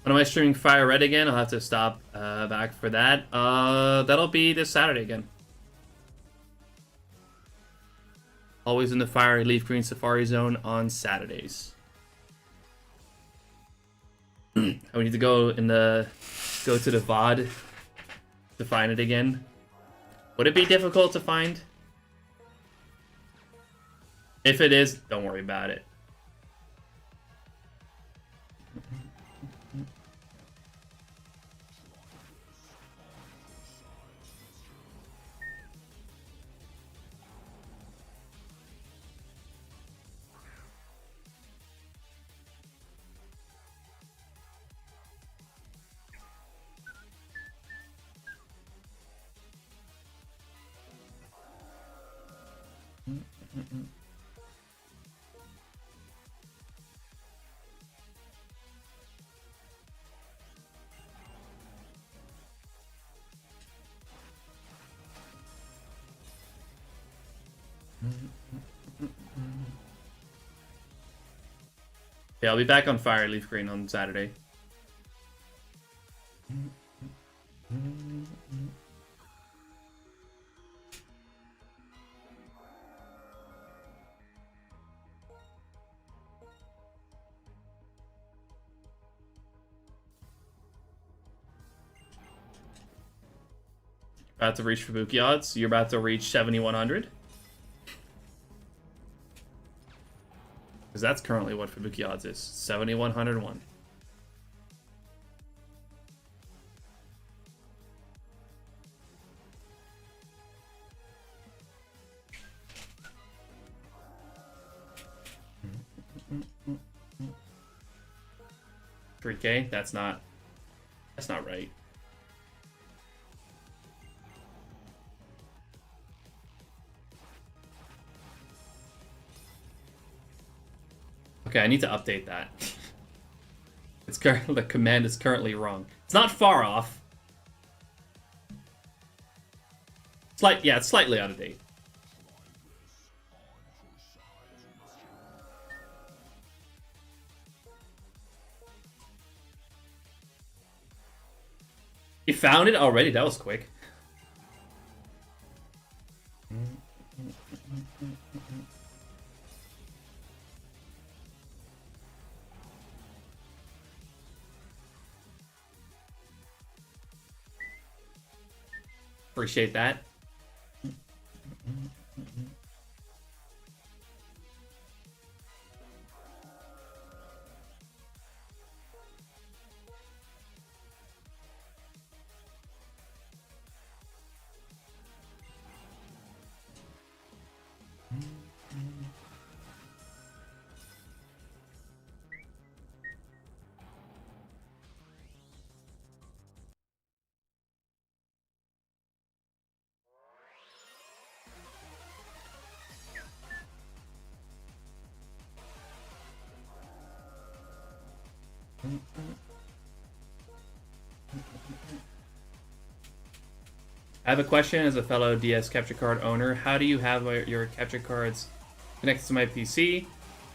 When am I streaming Fire Red again? I'll have to stop back for that. That'll be this Saturday again. Always in the Fiery Leaf Green Safari Zone on Saturdays. I need to go to the VOD to find it again. Would it be difficult to find? If it is, don't worry about it. Yeah, I'll be back on Fire Leaf Green on Saturday. About to reach Fubuki odds. You're about to reach 7,100. Because that's currently what Fubuki odds is. 7,101. $3K? That's not right. Okay, I need to update that. The command is currently wrong. It's not far off. It's slightly out of date. You found it already? That was quick. Appreciate that. I have a question as a fellow DS capture card owner. How do you have your capture cards connected to my PC?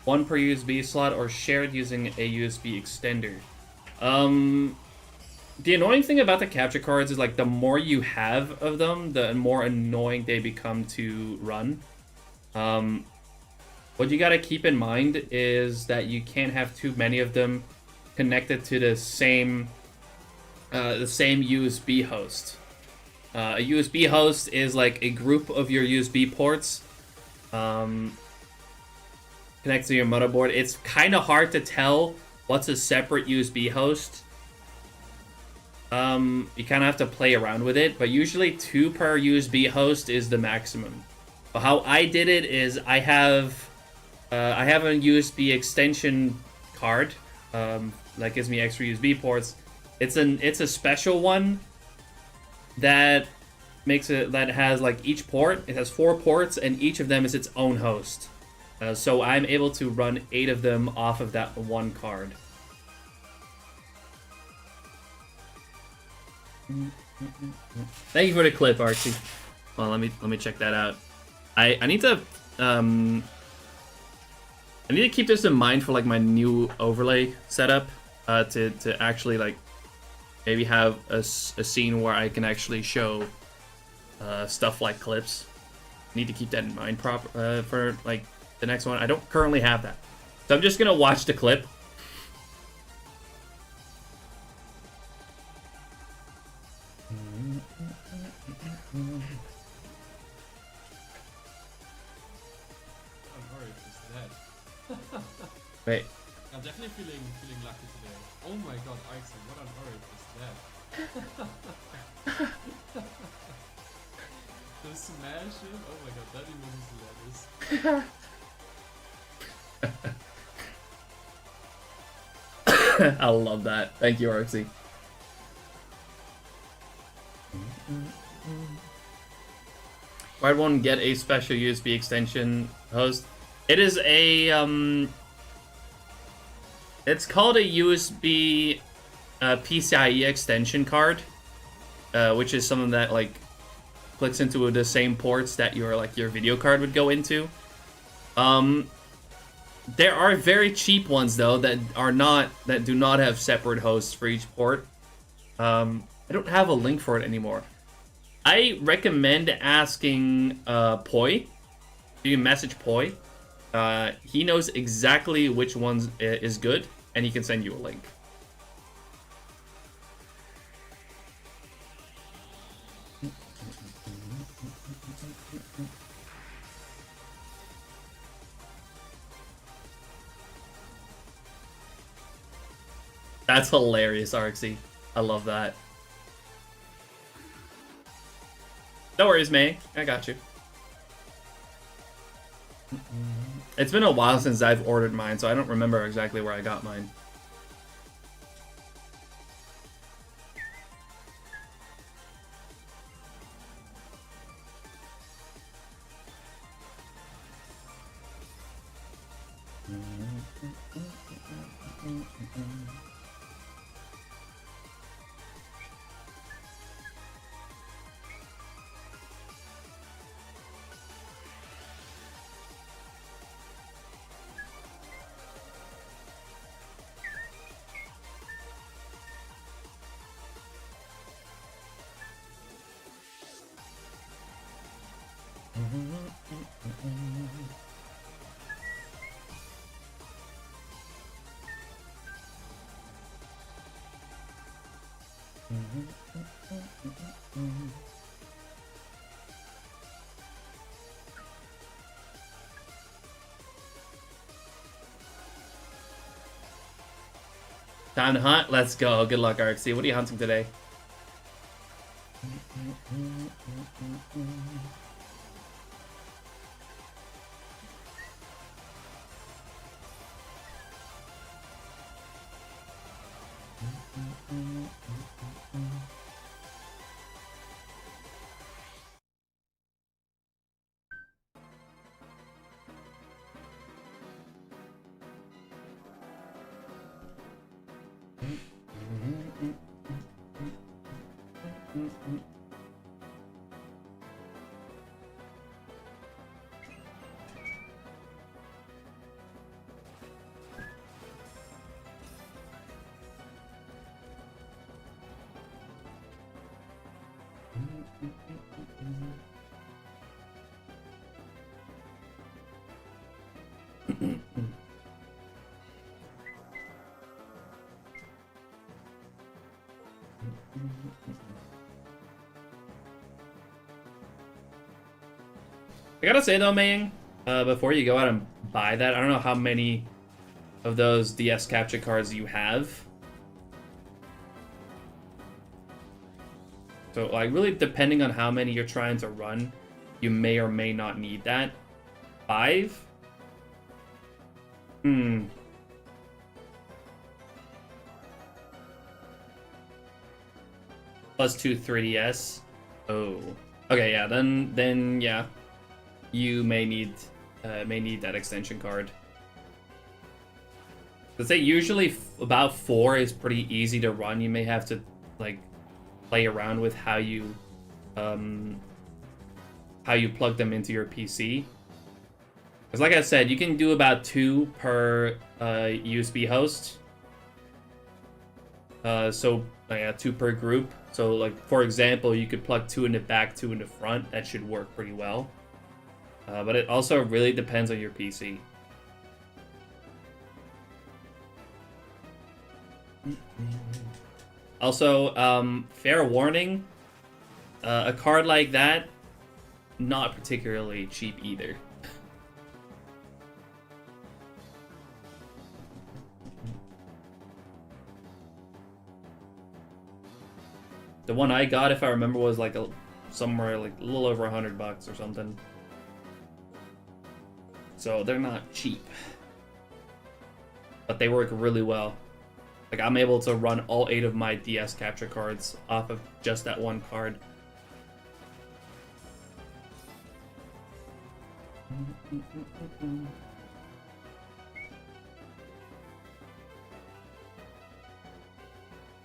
One per USB slot or shared using a USB extender? The annoying thing about the capture cards is like the more you have of them, the more annoying they become to run. What you gotta keep in mind is that you can't have too many of them connected to the same USB host. A USB host is like a group of your USB ports connected to your motherboard. It's kind of hard to tell what's a separate USB host. You kind of have to play around with it, but usually 2 per USB host is the maximum. But how I did it is I have a USB extension card that gives me extra USB ports. It's a special one that has like each port. It has 4 ports, and each of them is its own host. So I'm able to run 8 of them off of that one card. Thank you for the clip, Archie. Well, let me check that out. I need to keep this in mind for like my new overlay setup to actually like maybe have a scene where I can actually show stuff like clips. Need to keep that in mind for like the next one. I don't currently have that, so I'm just gonna watch the clip. Wait. I'm definitely feeling lucky today. Oh my god, Ixon, what on earth is that? The smash it? Oh my god, that emote is hilarious. I love that. Thank you, Arxie. Why one get a special USB extension host? It is a it's called a USB PCIe extension card, which is something that like clicks into the same ports that your video card would go into. There are very cheap ones though that do not have separate hosts for each port. I don't have a link for it anymore. I recommend asking Poi. You can message Poi. He knows exactly which ones is good, and he can send you a link. That's hilarious, RXC. I love that. No worries, May. I got you. It's been a while since I've ordered mine, so I don't remember exactly where I got mine. Time to hunt? Let's go. Good luck, RXC. What are you hunting today? I gotta say though, Maying, before you go out and buy that, I don't know how many of those DS capture cards you have. So, like, really depending on how many you're trying to run, you may or may not need that. 5? Plus 2 3DS. Oh. Okay, yeah, then yeah. You may need that extension card. Let's say usually about 4 is pretty easy to run. You may have to like play around with how you plug them into your PC. Because like I said, you can do about 2 per USB host. So 2 per group. So like for example, you could plug 2 in the back, 2 in the front. That should work pretty well. But it also really depends on your PC. Also, fair warning, a card like that, not particularly cheap either. The one I got, if I remember, was like somewhere like a little over $100 or something. So they're not cheap, but they work really well. Like I'm able to run all 8 of my DS capture cards off of just that one card.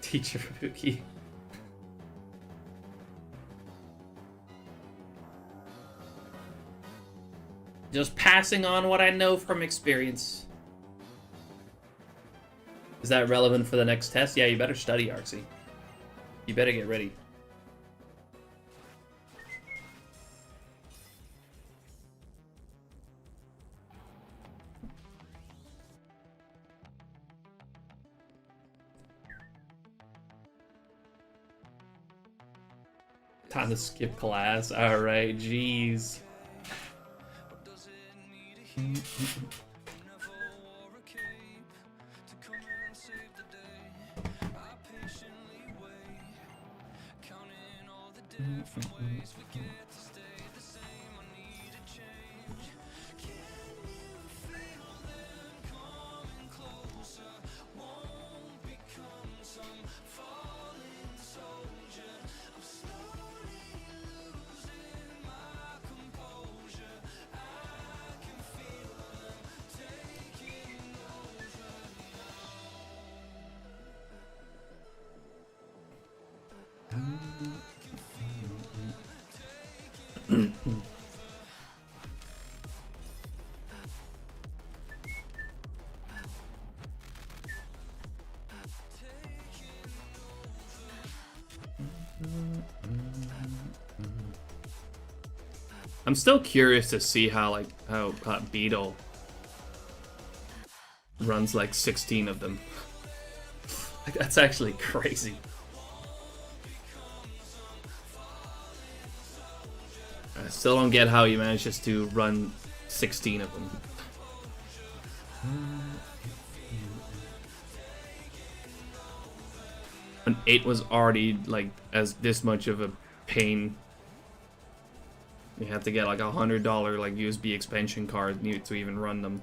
Teacher Fuki. Just passing on what I know from experience. Is that relevant for the next test? Yeah, you better study, Arxie. You better get ready. Time to skip class. Alright, jeez. I'm still curious to see how Beetle runs like 16 of them. Like, that's actually crazy. I still don't get how he manages to run 16 of them. An 8 was already like as this much of a pain. You have to get like $100 like USB expansion card to even run them.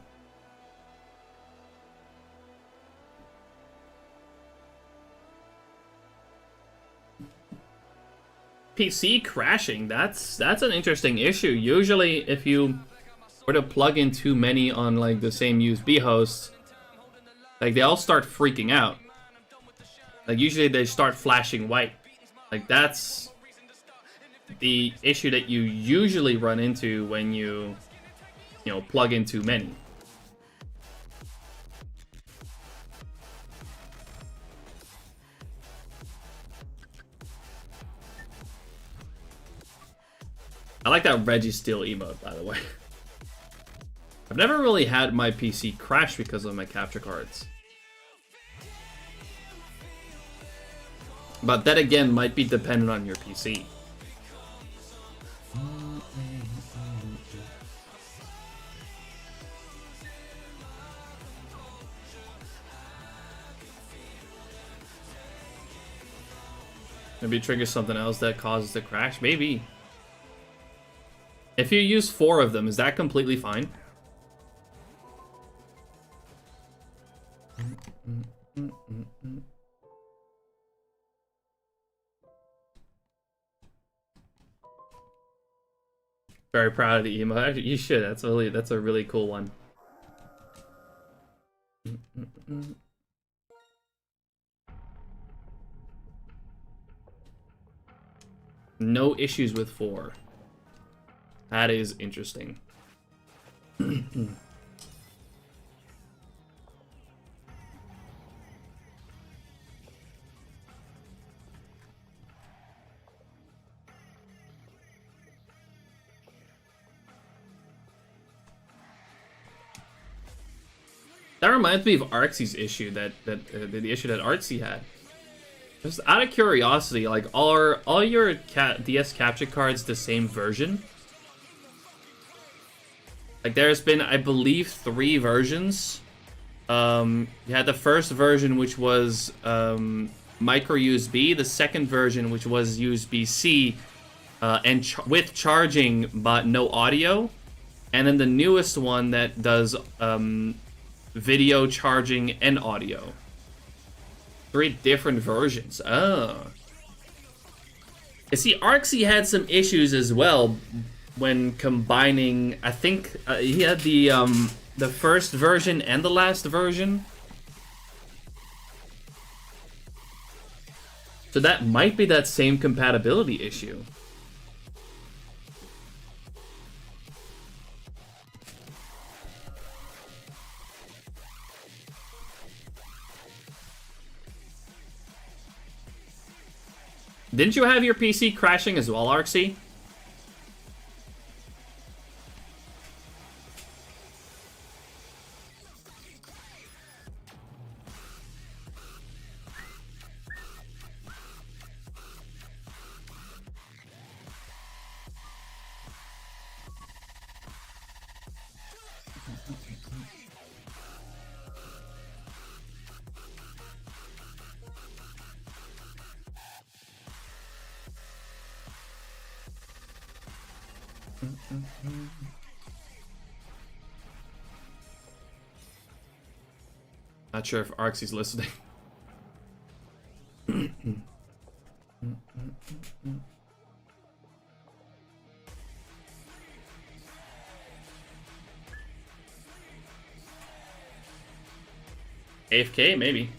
PC crashing, that's an interesting issue. Usually if you were to plug in too many on like the same USB host, like they all start freaking out. Like usually they start flashing white. Like that's the issue that you usually run into when you plug in too many. I like that Reggie Steel emote, by the way. I've never really had my PC crash because of my capture cards. But that again might be dependent on your PC. Maybe trigger something else that causes the crash? Maybe. If you use 4 of them, is that completely fine? Very proud of the emo. Actually, you should. That's a really cool one. No issues with 4. That is interesting. That reminds me of Arxie's issue the issue that Arxie had. Just out of curiosity, like all your DS capture cards the same version? Like there's been, I believe, 3 versions. You had the first version, which was micro USB. The second version, which was USB-C, and with charging but no audio. And then the newest one that does video, charging, and audio. 3 different versions. Oh. You see, Arxie had some issues as well when combining. I think he had the first version and the last version. So that might be that same compatibility issue. Didn't you have your PC crashing as well, Arxie? Not sure if Arxie's listening. AFK, maybe.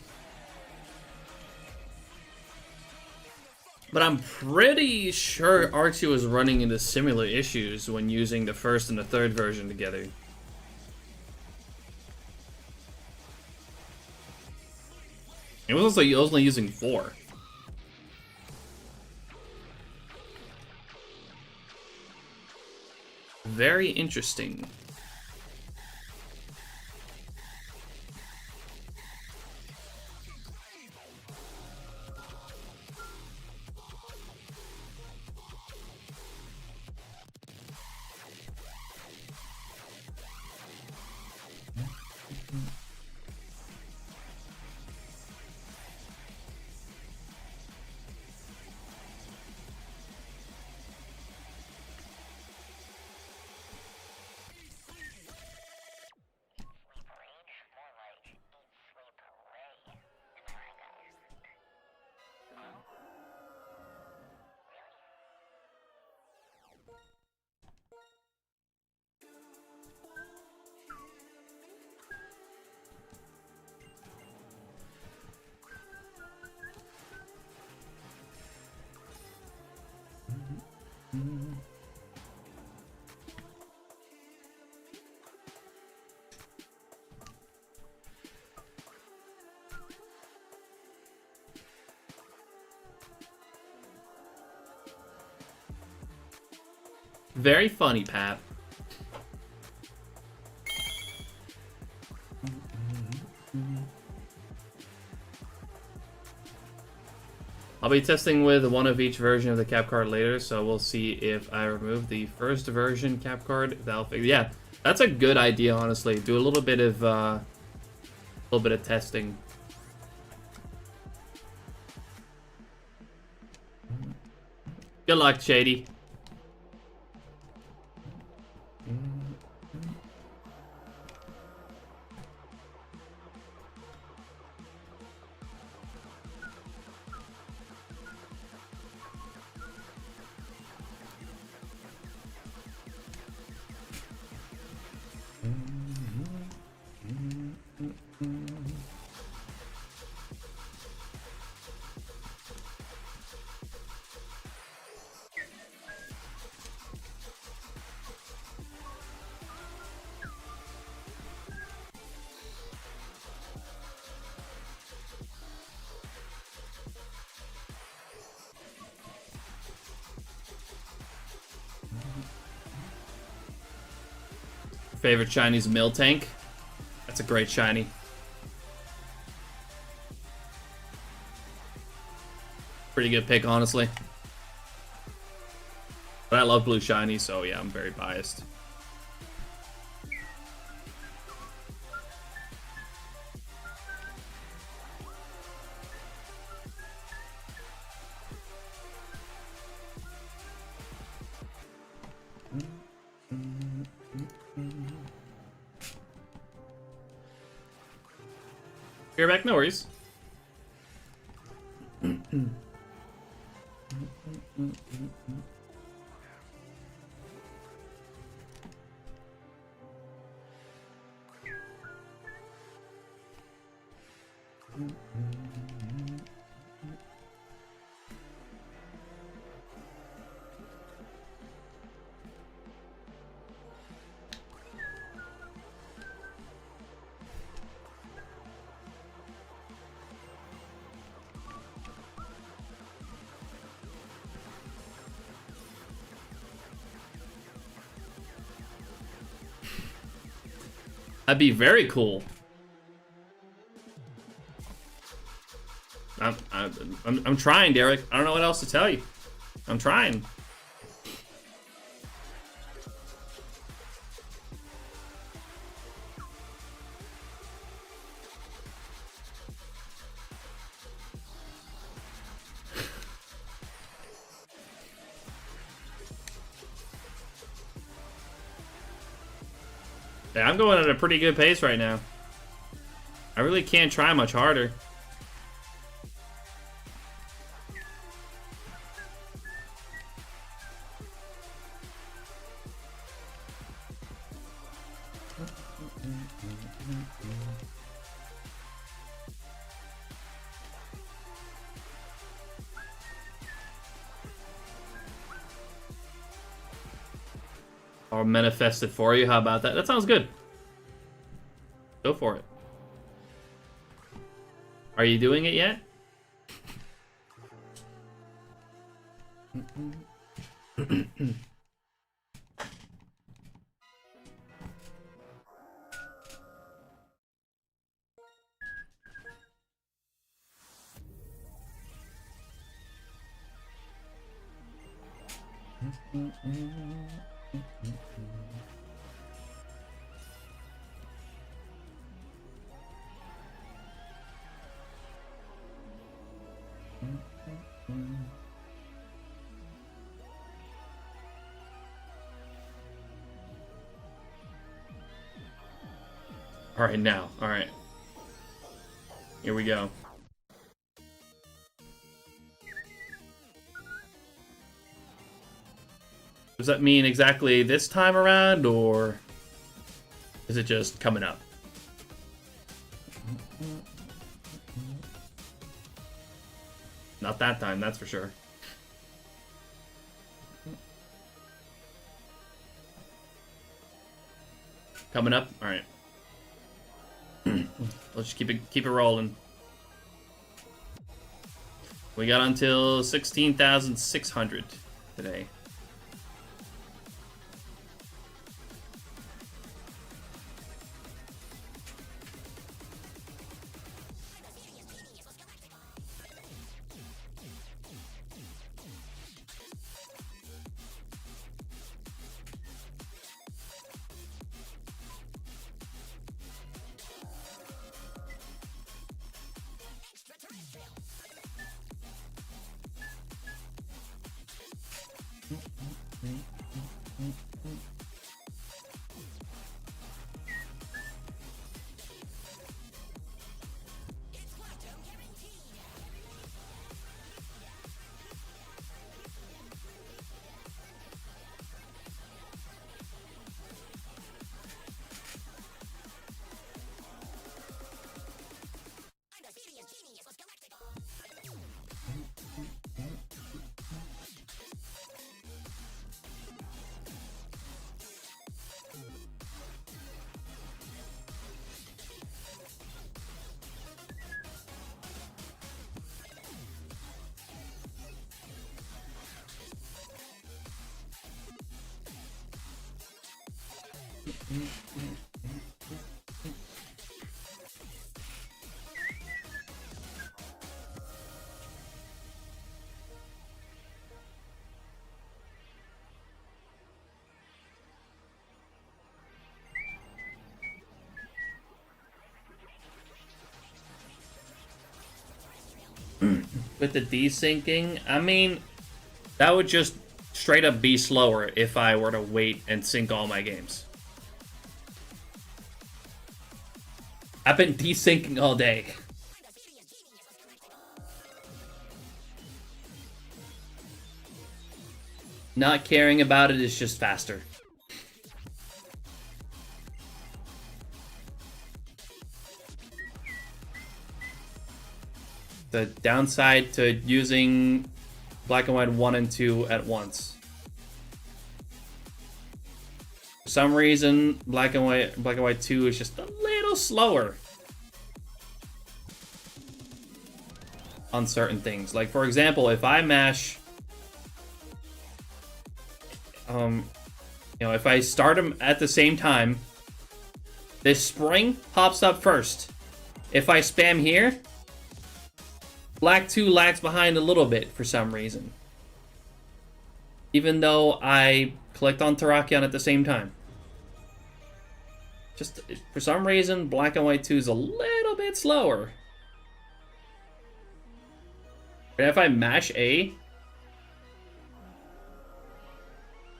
But I'm pretty sure Arxie was running into similar issues when using the first and the third version together. It was also only using 4. Very interesting. Very funny, Pat. I'll be testing with one of each version of the cap card later, so we'll see if I remove the first version cap card. Yeah, that's a good idea, honestly. Do a little bit of testing. Good luck, Shady. Favorite Chinese mill tank? That's a great shiny. Pretty good pick, honestly. But I love blue shiny, so yeah, I'm very biased. You're back, no worries. That'd be very cool. I'm trying, Derek. I don't know what else to tell you. I'm trying. Yeah, I'm going at a pretty good pace right now. I really can't try much harder. I'll manifest it for you. How about that? That sounds good. Go for it. Are you doing it yet? All right, now. All right. Here we go. Does that mean exactly this time around, or is it just coming up? Not that time, that's for sure. Coming up? All right. Let's just keep it rolling. We got until 16,600 today. With the desyncing, I mean, that would just straight up be slower if I were to wait and sync all my games. I've been desyncing all day. Not caring about it is just faster. The downside to using Black and White 1 and 2 at once. For some reason, Black and White 2 is just a little slower on certain things. Like, for example, if I mash, if I start them at the same time, This spring pops up first. If I spam here, Black 2 lags behind a little bit for some reason. Even though I clicked on Terrakion at the same time. Just, for some reason, Black and White 2 is a little bit slower. And if I mash A,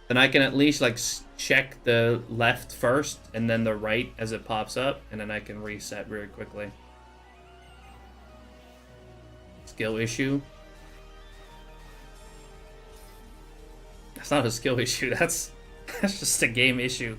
then I can at least, like, check the left first and then the right as it pops up, and then I can reset very quickly. Skill issue. That's not a skill issue, that's just a game issue.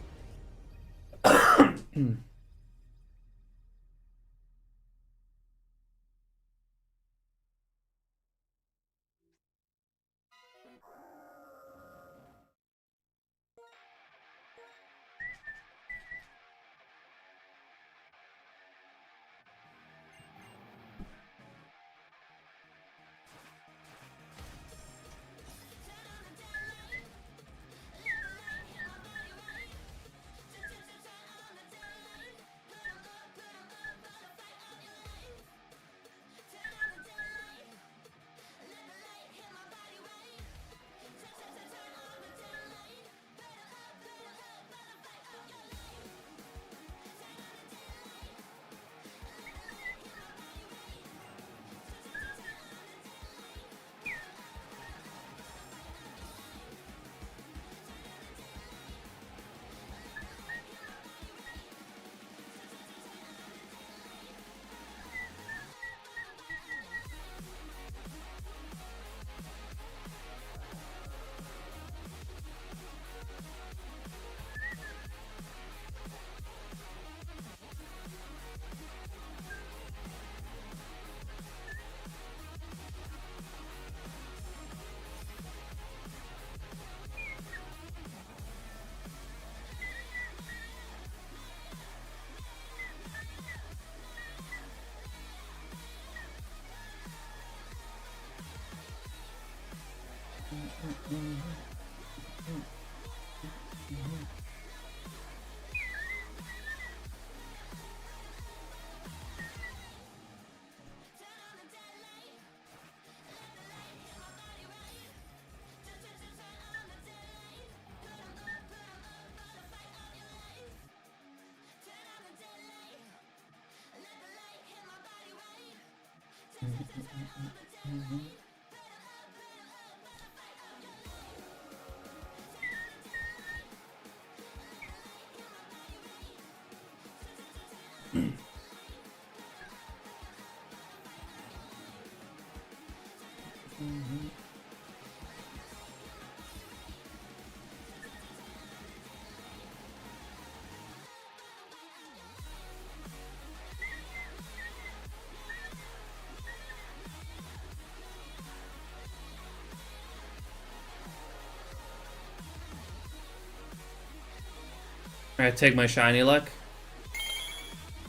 Alright, take my shiny luck.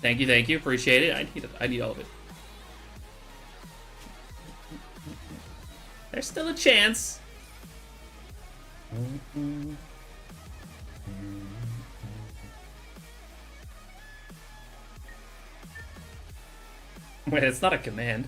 Thank you, appreciate it. I need all of it. There's still a chance. Wait, it's not a command.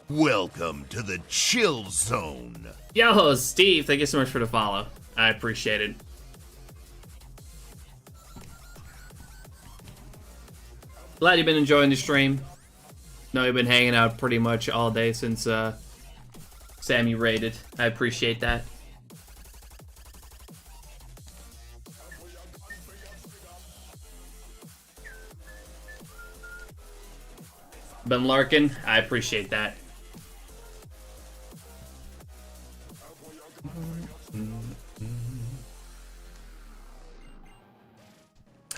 Welcome to the chill zone. Yo, Steve, thank you so much for the follow. I appreciate it. Glad you've been enjoying the stream. Know you've been hanging out pretty much all day since Sammy raided. I appreciate that. Been lurking. I appreciate that.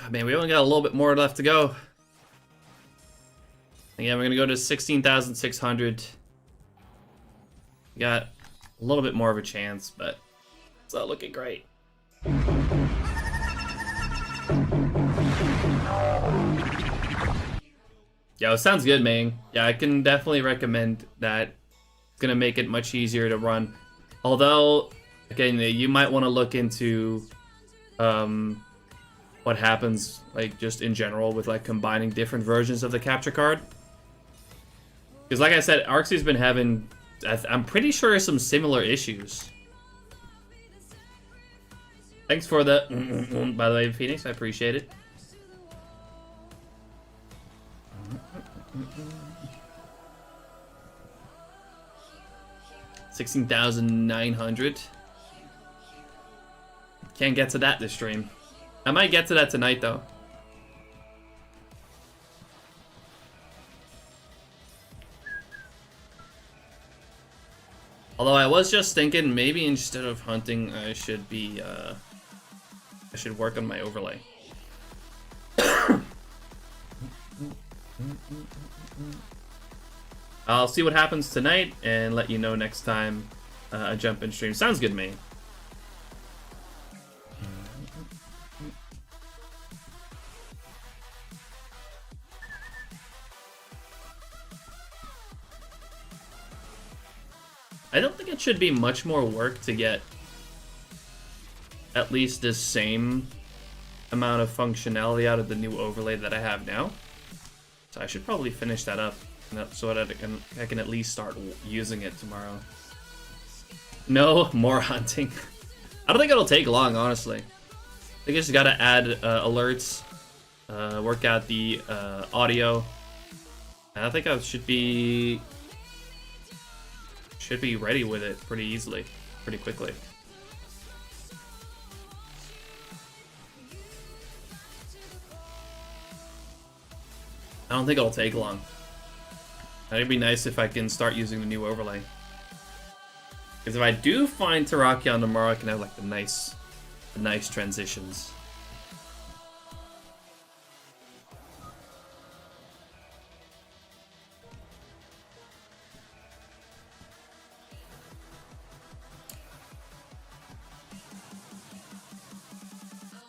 Oh, man, we only got a little bit more left to go. Again, we're gonna go to 16,600. Got a little bit more of a chance, but it's not looking great. Yo, sounds good, man. Yeah, I can definitely recommend that. It's gonna make it much easier to run. Although, again, you might want to look into what happens, like, just in general with, like, combining different versions of the capture card. Because, like I said, Arxie's been having, I'm pretty sure, some similar issues. Thanks for the, by the way, Phoenix. I appreciate it. 16,900. Can't get to that this stream. I might get to that tonight, though. Although I was just thinking, maybe instead of hunting, I should be, I should work on my overlay. I'll see what happens tonight and let you know next time I jump in stream. Sounds good to me. I don't think it should be much more work to get at least the same amount of functionality out of the new overlay that I have now. So I should probably finish that up so that I can at least start using it tomorrow. No more hunting. I don't think it'll take long, honestly. I think I just gotta add alerts, work out the audio, and I think I should be ready with it pretty easily, pretty quickly. I don't think it'll take long. It'd be nice if I can start using the new overlay. Because if I do find Terrakion tomorrow, I can have like the nice transitions.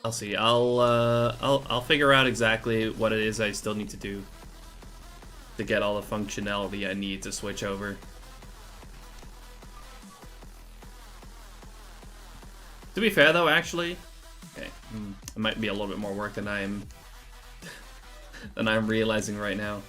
I'll see. I'll figure out exactly what it is I still need to do to get all the functionality I need to switch over. To be fair, though, actually, okay, it might be a little bit more work than I'm realizing right now.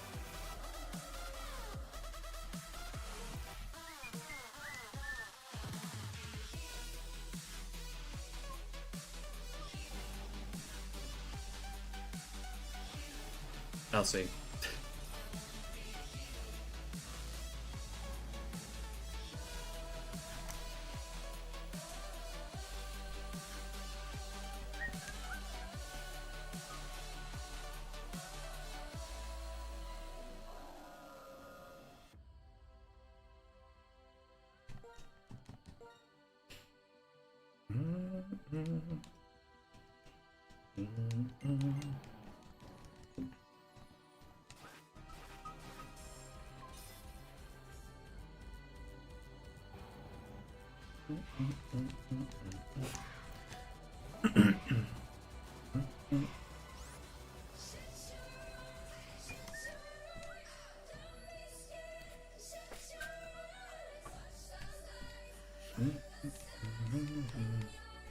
I'll see.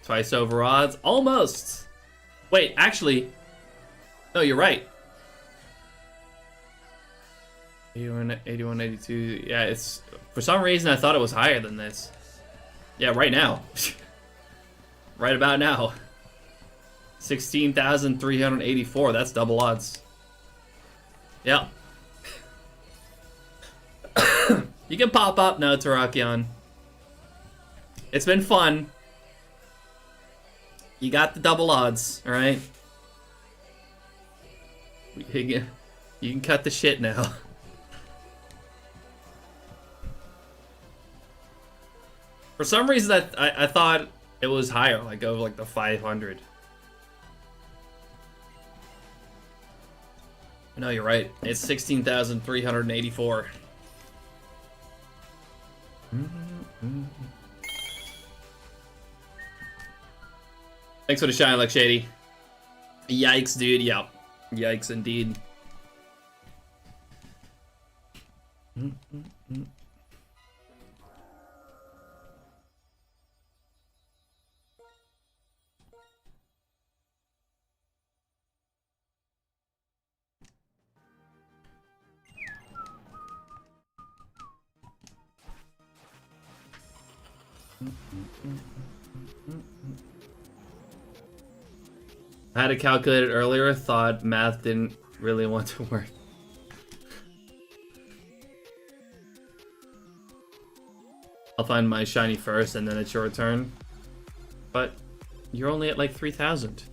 Twice over odds. Almost. Wait, actually. No, you're right. 81, 81, 82. Yeah, it's... For some reason, I thought it was higher than this. Yeah, right now. Right about now. 16,384. That's double odds. Yep. You can pop up now, Terrakion. It's been fun. You got the double odds, alright? You can cut the shit now. For some reason, I thought it was higher, like over like the 500. No, you're right. It's 16,384. Thanks for the shine, Luck Shady. Yikes, dude. Yep. Yikes, indeed. I had to calculate it earlier, thought math didn't really want to work. I'll find my shiny first and then it's your turn. But you're only at like 3,000.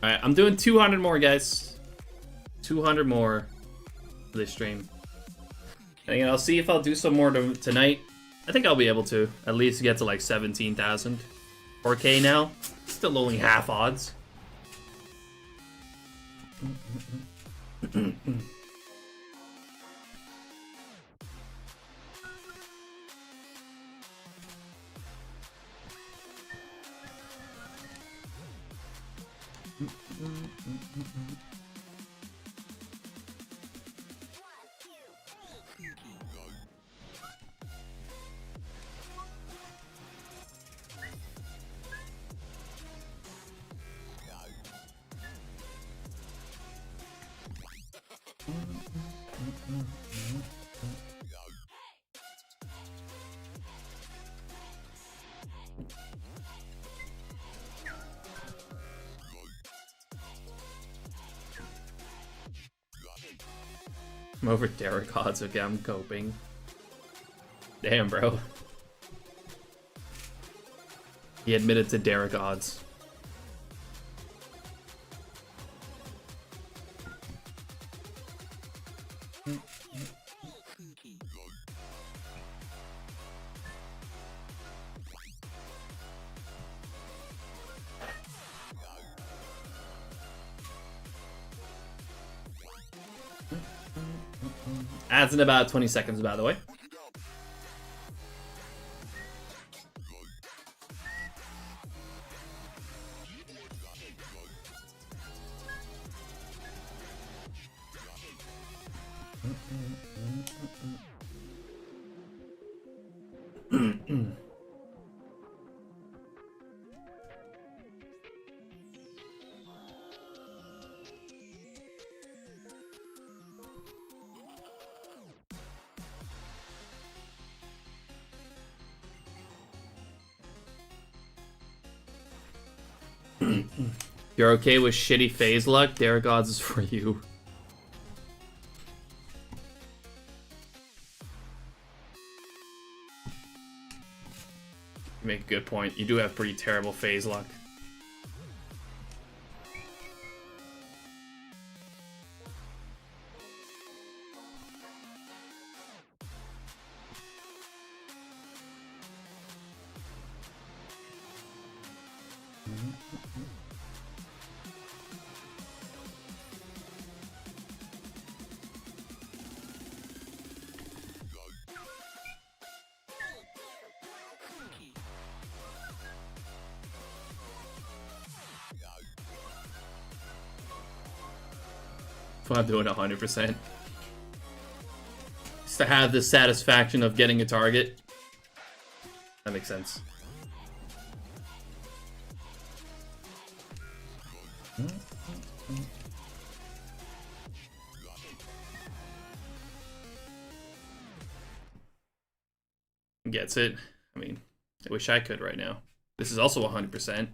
Alright, I'm doing 200 more, guys. 200 more for this stream. And again, I'll see if I'll do some more tonight. I think I'll be able to at least get to like 17,000. 4K now. Still only half odds. I'm over Derek odds. Okay, I'm coping. Damn, bro. He admitted to Derek odds. Adds in about 20 seconds, by the way. You're okay with shitty phase luck? Derek odds is for you. You make a good point. You do have pretty terrible phase luck. While doing 100%. Just to have the satisfaction of getting a target. That makes sense. Gets it. I mean, I wish I could right now. This is also 100%.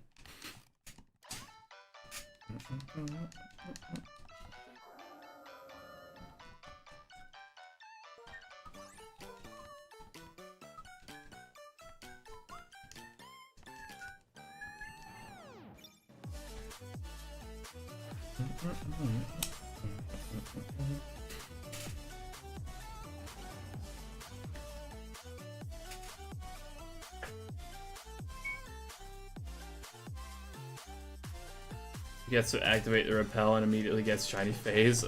Gets to activate the repel and immediately gets shiny phase.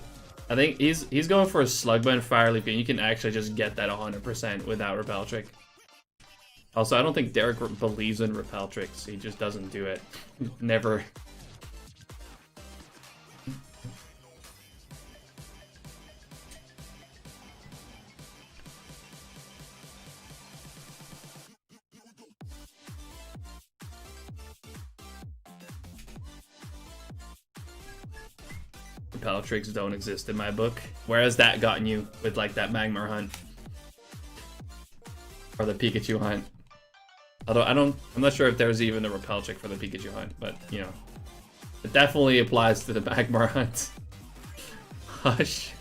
I think he's going for a slug and fire leap, and you can actually just get that 100% without repel trick. Also, I don't think Derek believes in repel tricks. He just doesn't do it. Never. Repel tricks don't exist in my book. Whereas that gotten you with like that Magmar hunt. Or the Pikachu hunt. Although I'm not sure if there's even a repel trick for the Pikachu hunt, but you know. It definitely applies to the Magmar hunt. Hush.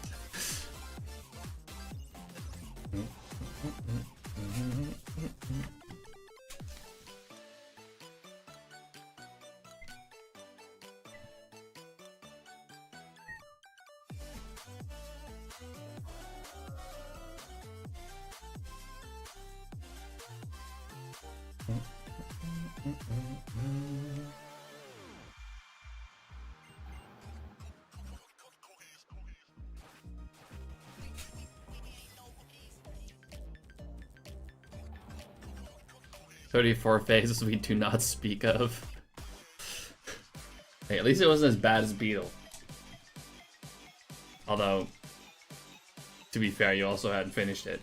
"34 phases we do not speak of." Hey, at least it wasn't as bad as Beetle. Although, to be fair, you also hadn't finished it.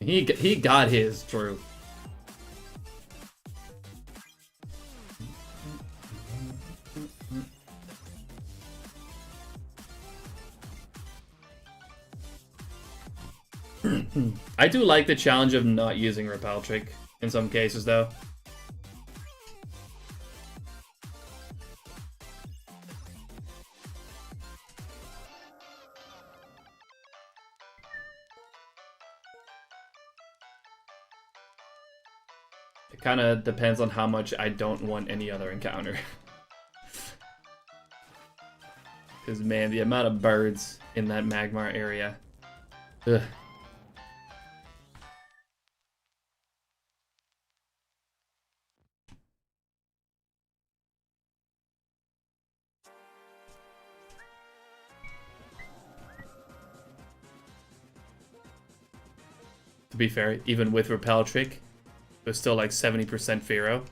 He got his, true. I do like the challenge of not using repel trick in some cases, though. It kind of depends on how much I don't want any other encounter. Because, man, the amount of birds in that Magmar area. Ugh. To be fair, even with repel trick, it was still like 70% Pharaoh.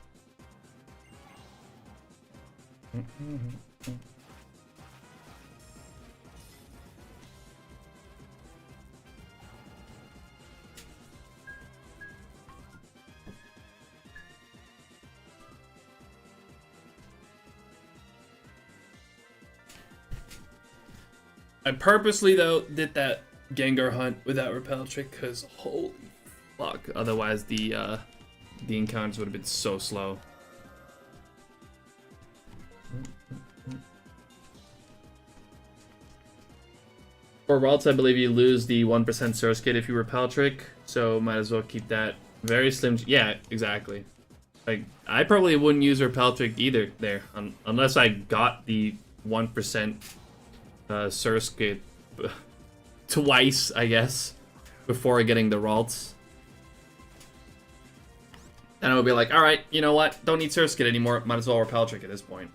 I purposely, though, did that Gengar hunt without repel trick because holy fuck, otherwise the encounters would have been so slow. For Ralts, I believe you lose the 1% Source Kit if you repel trick, so might as well keep that very slim. Yeah, exactly. Like, I probably wouldn't use repel trick either there, unless I got the 1% Source Kit twice, I guess, before getting the Ralts. And I would be like, alright, you know what? Don't need Source Kit anymore. Might as well repel trick at this point.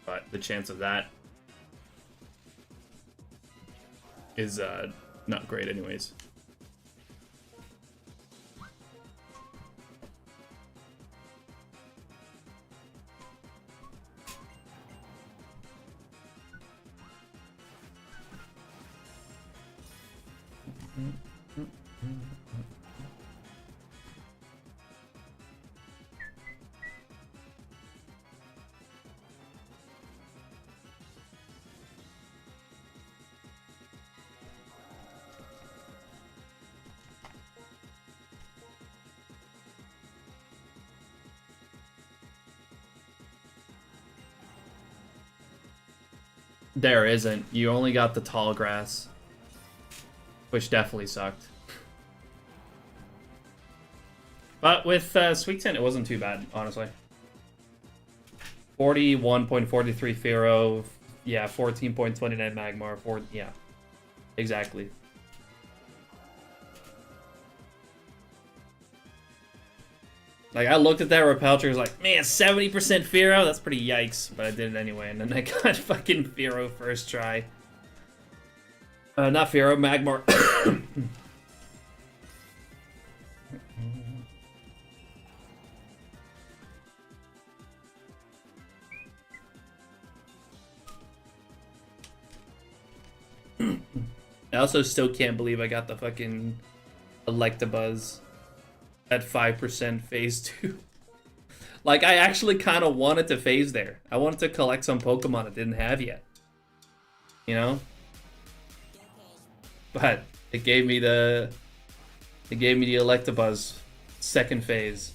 But the chance of that is not great anyways. There isn't. You only got the tall grass. Which definitely sucked. But with Sweet Scent, it wasn't too bad, honestly. 41.43 Firo. Yeah, 14.29 Magmar. Yeah, exactly. Like, I looked at that Repel Tree, was like, man, 70% Firo? That's pretty yikes. But I did it anyway, and then I got fucking Firo first try. Not Firo, Magmar. I also still can't believe I got the fucking Electabuzz at 5% phase 2. Like, I actually kind of wanted to phase there. I wanted to collect some Pokemon I didn't have yet. You know? But it gave me the Electabuzz second phase.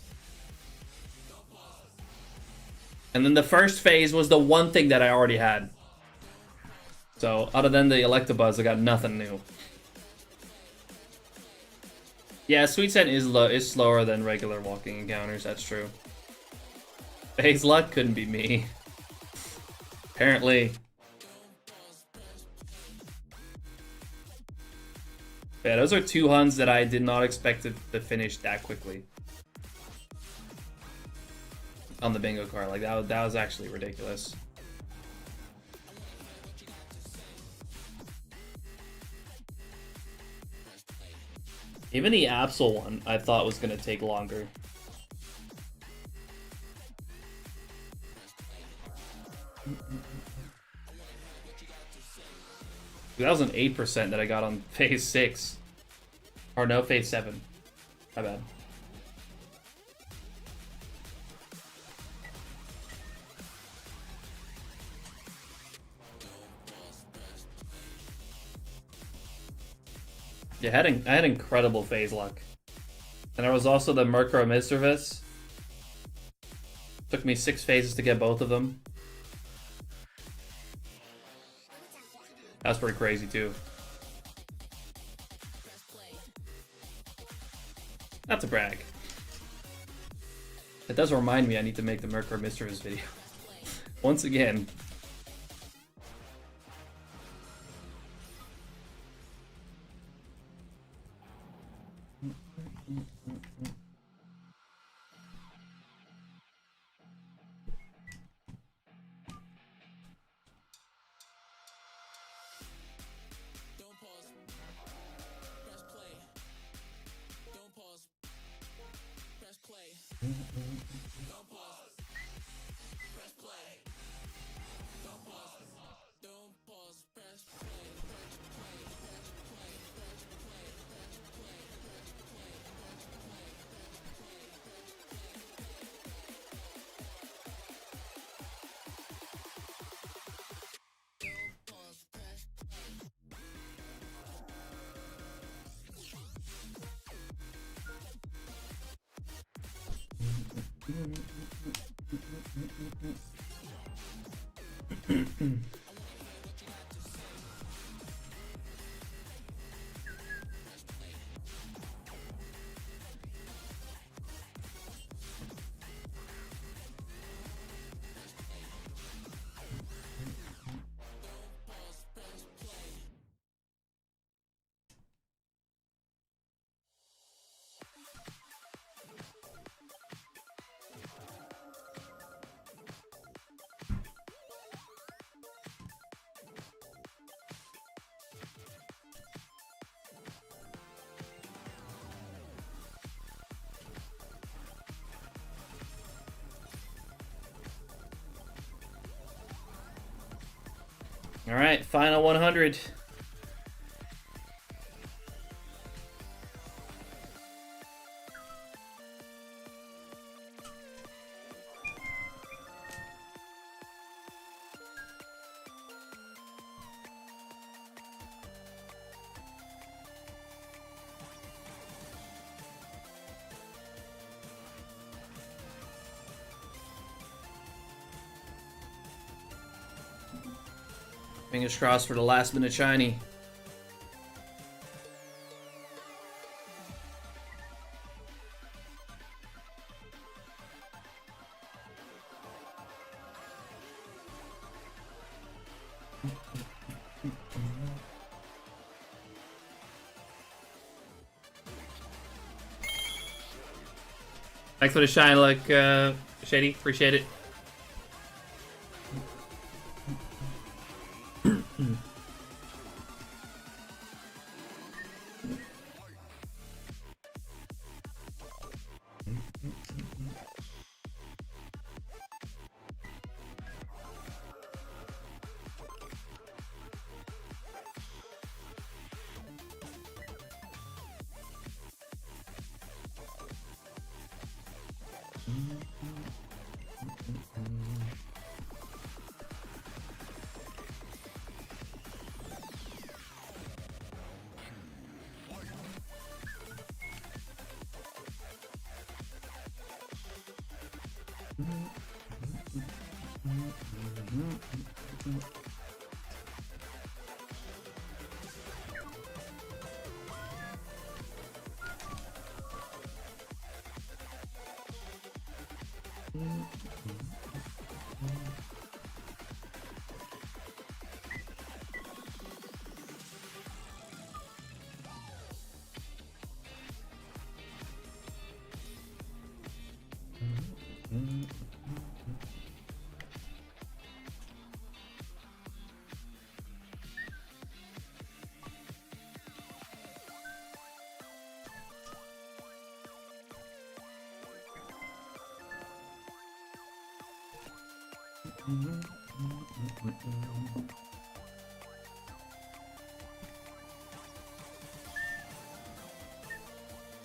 And then the first phase was the one thing that I already had. So, other than the Electabuzz, I got nothing new. Yeah, Sweet Scent is slower than regular walking encounters, that's true. Phase Luck couldn't be me. Apparently. Yeah, those are two Huns that I did not expect to finish that quickly. On the bingo card, like that was actually ridiculous. Even the Absol one, I thought was gonna take longer. That was an 8% that I got on phase 6. Or no, phase 7. My bad. Yeah, I had incredible phase luck. And there was also the Murkrow Misdreavus. Took me 6 phases to get both of them. That was pretty crazy too. Not to brag. It does remind me I need to make the Murkrow Misdreavus video. Once again. All right, final 100. Fingers crossed for the last minute shiny. Thanks for the shine, look, Shady. Appreciate it.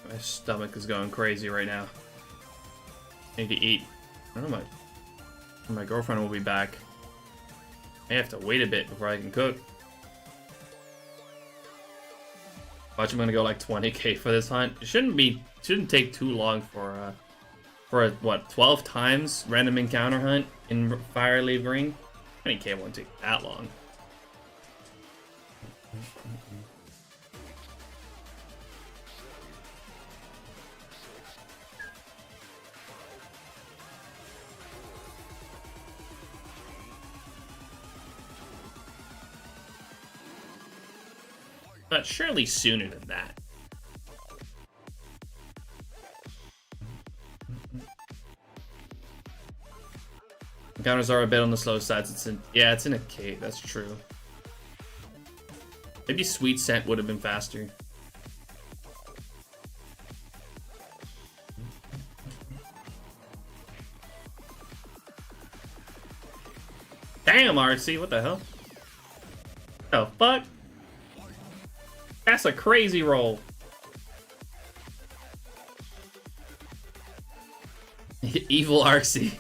My stomach is going crazy right now. I need to eat. I don't know, my girlfriend will be back. I have to wait a bit before I can cook. Watch, I'm gonna go like 20k for this hunt. It shouldn't take too long for a, what, 12 times random encounter hunt in Fire Leaf Ring. 20k won't take that long. But surely sooner than that. Encounters are a bit on the slow side. It's in a cave. That's true. Maybe Sweet Scent would have been faster. Damn, RC, what the hell? The fuck? That's a crazy roll. Evil RC.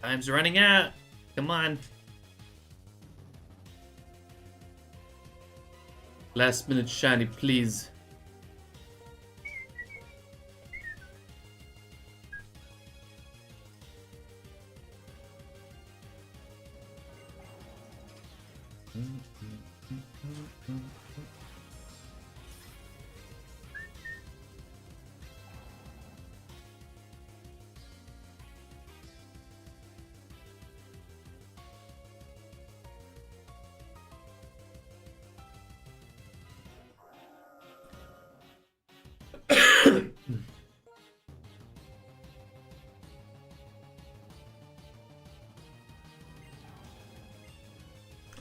Time's running out. Come on. Last minute shiny, please.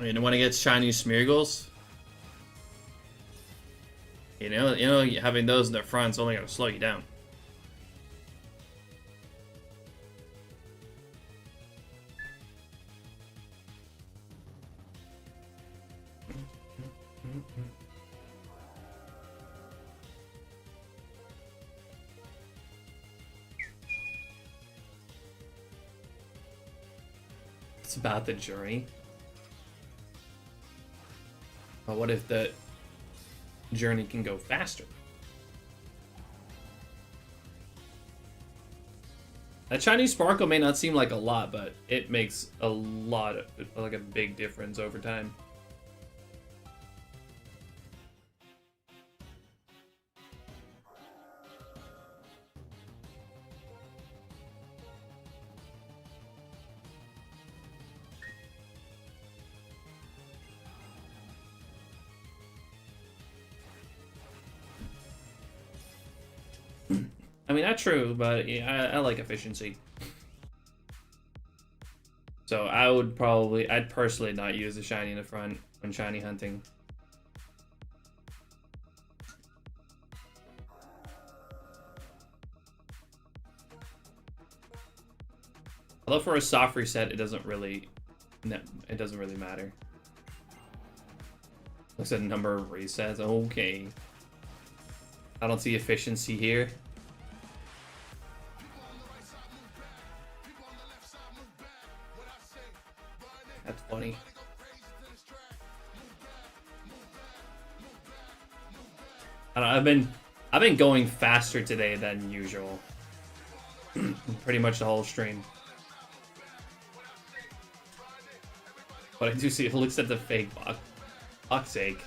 You know when it gets shiny Smeargles? You know, having those in the front's only gonna slow you down. It's about the journey. But what if the journey can go faster? That Chinese sparkle may not seem like a lot, but it makes a lot of, like a big difference over time. I mean, not true, but yeah, I like efficiency. So I'd personally not use the shiny in the front when shiny hunting. Although for a soft reset, it doesn't really matter. Looks at number of resets. Okay. I don't see efficiency here. That's funny. I don't know, I've been going faster today than usual. Pretty much the whole stream. But I do see it looks at the fake box. Fuck's sake.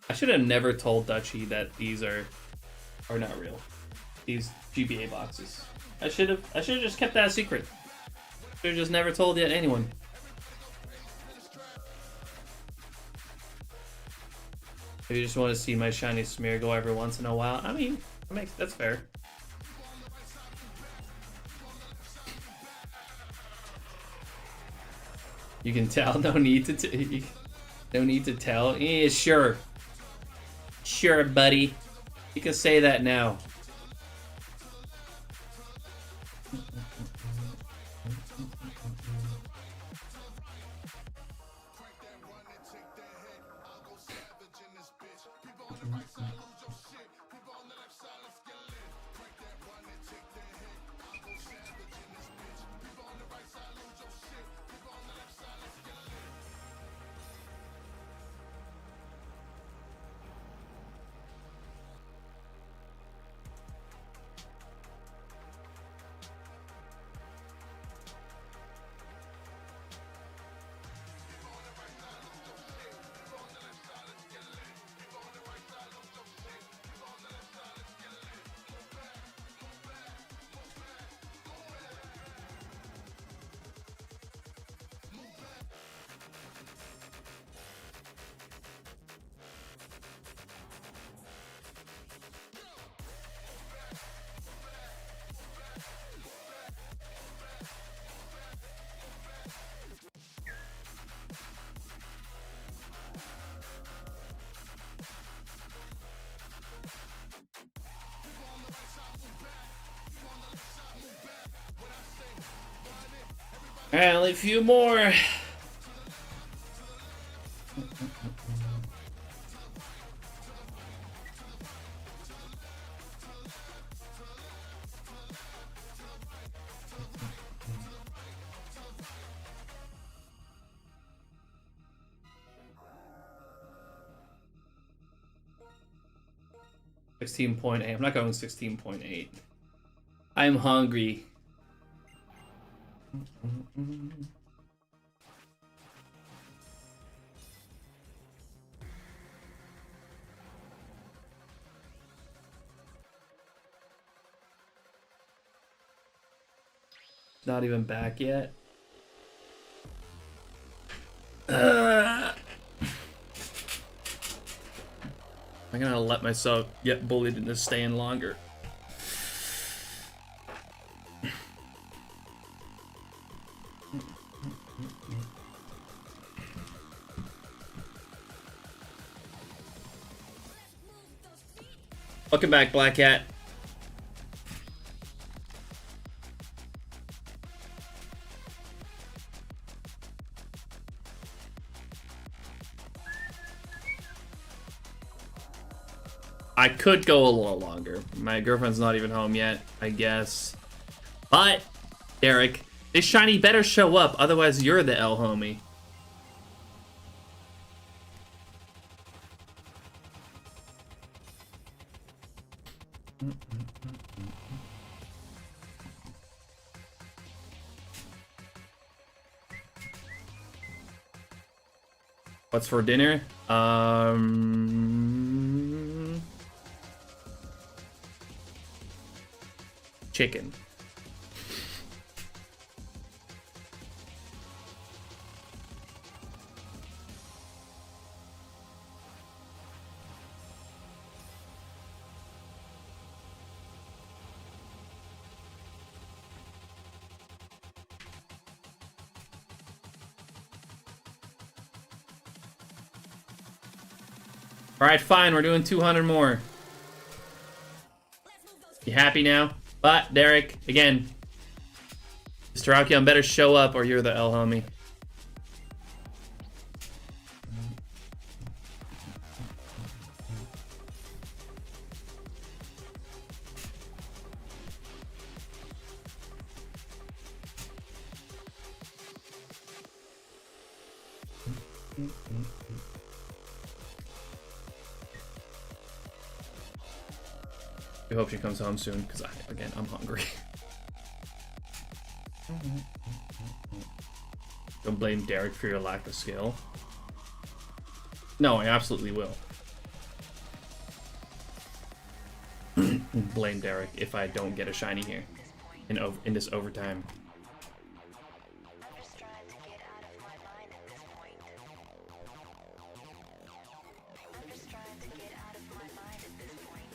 I should have never told Dutchy that these are not real. These GBA boxes. I should have just kept that a secret. Should have just never told yet anyone. If you just want to see my shiny Smeargle every once in a while, I mean, that's fair. You can tell. No need to tell. Yeah, sure. Sure, buddy. You can say that now. Alright, only a few more. $16.8. I'm not going 16.8. I'm hungry. Not even back yet. I'm gonna let myself get bullied into staying longer. Welcome back, Black Cat. I could go a little longer. My girlfriend's not even home yet, I guess. But, Derek, this shiny better show up, otherwise you're the L homie. What's for dinner? Chicken. Alright, fine, we're doing 200 more. You happy now? But, Derek, again, Mr. Terrakion better show up or you're the L homie. We hope she comes home soon, because again, I'm hungry. Don't blame Derek for your lack of skill. No, I absolutely will. Blame Derek if I don't get a shiny here in this overtime. I'm just trying to get out of my mind at this point. I'm just trying to get out of my mind at this point.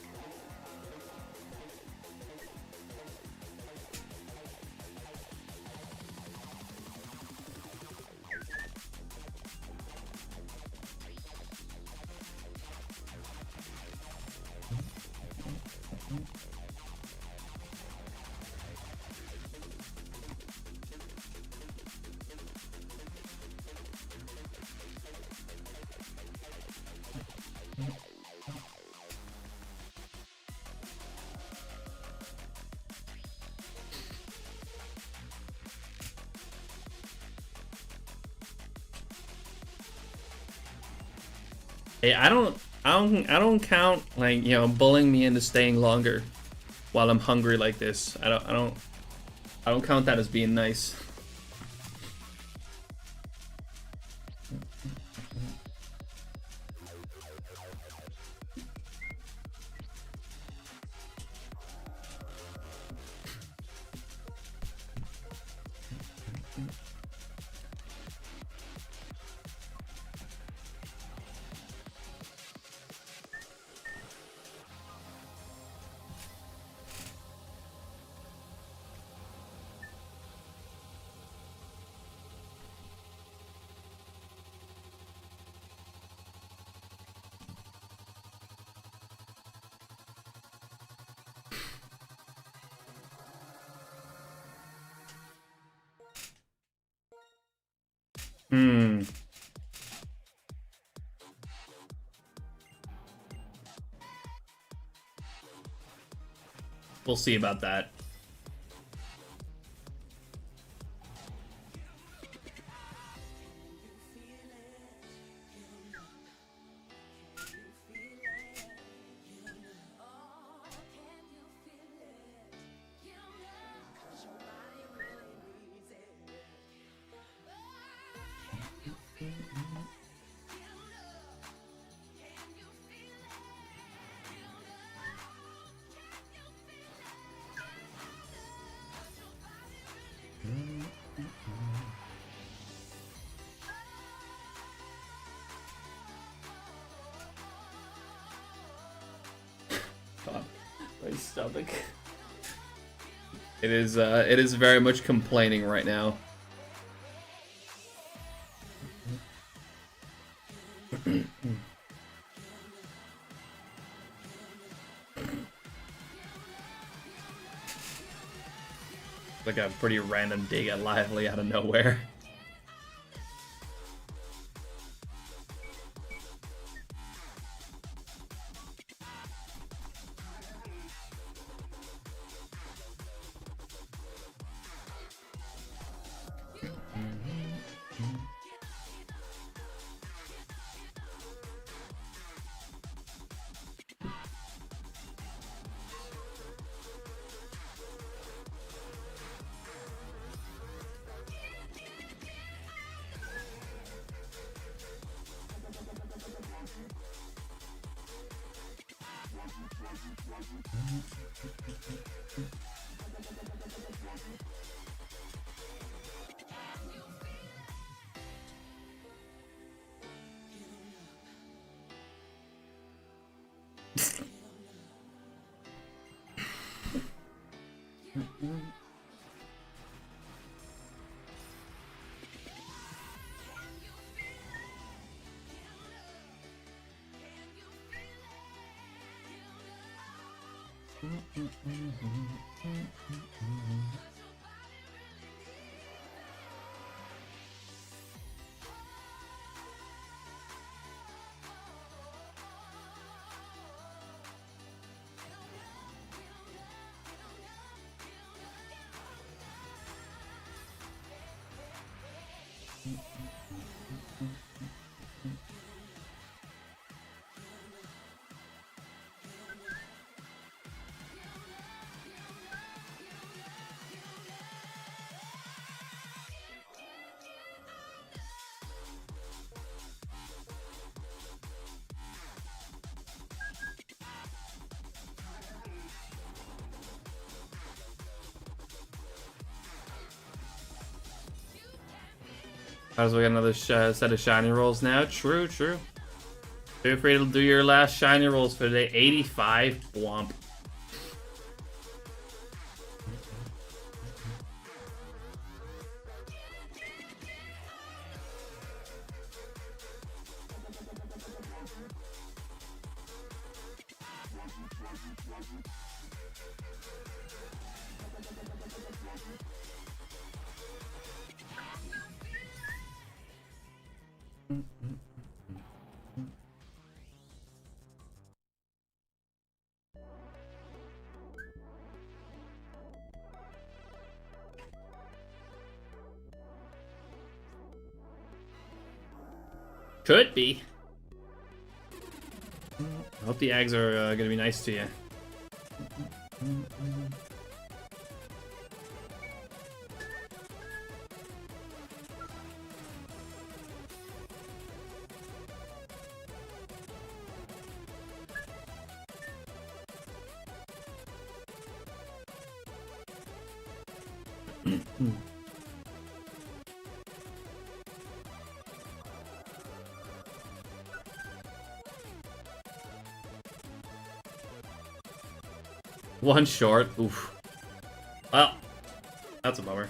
Hey, I don't count, like, you know, bullying me into staying longer while I'm hungry like this. I don't count that as being nice. Hmm. We'll see about that. God, my stomach. It is very much complaining right now. Like a pretty random dig at Lively out of nowhere. As we got another set of shiny rolls now. True, true. Feel free to do your last shiny rolls for today. 85 Womp. Could be. I hope the eggs are gonna be nice to you. One short. Oof. Well, that's a bummer.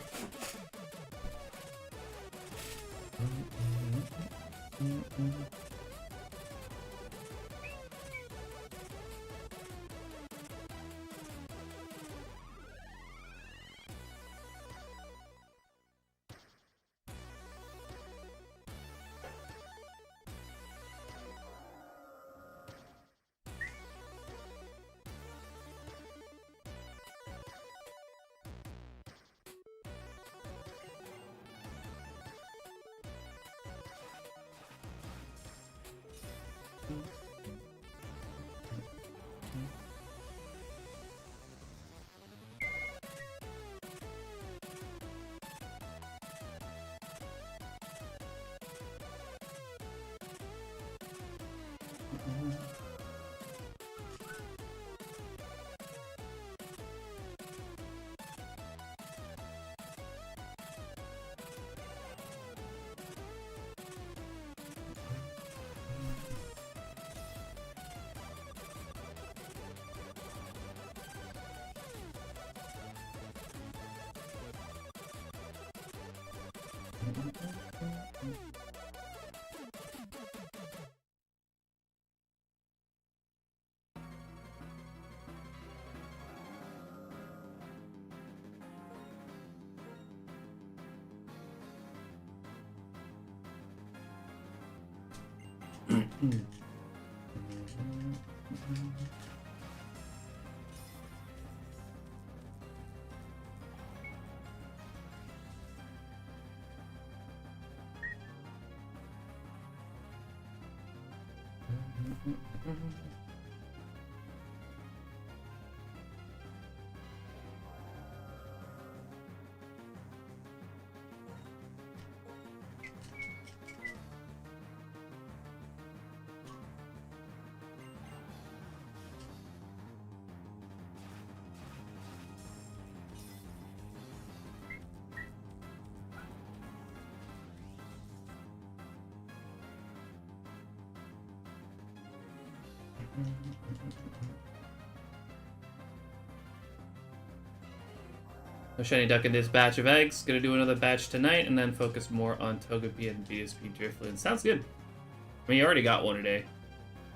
No shiny duck in this batch of eggs. Gonna do another batch tonight and then focus more on Togepi and BSP Drifloon. Sounds good. I mean, you already got one today.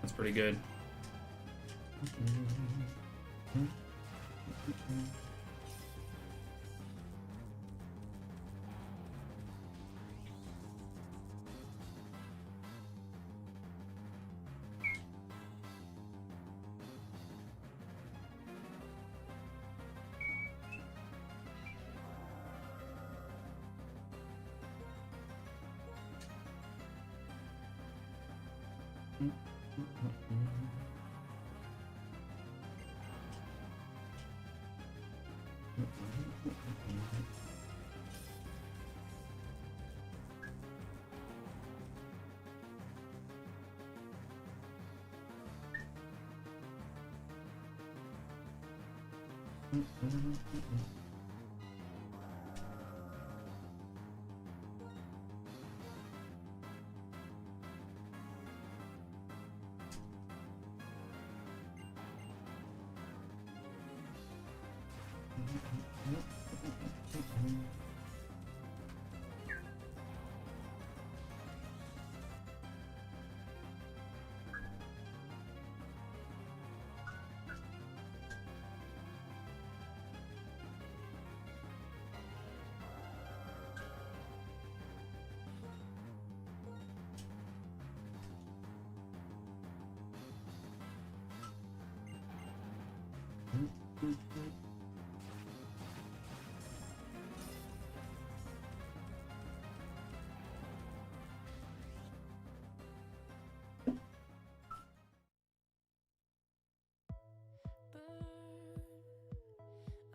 That's pretty good.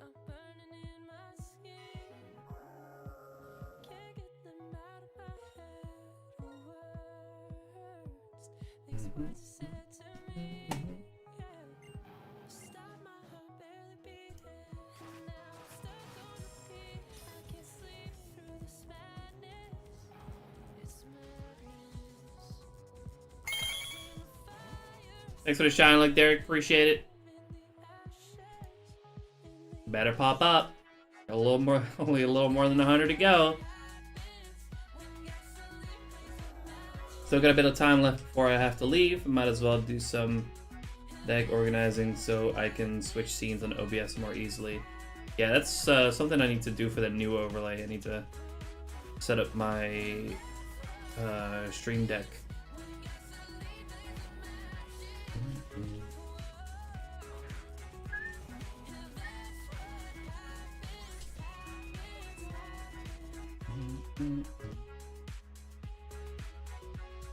I'm burning in my skin. Can't get them out of my head. Words, these words you said to me. Stop my heart barely beating. And now I'm stuck on repeat. I can't sleep through this madness. It's madness. Thanks for the shine, like Derek. Appreciate it. Better pop up. A little more, only a little more than 100 to go. Still got a bit of time left before I have to leave. Might as well do some deck organizing so I can switch scenes on OBS more easily. Yeah, that's something I need to do for the new overlay. I need to set up my stream deck.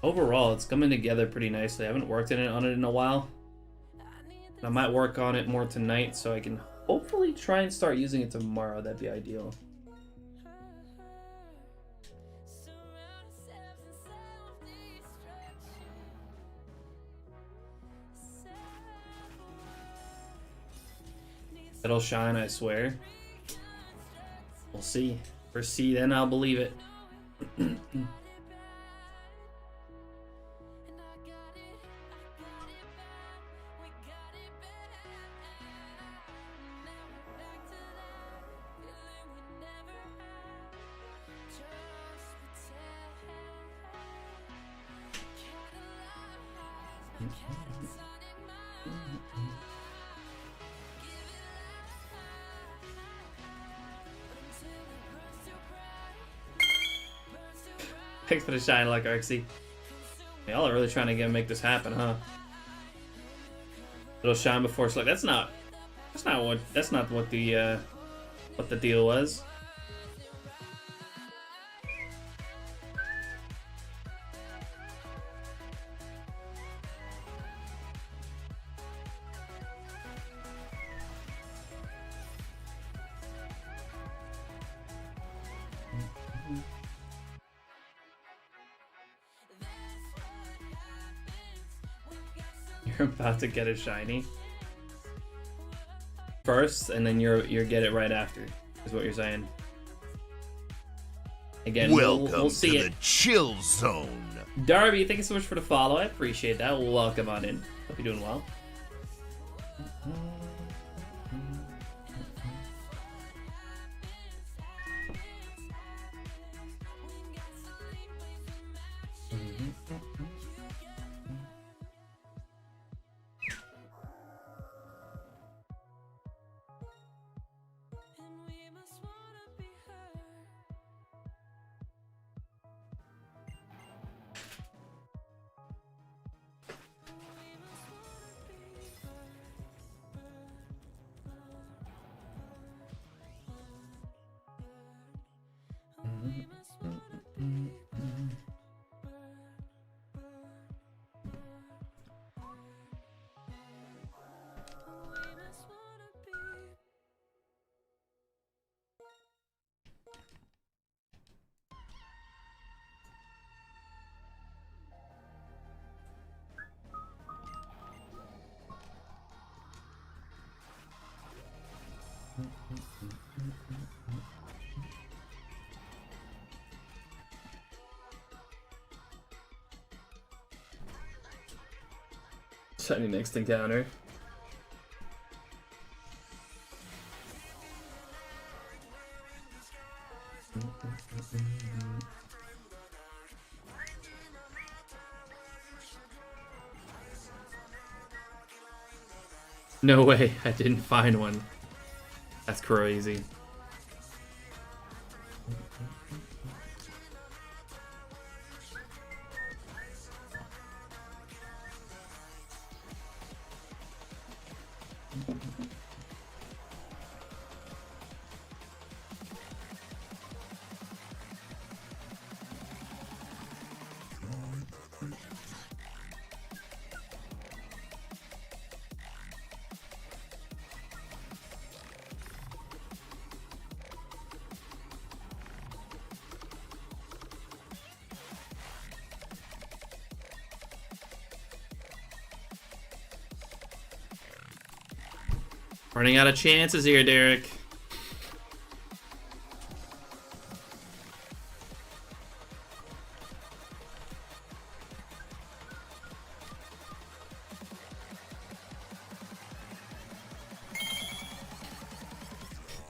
overall, it's coming together pretty nicely. I haven't worked on it in a while. I might work on it more tonight so I can hopefully try and start using it tomorrow. That'd be ideal. It'll shine, I swear. We'll see. First see, then I'll believe it. Thanks for the shine, like Arxie. Y'all are really trying to make this happen, huh? It'll shine before select. That's not what the deal was. You're about to get a shiny first, and then you're get it right after, is what you're saying. Again, we'll see to it. the chill zone. Darby, thank you so much for the follow. I appreciate that. Welcome on in. Hope you're doing well. Shiny next encounter. No way, I didn't find one. That's crazy. Running out of chances here, Derek.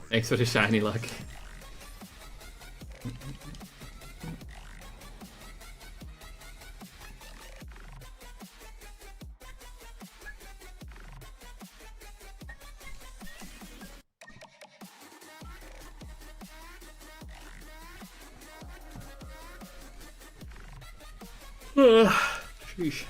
Thanks for the shiny luck. Sheesh.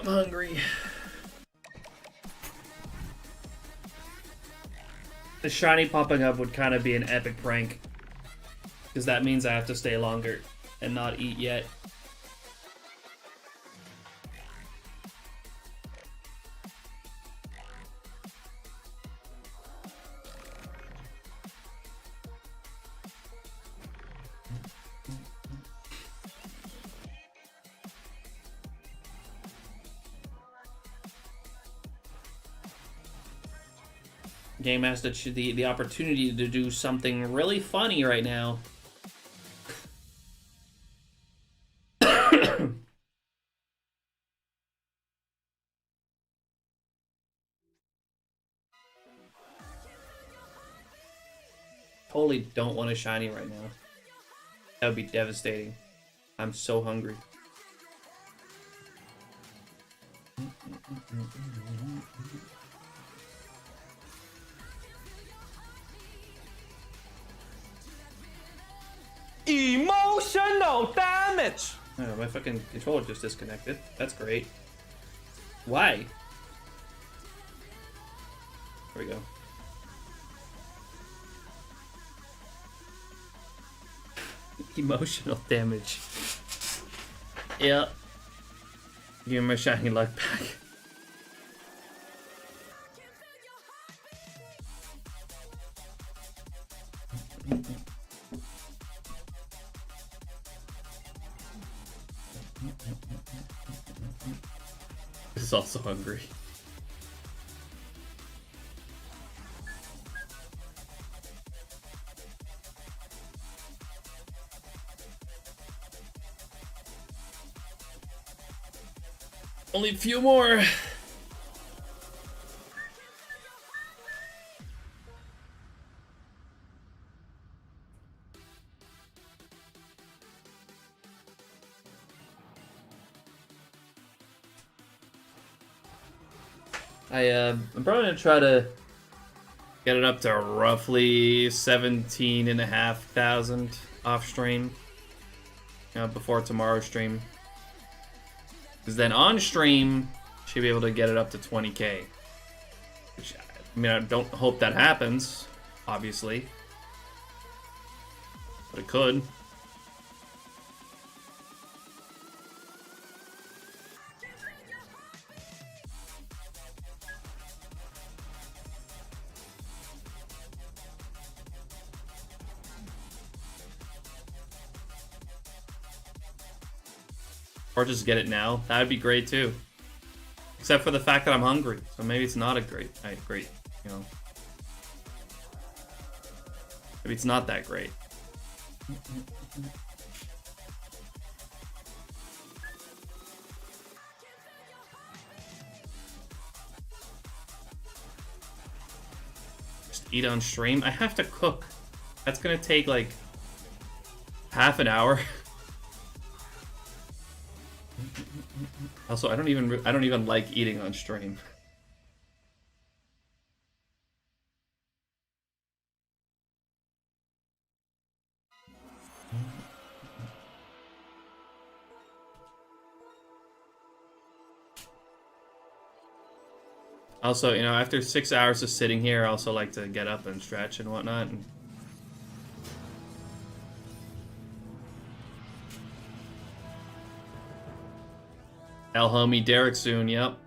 I'm hungry. The shiny popping up would kind of be an epic prank. Because that means I have to stay longer and not eat yet. Game has the opportunity to do something really funny right now. Totally don't want a shiny right now. That would be devastating. I'm so hungry. Emotional damage! Oh, my fucking controller just disconnected. That's great. Why? There we go. Emotional damage. Yeah. Give me my shiny luck back. This is also hungry. Only a few more. I'm probably gonna try to get it up to roughly 17,500 off stream, before tomorrow's stream. Because then on stream, should be able to get it up to 20k. Which, I mean, I don't hope that happens, obviously. But it could. Or just get it now. That would be great too. Except for the fact that I'm hungry. So maybe it's not a great, you know. Maybe it's not that great. Just eat on stream. I have to cook. That's gonna take like half an hour. Also, I don't even like eating on stream. Also, you know, after 6 hours of sitting here, I also like to get up and stretch and whatnot. And El homie Derek soon, yep.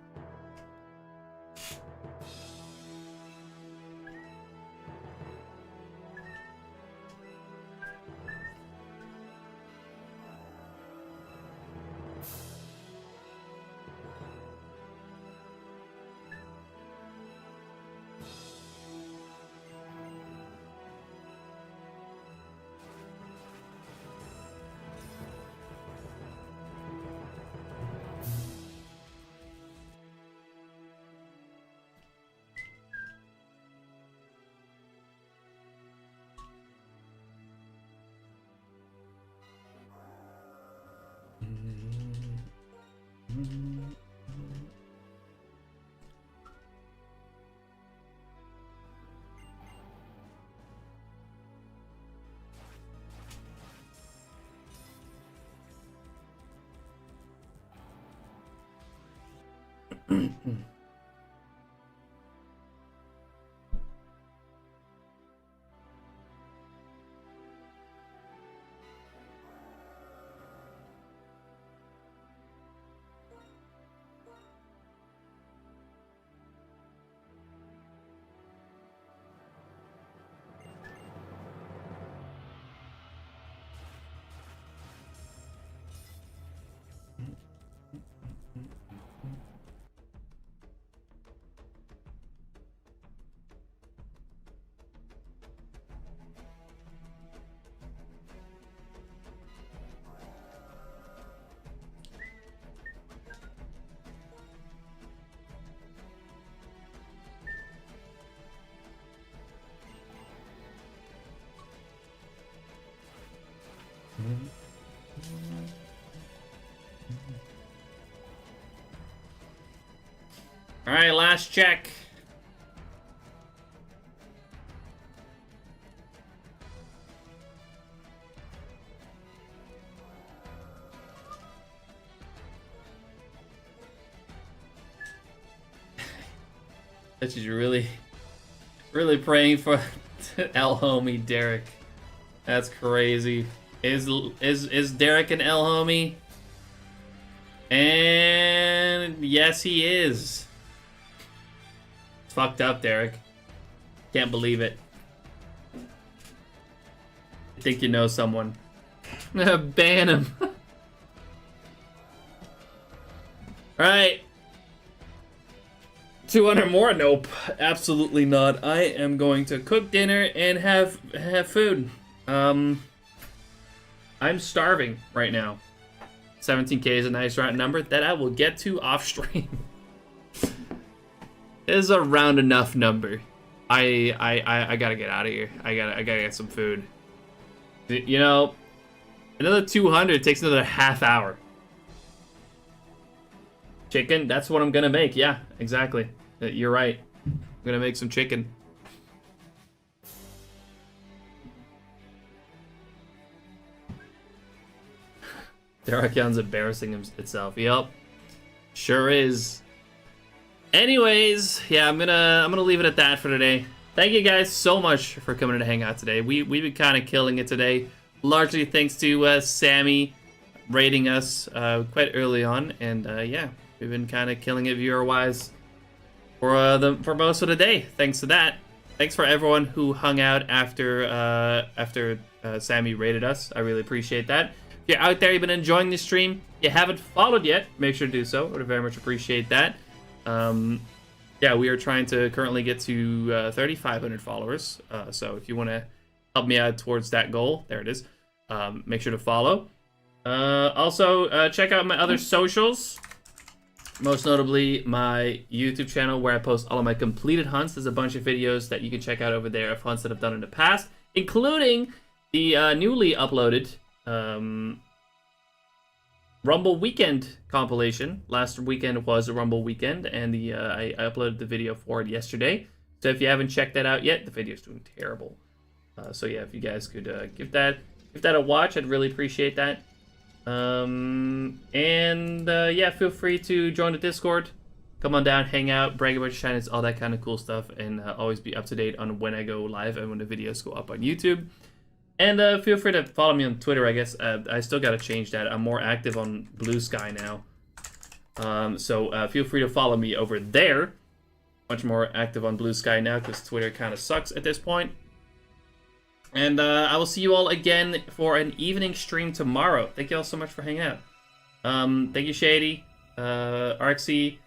All right, last check. That is really praying for El homie Derek. That's crazy. Is Derek an El homie? And yes, he is. It's fucked up, Derek. Can't believe it. I think you know someone. Ban him. Alright. 200 more? Nope. Absolutely not. I am going to cook dinner and have food. I'm starving right now. 17k is a nice round number that I will get to off stream. It is a round enough number. I gotta get out of here. I gotta get some food. You know, another 200 takes another half hour. Chicken, that's what I'm gonna make. Yeah, exactly. You're right. I'm gonna make some chicken. Terrakion's embarrassing itself. Yep. Sure is. Anyways, yeah, I'm gonna leave it at that for today. Thank you guys so much for coming in to hang out today. We've been kind of killing it today, largely thanks to Sammy rating us quite early on, and yeah, we've been kind of killing it viewer-wise for most of the day. Thanks to that. Thanks for everyone who hung out after Sammy rated us. I really appreciate that. If you're out there, you've been enjoying this stream, you haven't followed yet, make sure to do so. I would very much appreciate that. Yeah, we are trying to currently get to 3,500 followers. So if you want to help me out towards that goal, there it is. Make sure to follow. Also, check out my other socials. Most notably, my YouTube channel where I post all of my completed hunts. There's a bunch of videos that you can check out over there of hunts that I've done in the past, including the newly uploaded Rumble Weekend compilation. Last weekend was a Rumble Weekend, and I uploaded the video for it yesterday. So if you haven't checked that out yet, the video's doing terrible. So yeah, if you guys could give that a watch, I'd really appreciate that. Yeah, feel free to join the Discord. Come on down, hang out, brag about your shinies, all that kind of cool stuff, and always be up to date on when I go live and when the videos go up on YouTube. And feel free to follow me on Twitter, I guess. I still got to change that. I'm more active on Blue Sky now. So feel free to follow me over there. Much more active on Blue Sky now because Twitter kind of sucks at this point. And I will see you all again for an evening stream tomorrow. Thank you all so much for hanging out. Thank you, Shady, Arxie,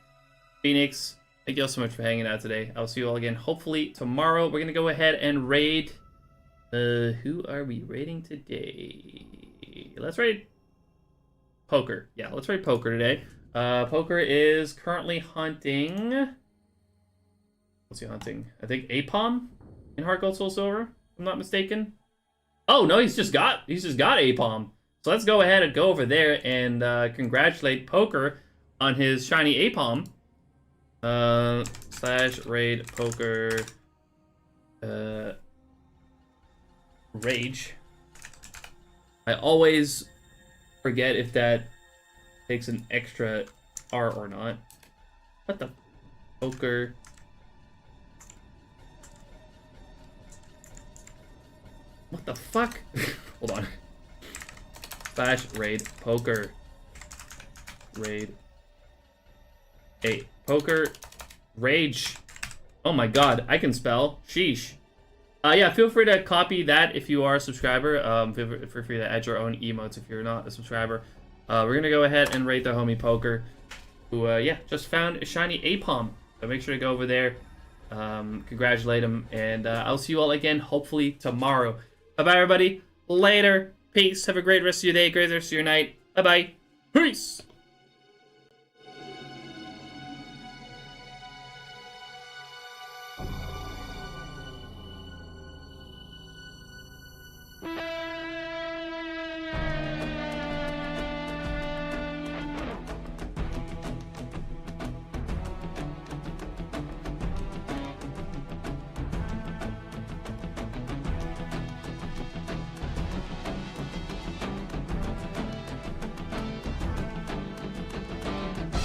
Phoenix. Thank you all so much for hanging out today. I'll see you all again hopefully tomorrow. We're going to go ahead and raid... who are we raiding today? Let's raid Poker. Yeah, let's raid Poker today. Poker is currently hunting... What's he hunting? I think Apom in Heart Gold Soul Silver, if I'm not mistaken. Oh, no, he's just got Apom. So let's go ahead and go over there and congratulate Poker on his shiny Apom. / raid Poker... Rage. I always forget if that takes an extra R or not. What the? Poker. What the fuck? Hold on. / raid Poker. Raid. Hey, Poker. Rage. Oh my god, I can spell. Sheesh. Yeah, feel free to copy that if you are a subscriber. Feel free to add your own emotes if you're not a subscriber. We're going to go ahead and rate the homie Poker, who, yeah, just found a shiny Apom. So make sure to go over there, congratulate him, and I'll see you all again, hopefully, tomorrow. Bye-bye, everybody. Later. Peace. Have a great rest of your day, great rest of your night. Bye-bye. Peace.